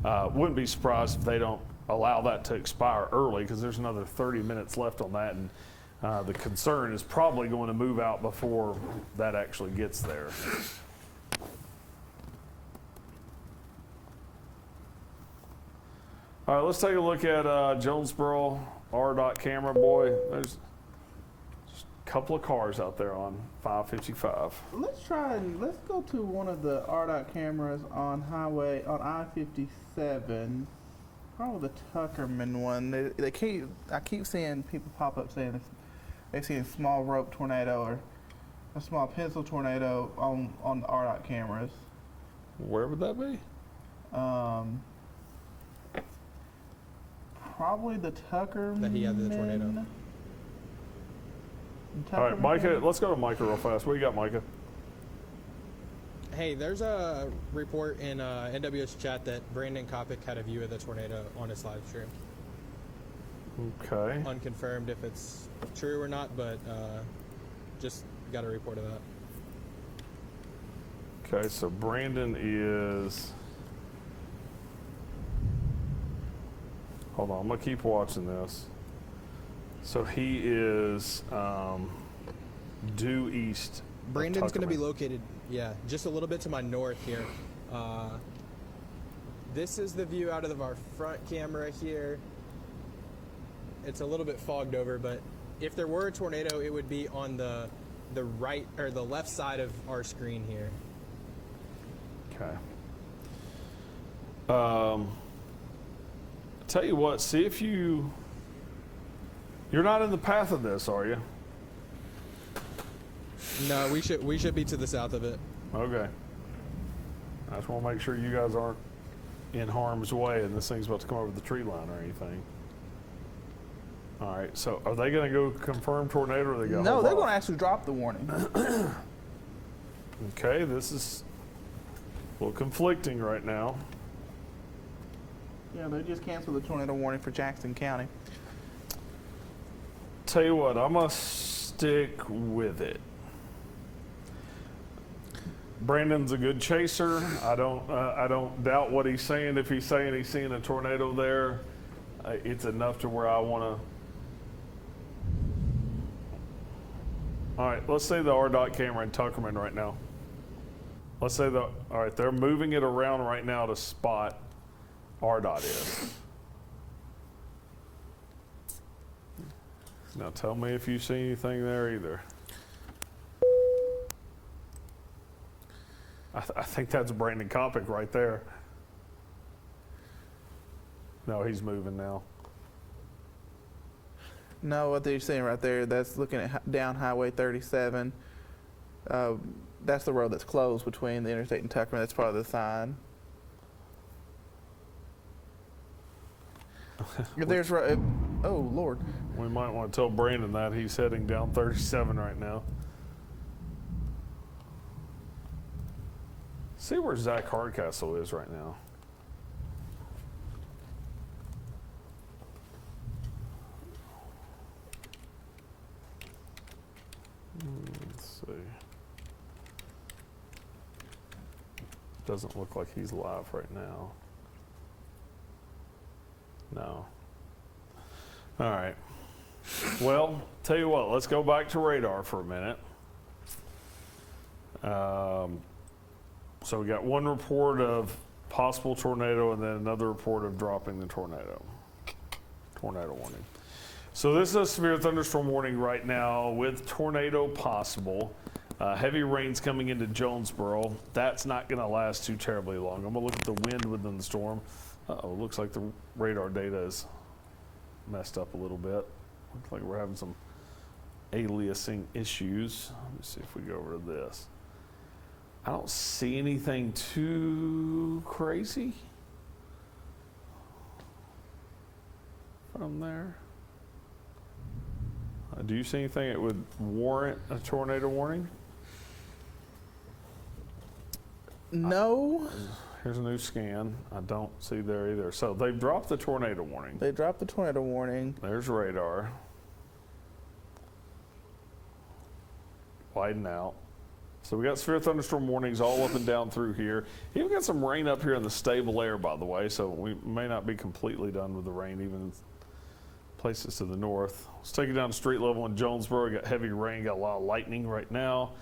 [SPEAKER 1] Wouldn't be surprised if they don't allow that to expire early because there's another 30 minutes left on that, and the concern is probably going to move out before that actually gets there. All right, let's take a look at Jonesboro RDOT camera. Boy, there's just a couple of cars out there on 555.
[SPEAKER 2] Let's go to one of the RDOT cameras on I-57. Probably the Tuckerman one. I keep seeing people pop up saying they see a small rope tornado or a small pencil tornado on the RDOT cameras.
[SPEAKER 1] Where would that be?
[SPEAKER 2] Probably the Tuckerman.
[SPEAKER 3] That he had the tornado.
[SPEAKER 1] All right, Micah, let's go to Micah real fast. What do you got, Micah?
[SPEAKER 3] Hey, there's a report in NWS chat that Brandon Kopic had a view of the tornado on his live stream.
[SPEAKER 1] Okay.
[SPEAKER 3] Unconfirmed if it's true or not, but just got a report of that.
[SPEAKER 1] Okay, so Brandon is... Hold on, I'm going to keep watching this. So he is due east.
[SPEAKER 3] Brandon's going to be located, yeah, just a little bit to my north here. This is the view out of our front camera here. It's a little bit fogged over, but if there were a tornado, it would be on the right or the left side of our screen here.
[SPEAKER 1] Okay. Tell you what, see if you're not in the path of this, are you?
[SPEAKER 3] No, we should be to the south of it.
[SPEAKER 1] Okay. I just want to make sure you guys aren't in harm's way and this thing's about to come over the tree line or anything. All right, so are they going to go confirm tornado or are they going to
[SPEAKER 2] No,
[SPEAKER 1] hold
[SPEAKER 2] they're
[SPEAKER 1] off?
[SPEAKER 2] going to actually drop the warning.
[SPEAKER 1] Okay, this is a little conflicting right now.
[SPEAKER 2] Yeah, they just canceled the tornado warning for Jackson County.
[SPEAKER 1] Tell you what, I'm going to stick with it. Brandon's a good chaser. I don't doubt what he's saying. If he's saying he's seeing a tornado there, it's enough to where I want to. All right, let's say the RDOT camera in Tuckerman right now. Let's say all right, they're moving it around right now to spot RDOT is. Now tell me if you see anything there either. I think that's Brandon Kopic right there. No, he's moving now.
[SPEAKER 2] No, what they're saying right there, that's looking at down Highway 37. That's the road that's closed between the interstate and Tuckerman. That's part of the sign. If there's Oh, Lord.
[SPEAKER 1] We might want to tell Brandon that he's heading down 37 right now. See where Zach Hardcastle is right now. Let's see. Doesn't look like he's live right now. No. All right. Well, tell you what, let's go back to radar for a minute. So we got one report of possible tornado and then another report of dropping the tornado warning. So this is a severe thunderstorm warning right now with tornado possible. Heavy rains coming into Jonesboro. That's not going to last too terribly long. I'm going to look at the wind within the storm. Uh-oh, looks like the radar data is messed up a little bit. Looks like we're having some aliasing issues. Let me see if we go over to this. I don't see anything too crazy from there. Do you see anything that would warrant a tornado warning?
[SPEAKER 2] No.
[SPEAKER 1] Here's a new scan. I don't see there either. So they've dropped the tornado warning.
[SPEAKER 2] They dropped the tornado warning.
[SPEAKER 1] There's radar. Widen out. So we got severe thunderstorm warnings all up and down through here. Even got some rain up here in the stable air, by the way, so we may not be completely done with the rain, even in places to the north. Let's take it down to street level in Jonesboro. Got heavy rain, got a lot of lightning right now.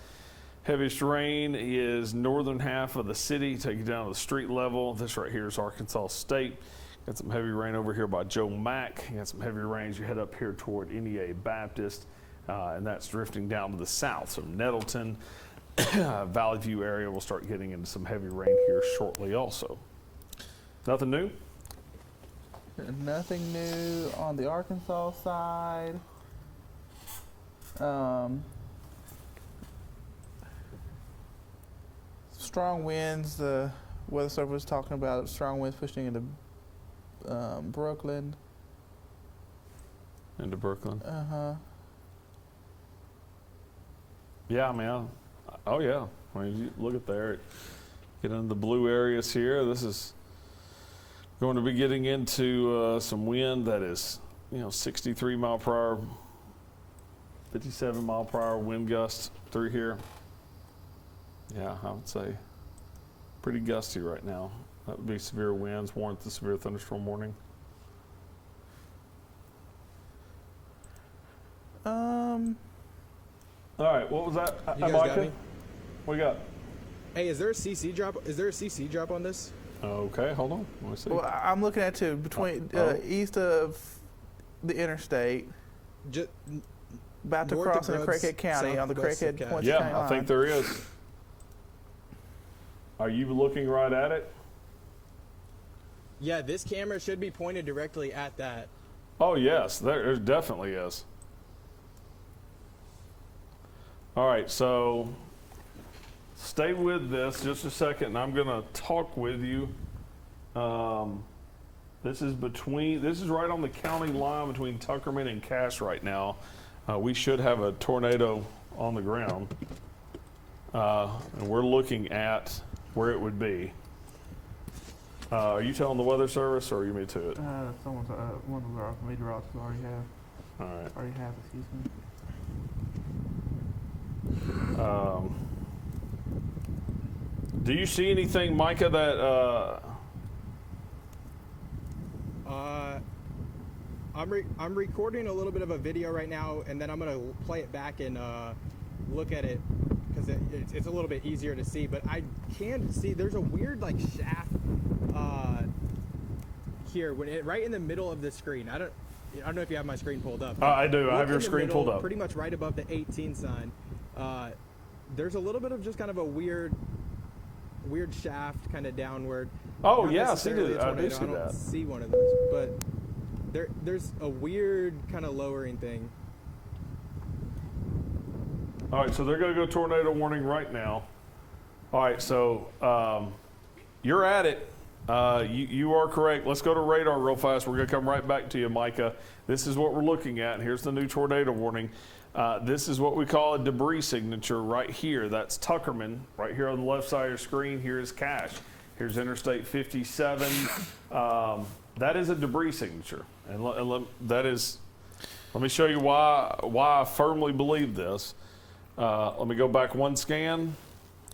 [SPEAKER 1] Heaviest rain is northern half of the city. Take it down to the street level. This right here is Arkansas State. Got some heavy rain over here by Joe Mack. Got some heavy rains. You head up here toward NEA Baptist, and that's drifting down to the south. So Nettleton, Valley View area will start getting into some heavy rain here shortly also. Nothing new?
[SPEAKER 2] Nothing new on the Arkansas side. Strong winds, the weather service was talking about strong winds pushing into Brooklyn.
[SPEAKER 1] Into Brooklyn?
[SPEAKER 2] Uh-huh.
[SPEAKER 1] Yeah, man. Oh, yeah. I mean, you look at there. Get into the blue areas here. This is going to be getting into some wind that is, 63 mile per hour, 57 mile per hour wind gusts through here. Yeah, I would say pretty gusty right now. That would be severe winds, warrant the severe thunderstorm warning. All right, what was that?
[SPEAKER 3] You guys got me?
[SPEAKER 1] What you got?
[SPEAKER 3] Hey, is there a CC drop? Is there a CC drop on this?
[SPEAKER 1] Okay, hold on. Let me see.
[SPEAKER 2] Well, I'm looking at two between east of the interstate, about to
[SPEAKER 3] north
[SPEAKER 2] cross
[SPEAKER 3] of
[SPEAKER 2] into
[SPEAKER 3] Rhodes,
[SPEAKER 2] Craighead County on the
[SPEAKER 3] southwest of
[SPEAKER 2] Craighead
[SPEAKER 3] County.
[SPEAKER 2] Quincy County
[SPEAKER 1] Yeah, I
[SPEAKER 2] line.
[SPEAKER 1] think there is. Are you looking right at it?
[SPEAKER 3] Yeah, this camera should be pointed directly at that.
[SPEAKER 1] Oh, yes, there definitely is. All right, so stay with this just a second, and I'm going to talk with you. This is right on the county line between Tuckerman and Cass right now. We should have a tornado on the ground, and we're looking at where it would be. Are you telling the weather service, or are you me to it?
[SPEAKER 2] Someone's one of our meteorologists already have.
[SPEAKER 1] All right.
[SPEAKER 2] Excuse me.
[SPEAKER 1] Do you see anything, Micah, that
[SPEAKER 3] I'm recording a little bit of a video right now, and then I'm gonna play it back and look at it because it's a little bit easier to see. But I can see there's a weird shaft here right in the middle of the screen. I don't know if you have my screen pulled up.
[SPEAKER 1] I do. I have your
[SPEAKER 3] in the
[SPEAKER 1] screen
[SPEAKER 3] middle,
[SPEAKER 1] pulled up.
[SPEAKER 3] pretty much right above the 18 sign. There's a little bit of just kind of a weird shaft kind of downward.
[SPEAKER 1] Oh,
[SPEAKER 3] Not
[SPEAKER 1] yeah,
[SPEAKER 3] necessarily a
[SPEAKER 1] I do
[SPEAKER 3] tornado.
[SPEAKER 1] see
[SPEAKER 3] I don't
[SPEAKER 1] that.
[SPEAKER 3] see one of those, but there's a weird kind of lowering thing.
[SPEAKER 1] All right, so they're going to go tornado warning right now. All right, so you're at it. You are correct. Let's go to radar real fast. We're going to come right back to you, Micah. This is what we're looking at. Here's the new tornado warning. This is what we call a debris signature right here. That's Tuckerman right here on the left side of your screen. Here is Cache. Here's Interstate 57. That is a debris signature. And let me show you why I firmly believe this. Let me go back one scan.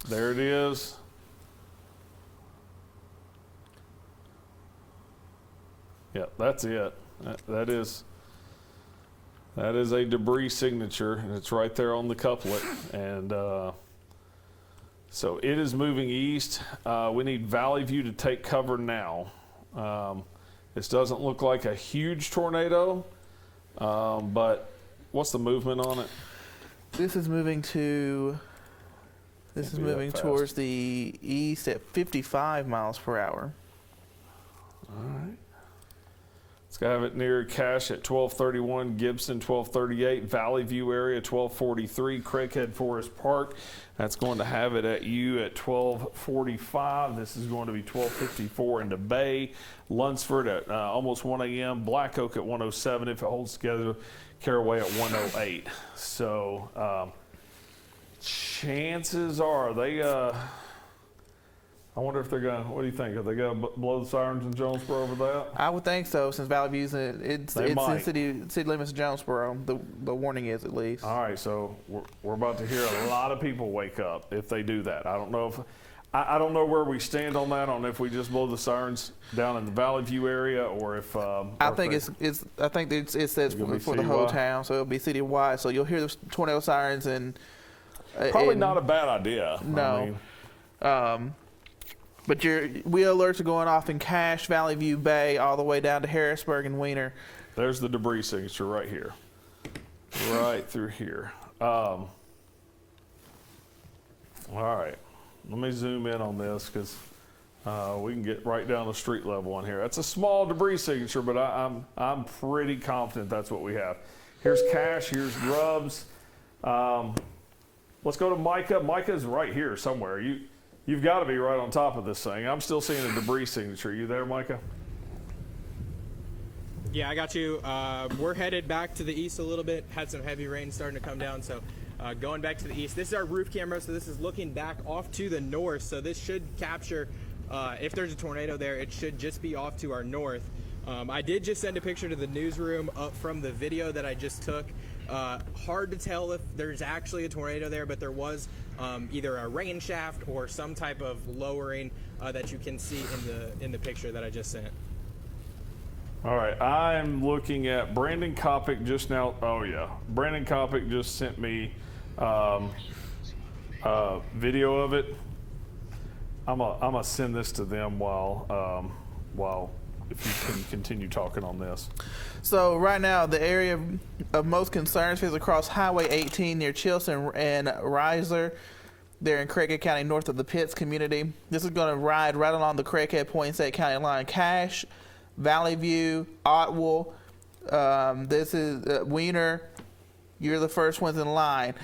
[SPEAKER 1] There it is. Yeah, that's it. That is a debris signature, and it's right there on the couplet. And so it is moving east. We need Valley View to take cover now. This doesn't look like a huge tornado, but what's the movement on it?
[SPEAKER 2] This is moving towards the east at 55 miles per hour.
[SPEAKER 1] All right. Let's have it near Cache at 1231, Gibson 1238, Valley View area 1243, Craighead Forest Park. That's going to have it at you at 1245. This is going to be 1254 into Bay, Lunsford at almost 1 a.m., Black Oak at 107 if it holds together, Caraway at 108. So chances are they I wonder if they're going to, what do you think? Are they going to blow the sirens in Jonesboro over that?
[SPEAKER 2] I would think so, since Valley View's it's in city limits of Jonesboro. The warning is, at least.
[SPEAKER 1] All right, so we're about to hear a lot of people wake up if they do that. I don't know if I don't know where we stand on that. On if we just blow the sirens down in the Valley View area, or if
[SPEAKER 2] I think it says for the whole town, so it'll be citywide. So you'll hear the tornado sirens and
[SPEAKER 1] probably not a bad idea.
[SPEAKER 2] No. But we alerts are going off in Cache, Valley View, Bay, all the way down to Harrisburg and Wiener.
[SPEAKER 1] There's the debris signature right here, right through here. All right, let me zoom in on this because we can get right down to street level on here. That's a small debris signature, but I'm pretty confident that's what we have. Here's Cache. Here's Grubbs. Let's go to Micah. Micah's right here somewhere. You've got to be right on top of this thing. I'm still seeing a debris signature. You there, Micah?
[SPEAKER 3] Yeah, I got you. We're headed back to the east a little bit. Had some heavy rain starting to come down, so going back to the east. This is our roof camera, so this is looking back off to the north. So this should capture, if there's a tornado there, it should just be off to our north. I did just send a picture to the newsroom up from the video that I just took. Hard to tell if there's actually a tornado there, but there was either a rain shaft or some type of lowering that you can see in the picture that I just sent.
[SPEAKER 1] All right, I'm looking at Brandon Kopic just now. Oh yeah, Brandon Kopic just sent me video of it. I'm gonna send this to them while if you can continue talking on this.
[SPEAKER 2] So right now, the area of most concerns is across Highway 18 near Chilson and Riser. They're in Craighead County, north of the Pitts community. This is going to ride right along the Craighead Poinsett County line. Cache, Valley View, Otwell. This is Wiener. You're the first ones in line.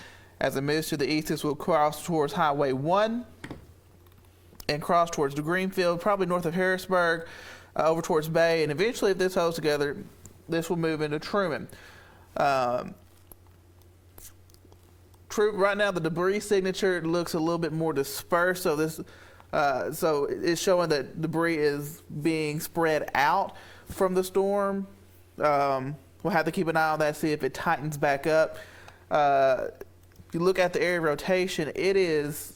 [SPEAKER 2] As it moves to the east, this will cross towards Highway 1 and cross towards the Greenfield, probably north of Harrisburg, over towards Bay, and eventually, if this holds together, this will move into Truman. Right now, the debris signature looks a little bit more dispersed, so this, so it's showing that debris is being spread out from the storm. We'll have to keep an eye on that, see if it tightens back up. If you look at the area of rotation, it is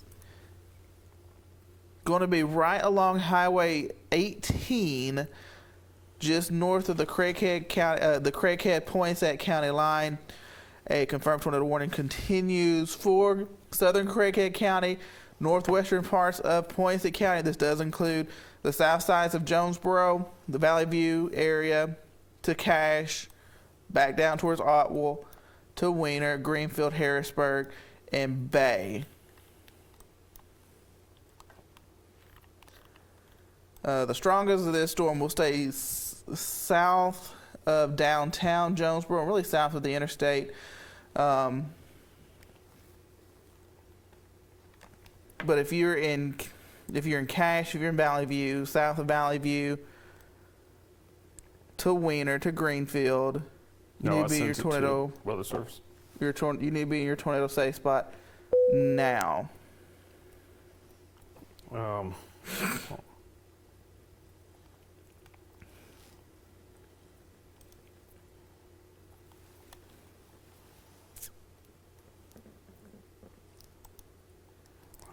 [SPEAKER 2] going to be right along Highway 18, just north of the Craighead Poinsett County line. A confirmed tornado warning continues for southern Craighead County, northwestern parts of Poinsett County. This does include the south sides of Jonesboro, the Valley View area, to Cache, back down towards Otwell, to Wiener, Greenfield, Harrisburg, and Bay. The strongest of this storm will stay south of downtown Jonesboro, really south of the interstate. But if you're in if you're in Cache, if you're in Valley View, south of Valley View, to Wiener, to Greenfield, you need to be in your tornado
[SPEAKER 1] weather service.
[SPEAKER 2] You need to be in your tornado safe spot now.
[SPEAKER 1] All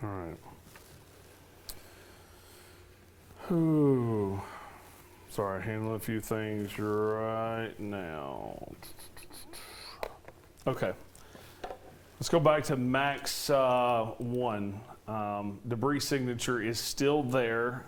[SPEAKER 1] right. Ooh. Sorry, handling a few things right now. Okay. Let's go back to Max 1. Debris signature is still there.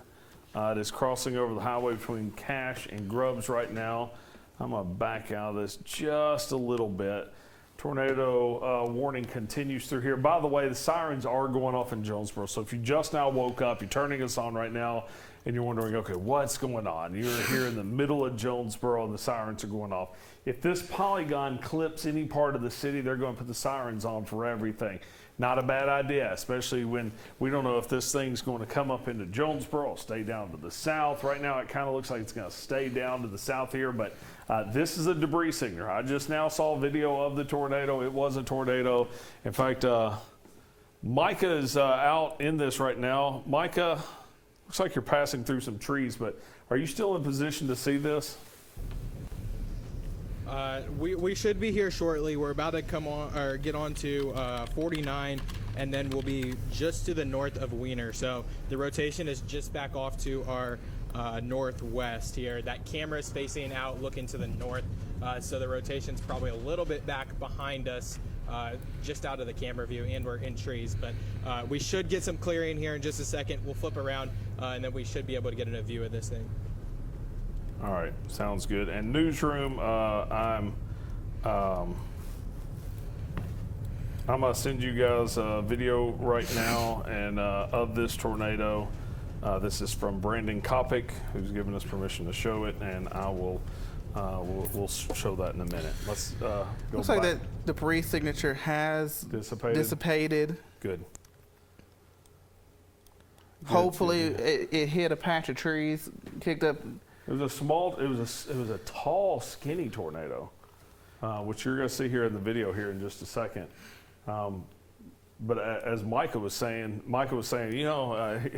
[SPEAKER 1] It is crossing over the highway between Cache and Grubbs right now. I'm going to back out of this just a little bit. Tornado warning continues through here. By the way, the sirens are going off in Jonesboro. So if you just now woke up, you're turning us on right now, and you're wondering, okay, what's going on? You're here in the middle of Jonesboro, and the sirens are going off. If this polygon clips any part of the city, they're going to put the sirens on for everything. Not a bad idea, especially when we don't know if this thing's going to come up into Jonesboro or stay down to the south. Right now, it kind of looks like it's going to stay down to the south here, but this is a debris signature. I just now saw a video of the tornado. It was a tornado. In fact, Micah is out in this right now. Micah, looks like you're passing through some trees, but are you still in position to see this?
[SPEAKER 3] We should be here shortly. We're about to come on or get on to 49, and then we'll be just to the north of Wiener. So the rotation is just back off to our northwest here. That camera is facing out, looking to the north. So the rotation's probably a little bit back behind us, just out of the camera view, and we're in trees. But we should get some clearing here in just a second. We'll flip around, and then we should be able to get a view of this thing.
[SPEAKER 1] All right, sounds good. And newsroom, I'm gonna send you guys a video right now and of this tornado. This is from Brandon Kopic, who's given us permission to show it, and I will we'll show that in a minute. Let's go.
[SPEAKER 2] Looks like that debris signature has dissipated.
[SPEAKER 1] Good.
[SPEAKER 2] Hopefully, it hit a patch of trees, kicked up.
[SPEAKER 1] It was a tall, skinny tornado, which you're going to see here in the video here in just a second. But as Micah was saying,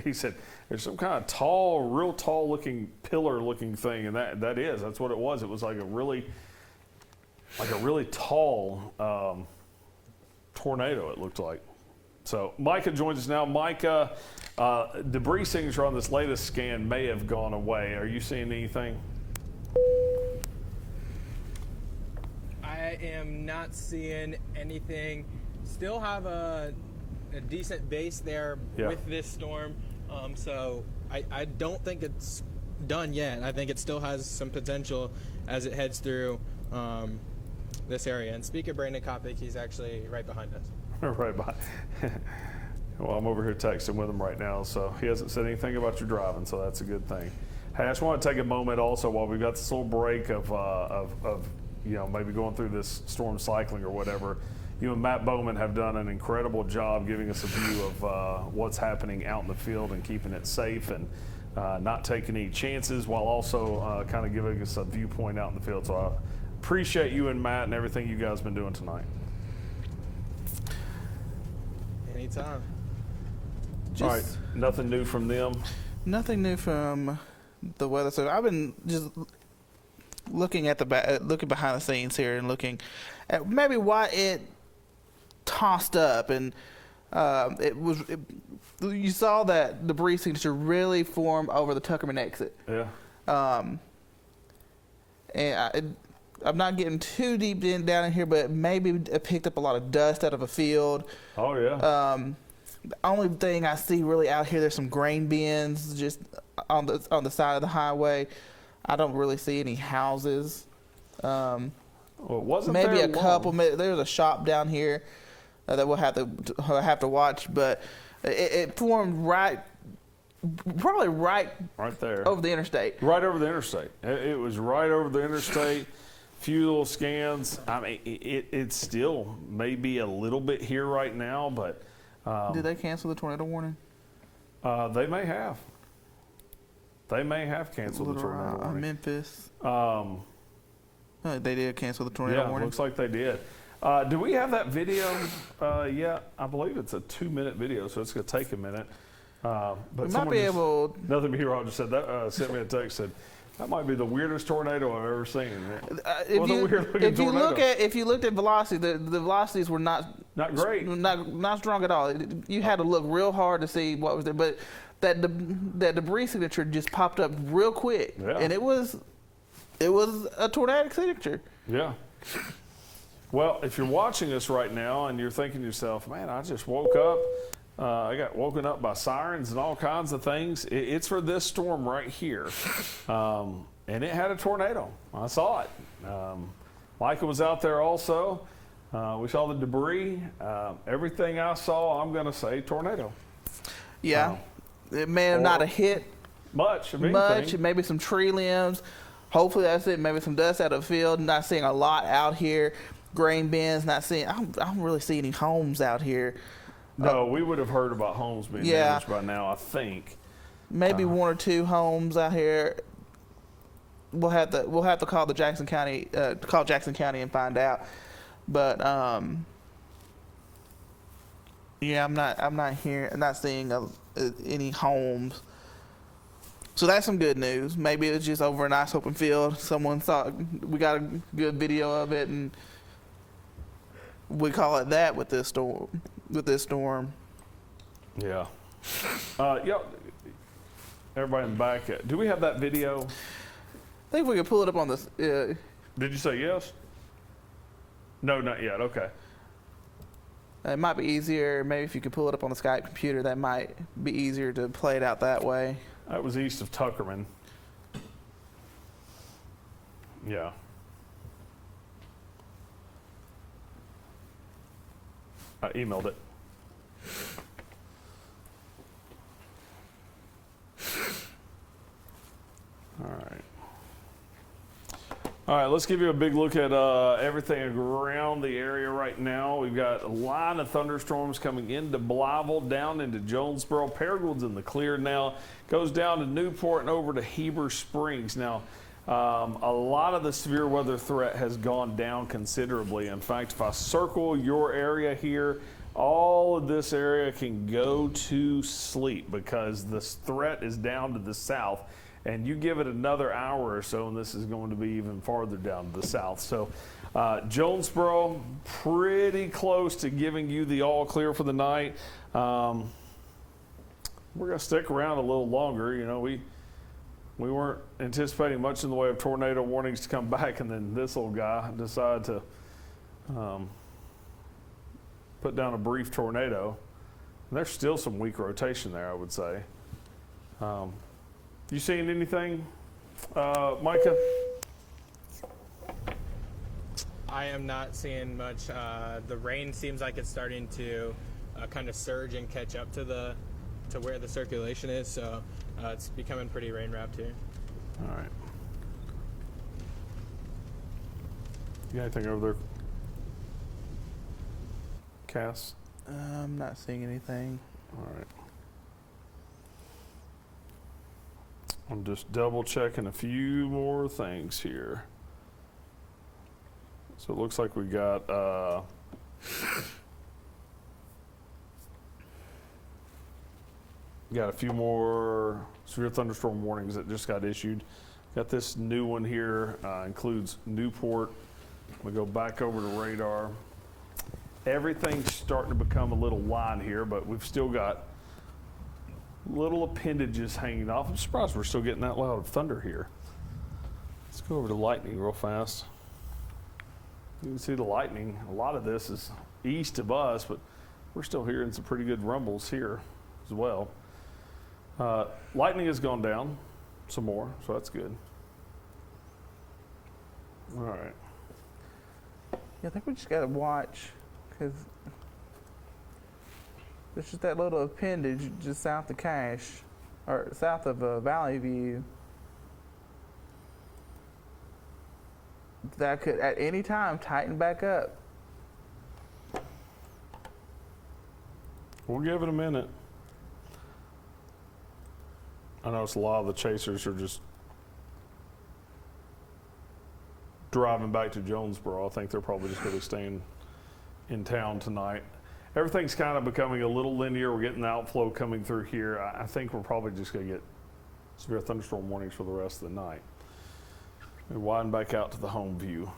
[SPEAKER 1] he said there's some kind of tall, real tall looking pillar looking thing, and that's what it was. It was like a really tall tornado. It looked like. So Micah joins us now. Micah, debris signature on this latest scan may have gone away. Are you seeing anything?
[SPEAKER 3] I am not seeing anything. Still have a decent base there with this storm. So I don't think it's done yet. I think it still has some potential as it heads through this area. And speaking of Brandon Kopic, he's actually right behind us.
[SPEAKER 1] Right behind. Well, I'm over here texting with him right now, so he hasn't said anything about your driving, so that's a good thing. Hey, I just want to take a moment also while we've got this little break of maybe going through this storm cycling or whatever. You and Matt Bowman have done an incredible job giving us a view of what's happening out in the field and keeping it safe and not taking any chances, while also kind of giving us a viewpoint out in the field. So I appreciate you and Matt and everything you guys have been doing tonight.
[SPEAKER 3] Anytime.
[SPEAKER 1] All right, nothing new from them?
[SPEAKER 2] Nothing new from the weather. So I've been just looking at looking behind the scenes here and looking at maybe why it tossed up, and you saw that debris signature really form over the Tuckerman exit.
[SPEAKER 1] Yeah.
[SPEAKER 2] And I'm not getting too deep down in here, but maybe it picked up a lot of dust out of a field.
[SPEAKER 1] Oh yeah.
[SPEAKER 2] The only thing I see really out here, there's some grain bins just on the side of the highway. I don't really see any houses.
[SPEAKER 1] Well, it wasn't
[SPEAKER 2] maybe
[SPEAKER 1] there
[SPEAKER 2] a couple. There's a shop down here that we'll have to watch, but it formed probably right
[SPEAKER 1] there
[SPEAKER 2] over the interstate.
[SPEAKER 1] Right over the interstate. It was right over the interstate. Few little scans. I mean, it still may be a little bit here right now, but
[SPEAKER 2] did they cancel the tornado warning?
[SPEAKER 1] They may have. They may have canceled the tornado warning.
[SPEAKER 2] Memphis. They did cancel the tornado
[SPEAKER 1] Yeah,
[SPEAKER 2] warning.
[SPEAKER 1] looks like they did. Do we have that video yet? I believe it's a 2-minute video, so it's going to take a minute. But
[SPEAKER 2] We might
[SPEAKER 1] someone
[SPEAKER 2] be
[SPEAKER 1] just-
[SPEAKER 2] able.
[SPEAKER 1] Nothing meteorologist said that. Sent me a text, said that might be the weirdest tornado I've ever seen.
[SPEAKER 2] If you looked at velocity, the velocities were not
[SPEAKER 1] great.
[SPEAKER 2] not strong at all. You had to look real hard to see what was there, but that debris signature just popped up real quick,
[SPEAKER 1] Yeah.
[SPEAKER 2] and it was a tornadic signature.
[SPEAKER 1] Yeah. Well, if you're watching us right now and you're thinking to yourself, man, I just woke up. I got woken up by sirens and all kinds of things. It's for this storm right here. And it had a tornado. I saw it. Micah was out there also. We saw the debris. Everything I saw, I'm going to say tornado.
[SPEAKER 2] Yeah. It may have not have hit
[SPEAKER 1] Much,
[SPEAKER 2] maybe some tree limbs. Hopefully that's it. Maybe some dust out of the field. Not seeing a lot out here. Grain bins. Not seeing. I don't really see any homes out here.
[SPEAKER 1] No, we would have heard about homes being damaged by now, I think.
[SPEAKER 2] Maybe one or two homes out here. We'll have to call the Jackson County and find out. But yeah, I'm not seeing any homes. So that's some good news. Maybe it was just over a nice open field. Someone thought we got a good video of it, and we call it that with this storm.
[SPEAKER 1] Yeah. Yeah. Everybody in the back. Do we have that video?
[SPEAKER 2] I think we could pull it up on this.
[SPEAKER 1] Did you say yes? No, not yet. Okay.
[SPEAKER 2] It might be easier. Maybe if you could pull it up on the Skype computer, that might be easier to play it out that way.
[SPEAKER 1] That was east of Tuckerman. Yeah. I emailed it. All right. All right, let's give you a big look at everything around the area right now. We've got a line of thunderstorms coming into Blytheville, down into Jonesboro. Paragold's in the clear now. Goes down to Newport and over to Heber Springs. Now, a lot of the severe weather threat has gone down considerably. In fact, if I circle your area here, all of this area can go to sleep because the threat is down to the south. And you give it another hour or so, and this is going to be even farther down to the south. So Jonesboro, pretty close to giving you the all clear for the night. We're going to stick around a little longer. You know, we weren't anticipating much in the way of tornado warnings to come back, and then this old guy decided to put down a brief tornado. And there's still some weak rotation there, I would say. You seeing anything, Micah?
[SPEAKER 3] I am not seeing much. The rain seems like it's starting to kind of surge and catch up to where the circulation is, so it's becoming pretty rain wrapped here.
[SPEAKER 1] All right. You got anything over there, Cass?
[SPEAKER 2] I'm not seeing anything.
[SPEAKER 1] All right. I'm just double checking a few more things here. So it looks like we got a few more severe thunderstorm warnings that just got issued. Got this new one here, includes Newport. We go back over to radar. Everything's starting to become a little line here, but we've still got little appendages hanging off. I'm surprised we're still getting that loud of thunder here. Let's go over to lightning real fast. You can see the lightning. A lot of this is east of us, but we're still hearing some pretty good rumbles here as well. Lightning has gone down some more, so that's good. All right.
[SPEAKER 2] Yeah, I think we just got to watch, because there's just that little appendage just south of Cache, or south of Valley View, that could at any time tighten back up.
[SPEAKER 1] We'll give it a minute. I noticed a lot of the chasers are just driving back to Jonesboro. I think they're probably just going to be staying in town tonight. Everything's kind of becoming a little linear. We're getting the outflow coming through here. I think we're probably just going to get severe thunderstorm warnings for the rest of the night. We widen back out to the home view.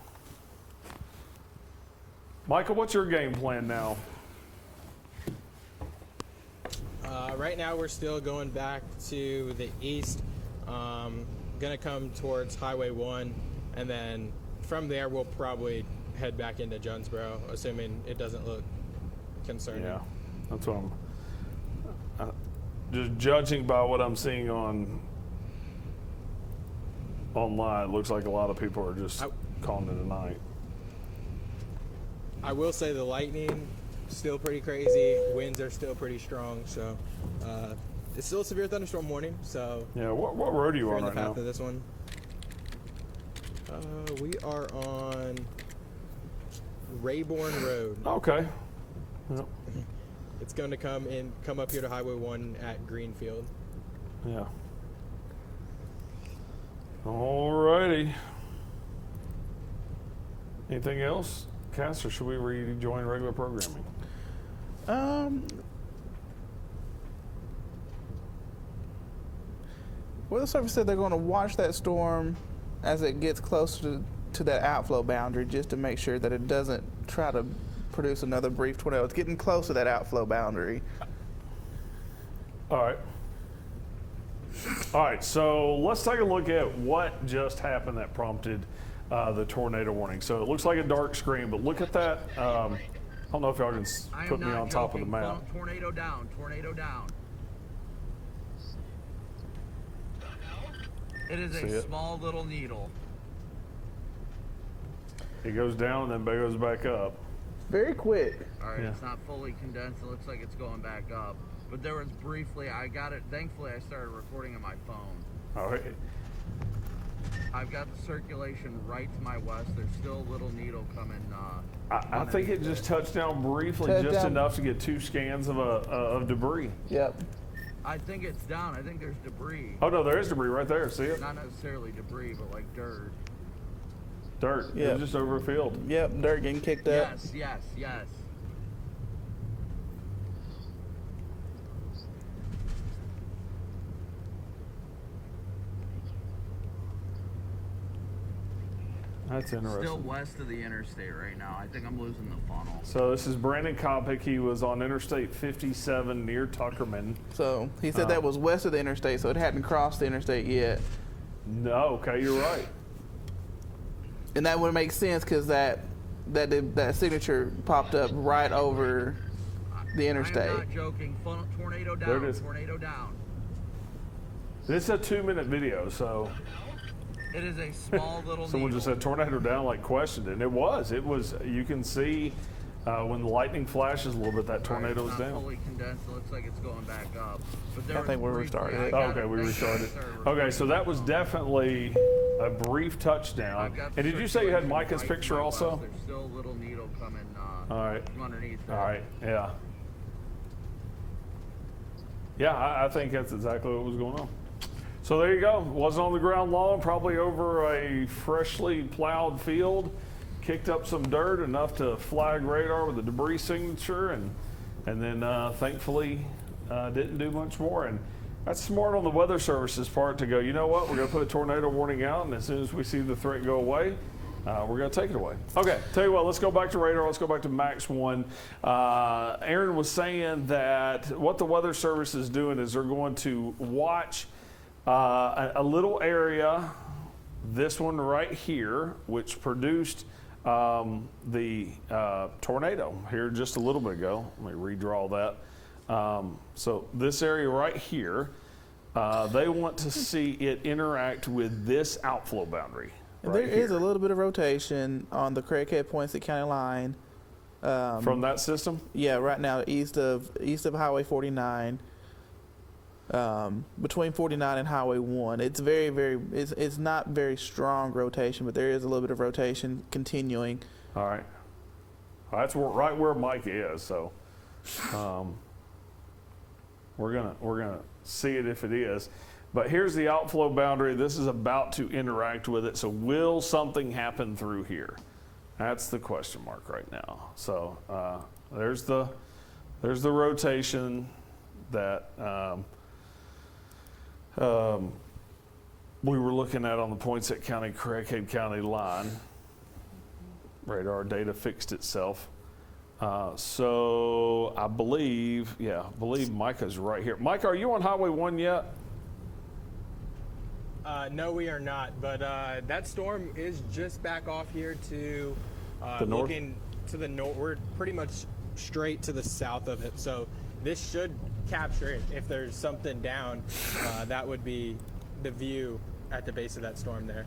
[SPEAKER 1] Michael, what's your game plan now?
[SPEAKER 3] Right now we're still going back to the east. Gonna come towards Highway 1, and then from there we'll probably head back into Jonesboro, assuming it doesn't look concerning.
[SPEAKER 1] Yeah, that's what I'm just judging by what I'm seeing online. It looks like a lot of people are just calling it a night.
[SPEAKER 3] I will say the lightning still pretty crazy. Winds are still pretty strong. So it's still a severe thunderstorm warning. So
[SPEAKER 1] yeah, what road are you
[SPEAKER 3] if you're
[SPEAKER 1] on
[SPEAKER 3] in the
[SPEAKER 1] right
[SPEAKER 3] path
[SPEAKER 1] now?
[SPEAKER 3] of this one. We are on Rayborn Road.
[SPEAKER 1] Okay. Yep.
[SPEAKER 3] It's going to come up here to Highway 1 at Greenfield.
[SPEAKER 1] Yeah. Alrighty. Anything else, Cass, or should we rejoin regular programming?
[SPEAKER 2] Weather Service said they're going to watch that storm as it gets closer to that outflow boundary, just to make sure that it doesn't try to produce another brief tornado. It's getting close to that outflow boundary.
[SPEAKER 1] All right. All right, so let's take a look at what just happened that prompted the tornado warning. So it looks like a dark screen, but look at that. I don't know if y'all can put me on top of the map.
[SPEAKER 6] Tornado down, tornado down. It is
[SPEAKER 1] See
[SPEAKER 6] a
[SPEAKER 1] it?
[SPEAKER 6] small little needle.
[SPEAKER 1] It goes down and then goes back up.
[SPEAKER 2] Very quick.
[SPEAKER 6] All right,
[SPEAKER 1] Yeah.
[SPEAKER 6] it's not fully condensed. It looks like it's going back up. But there was briefly, I got it. Thankfully, I started recording on my phone.
[SPEAKER 1] All right.
[SPEAKER 6] I've got the circulation right to my west. There's still a little needle coming.
[SPEAKER 1] I think it just touched down briefly,
[SPEAKER 2] Touched
[SPEAKER 1] just
[SPEAKER 2] down.
[SPEAKER 1] enough to get 2 scans of debris.
[SPEAKER 2] Yep.
[SPEAKER 6] I think it's down. I think there's debris.
[SPEAKER 1] Oh no, there is debris right there. See it?
[SPEAKER 6] Not necessarily debris, but like dirt.
[SPEAKER 1] Dirt.
[SPEAKER 2] Yeah.
[SPEAKER 1] It's just over a field.
[SPEAKER 2] Yep. Dirt getting kicked up.
[SPEAKER 6] Yes, yes, yes.
[SPEAKER 1] That's interesting.
[SPEAKER 6] Still west of the interstate right now. I think I'm losing the funnel.
[SPEAKER 1] So this is Brandon Kopic. He was on Interstate 57 near Tuckerman.
[SPEAKER 2] So he said that was west of the interstate, so it hadn't crossed the interstate yet.
[SPEAKER 1] No, okay, you're right.
[SPEAKER 2] And that would make sense because that signature popped up right over the interstate.
[SPEAKER 6] I'm not joking. Tornado
[SPEAKER 1] There it
[SPEAKER 6] down,
[SPEAKER 1] is.
[SPEAKER 6] tornado down.
[SPEAKER 1] This is a 2-minute video, so
[SPEAKER 6] It is a small little
[SPEAKER 1] someone
[SPEAKER 6] needle.
[SPEAKER 1] just said tornado down, like questioned it. And it was. You can see when the lightning flashes a little bit, that tornado is
[SPEAKER 6] It's not
[SPEAKER 1] down.
[SPEAKER 6] fully condensed. It looks like it's going back up. But there
[SPEAKER 2] I
[SPEAKER 6] was
[SPEAKER 2] think we
[SPEAKER 6] briefly-
[SPEAKER 2] restarted
[SPEAKER 6] I
[SPEAKER 2] it.
[SPEAKER 1] Oh,
[SPEAKER 6] got
[SPEAKER 1] okay,
[SPEAKER 6] it.
[SPEAKER 1] we
[SPEAKER 6] Thank you,
[SPEAKER 1] restarted.
[SPEAKER 6] sir.
[SPEAKER 1] Okay, so that was definitely a brief touchdown.
[SPEAKER 6] I've got
[SPEAKER 1] And
[SPEAKER 6] the
[SPEAKER 1] did you say you had
[SPEAKER 6] circulation
[SPEAKER 1] Micah's
[SPEAKER 6] right to
[SPEAKER 1] picture
[SPEAKER 6] my
[SPEAKER 1] also?
[SPEAKER 6] west. There's still a little needle coming
[SPEAKER 1] All right.
[SPEAKER 6] from underneath
[SPEAKER 1] All
[SPEAKER 6] there.
[SPEAKER 1] right, yeah. Yeah, I think that's exactly what was going on. So there you go. Wasn't on the ground long, probably over a freshly plowed field. Kicked up some dirt, enough to flag radar with a debris signature, and then thankfully didn't do much more. And that's smart on the Weather Service's part to go, you know what, we're going to put a tornado warning out, and as soon as we see the threat go away, we're going to take it away. Okay, tell you what, let's go back to radar. Let's go back to Max 1. Aaron was saying that what the Weather Service is doing is they're going to watch a little area, this one right here, which produced the tornado here just a little bit ago. Let me redraw that. So this area right here, they want to see it interact with this outflow boundary.
[SPEAKER 2] And
[SPEAKER 1] right
[SPEAKER 2] there is
[SPEAKER 1] here.
[SPEAKER 2] a little bit of rotation on the Craighead Poinsett County line.
[SPEAKER 1] From that system?
[SPEAKER 2] Yeah, right now east of Highway 49, between 49 and Highway 1. It's it's not very strong rotation, but there is a little bit of rotation continuing.
[SPEAKER 1] All right. Well, that's right where Mike is, so we're gonna see it if it is. But here's the outflow boundary. This is about to interact with it. So will something happen through here? That's the question mark right now. So there's the rotation that we were looking at on the Poinsett County, Craighead County line. Radar data fixed itself. So I believe Micah's right here. Micah, are you on Highway 1 yet?
[SPEAKER 3] No, we are not. But that storm is just back off here to
[SPEAKER 1] The north?
[SPEAKER 3] looking to the north. We're pretty much straight to the south of it. So this should capture it. If there's something down, that would be the view at the base of that storm there.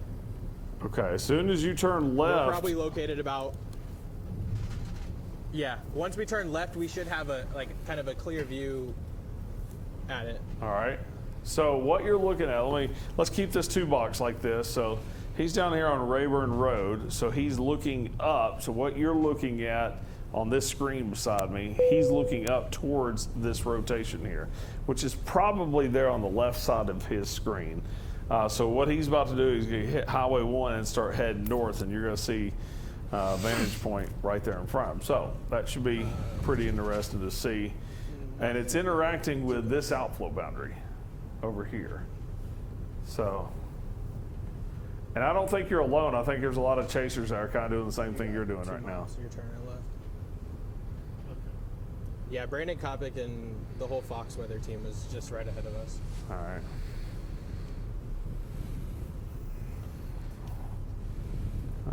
[SPEAKER 1] Okay, as soon as you turn
[SPEAKER 3] We're
[SPEAKER 1] left.
[SPEAKER 3] probably located about. Yeah, once we turn left, we should have a kind of a clear view at it.
[SPEAKER 1] All right. So what you're looking at, let's keep this 2-box like this. So he's down here on Rayburn Road, so he's looking up. So what you're looking at on this screen beside me, he's looking up towards this rotation here, which is probably there on the left side of his screen. So what he's about to do is hit Highway 1 and start heading north, and you're going to see vantage point right there in front of him. So that should be pretty interesting to see. And it's interacting with this outflow boundary over here. So, and I don't think you're alone. I think there's a lot of chasers that are kind of doing the same thing you're doing right now.
[SPEAKER 3] So you're turning left. Yeah, Brandon Kopic and the whole Fox Weather team is just right ahead of us.
[SPEAKER 1] All right.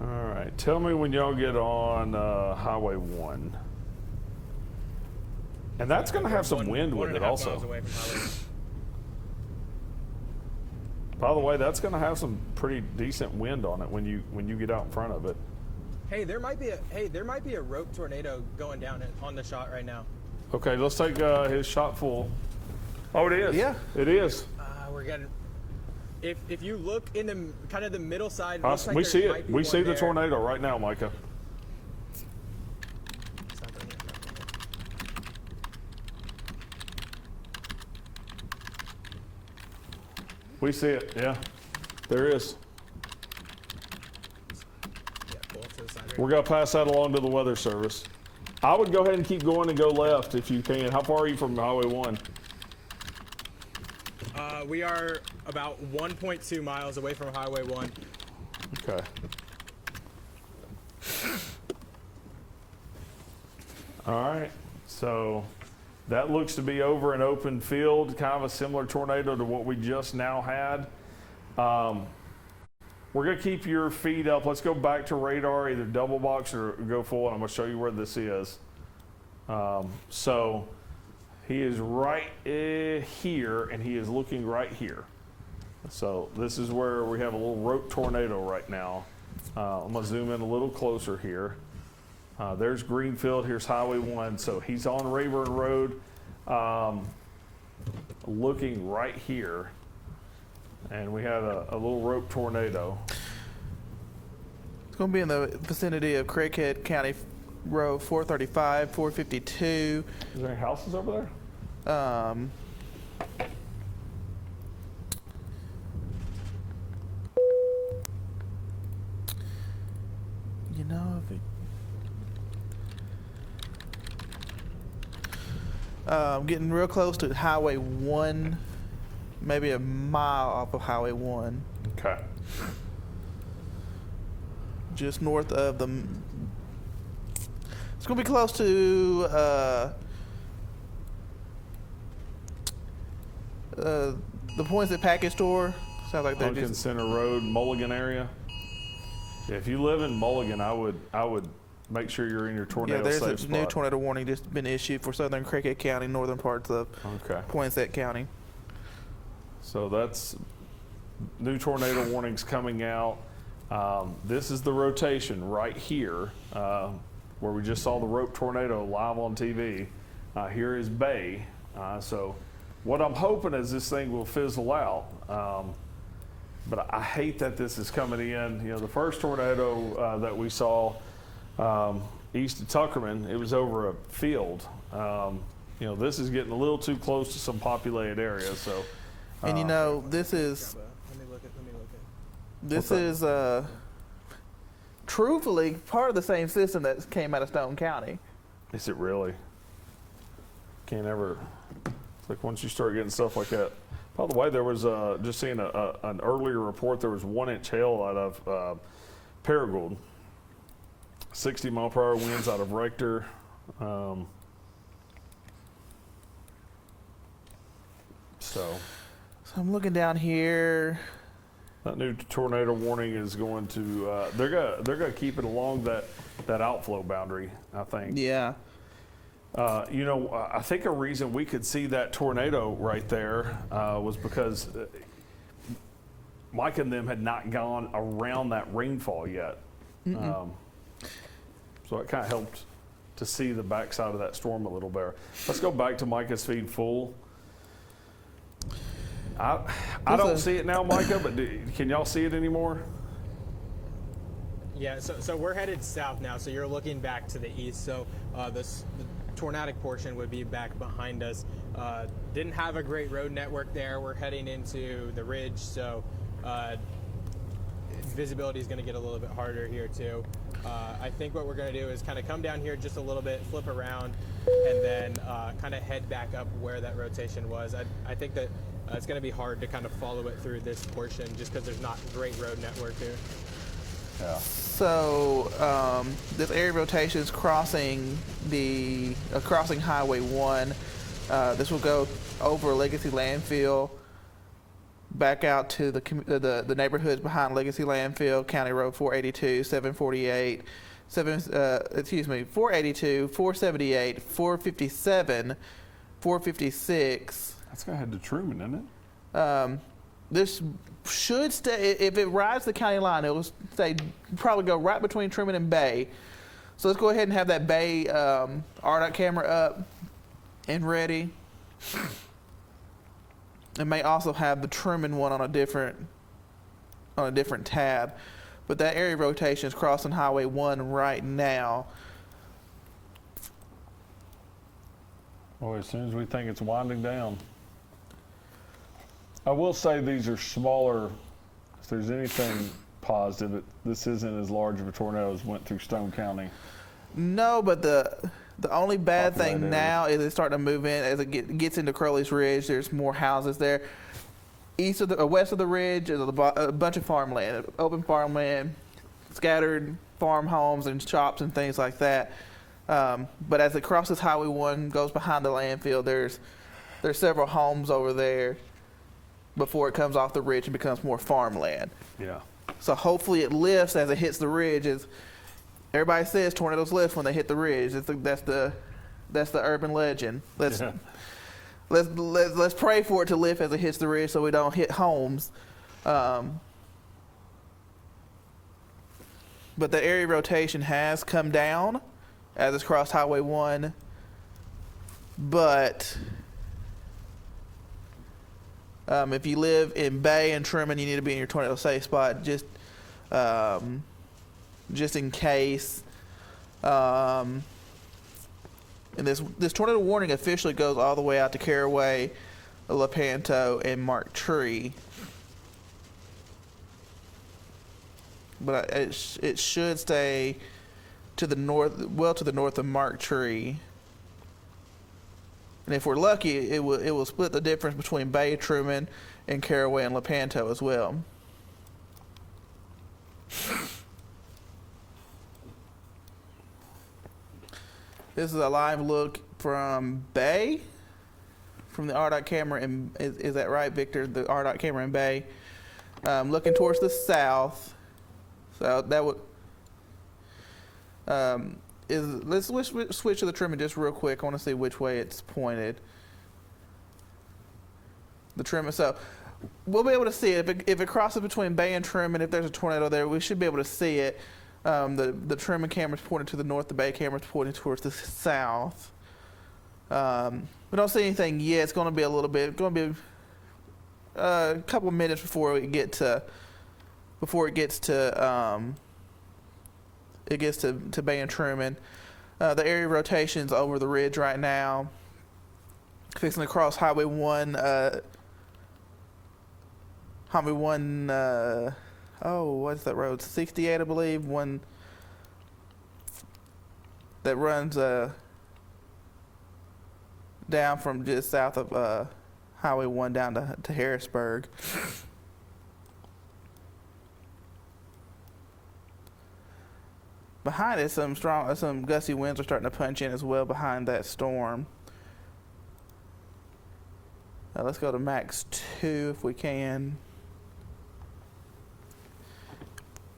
[SPEAKER 1] All right. Tell me when y'all get on Highway 1. And that's going to have some wind with it also.
[SPEAKER 3] 1.5 miles away from Highway 1.
[SPEAKER 1] By the way, that's going to have some pretty decent wind on it when you get out in front of it.
[SPEAKER 3] Hey, there might be a rope tornado going down on the shot right now.
[SPEAKER 1] Okay, let's take his shot full. Oh, it is.
[SPEAKER 2] Yeah.
[SPEAKER 1] It is.
[SPEAKER 3] We're getting. If you look in the kind of the middle side,
[SPEAKER 1] Us,
[SPEAKER 3] looks like
[SPEAKER 1] we
[SPEAKER 3] there
[SPEAKER 1] see
[SPEAKER 3] might
[SPEAKER 1] it.
[SPEAKER 3] be
[SPEAKER 1] We
[SPEAKER 3] one
[SPEAKER 1] see the
[SPEAKER 3] there.
[SPEAKER 1] tornado right now, Micah.
[SPEAKER 3] It's not there yet, not there yet.
[SPEAKER 1] We see it. Yeah, there is.
[SPEAKER 3] Yeah, pull up to the side right
[SPEAKER 1] We're gonna pass that along to the Weather Service. I would go ahead and keep going and go left if you can. How far are you from Highway 1?
[SPEAKER 3] We are about 1.2 miles away from Highway 1.
[SPEAKER 1] Okay. All right. So that looks to be over an open field, kind of a similar tornado to what we just now had. We're going to keep your feet up. Let's go back to radar, either double box or go full, and I'm going to show you where this is. So he is right here, and he is looking right here. So this is where we have a little rope tornado right now. I'm going to zoom in a little closer here. There's Greenfield. Here's Highway 1. So he's on Rayburn Road, looking right here. And we had a little rope tornado.
[SPEAKER 2] It's going to be in the vicinity of Craighead County Road 435, 452.
[SPEAKER 1] Is there any houses over there?
[SPEAKER 2] You know, if it, getting real close to Highway 1, maybe a mile off of Highway 1,
[SPEAKER 1] Okay.
[SPEAKER 2] just north of the. It's going to be close to the Poinsett package store. Sounds like they're
[SPEAKER 1] Pumpkin
[SPEAKER 2] just.
[SPEAKER 1] Center Road, Mulligan area. Yeah, if you live in Mulligan, I would make sure you're in your tornado
[SPEAKER 2] Yeah, there's
[SPEAKER 1] safe
[SPEAKER 2] a
[SPEAKER 1] spot.
[SPEAKER 2] new tornado warning just been issued for southern Craighead County, northern parts of
[SPEAKER 1] Okay.
[SPEAKER 2] Poinsett County.
[SPEAKER 1] So that's new tornado warnings coming out. This is the rotation right here, where we just saw the rope tornado live on TV. Here is Bay. So what I'm hoping is this thing will fizzle out. But I hate that this is coming in. You know, the first tornado that we saw east of Tuckerman, it was over a field. You know, this is getting a little too close to some populated areas. So
[SPEAKER 2] And you know, this is truthfully part of the same system that came out of Stone County.
[SPEAKER 1] Is it really? Can't ever. It's like once you start getting stuff like that. By the way, there was just seeing an earlier report. There was 1-inch hail out of Paragould. 60-mile-per-hour winds out of Rector. So
[SPEAKER 2] I'm looking down here.
[SPEAKER 1] that new tornado warning is going to. They're gonna keep it along that outflow boundary, I think.
[SPEAKER 2] Yeah.
[SPEAKER 1] I think a reason we could see that tornado right there was because Mike and them had not gone around that rainfall yet. So it kind of helped to see the backside of that storm a little better. Let's go back to Micah's feed full. I don't see it now, Micah, but can y'all see it anymore?
[SPEAKER 3] Yeah, so we're headed south now, so you're looking back to the east. So the tornadic portion would be back behind us. Didn't have a great road network there. We're heading into the ridge, so visibility is going to get a little bit harder here too. I think what we're going to do is kind of come down here just a little bit, flip around, and then kind of head back up where that rotation was. I think that it's going to be hard to kind of follow it through this portion just because there's not great road network here.
[SPEAKER 1] Yeah.
[SPEAKER 2] So this area rotation is crossing Highway 1. This will go over Legacy Landfill, back out to the neighborhoods behind Legacy Landfill, County Road 482, 748, 482, 478, 457, 456.
[SPEAKER 1] That's going to head to Truman, isn't it?
[SPEAKER 2] This should stay, if it rides the county line, it will stay, probably go right between Truman and Bay. So let's go ahead and have that Bay RDOT camera up and ready. It may also have the Truman one on a different tab. But that area rotation is crossing Highway 1 right now.
[SPEAKER 1] Boy, as soon as we think it's winding down. I will say these are smaller. If there's anything positive, this isn't as large of a tornado as went through Stone County.
[SPEAKER 2] No, but the only bad thing now is it's starting to move in as it gets into Crowley's Ridge. There's more houses there. West of the ridge is a bunch of farmland, open farmland, scattered farm homes and shops and things like that. But as it crosses Highway 1, goes behind the landfill, there's several homes over there before it comes off the ridge and becomes more farmland.
[SPEAKER 1] Yeah.
[SPEAKER 2] So hopefully it lifts as it hits the ridge. Everybody says tornadoes lift when they hit the ridge. That's the urban legend. Let's pray for it to lift as it hits the ridge so we don't hit homes. But the area rotation has come down as it's crossed Highway 1. But if you live in Bay and Truman, you need to be in your tornado safe spot just in case. And this tornado warning officially goes all the way out to Caraway, Lepanto, and Mark Tree. But it should stay to the north, well to the north of Mark Tree. And if we're lucky, it will split the difference between Bay, Truman, and Caraway and Lepanto as well. This is a live look from Bay, from the RDOT camera. And is that right, Victor? The RDOT camera in Bay, looking towards the south. So that would. Let's switch to the Truman just real quick. I want to see which way it's pointed. The Truman. So we'll be able to see it if it crosses between Bay and Truman. If there's a tornado there, we should be able to see it. The Truman camera's pointing to the north. The Bay camera's pointing towards the south. We don't see anything yet. It's going to be a little bit. It's going to be a couple of minutes before it gets to Bay and Truman. The area rotation's over the ridge right now, fixing to cross Highway 1 Highway 1, what's that road? 68, I believe. One that runs down from just south of Highway 1 down to Harrisburg. Behind it, some gusty winds are starting to punch in as well behind that storm. Let's go to max 2 if we can.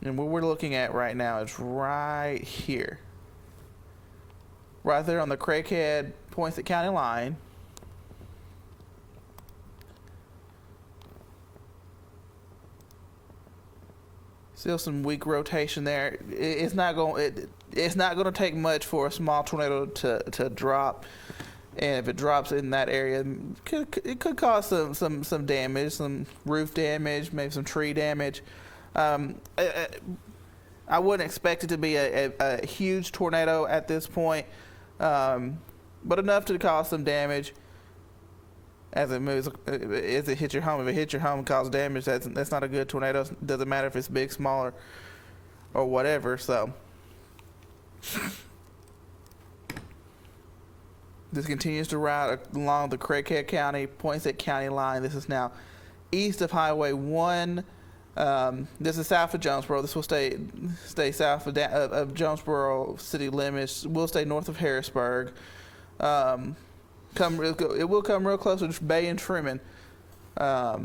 [SPEAKER 2] And what we're looking at right now is right here. Right there on the Craighead Poinsett County line. Still some weak rotation there. It's not going to take much for a small tornado to drop, and if it drops in that area, it could cause some damage, some roof damage, maybe some tree damage. I wouldn't expect it to be a huge tornado at this point, but enough to cause some damage as it moves, as it hits your home. If it hits your home and causes damage, that's not a good tornado. It doesn't matter if it's big, small, or whatever. So this continues to route along the Craighead County, Poinsett County line. This is now east of Highway 1. This is south of Jonesboro. This will stay south of Jonesboro city limits. We'll stay north of Harrisburg. It will come real close to Bay and Truman as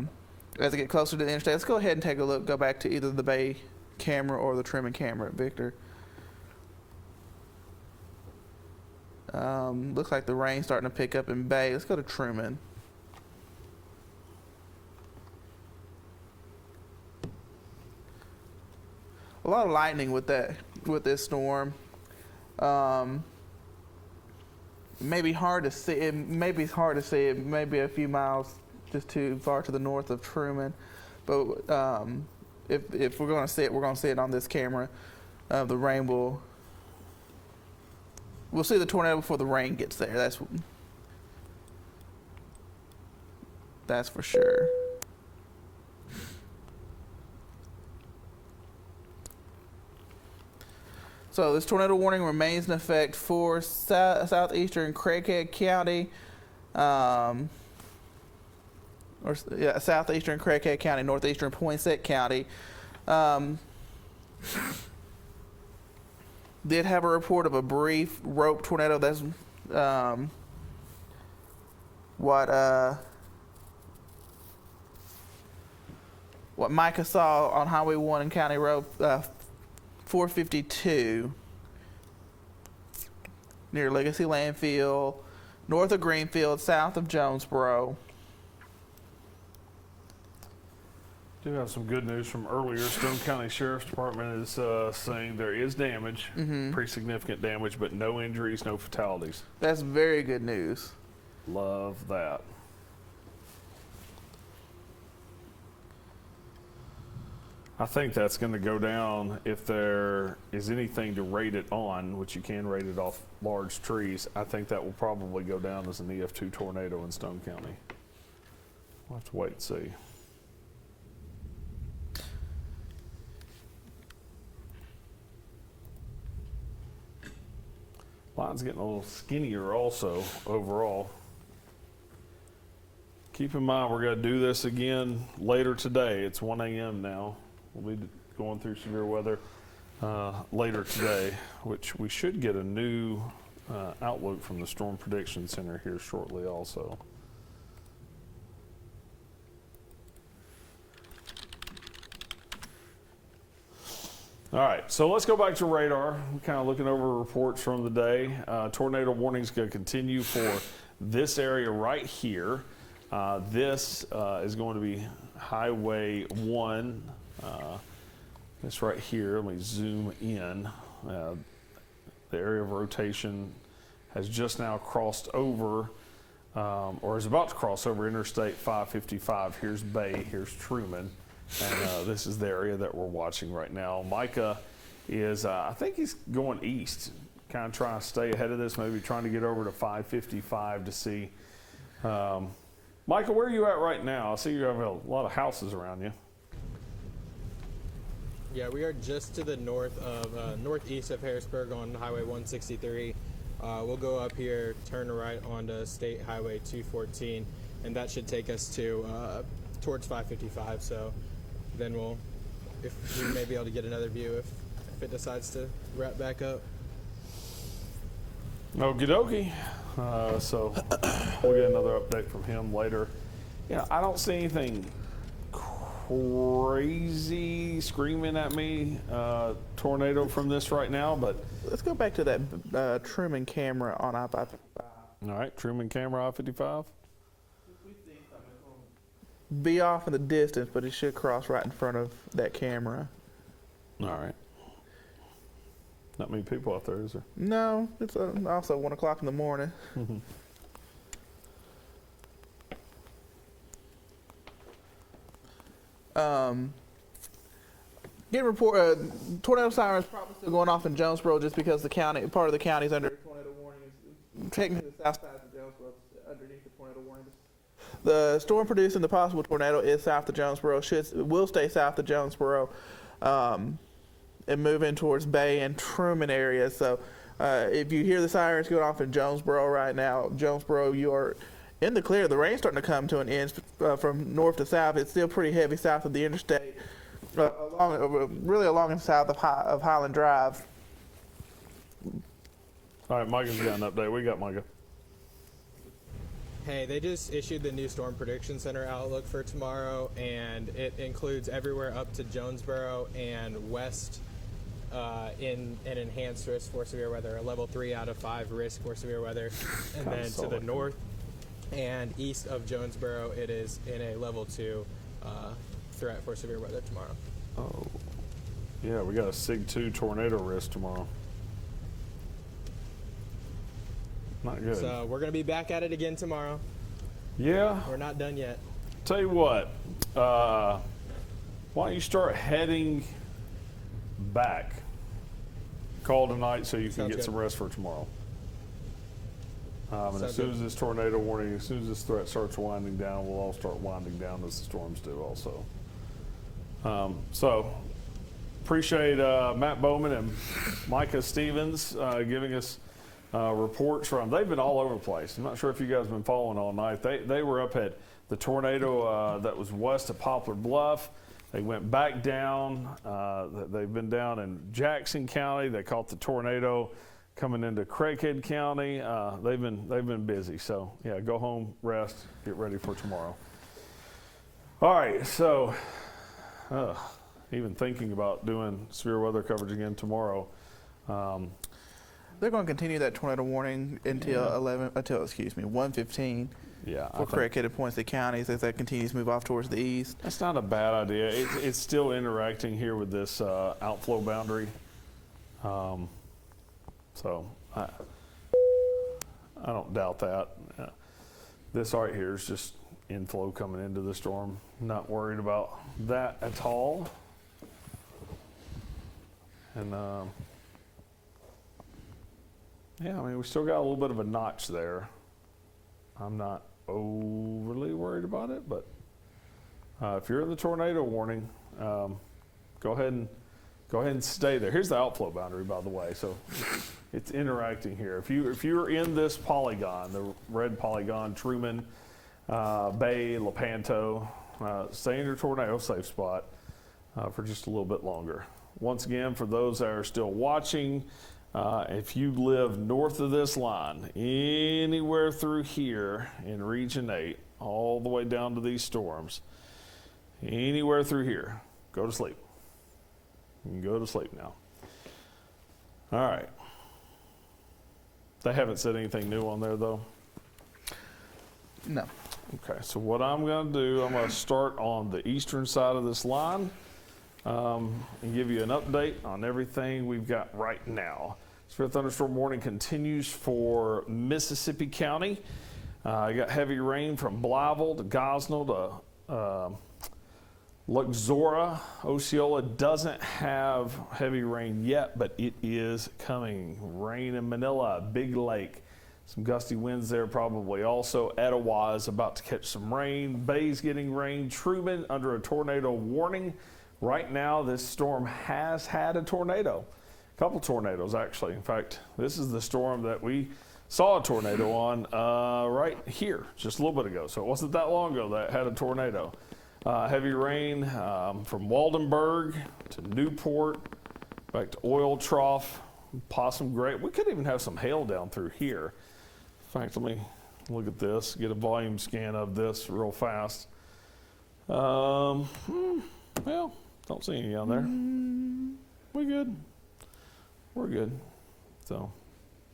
[SPEAKER 2] it get closer to the interstate. Let's go ahead and take a look. Go back to either the Bay camera or the Truman camera at Victor. Looks like the rain's starting to pick up in Bay. Let's go to Truman. A lot of lightning with this storm. Maybe hard to see. It may be hard to see. It may be a few miles just too far to the north of Truman. But if we're going to see it, we're going to see it on this camera. The rain we'll see the tornado before the rain gets there. That's for sure. So this tornado warning remains in effect for southeastern Craighead County, southeastern Craighead County, northeastern Poinsett County. Did have a report of a brief rope tornado. That's what Micah saw on Highway 1 and County Road 452 near Legacy Landfill, north of Greenfield, south of Jonesboro.
[SPEAKER 1] Do have some good news from earlier. Stone County Sheriff's Department is saying there is damage, pretty significant damage, but no injuries, no fatalities.
[SPEAKER 2] That's very good news.
[SPEAKER 1] Love that. I think that's going to go down if there is anything to rate it on, which you can rate it off large trees. I think that will probably go down as an EF2 tornado in Stone County. We'll have to wait and see. Line's getting a little skinnier also overall. Keep in mind we're going to do this again later today. It's 1 a.m. now. We'll be going through severe weather later today, which we should get a new outlook from the Storm Prediction Center here shortly also. All right, so let's go back to radar. We're kind of looking over reports from the day. Tornado warning is going to continue for this area right here. This is going to be Highway 1. This right here, let me zoom in. The area of rotation has just now crossed over, or is about to cross over Interstate 555. Here's Bay, here's Truman, and this is the area that we're watching right now. Micah is, I think he's going east, kind of trying to stay ahead of this, maybe trying to get over to 555 to see. Michael, where are you at right now? I see you have a lot of houses around you.
[SPEAKER 3] Yeah, we are just to the northeast of Harrisburg on Highway 163. We'll go up here, turn right onto State Highway 214, and that should take us to towards 555. So then we may be able to get another view if it decides to wrap back up.
[SPEAKER 1] Okie dokie. So we'll get another update from him later. Yeah, I don't see anything crazy screaming at me, tornado from this right now, but
[SPEAKER 2] Let's go back to that Truman camera on I-55.
[SPEAKER 1] all right, Truman camera I-55.
[SPEAKER 2] Be off in the distance, but it should cross right in front of that camera.
[SPEAKER 1] All right. Not many people out there, is there?
[SPEAKER 2] No, it's also 1 o'clock in the morning. Getting report tornado sirens probably still going off in Jonesboro just because part of the county is under tornado warning. Technically, the south side of Jonesboro is underneath the tornado warning. The storm producing the possible tornado is south of Jonesboro. Will stay south of Jonesboro, and move in towards Bay and Truman areas. So, if you hear the sirens going off in Jonesboro right now, Jonesboro, you are in the clear. The rain's starting to come to an end from north to south. It's still pretty heavy south of the interstate, along and south of Highland Drive.
[SPEAKER 1] All right, Micah's got an update. What you got, Micah?
[SPEAKER 3] Hey, they just issued the new Storm Prediction Center outlook for tomorrow, and it includes everywhere up to Jonesboro and west in an enhanced risk for severe weather, a level 3 out of 5 risk for severe weather. And then to the north and east of Jonesboro, it is in a level 2 threat for severe weather tomorrow.
[SPEAKER 1] Oh, yeah, we got a Sig 2 tornado risk tomorrow. Not good.
[SPEAKER 3] So we're going to be back at it again tomorrow.
[SPEAKER 1] Yeah.
[SPEAKER 3] We're not done yet.
[SPEAKER 1] Tell you what, why don't you start heading back? Call tonight so you can
[SPEAKER 3] Sounds
[SPEAKER 1] get
[SPEAKER 3] good.
[SPEAKER 1] some rest for tomorrow. And as
[SPEAKER 3] Sounds
[SPEAKER 1] soon
[SPEAKER 3] good.
[SPEAKER 1] as this tornado warning, as soon as this threat starts winding down, we'll all start winding down as the storms do also. So appreciate Matt Bowman and Micah Stevens giving us reports from. They've been all over the place. I'm not sure if you guys have been following all night. They were up at the tornado that was west of Poplar Bluff. They went back down. They've been down in Jackson County. They caught the tornado coming into Craighead County. They've been busy. So yeah, go home, rest, get ready for tomorrow. All right. So even thinking about doing severe weather coverage again tomorrow.
[SPEAKER 2] They're going to continue that tornado warning until 1:15.
[SPEAKER 1] Yeah,
[SPEAKER 2] For Craighead and Poinsett counties as that continues to move off towards the east.
[SPEAKER 1] that's not a bad idea. It's still interacting here with this outflow boundary. So I don't doubt that. This right here is just inflow coming into the storm. Not worried about that at all. And yeah, I mean, we still got a little bit of a notch there. I'm not overly worried about it, but if you're in the tornado warning, go ahead and stay there. Here's the outflow boundary, by the way. So it's interacting here. If you're in this polygon, the red polygon, Truman, Bay, Lepanto, stay in your tornado safe spot for just a little bit longer. Once again, for those that are still watching, if you live north of this line, anywhere through here in Region 8, all the way down to these storms, anywhere through here, go to sleep. You can go to sleep now. All right. They haven't said anything new on there, though?
[SPEAKER 2] No.
[SPEAKER 1] Okay, so what I'm going to do, I'm going to start on the eastern side of this line and give you an update on everything we've got right now. Severe thunderstorm warning continues for Mississippi County. You got heavy rain from Blytheville to Gosnell to Luxora. Osceola doesn't have heavy rain yet, but it is coming. Rain in Manila, Big Lake, Some gusty winds there probably also. Etowah is about to catch some rain. Bay's getting rain. Truman under a tornado warning. Right now, this storm has had a tornado. A couple tornadoes, actually. In fact, this is the storm that we saw a tornado on right here just a little bit ago. So it wasn't that long ago that had a tornado. Heavy rain from Waldenburg to Newport, back to Oil Trough, Possum Gray. We could even have some hail down through here. In fact, let me look at this, get a volume scan of this real fast. Well, don't see any down there. We good. We're good. So,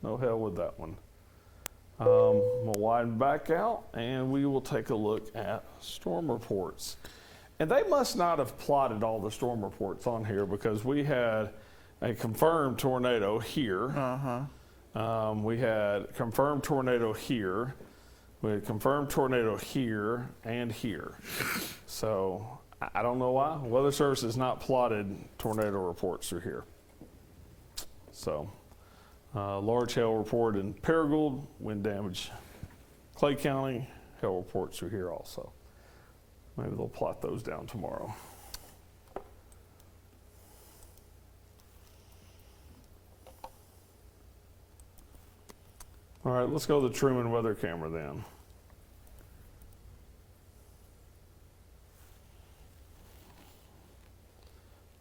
[SPEAKER 1] no hell with that one. We'll widen back out and we will take a look at storm reports. And they must not have plotted all the storm reports on here because we had a confirmed tornado here. We had confirmed tornado here. We had confirmed tornado here and here. So I don't know why. Weather Service has not plotted tornado reports through here. So large hail report in Paragould, wind damage Clay County, hail reports through here also. Maybe they'll plot those down tomorrow. All right, let's go to the Truman weather camera then.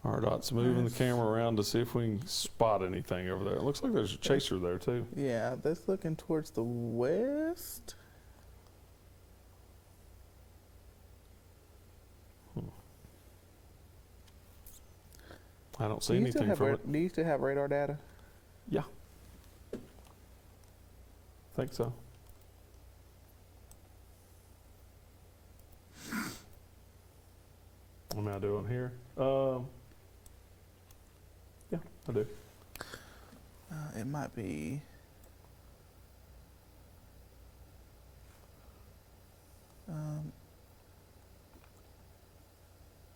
[SPEAKER 1] RDOT's moving the camera around to see if we can spot anything over there. It looks like there's a chaser there too.
[SPEAKER 2] Yeah, that's looking towards the west.
[SPEAKER 1] I don't see anything from it.
[SPEAKER 2] Do you still have radar data?
[SPEAKER 1] Yeah. Think so. What am I doing here? Yeah, I do.
[SPEAKER 2] It might be.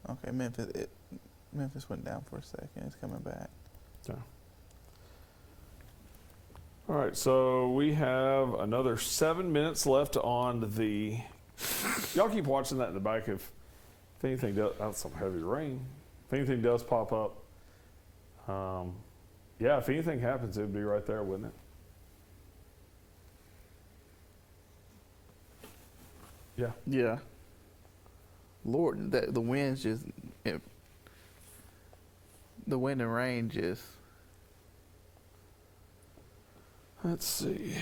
[SPEAKER 2] Okay, Memphis went down for a second. It's coming back.
[SPEAKER 1] Yeah. All right, so we have another 7 minutes left on the. Y'all keep watching that in the back. If anything does, that's some heavy rain. If anything does pop up, yeah, if anything happens, it'd be right there, wouldn't it? Yeah.
[SPEAKER 2] Yeah. Lord, the winds just. The wind and rain just.
[SPEAKER 1] Let's see.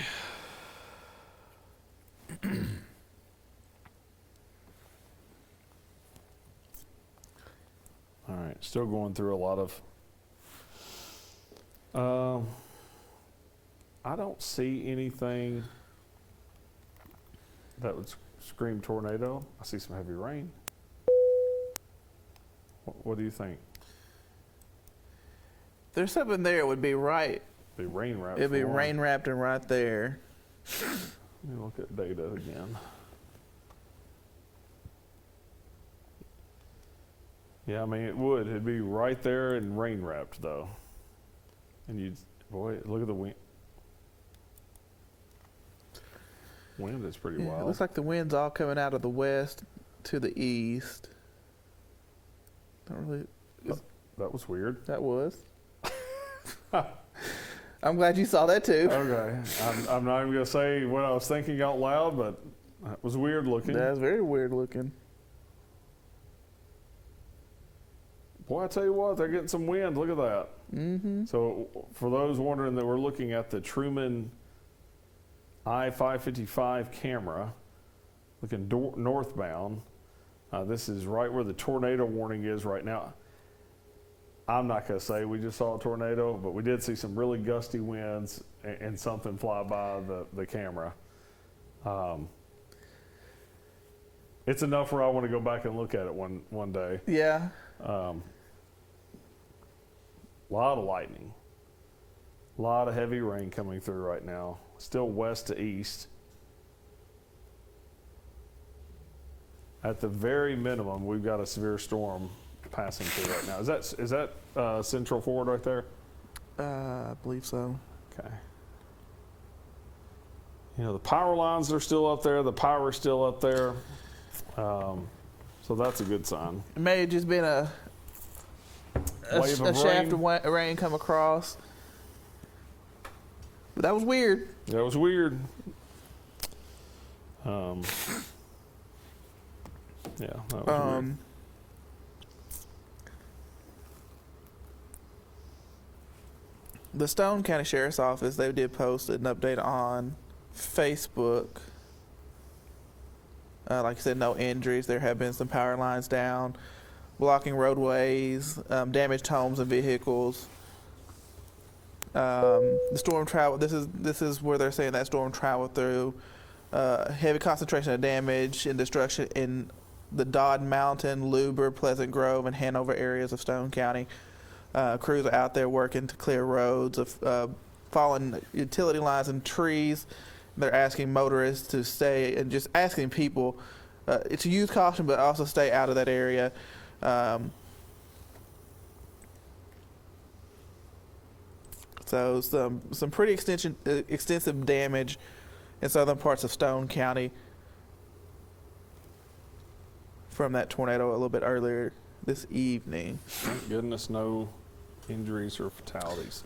[SPEAKER 1] All right, still going through a lot of. I don't see anything that would scream tornado. I see some heavy rain. What do you think?
[SPEAKER 2] There's something there. It would be right.
[SPEAKER 1] Be rain wrapped.
[SPEAKER 2] It'd be rain wrapped and right there.
[SPEAKER 1] Let me look at data again. Yeah, I mean it would. It'd be right there and rain wrapped though. And you'd, boy, look at the wind. Wind is pretty wild.
[SPEAKER 2] It looks like the wind's all coming out of the west to the east. Don't really.
[SPEAKER 1] That was weird.
[SPEAKER 2] That was. I'm glad you saw that too.
[SPEAKER 1] Okay, I'm not even gonna say what I was thinking out loud, but that was weird looking.
[SPEAKER 2] That's very weird looking.
[SPEAKER 1] Boy, I tell you what, they're getting some wind. Look at that.
[SPEAKER 2] Mm-hmm.
[SPEAKER 1] So for those wondering that we're looking at the Truman I-555 camera, looking northbound. This is right where the tornado warning is right now. I'm not going to say we just saw a tornado, but we did see some really gusty winds and something fly by the camera. It's enough where I want to go back and look at it one day.
[SPEAKER 2] Yeah.
[SPEAKER 1] A lot of lightning. A lot of heavy rain coming through right now. Still west to east. At the very minimum, we've got a severe storm passing through right now. Is that Central Ford right there?
[SPEAKER 2] I believe so.
[SPEAKER 1] Okay. the power lines are still up there. The power's still up there. So that's a good sign.
[SPEAKER 2] It may have just been a
[SPEAKER 1] Wave of
[SPEAKER 2] shaft
[SPEAKER 1] rain.
[SPEAKER 2] of rain come across. But that was weird.
[SPEAKER 1] That was weird. Yeah, that was weird.
[SPEAKER 2] The Stone County Sheriff's Office, they did post an update on Facebook. Like I said, no injuries. There have been some power lines down, blocking roadways, damaged homes and vehicles. The storm travel. This is where they're saying that storm traveled through. Heavy concentration of damage and destruction in the Dodd Mountain, Luber, Pleasant Grove, and Hanover areas of Stone County. Crews are out there working to clear roads of fallen utility lines and trees. They're asking motorists to stay and just asking people to use caution, but also stay out of that area. So some pretty extensive damage in southern parts of Stone County from that tornado a little bit earlier this evening.
[SPEAKER 1] Thank goodness no injuries or fatalities.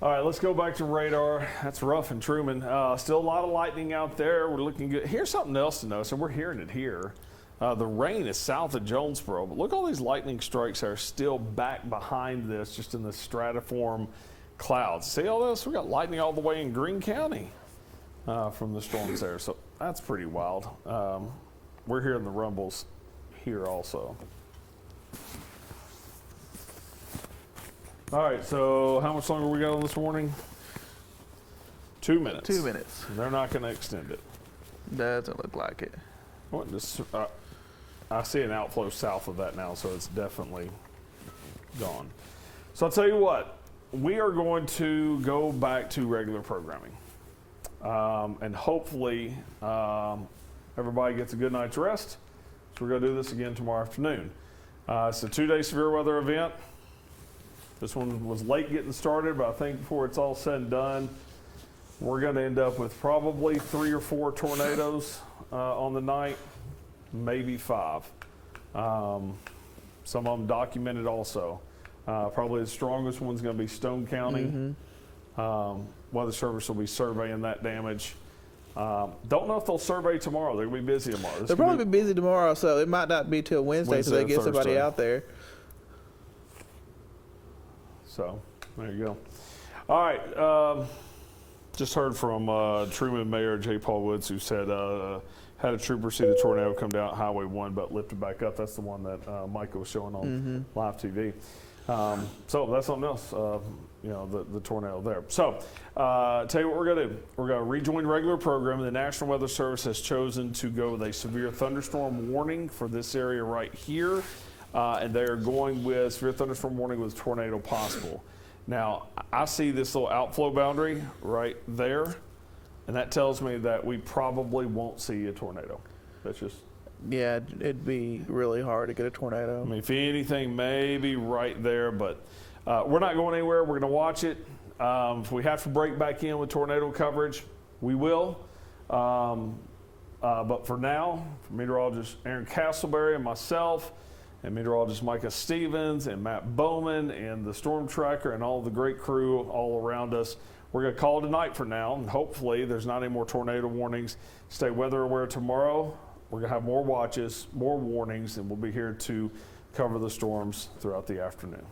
[SPEAKER 1] All right, let's go back to radar. That's rough in Truman. Still a lot of lightning out there. We're looking good. Here's something else to notice, and we're hearing it here. The rain is south of Jonesboro, but look at all these lightning strikes that are still back behind this, just in the stratiform clouds. See all this? We got lightning all the way in Greene County from the storms there, so that's pretty wild. We're hearing the rumbles here also. All right, so how much longer we got on this warning? 2 minutes.
[SPEAKER 2] 2 minutes.
[SPEAKER 1] They're not going to extend it.
[SPEAKER 2] Doesn't look like it.
[SPEAKER 1] What just, I see an outflow south of that now, so it's definitely gone. So I'll tell you what, we are going to go back to regular programming. And hopefully everybody gets a good night's rest. So we're going to do this again tomorrow afternoon. It's a 2-day severe weather event. This one was late getting started, but I think before it's all said and done, we're going to end up with probably 3 or 4 tornadoes on the night, maybe 5. Some of them documented also. Probably the strongest one's going to be Stone County. Weather Service will be surveying that damage. Don't know if they'll survey tomorrow. They're going to be busy tomorrow.
[SPEAKER 2] They'll probably be busy tomorrow, so it might not be till Wednesday so they get somebody
[SPEAKER 1] Thursday.
[SPEAKER 2] out there.
[SPEAKER 1] So there you go. All right. Just heard from Truman Mayor J. Paul Woods, who said had a trooper see the tornado come down Highway 1 but lifted back up. That's the one that Michael was showing on live TV. So that's something else, the tornado there. So tell you what we're going to do. We're going to rejoin regular programming. The National Weather Service has chosen to go with a severe thunderstorm warning for this area right here. And they're going with severe thunderstorm warning with tornado possible. Now, I see this little outflow boundary right there, and that tells me that we probably won't see a tornado. That's just...
[SPEAKER 2] Yeah, it'd be really hard to get a tornado.
[SPEAKER 1] I mean, if anything, maybe right there, but we're not going anywhere. We're going to watch it. If we have to break back in with tornado coverage, we will. But for now, meteorologist Aaron Castleberry and myself, and meteorologist Micah Stevens and Matt Bowman and the Storm Tracker and all the great crew all around us, we're going to call it a night for now, and hopefully there's not any more tornado warnings. Stay weather aware tomorrow. We're going to have more watches, more warnings, and we'll be here to cover the storms throughout the afternoon.